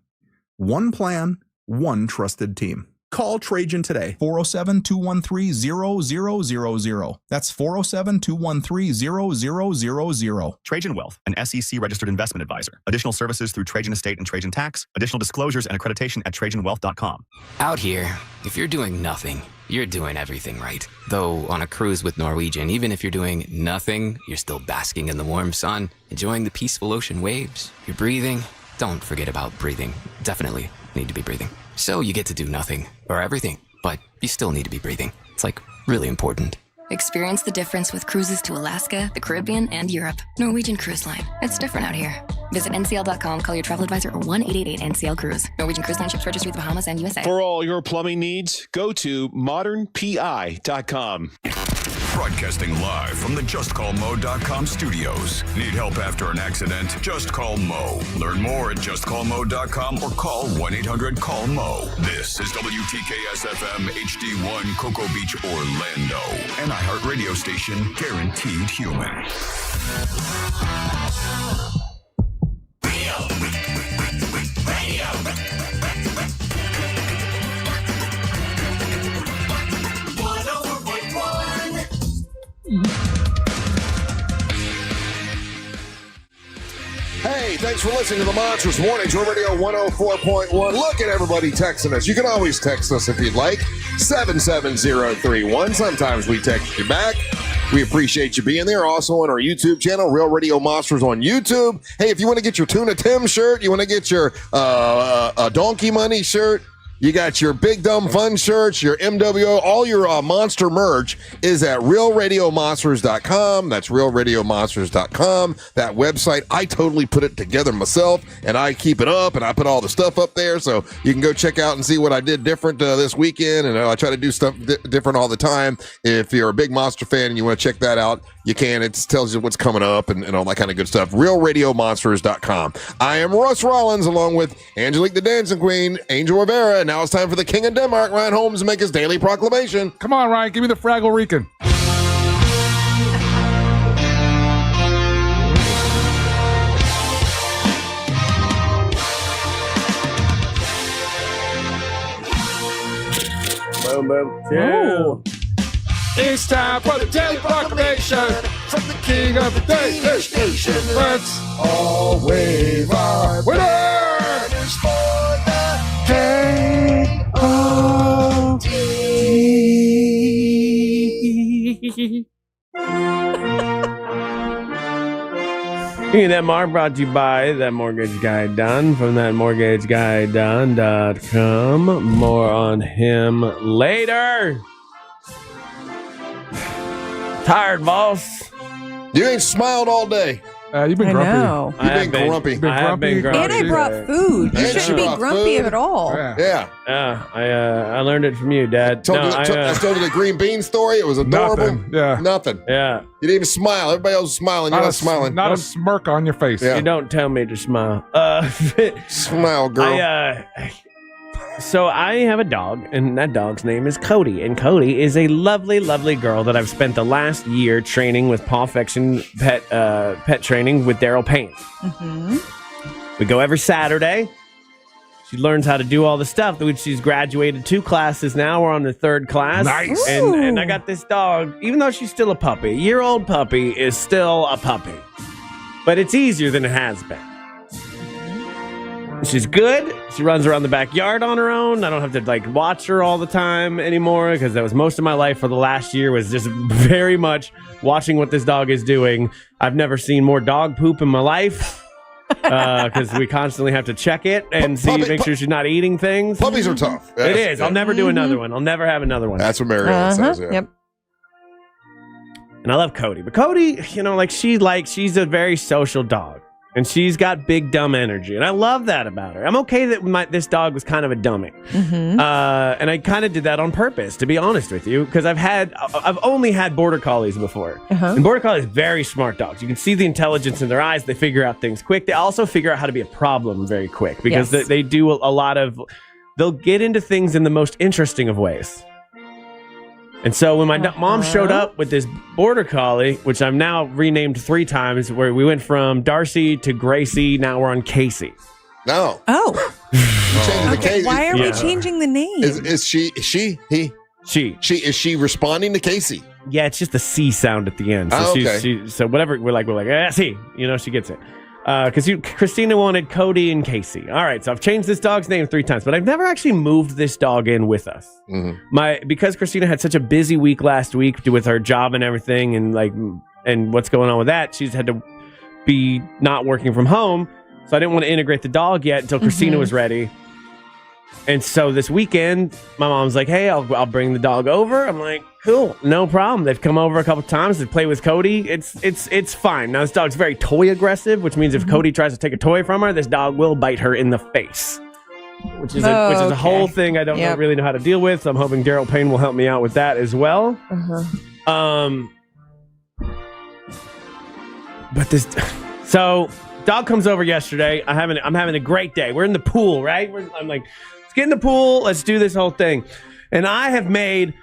One plan, one trusted team. Call Trajan today, 407-213-0000. That's 407-213-0000. Trajan Wealth, an SEC-registered investment advisor. Additional services through Trajan Estate and Trajan Tax. Additional disclosures and accreditation at TrajanWealth.com. Out here, if you're doing nothing, you're doing everything right. Though on a cruise with Norwegian, even if you're doing nothing, you're still basking in the warm sun, enjoying the peaceful ocean waves. You're breathing. Don't forget about breathing. Definitely need to be breathing. So you get to do nothing or everything, but you still need to be breathing. It's like really important. Experience the difference with cruises to Alaska, the Caribbean, and Europe. Norwegian Cruise Line. It's different out here. Visit ncl.com, call your travel advisor, or 1-888-NCL-CRUISE. Norwegian Cruise Line ships registry the Bahamas and USA. For all your plumbing needs, go to modernpi.com. Broadcasting live from the JustCallMo.com studios. Need help after an accident? Just call Mo. Learn more at JustCallMo.com or call 1-800-CALL-MO. This is WTKS-FM HD1 Cocoa Beach, Orlando. An iHeart radio station guaranteed human. Hey, thanks for listening to the Monsters Mornings. We're Radio 104.1. Look at everybody texting us. You can always text us if you'd like. 77031. Sometimes we text you back. We appreciate you being there. Also on our YouTube channel, Real Radio Monsters on YouTube. Hey, if you want to get your Tuna Tim shirt, you want to get your Donkey Money shirt, you got your Big Dumb Fun shirts, your MWO, all your monster merch is at realradiomonsters.com. That's realradiomonsters.com. That website, I totally put it together myself, and I keep it up, and I put all the stuff up there, so you can go check out and see what I did different this weekend, and I try to do stuff different all the time. If you're a big Monster fan and you want to check that out, you can. It tells you what's coming up and all that kind of good stuff. realradiomonsters.com. I am Russ Rollins, along with Angelique the Dancing Queen, Angel Rivera. Now it's time for the King of Denmark, Ryan Holmes, to make his daily proclamation. Come on, Ryan, give me the Fraggle Rican. Boom, boom. Yeah. It's time for the daily proclamation from the King of the Danish Nation. Let's all wave our winners for the K-O-D. That Mark brought to you by That Mortgage Guy Done from thatmortgageguyDone.com. More on him later. Tired, boss. You ain't smiled all day. You've been I grumpy. know. You've been grumpy. I have been grumpy. And I brought food. You And shouldn't she be brought grumpy food. at all. Yeah. I learned it from you, Dad. I told you the green bean story. It was adorable. Nothing. Yeah. Nothing. Yeah. You didn't even smile. Everybody else was smiling. You're not smiling. Not a smirk on your face. Yeah. You don't tell me to smile. Smile, girl. So I have a dog, and that dog's name is Cody. And Cody is a lovely, lovely girl that I've spent the last year training with Paw Fiction pet training with Daryl Payne. Mm-hmm. We go every Saturday. She learns how to do all the stuff. She's graduated 2 classes now. We're on the 3rd class. Nice. And I got this dog, even though she's still a puppy, a year-old puppy is still a puppy. But it's easier than it has been. She's good. She runs around the backyard on her own. I don't have to watch her all the time anymore because that was most of my life for the last year was just very much watching what this dog is doing. I've never seen more dog poop in my life because we constantly have to check it and make sure she's not eating things. Puppies are tough. It is. I'll never do another one. I'll never have another one. That's what Mariella says. Yeah. Yep. And I love Cody. But Cody, she's a very social dog. And she's got big, dumb energy. And I love that about her. I'm okay that this dog was kind of a dummy. Mm-hmm. And I kind of did that on purpose, to be honest with you, because I've only had Border Collies before. Uh-huh. And Border Collies are very smart dogs. You can see the intelligence in their eyes. They figure out things quick. They also figure out how to be a problem very quick because Yes. they do a lot of... They'll get into things in the most interesting of ways. And so when my mom showed up with this Border Collie, which I've now renamed 3 times, where we went from Darcy to Gracie, now we're on Casey. No. Oh. Okay, why are we changing the name? Is she? Is she responding to Casey? Yeah, it's just the C sound at the end. So okay. So whatever, we're like, C. She gets it. Because Christina wanted Cody and Casey. All right, so I've changed this dog's name 3 times, but I've never actually moved this dog in with us. Mm-hmm. Because Christina had such a busy week last week with her job and everything, and what's going on with that, she's had to be not working from home. So I didn't want to integrate the dog yet until Christina was ready. And so this weekend, my mom's like, "Hey, I'll bring the dog over." I'm like, "Cool, no problem." They've come over a couple times to play with Cody. It's fine. Now this dog's very toy aggressive, which means if Cody tries to take a toy from her, this dog will bite her in the face. Which is a whole thing I don't really know how to deal with. So I'm hoping Daryl Payne will help me out with that as well. But so dog comes over yesterday. I'm having a great day. We're in the pool, right? I'm like, let's get in the pool. Let's do this whole thing. And I have made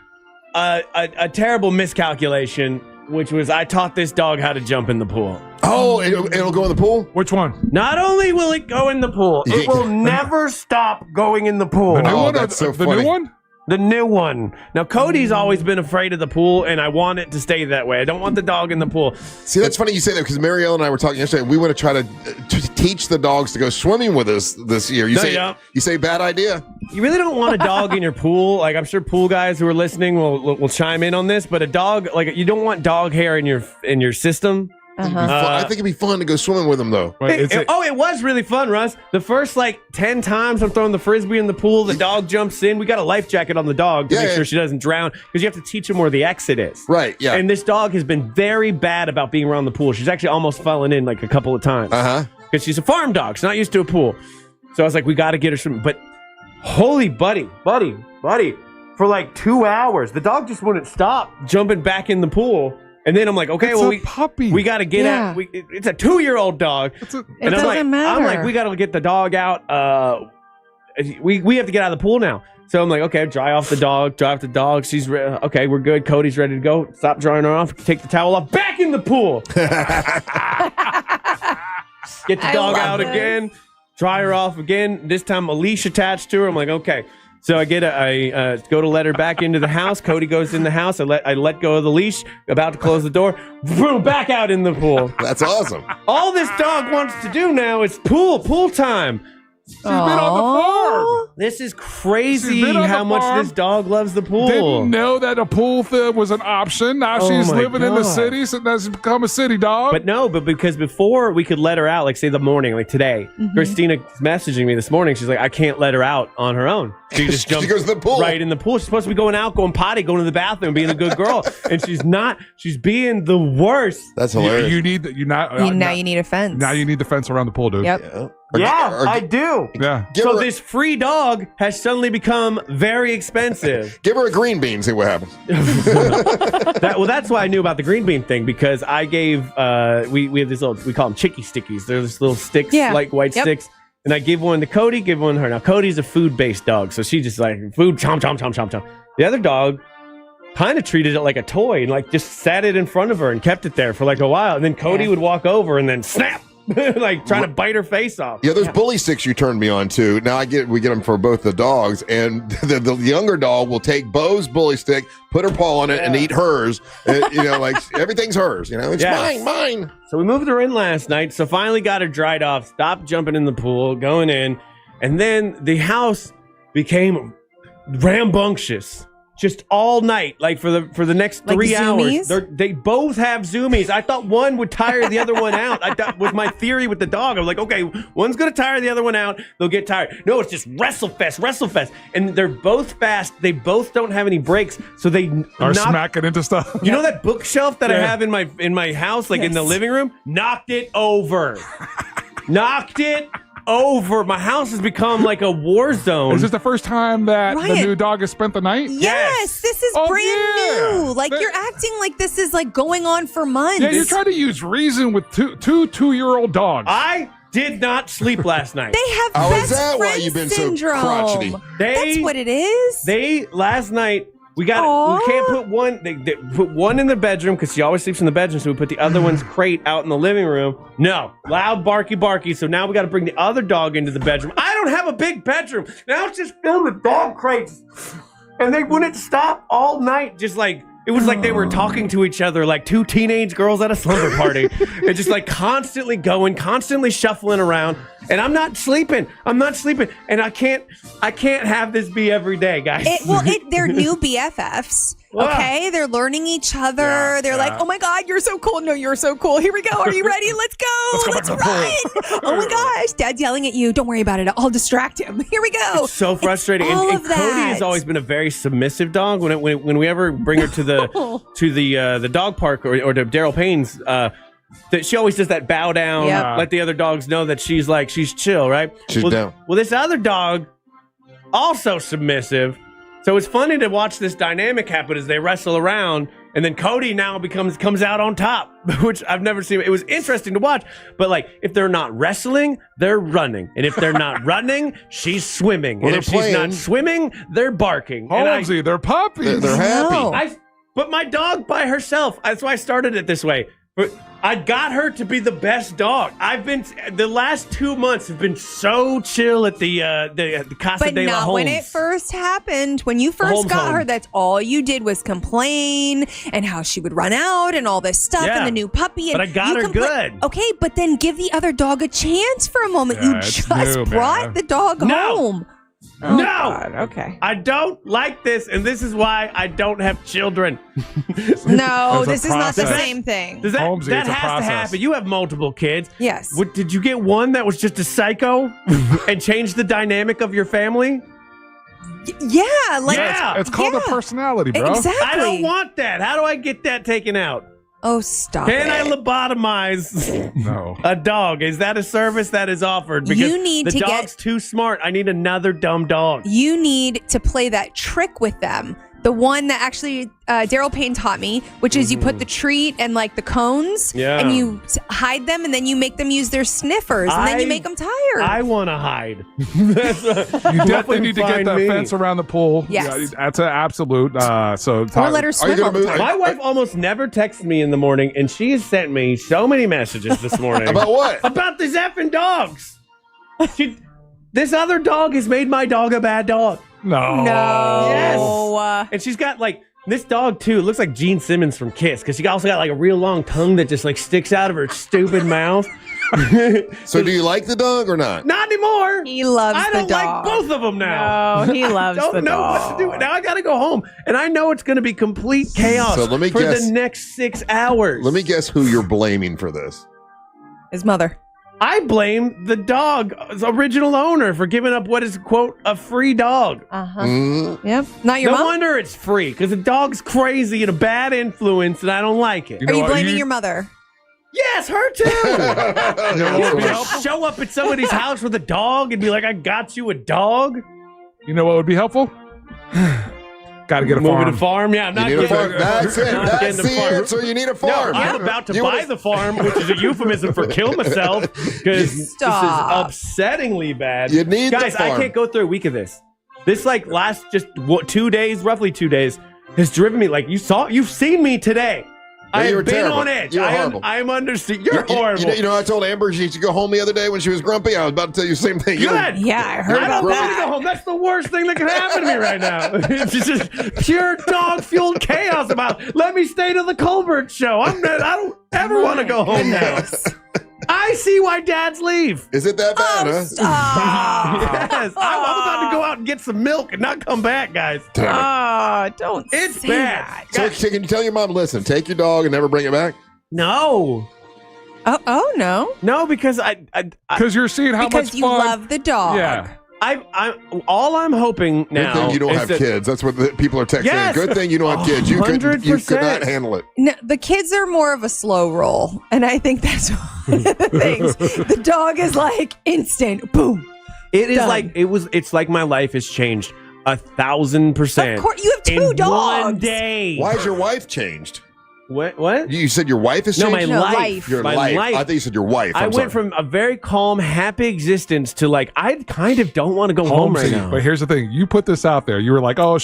a terrible miscalculation, which was I taught this dog how to jump in the pool. Oh, it'll go in the pool? Which one? Not only will it go in the pool, it will never stop going in the pool. The new one? That's so the funny. new one? The new one. Now, Cody's always been afraid of the pool, and I want it to stay that way. I don't want the dog in the pool. See, that's funny you say that because Marielle and I were talking yesterday. We want to try to teach the dogs to go swimming with us this year. You say bad idea? You really don't want a dog in your pool. Like, I'm sure pool guys who are listening will chime in on this, but a dog, you don't want dog hair in your system. I think it'd be fun to go swimming with them, though. It was really fun, Russ. The first 10 times I'm throwing the frisbee in the pool, the dog jumps in. We got a life jacket on the dog to make sure she doesn't drown because you have to teach him where the exit is. Right, yeah. And this dog has been very bad about being around the pool. She's actually almost fallen in a couple of times. Because she's a farm dog. She's not used to a pool. So I was like, we got to get her swimming. But holy buddy, for 2 hours, the dog just wouldn't stop jumping back in the pool. And then I'm like, okay, we got to get out. It's a 2-year-old dog. It doesn't matter. I'm like, we got to get the dog out. We have to get out of the pool now. So I'm like, okay, dry off the dog. She's okay, we're good. Cody's ready to go. Stop drying her off. Take the towel off. Back in the pool. Get the dog out again. Dry her off again. This time a leash attached to her. I'm like, okay. So I go to let her back into the house. Cody goes in the house. I let go of the leash. About to close the door. Boom! Back out in the pool. That's awesome. All this dog wants to do now is pool time. She's been on the floor. farm. This is crazy She's been on how the much farm. this dog loves the pool. Didn't know that a pool was an option. Now she's my living in the God. city, so now she's become a city dog. But because before we could let her out, like say the morning, like today, Christina's messaging me this morning. She's like, I can't let her out on her own. She just jumps goes to the pool. right in the pool. She's supposed to be going out, going potty, going to the bathroom, being a good girl, and she's not. She's being the worst. That's hilarious. You need that. Now you need a fence. Now you need the fence around the pool, dude. Yep. Yeah, I do. Yeah. So this free dog has suddenly become very expensive. Give her a green bean, see what happens. That's why I knew about the green bean thing, because I gave we have this little, we call them chicky stickies. They're just little sticks, like white sticks. And I gave one to Cody, give one to her. Now Cody's a food-based dog, so she just like food, chomp, chomp, chomp, chomp, chomp. The other dog kind of treated it like a toy and like just sat it in front of her and kept it there for like a while. And then Cody would walk over and then snap. Like trying to bite her face off. Yeah, those bully sticks you turned me on to. Now we get them for both the dogs, and the younger dog will take Bo's bully stick, put her paw on it, and eat hers. Like everything's hers. It's mine. So we moved her in last night. So finally got her dried off. Stopped jumping in the pool, going in, and then the house became rambunctious. Just all night, like for the next 3 hours. They both have zoomies. I thought one would tire the other one out. That was my theory with the dog. I was like, okay, one's going to tire the other one out. They'll get tired. No, it's just wrestle fest. And they're both fast. They both don't have any brakes. So they are smacking into stuff. You know that bookshelf that I have in my house, like in the living room? Knocked it over. Knocked it over. My house has become like a war zone. Is this the first time that the new dog has spent the night? Yes, this is brand new. Like you're acting like this is like going on for months. Yeah, you're trying to use reason with two 2-year-old dogs. I did not sleep last night. They have is that why you've been syndrome. so crotchety? That's what it is. Last night we can't put one. They put one in the bedroom because she always sleeps in the bedroom. So we put the other one's crate out in the living room. No, loud barky. So now we got to bring the other dog into the bedroom. I don't have a big bedroom. Now it's just filled with dog crates, and they wouldn't stop all night. Just like it was like they were talking to each other like two teenage girls at a slumber party. And just like constantly going, constantly shuffling around. And I'm not sleeping. And I can't have this be every day, guys. They're new BFFs. Okay, they're learning each other. They're like, "Oh my God, you're so cool! No, you're so cool! Here we go! Are you ready? Let's go! Let's run! Oh my gosh, Dad's yelling at you! Don't worry about it. I'll distract him. Here we go!" It's so frustrating. And Cody has always been a very submissive dog. When we ever bring her to the dog park or to Daryl Payne's, that she always does that bow down, let the other dogs know that she's chill, right? She's down. Well, this other dog, also submissive. So it's funny to watch this dynamic happen as they wrestle around, and then Cody now comes out on top, which I've never seen. It was interesting to watch, but like if they're not wrestling, they're running, and if they're not running, she's swimming, and if she's not swimming, they're barking. Holmesy, they're puppies. They're happy. But my dog by herself. That's why I started it this way. But I got her to be the best dog. The last 2 months have been so chill at the Casa de la Holmes. But not when it first happened. When you first got her, that's all you did was complain and how she would run out and all this stuff and the new puppy. And but I got her good. Okay, but then give the other dog a chance for a moment. Yeah, you just brought the dog home. Oh, no! God. Okay. I don't like this, and this is why I don't have children. No, this is not the same thing. That has to happen. You have multiple kids. Yes. Did you get one that was just a psycho and changed the dynamic of your family? It's called a personality, bro. Exactly. I don't want that. How do I get that taken out? Oh, stop Can it. I lobotomize a dog? Is that a service that is offered? Because You need the to dog's too smart. I need another dumb dog. You need to play that trick with them. The one that actually Daryl Payne taught me, which is you put the treat and like the cones and you hide them and then you make them use their sniffers and then you make them tired. I want to hide. You definitely need to get that fence around the pool. Yes. That's an absolute. Or let her swim all the time. My wife almost never texts me in the morning, and she has sent me so many messages this morning. About what? About these effing dogs. This other dog has made my dog a bad dog. No. Yes. And she's got like this dog too. It looks like Gene Simmons from Kiss because she also got like a real long tongue that just like sticks out of her stupid mouth. So do you like the dog or not? Not anymore. He loves I don't the dog. like both of them now. No, he loves don't the know dog. what to do. Now I got to go home, and I know it's going to be complete chaos So let me for guess. the next 6 hours. Let me guess who you're blaming for this. His mother. I blame the dog's original owner for giving up what is, quote, a free dog. Yep. Not your no mom? wonder it's free, because the dog's crazy and a bad influence, and I don't like it. Are you blaming your mother? Yes, her too. what would be helpful? Show up at somebody's house with a dog and be like, I got you a dog. You know what would be helpful? Got to get a Moving farm. a farm, yeah. You need a farm. That's it. Not That's getting a the farm. answer. You need a farm. No, I'm about to You buy wanna- the farm, which is a euphemism for kill myself, because this is Stop. upsettingly bad. You need the Guys, I farm. can't go through a week of this. This like last just 2 days, roughly 2 days, has driven me like you've seen me today. I you were have been terrible. on edge. You were horrible. I'm understanding. You're horrible. You know, I told Amber she used to go home the other day when she was grumpy. I was about to tell you the same thing. You Good. Yeah, I heard I about don't want to that. go home. That's the worst thing that can happen to me right now. It's just pure dog-fueled chaos about, let me stay to the Colbert show. I don't ever want to go home now. I see why dads leave. Is it that bad, huh? Stop. Yes. I'm about to go out and get some milk and not come back, guys. Don't It's say bad. So can you tell your mom, listen, take your dog and never bring it back? No. Oh no. No, because Because you're seeing how Because much you fun. love the dog. Yeah. all I'm hoping now. Good thing you don't is have that- kids. That's what the people are texting. Yes. Good thing you don't have kids. You could not 100%. handle it. No, the kids are more of a slow roll, and I think that's one of the things. The dog is like instant, boom. It is Done. like it's like my life has changed 1,000%. Of course, you have two in dogs. one day. Why has your wife changed? What? You said your wife has No, changed? my life. Your My life. life. I thought you said your wife. I I'm went sorry. from a very calm, happy existence to like I kind of don't want to go home right Homesick. now. But here's the thing: you put this out there. You were like, "Oh,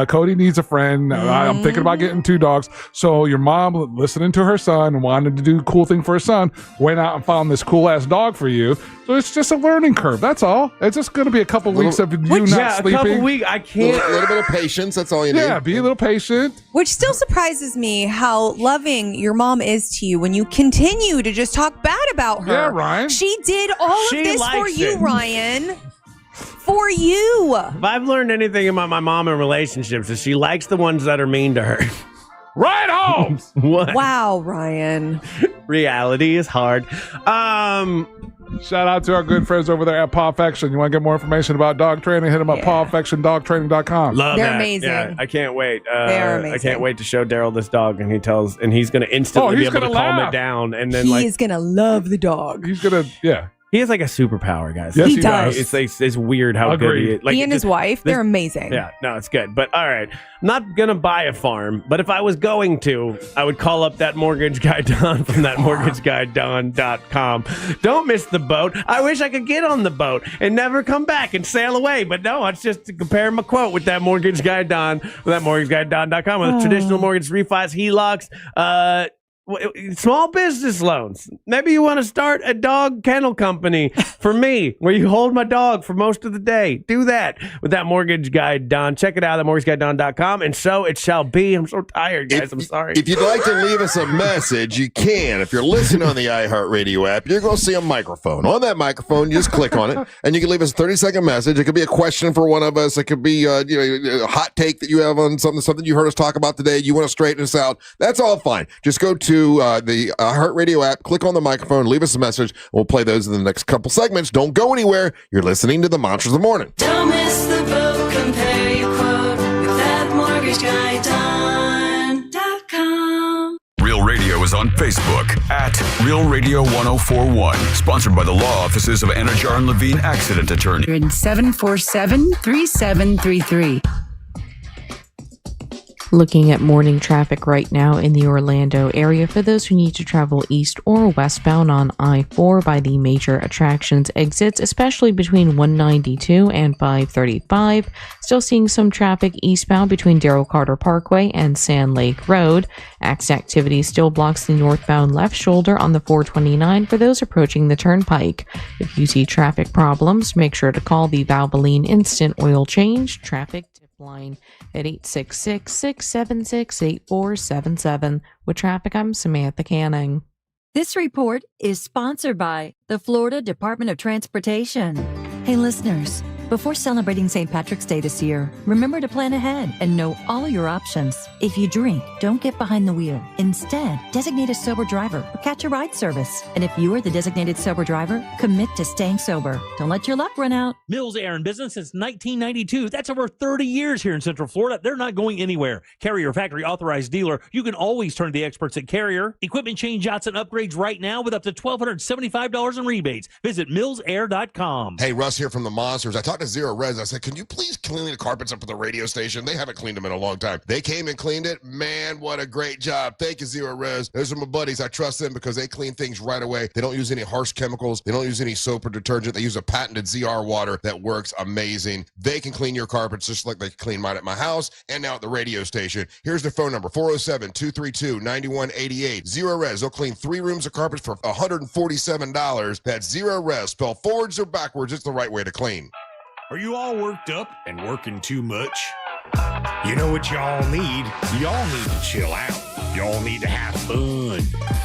Cody needs a friend. I'm thinking about getting 2 dogs." So your mom, listening to her son and wanted to do a cool thing for her son, went out and found this cool ass dog for you. So it's just a learning curve. That's all. It's just going to be a couple weeks of you not sleeping. a couple weeks. I can't. A little bit of patience. That's all you need. Yeah, be a little patient. Which still surprises me how loving your mom is to you when you continue to just talk bad about her. Yeah, Ryan. She did all She of this for likes you, it. Ryan. For you. If I've learned anything about my mom in relationships, is she likes the ones that are mean to her. Right home. What? Wow, Ryan. Reality is hard. Shout out to our good friends over there at Paw Affection. You want to get more information about dog training? Hit them up, pawaffectiondogtraining.com. Love They're that. amazing. Yeah, I can't wait. They are I amazing. can't wait to show Daryl this dog, and he's going to instantly be he's able to gonna calm laugh. it down, and then He is going to love the dog. He's going to, yeah. he has like a superpower, guys. Yes, He he does. does. It's weird how good Agreed. he is. Like, He and his wife, they're amazing. Yeah, no, it's good. But all right, I'm not gonna buy a farm, but if I was going to, I would call up that mortgage guy Don from that mortgageguyDon.com. Don't miss the boat. I wish I could get on the boat and never come back and sail away, but no, it's just to compare my quote with that mortgage guy Don, with that mortgageguyDon.com with traditional mortgage refis, HELOCs, small business loans. Maybe you want to start a dog kennel company for me, where you hold my dog for most of the day. Do that with that mortgage guy Don. Check it out at mortgageguyDon.com, and so it shall be. I'm so tired, guys. I'm sorry. If you'd like to leave us a message, you can. If you're listening on the iHeartRadio app, you're going to see a microphone. On that microphone, you just click on it, and you can leave us a 30-second message. It could be a question for one of us. It could be a hot take that you have on something you heard us talk about today. You want to straighten us out. That's all fine. Just go to the iHeartRadio app, click on the microphone, leave us a message. We'll play those in the next couple segments. Don't go anywhere. You're listening to the Monsters of the Morning. Don't miss the boat. Compare your quote with that mortgage guy Don.com. Real Radio is on Facebook at Real Radio 1041. Sponsored by the law offices of Anajar and Levine Accident Attorney. 747-3733. Looking at morning traffic right now in the Orlando area for those who need to travel east or westbound on I-4 by the major attractions exits, especially between 192 and 535. Still seeing some traffic eastbound between Darrell Carter Parkway and Sand Lake Road. Activity still blocks the northbound left shoulder on the 429 for those approaching the turnpike. If you see traffic problems, make sure to call the Valvoline Instant Oil Change Traffic line at 866-676-8477. With traffic, I'm Samantha Canning. This report is sponsored by the Florida Department of Transportation. Hey, listeners, before celebrating St. Patrick's Day this year, remember to plan ahead and know all your options. If you drink, don't get behind the wheel. Instead, designate a sober driver or catch a ride service. And if you are the designated sober driver, commit to staying sober. Don't let your luck run out. Mills Air in business since 1992. That's over 30 years here in Central Florida. They're not going anywhere. Carrier factory authorized dealer. You can always turn to the experts at Carrier. Equipment change outs and upgrades right now with up to $1,275 in rebates. Visit millsair.com. Hey, Russ here from the Monsters. I talked to Zero Res. I said, can you please clean the carpets up at the radio station? They haven't cleaned them in a long time. They came and cleaned it. Man, what a great job. Thank you, Zero Res. Those are my buddies. I trust them because they clean things right away. They don't use any harsh chemicals. They don't use any soap or detergent. They use a patented ZR water that works amazing. They can clean your carpets just like they clean mine at my house and now at the radio station. Here's their phone number, 407-232-9188. Zero Res. They'll clean 3 rooms of carpets for $147. That's Zero Res. Spell forwards or backwards. It's the right way to clean. Are you all worked up and working too much? You know what y'all need? Y'all need to chill out. Y'all need to have fun.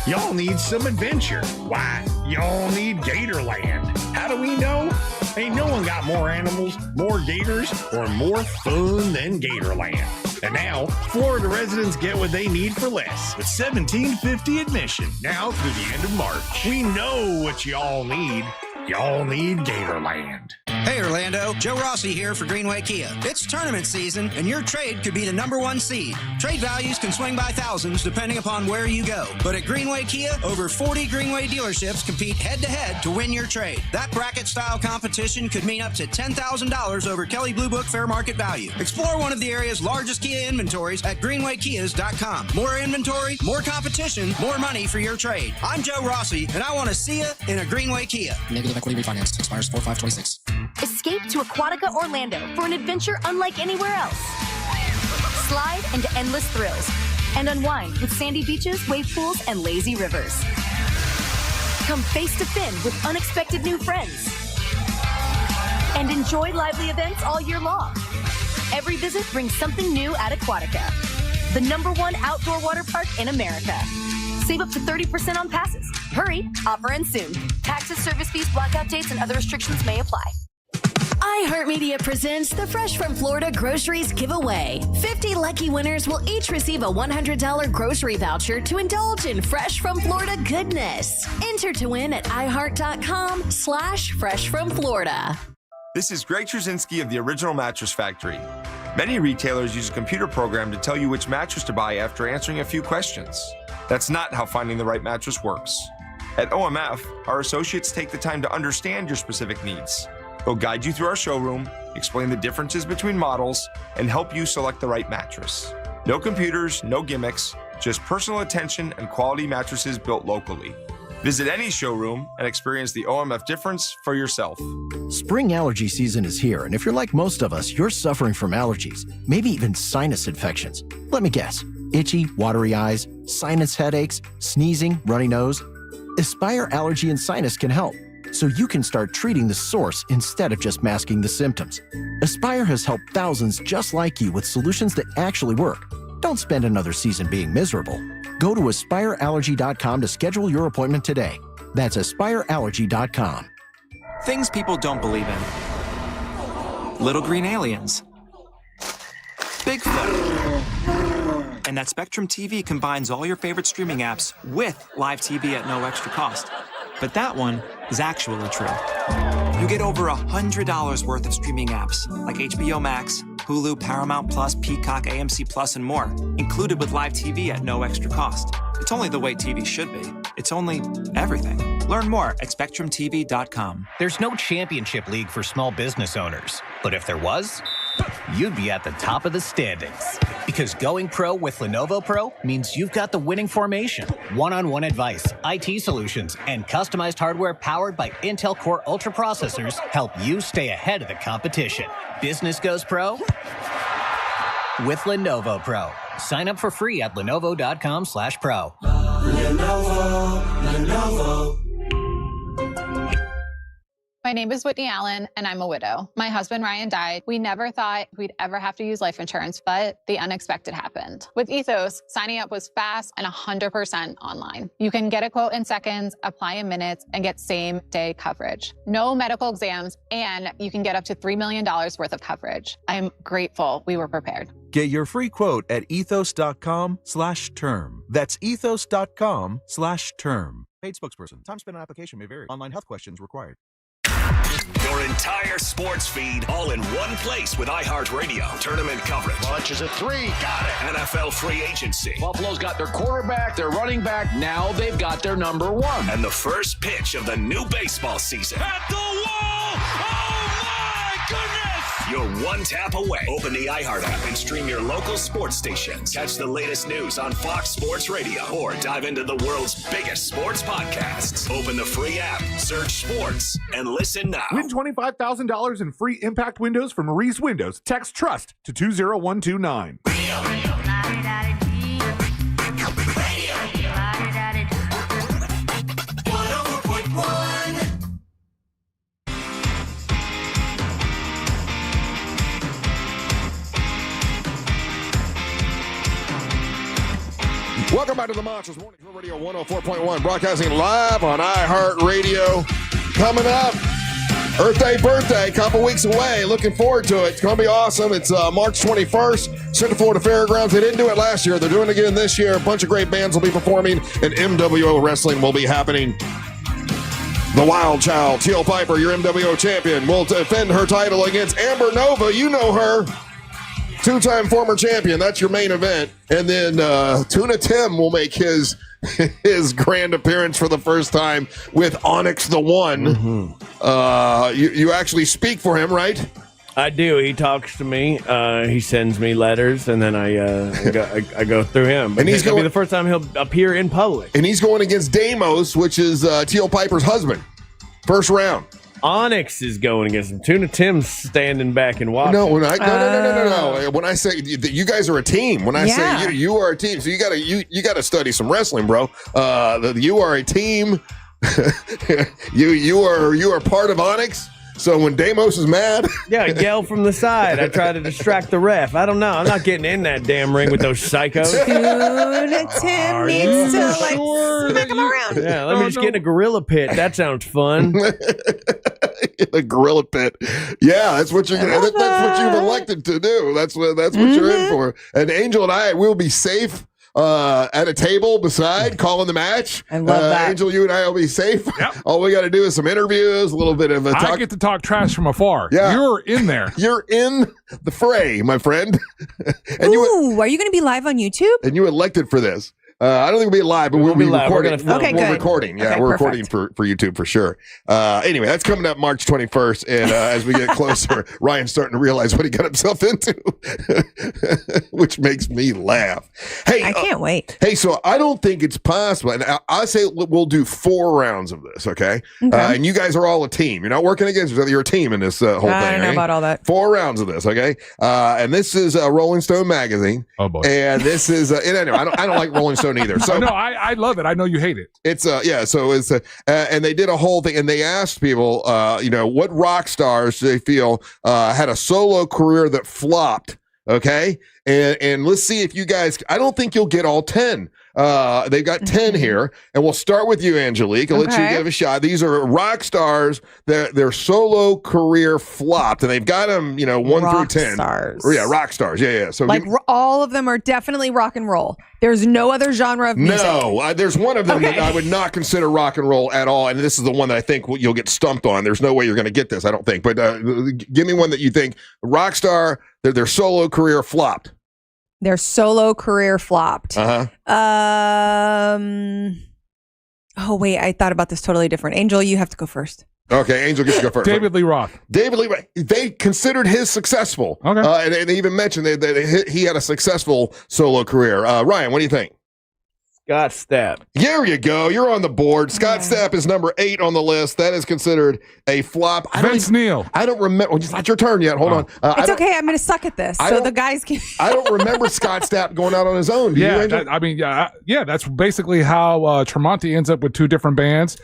Y'all need some adventure. Why? Y'all need Gatorland. How do we know? Ain't no one got more animals, more gators, or more fun than Gatorland. And now, Florida residents get what they need for less with $17.50 admission now through the end of March. We know what y'all need. Y'all need Gatorland. Hey Orlando, Joe Rossi here for Greenway Kia. It's tournament season and your trade could be the #1 seed. Trade values can swing by thousands depending upon where you go. But at Greenway Kia, over 40 Greenway dealerships compete head-to-head to win your trade. That bracket-style competition could mean up to $10,000 over Kelley Blue Book fair market value. Explore one of the area's largest Kia inventories at greenwaykias.com. More inventory, more competition, more money for your trade. I'm Joe Rossi, and I want to see you in a Greenway Kia. Negative equity refinance expires 4/5/26. Escape to Aquatica Orlando for an adventure unlike anywhere else. Slide into endless thrills and unwind with sandy beaches, wave pools, and lazy rivers. Come face to fin with unexpected new friends and enjoy lively events all year long. Every visit brings something new at Aquatica, the #1 outdoor water park in America. Save up to 30% on passes. Hurry, offer ends soon. Taxes, service fees, blackout dates, and other restrictions may apply. iHeartMedia presents the Fresh from Florida Groceries Giveaway. 50 lucky winners will each receive a $100 grocery voucher to indulge in Fresh from Florida goodness. Enter to win at iHeart.com/freshfromflorida. This is Greg Trzynski of the Original Mattress Factory. Many retailers use a computer program to tell you which mattress to buy after answering a few questions. That's not how finding the right mattress works. At OMF, our associates take the time to understand your specific needs. They'll guide you through our showroom, explain the differences between models, and help you select the right mattress. No computers, no gimmicks, just personal attention and quality mattresses built locally. Visit any showroom and experience the OMF difference for yourself. Spring allergy season is here, and if you're like most of us, you're suffering from allergies, maybe even sinus infections. Let me guess. Itchy, watery eyes, sinus headaches, sneezing, runny nose. Aspire Allergy and Sinus can help, so you can start treating the source instead of just masking the symptoms. Aspire has helped thousands just like you with solutions that actually work. Don't spend another season being miserable. Go to aspireallergy.com to schedule your appointment today. That's aspireallergy.com. Things people don't believe in. Little green aliens. Bigfoot. And that Spectrum TV combines all your favorite streaming apps with live TV at no extra cost. But that one is actually true. You get over $100 worth of streaming apps like HBO Max, Hulu, Paramount Plus, Peacock, AMC Plus, and more, included with live TV at no extra cost. It's only the way TV should be. It's only everything. Learn more at SpectrumTV.com. There's no championship league for small business owners, but if there was, you'd be at the top of the standings. Because going pro with Lenovo Pro means you've got the winning formation, one-on-one advice, IT solutions, and customized hardware powered by Intel Core Ultra processors help you stay ahead of the competition. Business goes pro with Lenovo Pro. Sign up for free at lenovo.com/pro. Lenovo. My name is Whitney Allen, and I'm a widow. My husband, Ryan, died. We never thought we'd ever have to use life insurance, but the unexpected happened. With Ethos, signing up was fast and 100% online. You can get a quote in seconds, apply in minutes, and get same-day coverage. No medical exams, and you can get up to $3 million worth of coverage. I'm grateful we were prepared. Get your free quote at ethos.com/term. That's ethos.com/term. Paid spokesperson. Time spent on application may vary. Online health questions required. Your entire sports feed all in one place with iHeartRadio. Tournament coverage. Launches a three. Got it. NFL free agency. Buffalo's got their quarterback, their running back. Now they've got their number one. And the first pitch of the new baseball season. At the wall! Oh, my goodness! You're one tap away. Open the iHeart app and stream your local sports stations. Catch the latest news on Fox Sports Radio or dive into the world's biggest sports podcasts. Open the free app, search sports, and listen now. Win $25,000 in free impact windows from Maurice Windows. Text TRUST to 20129. Welcome back to the Monsters Morning Show Radio 104.1, broadcasting live on iHeartRadio. Coming up, Earth Day birthday, couple weeks away. Looking forward to it. It's going to be awesome. It's March 21st, Central Florida Fairgrounds. They didn't do it last year. They're doing it again this year. A bunch of great bands will be performing, and MWO Wrestling will be happening. The Wild Child, Teal Piper, your MWO champion, will defend her title against Amber Nova. You know her. Two-time former champion. That's your main event. And then Tuna Tim will make his grand appearance for the first time with Onyx the One. You actually speak for him, right? I do. He talks to me. He sends me letters, and then I go through him. And he's going to be the first time he'll appear in public. And he's going against Deimos, which is Teal Piper's husband. First round. Onyx is going against him. Tuna Tim's standing back and watching. No. When I say that you guys are a team, when I say you are a team, so you gotta study some wrestling, bro. You are a team. you are part of Onyx. So when Deimos is mad, yell from the side. I try to distract the ref. I don't know. I'm not getting in that damn ring with those psychos. Tuna Tim needs to smack him around. Yeah, let me just get in a gorilla pit. That sounds fun. In a gorilla pit. Yeah, that's what you're. That's what you've elected to do. That's what you're in for. And Angel and I will be safe. At a table beside calling the match. I love that. Angel, you and I will be safe. Yep. All we got to do is some interviews, a little bit of a talk. I get to talk trash from afar. Yeah. You're in there. You're in the fray, my friend. And are you going to be live on YouTube? And you elected for this. I don't think we'll be live, but we'll be recording. We're recording. Yeah, we're recording for YouTube for sure. Anyway, that's coming up March 21st. And as we get closer, Ryan's starting to realize what he got himself into, which makes me laugh. Hey, I can't wait. Hey, so I don't think it's possible. And I say we'll do 4 rounds of this, okay? And you guys are all a team. You're not working against each other. You're a team in this whole thing. I don't know about all that. 4 rounds of this, okay? And this is Rolling Stone magazine. Oh boy! And this is and anyway, I don't like Rolling Stone either. So no, I love it. I know you hate it. It's So it's and they did a whole thing, and they asked people, what rock stars do they feel had a solo career that flopped? Okay, and let's see if you guys. I don't think you'll get all 10. They've got 10 here, and we'll start with you, Angelique. I'll let you give a shot. These are rock stars. Their solo career flopped, and they've got them, 1 through 10. Stars. Yeah, rock stars. Yeah. So all of them are definitely rock and roll. There's no other genre of music. No, there's one of them that I would not consider rock and roll at all, and this is the one that I think you'll get stumped on. There's no way you're going to get this, I don't think. But give me one that you think rock star. Their solo career flopped. Their solo career flopped. Oh wait, I thought about this totally different. Angel, you have to go first. Okay, Angel gets to go first. David Lee Roth. They considered his successful. Okay. And they even mentioned that he had a successful solo career. Ryan, what do you think? Scott Stapp. There you go. You're on the board. Scott Stapp is number 8 on the list. That is considered a flop. Vince Neil. I don't remember. It's not your turn yet. Hold on. It's okay. I'm going to suck at this, so the guys can. I don't remember Scott Stapp going out on his own. Do you, Angel? That's basically how Tremonti ends up with 2 different bands.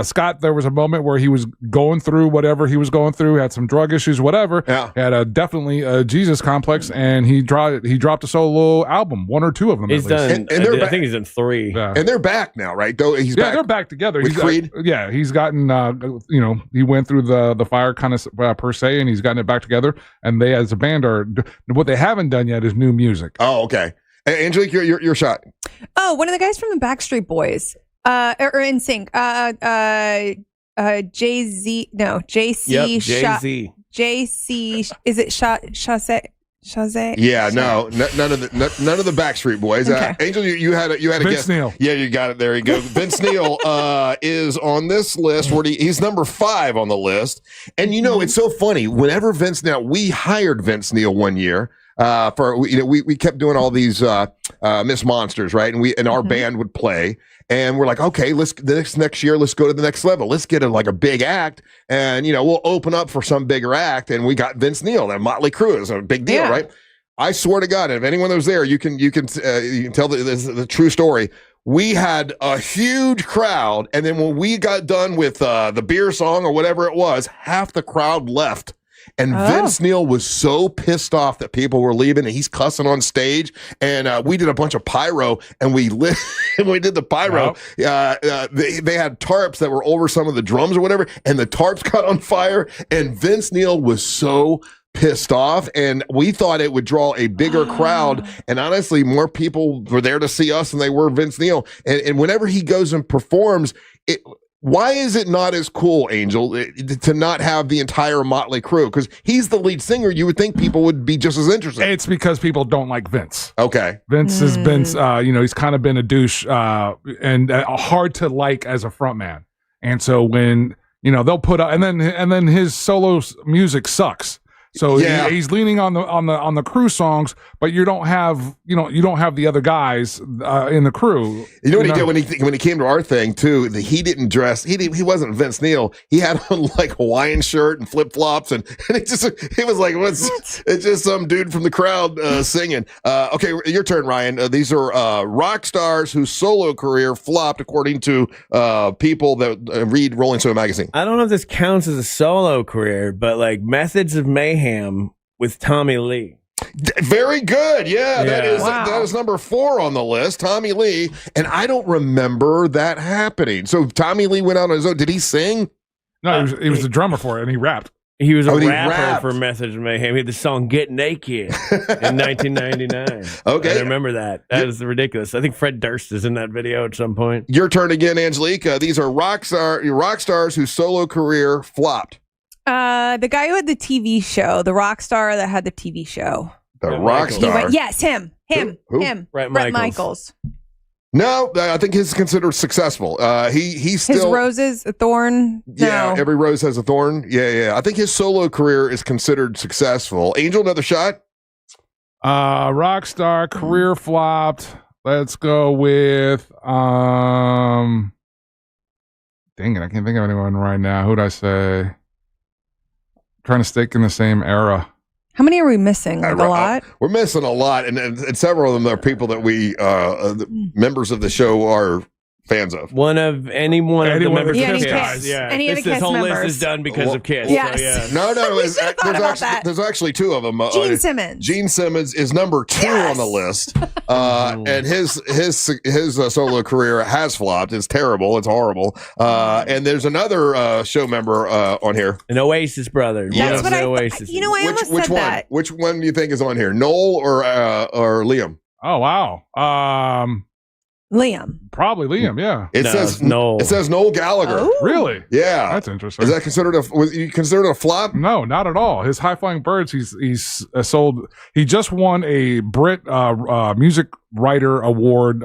Scott, there was a moment where he was going through whatever he was going through, had some drug issues, whatever. Yeah. Had definitely a Jesus complex, and he dropped a solo album, 1 or 2 of them. He's done. I think he's done 3. Yeah. And they're back now, right? They're back together. With Creed? He's gotten, he went through the fire kind of per se, and he's gotten it back together. And they, as a band, what they haven't done yet is new music. Oh, okay. Hey, Angelique, your shot. Oh, one of the guys from the Backstreet Boys, or NSYNC, JC. Yep, Jay-Z. JC. Is it Shazay? Yeah, no, none of the Backstreet Boys. Okay. Angel, you had a Vince guess. Neil. Yeah, you got it. There you go. Vince Neil is on this list. Where he's number 5 on the list. And it's so funny. Whenever we hired Vince Neil one year. We kept doing all these Miss Monsters, right? And our band would play, and we're like, okay, next year, let's go to the next level. Let's get a big act, and we'll open up for some bigger act. And we got Vince Neil, that Motley Crue is a big deal, right? I swear to God, if anyone that was there, you can tell the true story. We had a huge crowd, and then when we got done with the beer song or whatever it was, half the crowd left. And Vince Neil was so pissed off that people were leaving, and he's cussing on stage. And we did a bunch of pyro, and we did the pyro. They had tarps that were over some of the drums or whatever, and the tarps caught on fire. And Vince Neil was so pissed off, and we thought it would draw a bigger crowd. And honestly, more people were there to see us than they were Vince Neil. And whenever he goes and performs, why is it not as cool, Angel, to not have the entire Motley Crue? Because he's the lead singer. You would think people would be just as interested. It's because people don't like Vince. Okay. Vince has been, he's kind of been a douche and hard to like as a frontman. And so when, they'll put up, and then his solo music sucks. So he's leaning on the crew songs, but you don't have the other guys in the crew. You know what he did when he came to our thing too? He didn't dress. He wasn't Vince Neil. He had on like Hawaiian shirt and flip flops, and it was like it's just some dude from the crowd singing. Okay, your turn, Ryan. These are rock stars whose solo career flopped, according to people that read Rolling Stone magazine. I don't know if this counts as a solo career, but like Methods of Mayhem with Tommy Lee. Very good. Yeah, that is number 4 on the list. Tommy Lee, and I don't remember that happening. So Tommy Lee went out on his own. Did he sing? No, he was the drummer for it, and he rapped. He was a rapper for Methods of Mayhem. He had the song "Get Naked" in 1999. Okay, I remember that. That is ridiculous. I think Fred Durst is in that video at some point. Your turn again, Angelique. These are rock stars whose solo career flopped. The guy who had the TV show, the rock star that had the TV show. The rock star? Yes, him. Who? Brett Michaels. No, I think he's considered successful. He's still... His roses, a thorn? Yeah, no. Every rose has a thorn. Yeah. I think his solo career is considered successful. Angel, another shot? Rock star, career flopped. Let's go with... Dang it, I can't think of anyone right now. Who'd I say? Trying to stick in the same era. How many are we missing? Like a lot? We're missing a lot, and several of them are people that we, members of the show, are fans of. One of the members of Kiss. Yeah, any of the Kiss this whole members. list is done because of Kiss. Yes. So, No, that. there's actually 2 of them. Gene Simmons. Gene Simmons is number 2 on the list, and his solo career has flopped. It's terrible. It's horrible. And there's another show member on here, an Oasis brother. That's what Oasis. I almost said that. Which one do you think is on here, Noel or Liam? Oh wow. Liam. Probably Liam, yeah. It says Noel. It says Noel Gallagher. Oh. Really? Yeah. That's interesting. Is that considered was you considered a flop? No, not at all. His High Flying Birds, he's sold. He just won a Brit Music Writer Award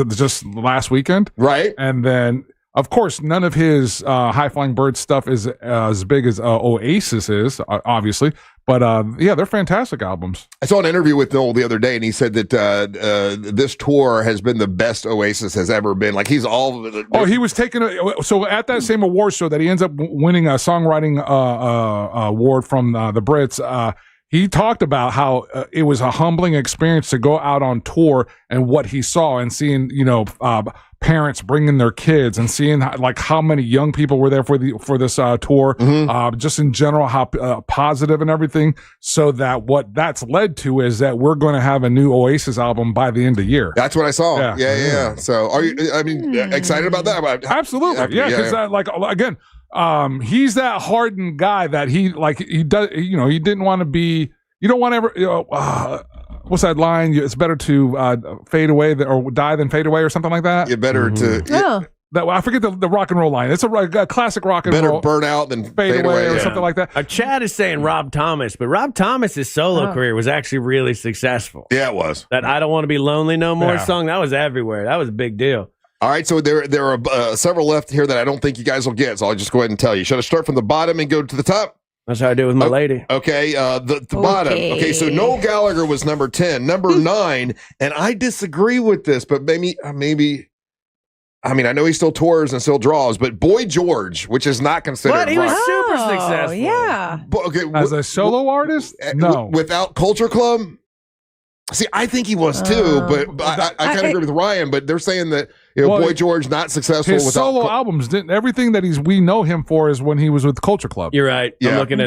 just last weekend. Right. And then Of course, none of his High Flying Bird stuff is as big as Oasis is, obviously. But yeah, they're fantastic albums. I saw an interview with Noel the other day, and he said that this tour has been the best Oasis has ever been. Like he's all. He was taking so at that same award show that he ends up winning a songwriting award from the Brits. He talked about how it was a humbling experience to go out on tour and what he saw and seeing, parents bringing their kids and seeing how many young people were there for this tour, just in general, how positive and everything. So that what that's led to is that we're going to have a new Oasis album by the end of the year. That's what I saw. Yeah. So are you? I mean, excited about that? Absolutely. Yeah. Because again. He's that hardened guy that he does. He didn't want to be. You don't want to ever. What's that line? It's better to fade away or die than fade away, or something like that. You're better to. I forget the rock and roll line. It's a classic rock and roll. Better burn out than fade away or something like that. Chad is saying Rob Thomas, but Rob Thomas's solo career was actually really successful. Yeah, it was. That I Don't Want to Be Lonely No More song, that was everywhere. That was a big deal. All right, so there are several left here that I don't think you guys will get, so I'll just go ahead and tell you. Should I start from the bottom and go to the top? That's how I do it with my lady. Okay, the bottom. Okay, so Noel Gallagher was number 10. Number 9, and I disagree with this, but maybe, I mean, I know he still tours and still draws, but Boy George, which is not considered But he was super successful. Yeah. As a solo artist? No. Without Culture Club? See, I think he was too, but I kind of agree with Ryan, but they're saying that Boy George not successful his without solo albums didn't. Everything that we know him for is when he was with Culture Club. You're right. Yeah. I'm looking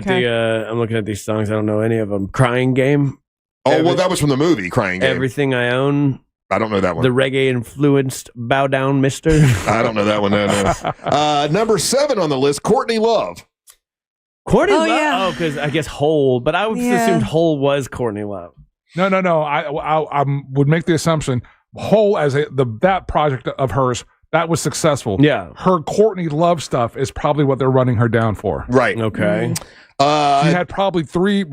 at these songs. I don't know any of them. Crying Game. Well, that was from the movie Crying Game. Everything I Own. I don't know that one. The reggae influenced Bow Down Mister. I don't know that one. No. Number 7 on the list, Courtney Love. Courtney Love? Yeah. Oh, because I guess Hole, but I would assumed Hole was Courtney Love. No. I would make the assumption Hole as that project of hers that was successful. Yeah, her Courtney Love stuff is probably what they're running her down for. Right. Okay. She had probably 3.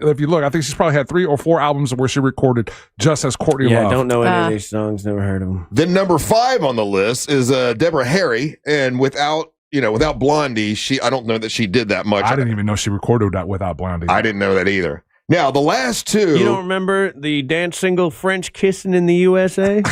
If you look, I think she's probably had 3 or 4 albums where she recorded just as Courtney Love. Yeah, I don't know any of these songs. Never heard of them. Then number 5 on the list is Deborah Harry, and without Blondie, I don't know that she did that much. I didn't even know she recorded that without Blondie. I didn't know that either. Now, the last 2... You don't remember the dance single French Kissing in the USA?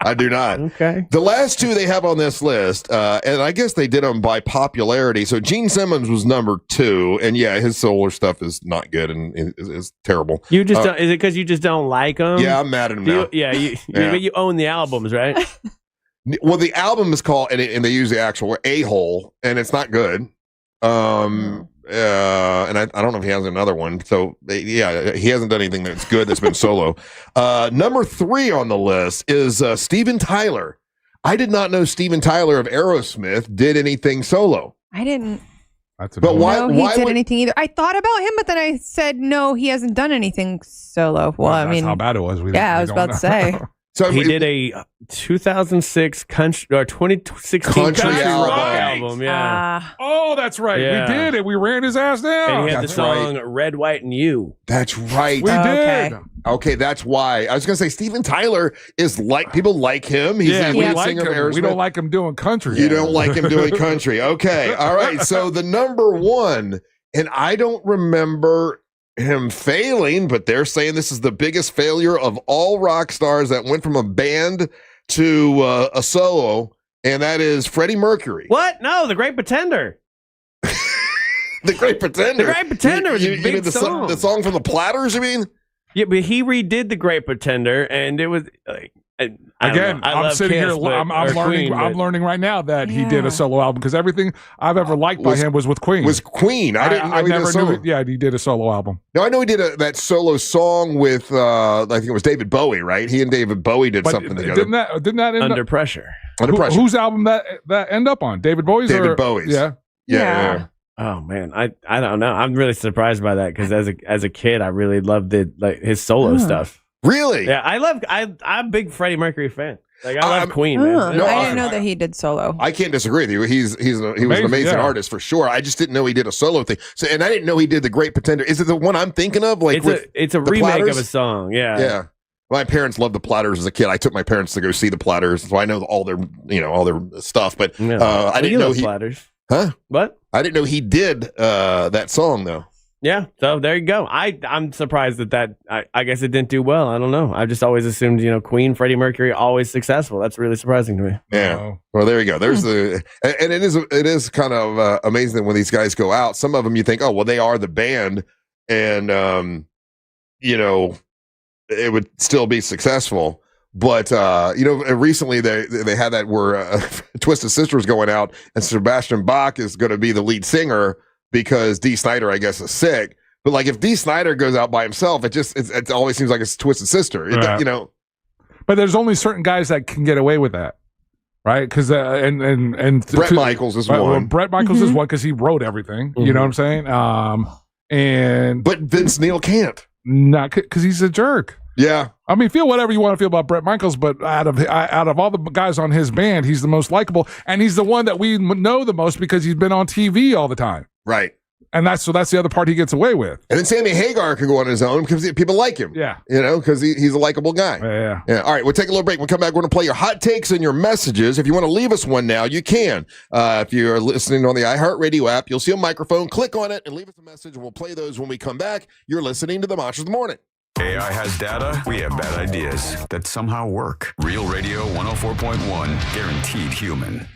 I do not. Okay. The last 2 they have on this list, and I guess they did them by popularity. So Gene Simmons was number 2, and yeah, his solo stuff is not good and is terrible. You just don't, is it because you just don't like him? Yeah, I'm mad at him now. You own the albums, right? Well, the album is called, and they use the actual A-hole, and it's not good. And I don't know if he has another one. So yeah, he hasn't done anything that's good that's been solo. Number 3 on the list is Steven Tyler. I did not know Steven Tyler of Aerosmith did anything solo. I didn't. Why did anything either? I thought about him, but then I said no, he hasn't done anything solo. Well, I mean, how bad it was. I was about to say. So he did a 2006 country or 2016 country rock album. Yeah. That's right. Yeah. We did it. We ran his ass down. And he had the song "Red, White, and You." That's right. We did. Okay, that's why I was gonna say Steven Tyler is people like him. He's the lead singer of Aerosmith. We don't like him doing country. You don't like him doing country. Okay. All right. So the number 1, and I don't remember him failing, but they're saying this is the biggest failure of all rock stars that went from a band to a solo, and that is Freddie Mercury. What? No, The Great Pretender. The Great Pretender. The Great Pretender is a big song. The song from the Platters, you mean? Yeah, but he redid The Great Pretender, and it was like. I'm sitting here. I'm learning right now that he did a solo album because everything I've ever liked by him was with Queen. Was Queen? I didn't know he never did a solo. knew. Yeah, he did a solo album. No, I know he did that solo song with I think it was David Bowie, right? He and David Bowie did something together. Didn't that end Under up, Pressure? Under Pressure. Whose album that end up on? David Bowie's. David Bowie's. Yeah. Oh man, I don't know. I'm really surprised by that because as a kid, I really loved his solo stuff. Really? Yeah, I'm a big Freddie Mercury fan. Like I love Queen, man. I didn't know that he did solo. I can't disagree with you. He was an amazing artist for sure. I just didn't know he did a solo thing. So, and I didn't know he did The Great Pretender. Is it the one I'm thinking of? Like it's a remake of a song. Yeah. Yeah. My parents loved the Platters as a kid. I took my parents to go see the Platters, so I know all their stuff. But I didn't know he Platters. Huh? What? I didn't know he did that song though. Yeah, so there you go. I'm surprised that I guess it didn't do well. I don't know. I just always assumed, Queen, Freddie Mercury, always successful. That's really surprising to me. Yeah. Well, there you go. There's and it is kind of amazing that when these guys go out, some of them you think, oh, well, they are the band, and it would still be successful. But recently they had that where Twisted Sister is going out, and Sebastian Bach is going to be the lead singer because Dee Snider, I guess, is sick. But like if Dee Snider goes out by himself, it always seems like it's Twisted Sister. But there's only certain guys that can get away with that, right? Because and Bret Michaels is one. Bret Michaels is one because he wrote everything. You know what I'm saying? But Vince Neil can't. Not because he's a jerk. Yeah. I mean, feel whatever you want to feel about Bret Michaels, but out of all the guys on his band, he's the most likable, and he's the one that we know the most because he's been on TV all the time. Right. And that's the other part he gets away with. And then Sammy Hagar can go on his own because people like him. Yeah. Because he's a likable guy. Yeah. All right, we'll take a little break. We'll come back. We're going to play your hot takes and your messages. If you want to leave us one now, you can. If you're listening on the iHeartRadio app, you'll see a microphone. Click on it and leave us a message, and we'll play those when we come back. You're listening to the Monsters of the Morning. AI has data. We have bad ideas that somehow work. Real Radio 104.1, guaranteed human.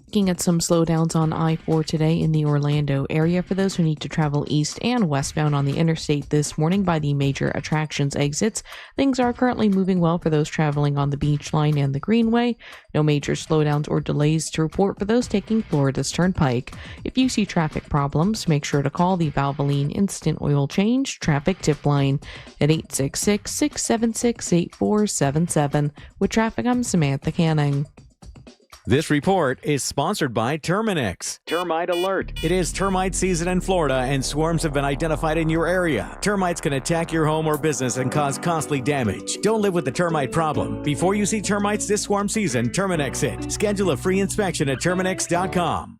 Looking at some slowdowns on I-4 today in the Orlando area for those who need to travel east and westbound on the interstate this morning by the major attractions exits. Things are currently moving well for those traveling on the Beach Line and the Greenway. No major slowdowns or delays to report for those taking Florida's Turnpike. If you see traffic problems, make sure to call the Valvoline Instant Oil Change Traffic Tip Line at 866-676-8477. With traffic, I'm Samantha Canning. This report is sponsored by Terminix. Termite Alert. It is termite season in Florida, and swarms have been identified in your area. Termites can attack your home or business and cause costly damage. Don't live with the termite problem. Before you see termites this swarm season, Terminix it. Schedule a free inspection at Terminix.com.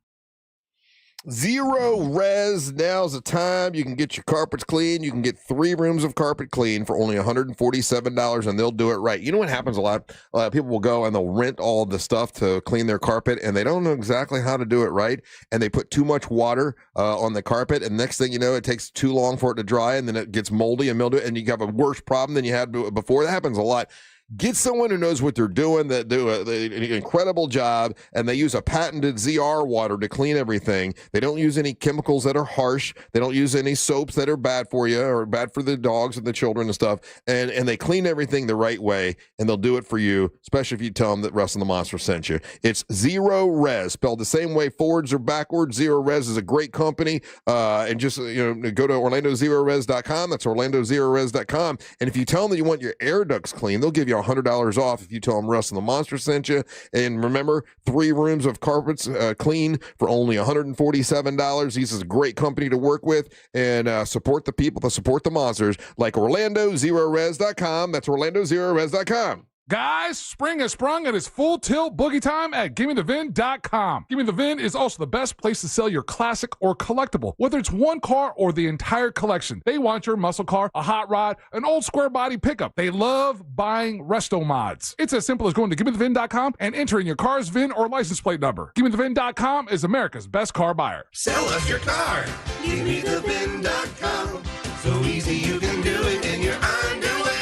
Zero Res, now's the time. You can get your carpets clean. You can get 3 rooms of carpet clean for only $147, and they'll do it right. You know what happens a lot? People will go and they'll rent all the stuff to clean their carpet, and they don't know exactly how to do it right, and they put too much water on the carpet, and next thing you know, it takes too long for it to dry, and then it gets moldy and mildew, and you have a worse problem than you had before. That happens a lot. Get someone who knows what they're doing, that do an incredible job, and they use a patented ZR water to clean everything. They don't use any chemicals that are harsh. They don't use any soaps that are bad for you or bad for the dogs and the children and stuff. And they clean everything the right way, and they'll do it for you, especially if you tell them that Russ and the Monster sent you. It's Zero Res, spelled the same way forwards or backwards. Zero Res is a great company. And just go to OrlandoZeroRes.com. That's OrlandoZeroRes.com. And if you tell them that you want your air ducts clean, they'll give you $100 off if you tell them Russ and the Monster sent you. And remember, 3 rooms of carpets clean for only $147. This is a great company to work with, and support the people that support the monsters, like OrlandoZeroRes.com. That's OrlandoZeroRes.com. Guys, spring has sprung and it's full tilt boogie time at GimmeTheVin.com. Gimme the Vin is also the best place to sell your classic or collectible, whether it's one car or the entire collection. They want your muscle car, a hot rod, an old square body pickup. They love buying resto mods. It's as simple as going to GimmeTheVin.com and entering your car's VIN or license plate number. GimmeTheVin.com is America's best car buyer. Sell us your car. GimmeTheVin.com. So easy you can do it in your underwear.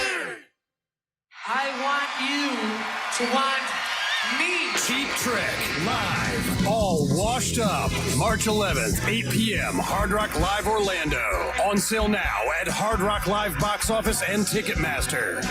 I want you to want me. Cheap Trick Live, all washed up. March 11th, 8 p.m. Hard Rock Live Orlando. On sale now at Hard Rock Live Box Office and Ticketmaster.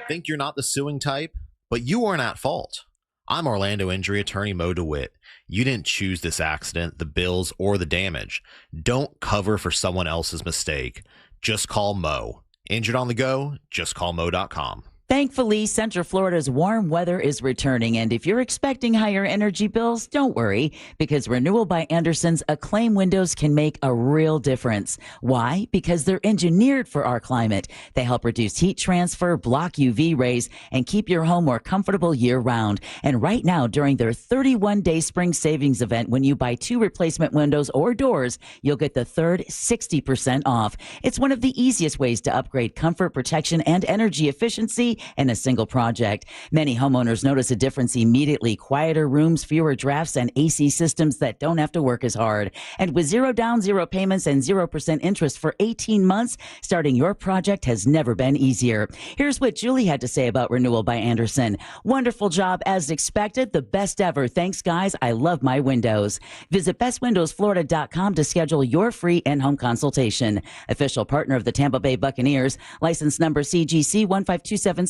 Think you're not the suing type? But you weren't at fault. I'm Orlando injury attorney Mo DeWitt. You didn't choose this accident, the bills, or the damage. Don't cover for someone else's mistake. Just call Mo. Injured on the go? Just call Mo.com. Thankfully, Central Florida's warm weather is returning, and if you're expecting higher energy bills, don't worry, because Renewal by Andersen's Acclaim windows can make a real difference. Why? Because they're engineered for our climate. They help reduce heat transfer, block UV rays, and keep your home more comfortable year-round. And right now, during their 31-day spring savings event, when you buy 2 replacement windows or doors, you'll get the third 60% off. It's one of the easiest ways to upgrade comfort, protection, and energy efficiency in a single project. Many homeowners notice a difference immediately. Quieter rooms, fewer drafts, and AC systems that don't have to work as hard. And with 0 down, 0 payments, and 0% interest for 18 months, starting your project has never been easier. Here's what Julie had to say about Renewal by Andersen. Wonderful job as expected. The best ever. Thanks, guys. I love my windows. Visit bestwindowsflorida.com to schedule your free in-home consultation. Official partner of the Tampa Bay Buccaneers. License number CGC 1527613.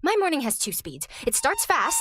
My morning has 2 speeds. It starts fast,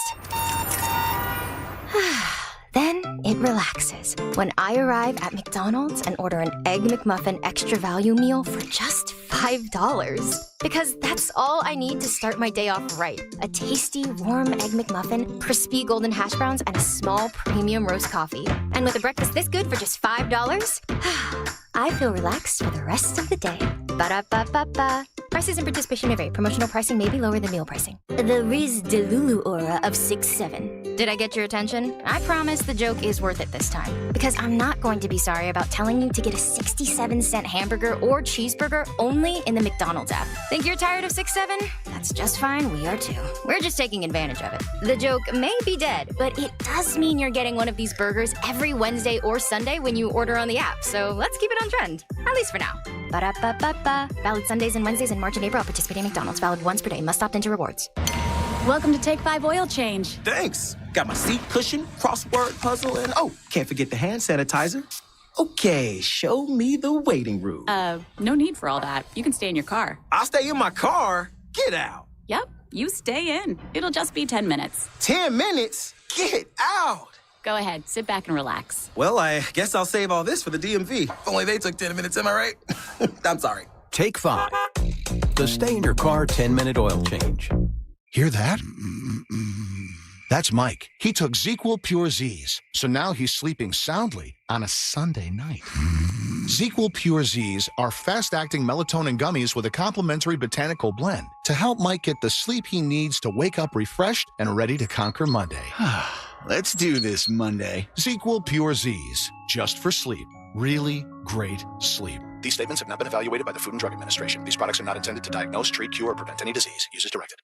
then it relaxes. When I arrive at McDonald's and order an Egg McMuffin extra value meal for just $5. Because that's all I need to start my day off right. A tasty, warm Egg McMuffin, crispy golden hash browns, and a small premium roast coffee. And with a breakfast this good for just $5, I feel relaxed for the rest of the day. Ba-da-ba-ba-ba. Prices and participation may vary. Promotional pricing may be lower than meal pricing. The Riz Delulu aura of 6'7". Did I get your attention? I promise the joke is worth it this time. Because I'm not going to be sorry about telling you to get a 67-cent hamburger or cheeseburger only in the McDonald's app. Think you're tired of 6'7"? That's just fine, we are too. We're just taking advantage of it. The joke may be dead, but it does mean you're getting one of these burgers every Wednesday or Sunday when you order on the app. So let's keep it on trend, at least for now. Ba-da-ba-ba-ba. Valid Sundays and Wednesdays in March and April. Participating McDonald's. Valid once per day. Must opt into rewards. Welcome to Take 5 Oil Change. Thanks. Got my seat cushion, crossword puzzle, and can't forget the hand sanitizer. Okay, show me the waiting room. No need for all that. You can stay in your car. I'll stay in my car? Get out. Yep, you stay in. It'll just be 10 minutes. 10 minutes? Get out. Go ahead, sit back and relax. Well, I guess I'll save all this for the DMV. If only they took 10 minutes, am I right? I'm sorry. Take 5. The stay in your car 10-minute oil change. Hear that? That's Mike. He took ZQL Pure Z's, so now he's sleeping soundly on a Sunday night. ZQL Pure Z's are fast-acting melatonin gummies with a complementary botanical blend to help Mike get the sleep he needs to wake up refreshed and ready to conquer Monday. Let's do this Monday. ZQL Pure Z's, just for sleep. Really great sleep. These statements have not been evaluated by the Food and Drug Administration. These products are not intended to diagnose, treat, cure, or prevent any disease. Use as directed.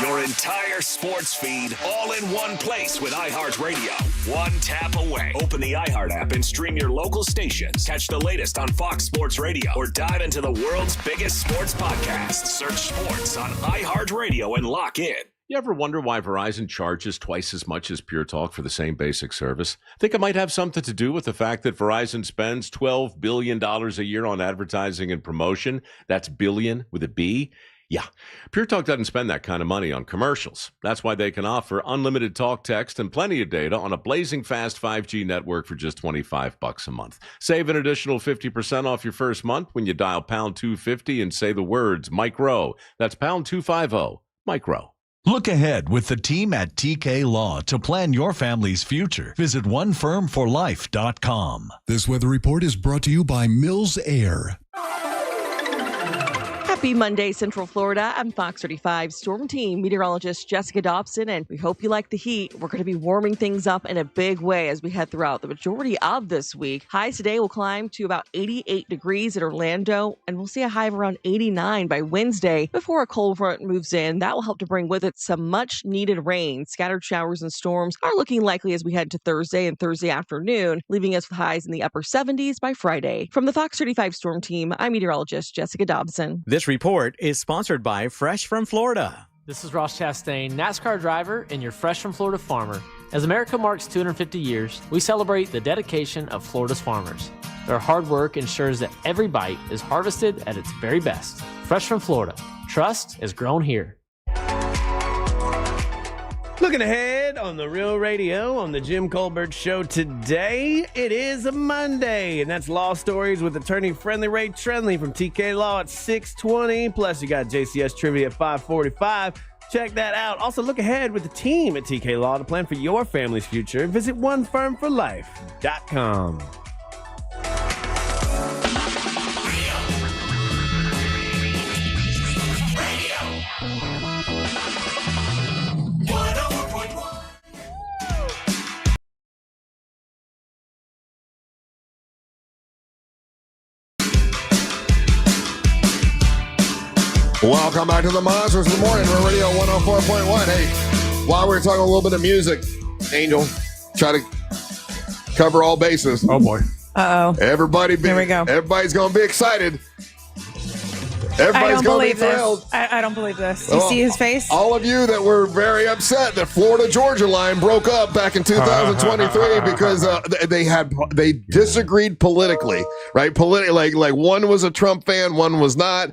Your entire sports feed all in one place with iHeartRadio. One tap away. Open the iHeart app and stream your local stations. Catch the latest on Fox Sports Radio or dive into the world's biggest sports podcast. Search sports on iHeartRadio and lock in. You ever wonder why Verizon charges twice as much as Pure Talk for the same basic service? Think it might have something to do with the fact that Verizon spends $12 billion a year on advertising and promotion. That's billion with a B. Yeah, Pure Talk doesn't spend that kind of money on commercials. That's why they can offer unlimited talk, text, and plenty of data on a blazing fast 5G network for just $25 a month. Save an additional 50% off your first month when you dial pound 250 and say the words micro. That's pound 250, micro. Look ahead with the team at TK Law to plan your family's future. Visit onefirmforlife.com. This weather report is brought to you by Mills Air. Happy Monday, Central Florida. I'm Fox 35 Storm Team meteorologist Jessica Dobson, and we hope you like the heat. We're going to be warming things up in a big way as we head throughout the majority of this week. Highs today will climb to about 88 degrees in Orlando, and we'll see a high of around 89 by Wednesday before a cold front moves in. That will help to bring with it some much-needed rain. Scattered showers and storms are looking likely as we head to Thursday and Thursday afternoon, leaving us with highs in the upper 70s by Friday. From the Fox 35 Storm Team, I'm meteorologist Jessica Dobson. This report is sponsored by Fresh from Florida. This is Ross Chastain, NASCAR driver and your Fresh from Florida farmer. As America marks 250 years, we celebrate the dedication of Florida's farmers. Their hard work ensures that every bite is harvested at its very best. Fresh from Florida. Trust is grown here. Looking ahead on on the Real Radio on the Jim Colbert Show today. It is a Monday, and that's Law Stories with attorney Friendly Ray Trenley from TK Law at 6:20. Plus, you got JCS Trivia at 5:45. Check that out. Also, look ahead with the team at TK Law to plan for your family's future. Visit onefirmforlife.com. Welcome back to the Monsters of the Morning. We're Radio 104.1. Hey, while we're talking a little bit of music, Angel, try to cover all bases. Oh, boy. Uh-oh. Here we go. Everybody's going to be excited. Everybody's going to be thrilled. I don't believe this. You see his face? All of you that were very upset that Florida-Georgia line broke up back in 2023 because they disagreed politically, right? Like one was a Trump fan, one was not.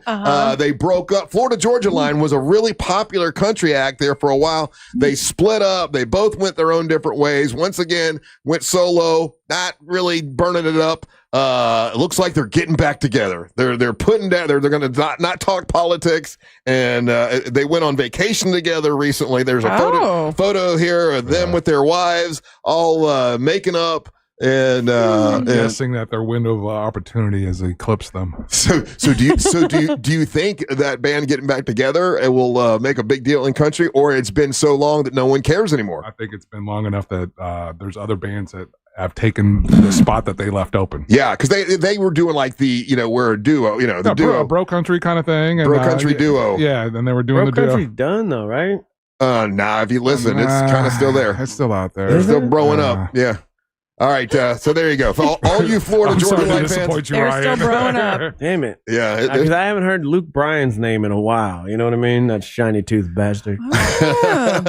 They broke up. Florida-Georgia line was a really popular country act there for a while. They split up. They both went their own different ways. Once again, went solo, not really burning it up. It looks like they're getting back together. They're putting down. They're going to not talk politics, and they went on vacation together recently. There's a photo here of them with their wives, all making up. And I'm guessing that their window of opportunity has eclipsed them. So do you think that band getting back together it will make a big deal in country, or it's been so long that no one cares anymore? I think it's been long enough that there's other bands that have taken the spot that they left open. Yeah, because they were doing like we're a duo, the duo, bro country kind of thing, and bro country duo. Yeah, then they were doing Bro the duo. country's done though, right? Nah, if you listen, it's kind of still there. It's still out there. They're still broing up. Yeah. All right, so there you go. For all you Florida Georgia line fans, they're still growing up. Damn it. Yeah. Because I haven't heard Luke Bryan's name in a while. You know what I mean? That shiny tooth bastard. Well,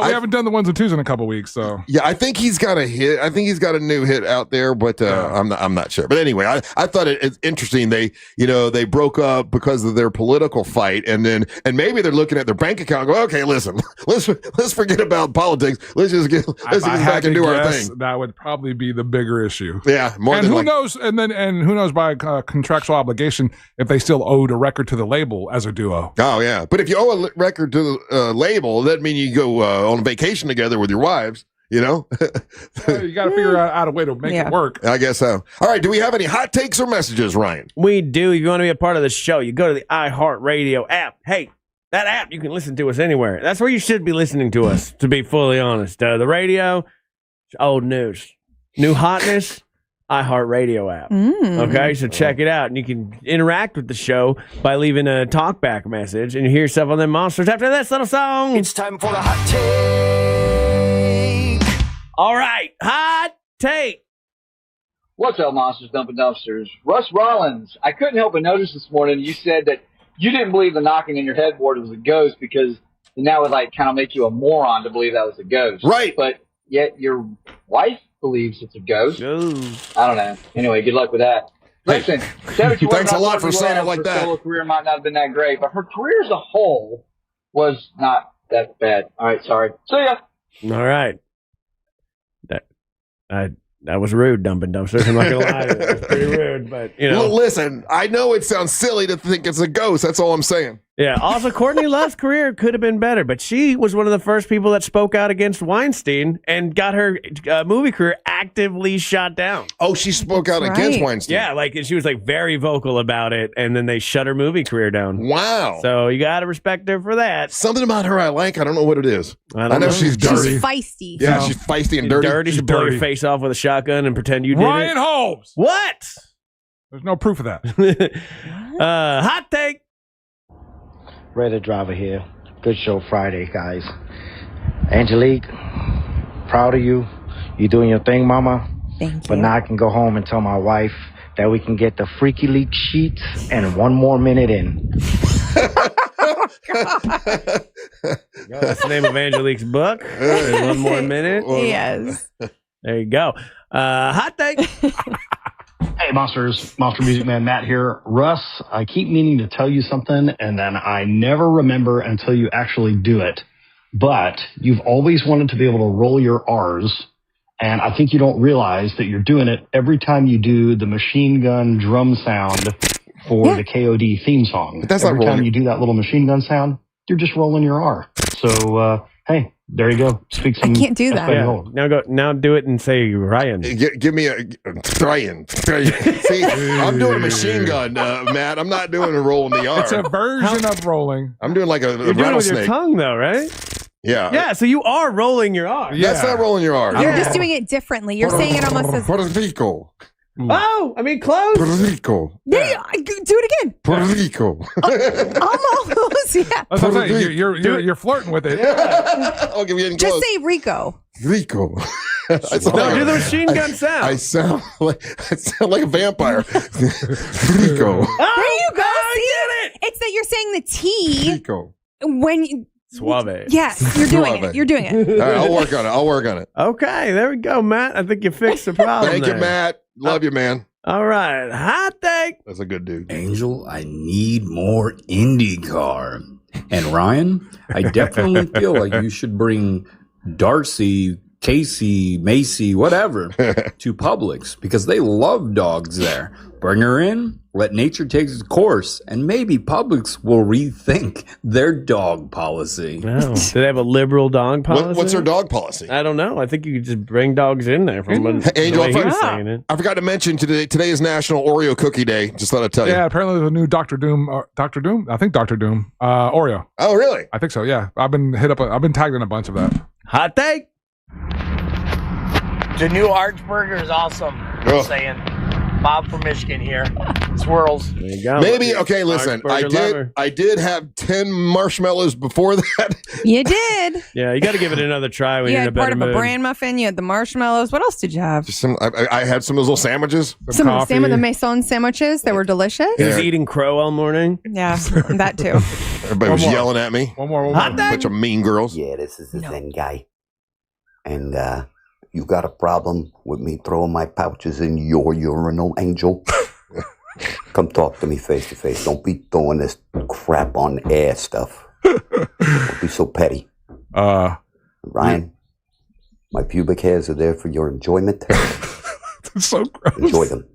we haven't done the ones and twos in a couple weeks, so. Yeah, I think he's got a hit. I think he's got a new hit out there, but I'm not sure. But anyway, I thought it's interesting. They broke up because of their political fight, and maybe they're looking at their bank account and go, okay, listen, let's forget about politics. Let's just get back and do our thing. That would probably be the bigger issue. Yeah, who knows? And who knows by contractual obligation if they still owed a record to the label as a duo. Oh yeah, but if you owe a record to the label, that means you go on vacation together with your wives. You know, you got to figure out a way to make it work. I guess so. All right, do we have any hot takes or messages, Ryan? We do. If you want to be a part of the show, you go to the iHeartRadio app. Hey, that app, you can listen to us anywhere. That's where you should be listening to us, to be fully honest. The radio, old news. New hotness, iHeartRadio app. Okay, so check it out. And you can interact with the show by leaving a talkback message. And you hear yourself on them monsters after this little song. It's time for the hot take. All right, hot take. What's up, Monsters Dumping Dumpsters? Russ Rollins, I couldn't help but notice this morning you said that you didn't believe the knocking in your headboard was a ghost because that would kind of make you a moron to believe that was a ghost. Right. But yet your wife believes it's a ghost. I don't know. Anyway, good luck with that. Listen, thanks a lot for saying it like that. Her solo career might not have been that great, but her career as a whole was not that bad. All right, sorry. See ya. All right. That was rude, Dumping Dumpsters. I'm not going to lie. It was pretty rude, but, Well, listen, I know it sounds silly to think it's a ghost. That's all I'm saying. Yeah. Also, Courtney Love's career could have been better, but she was one of the first people that spoke out against Weinstein and got her movie career actively shot down. Oh, she spoke out against Weinstein. Yeah, she was very vocal about it, and then they shut her movie career down. Wow. So you got to respect her for that. Something about her I like. I don't know what it is. I know she's dirty. She's feisty. Yeah, she's feisty and dirty. She'll blow your face off with a shotgun and pretend you did Ryan it. Holmes. What? There's no proof of that. Hot take. Raider Driver here. Good show Friday, guys. Angelique, proud of you. You doing your thing, mama. Thank you. But now I can go home and tell my wife that we can get the Freaky Leak sheets and 1 more minute in. That's the name of Angelique's book. 1 more minute. Yes. There you go. Hot take. Hey, Monster Music Man Matt here. Russ, I keep meaning to tell you something, and then I never remember until you actually do it. but you've always wanted to be able to roll your R's. And I think you don't realize that you're doing it every time you do the machine gun drum sound for the KOD theme song. But that's not every rolling. time you do that little machine gun sound, you're just rolling your R. So, hey, there you go. Speak some. I can't do that. Yeah. Now do it and say Ryan. Give me a Ryan. See, I'm doing a machine gun, Matt. I'm not doing a roll in the R. It's a version of rolling. I'm doing like a You're doing it with your rattlesnake. tongue, though, right? Yeah. Yeah, so you are rolling your R. That's not rolling your R. You're just doing it differently. You're saying it almost as. Puerto Rico. Oh, I mean, close. Puerto Rico. There you, do it again. Puerto Rico. Almost, yeah. That's what I'm saying. You're flirting with it. I'll give you any Just close. say Rico. Rico. No, do the machine gun sound. I sound like a vampire. Rico. There you go. See? It's that you're saying the T Rico. when you. Suave. Yes, you're doing it. You're doing it. All right, I'll work on it. Okay, there we go, Matt. I think you fixed the problem. Thank you, Matt. Love you, man. All right, hot take. That's a good dude. Angel, I need more IndyCar. And Ryan, I definitely feel like you should bring Darcy, Casey, Macy, whatever, to Publix because they love dogs there. Bring her in, let nature take its course, and maybe Publix will rethink their dog policy. No. Do they have a liberal dog policy? What's their dog policy? I don't know. I think you could just bring dogs in there from Angel, the way he was saying it. I forgot to mention today is National Oreo Cookie Day. Just thought I'd tell you. Yeah, apparently the new Dr. Doom, I think Dr. Doom, Oreo. Oh, really? I think so. Yeah, I've been tagged in a bunch of that. Hot take. The new Archburger is awesome. Just saying. Bob from Michigan here. Swirls. There you go. Maybe okay. Listen, Archburger I did have 10 marshmallows before that. You did. Yeah, you got to give it another try when You you're in a had part better of mood. a bran muffin. You had the marshmallows. What else did you have? Just I had some of those little sandwiches. Some of the Maison sandwiches. They were delicious. He was eating crow all morning. Yeah, that too. Everybody was yelling at me. One more. Bunch of mean girls. Yeah, this is the Zen guy. And you got a problem with me throwing my pouches in your urinal, Angel? Come talk to me face to face. Don't be throwing this crap on air stuff. Don't be so petty. Ryan, my pubic hairs are there for your enjoyment. So gross. Enjoy them.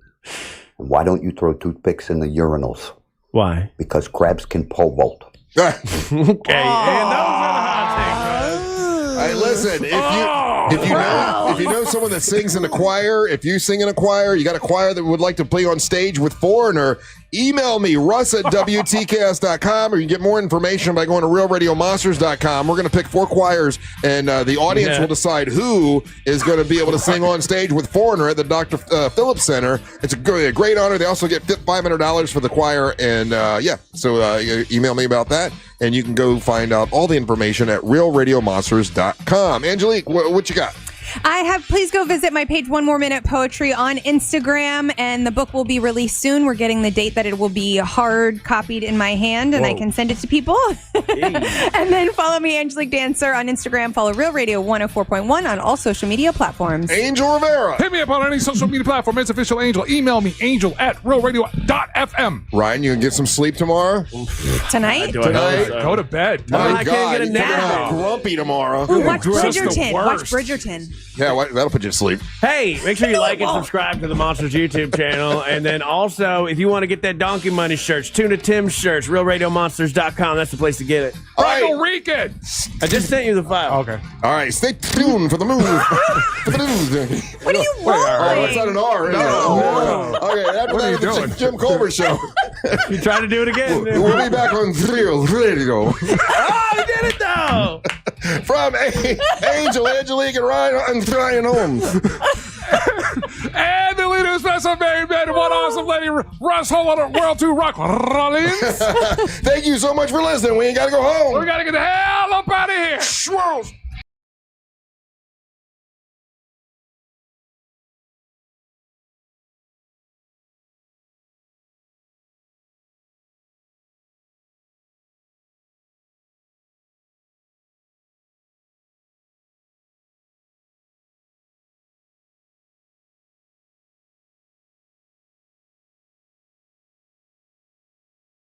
And why don't you throw toothpicks in the urinals? Why? Because crabs can pole vault. Okay, and those are the hot All right, listen. If you know someone that sings in a choir, if you sing in a choir, you got a choir that would like to play on stage with Foreigner, email me, russ@wtks.com, or you can get more information by going to realradiomonsters.com. We're going to pick 4 choirs, and the audience will decide who is going to be able to sing on stage with Foreigner at the Dr. Phillips Center. It's a great honor. They also get $500 for the choir, and so email me about that, and you can go find out all the information at realradiomonsters.com. Angelique, what you got? I have, please go visit my page, One More Minute Poetry, on Instagram, and the book will be released soon. We're getting the date that it will be hard copied in my hand, and I can send it to people. And then follow me, Angelique Dancer, on Instagram. Follow Real Radio 104.1 on all social media platforms. Angel Rivera. Hit me up on any social media platform. It's Official Angel. Email me, angel@realradio.fm. Ryan, you can get some sleep tomorrow? Tonight? Go to bed. My I can't God, get a you're coming nap. out grumpy tomorrow. Ooh, watch Just the Bridgerton. Watch worst. Bridgerton. Yeah, that'll put you to sleep. Hey, make sure you like and subscribe to the Monsters YouTube channel. And then also, if you want to get that Donkey Money shirts, Tuna Tim shirts, realradiomonsters.com. That's the place to get it. Puerto Rican. I just sent you the file. Okay. All right, stay tuned for the move. What are you rolling? It's not an R. No. Okay, after What are that, you it's doing? the Jim Colbert Show. You try to do it again. We'll be back on Real Radio. Oh, he did it though. From Angel, Angelique, and Ryan Holmes. And the leader of Special Married Men, one awesome lady, Russ Holland, World 2 Rock Rollins. Thank you so much for listening. We ain't got to go home. We got to get the hell up out of here. Swirls.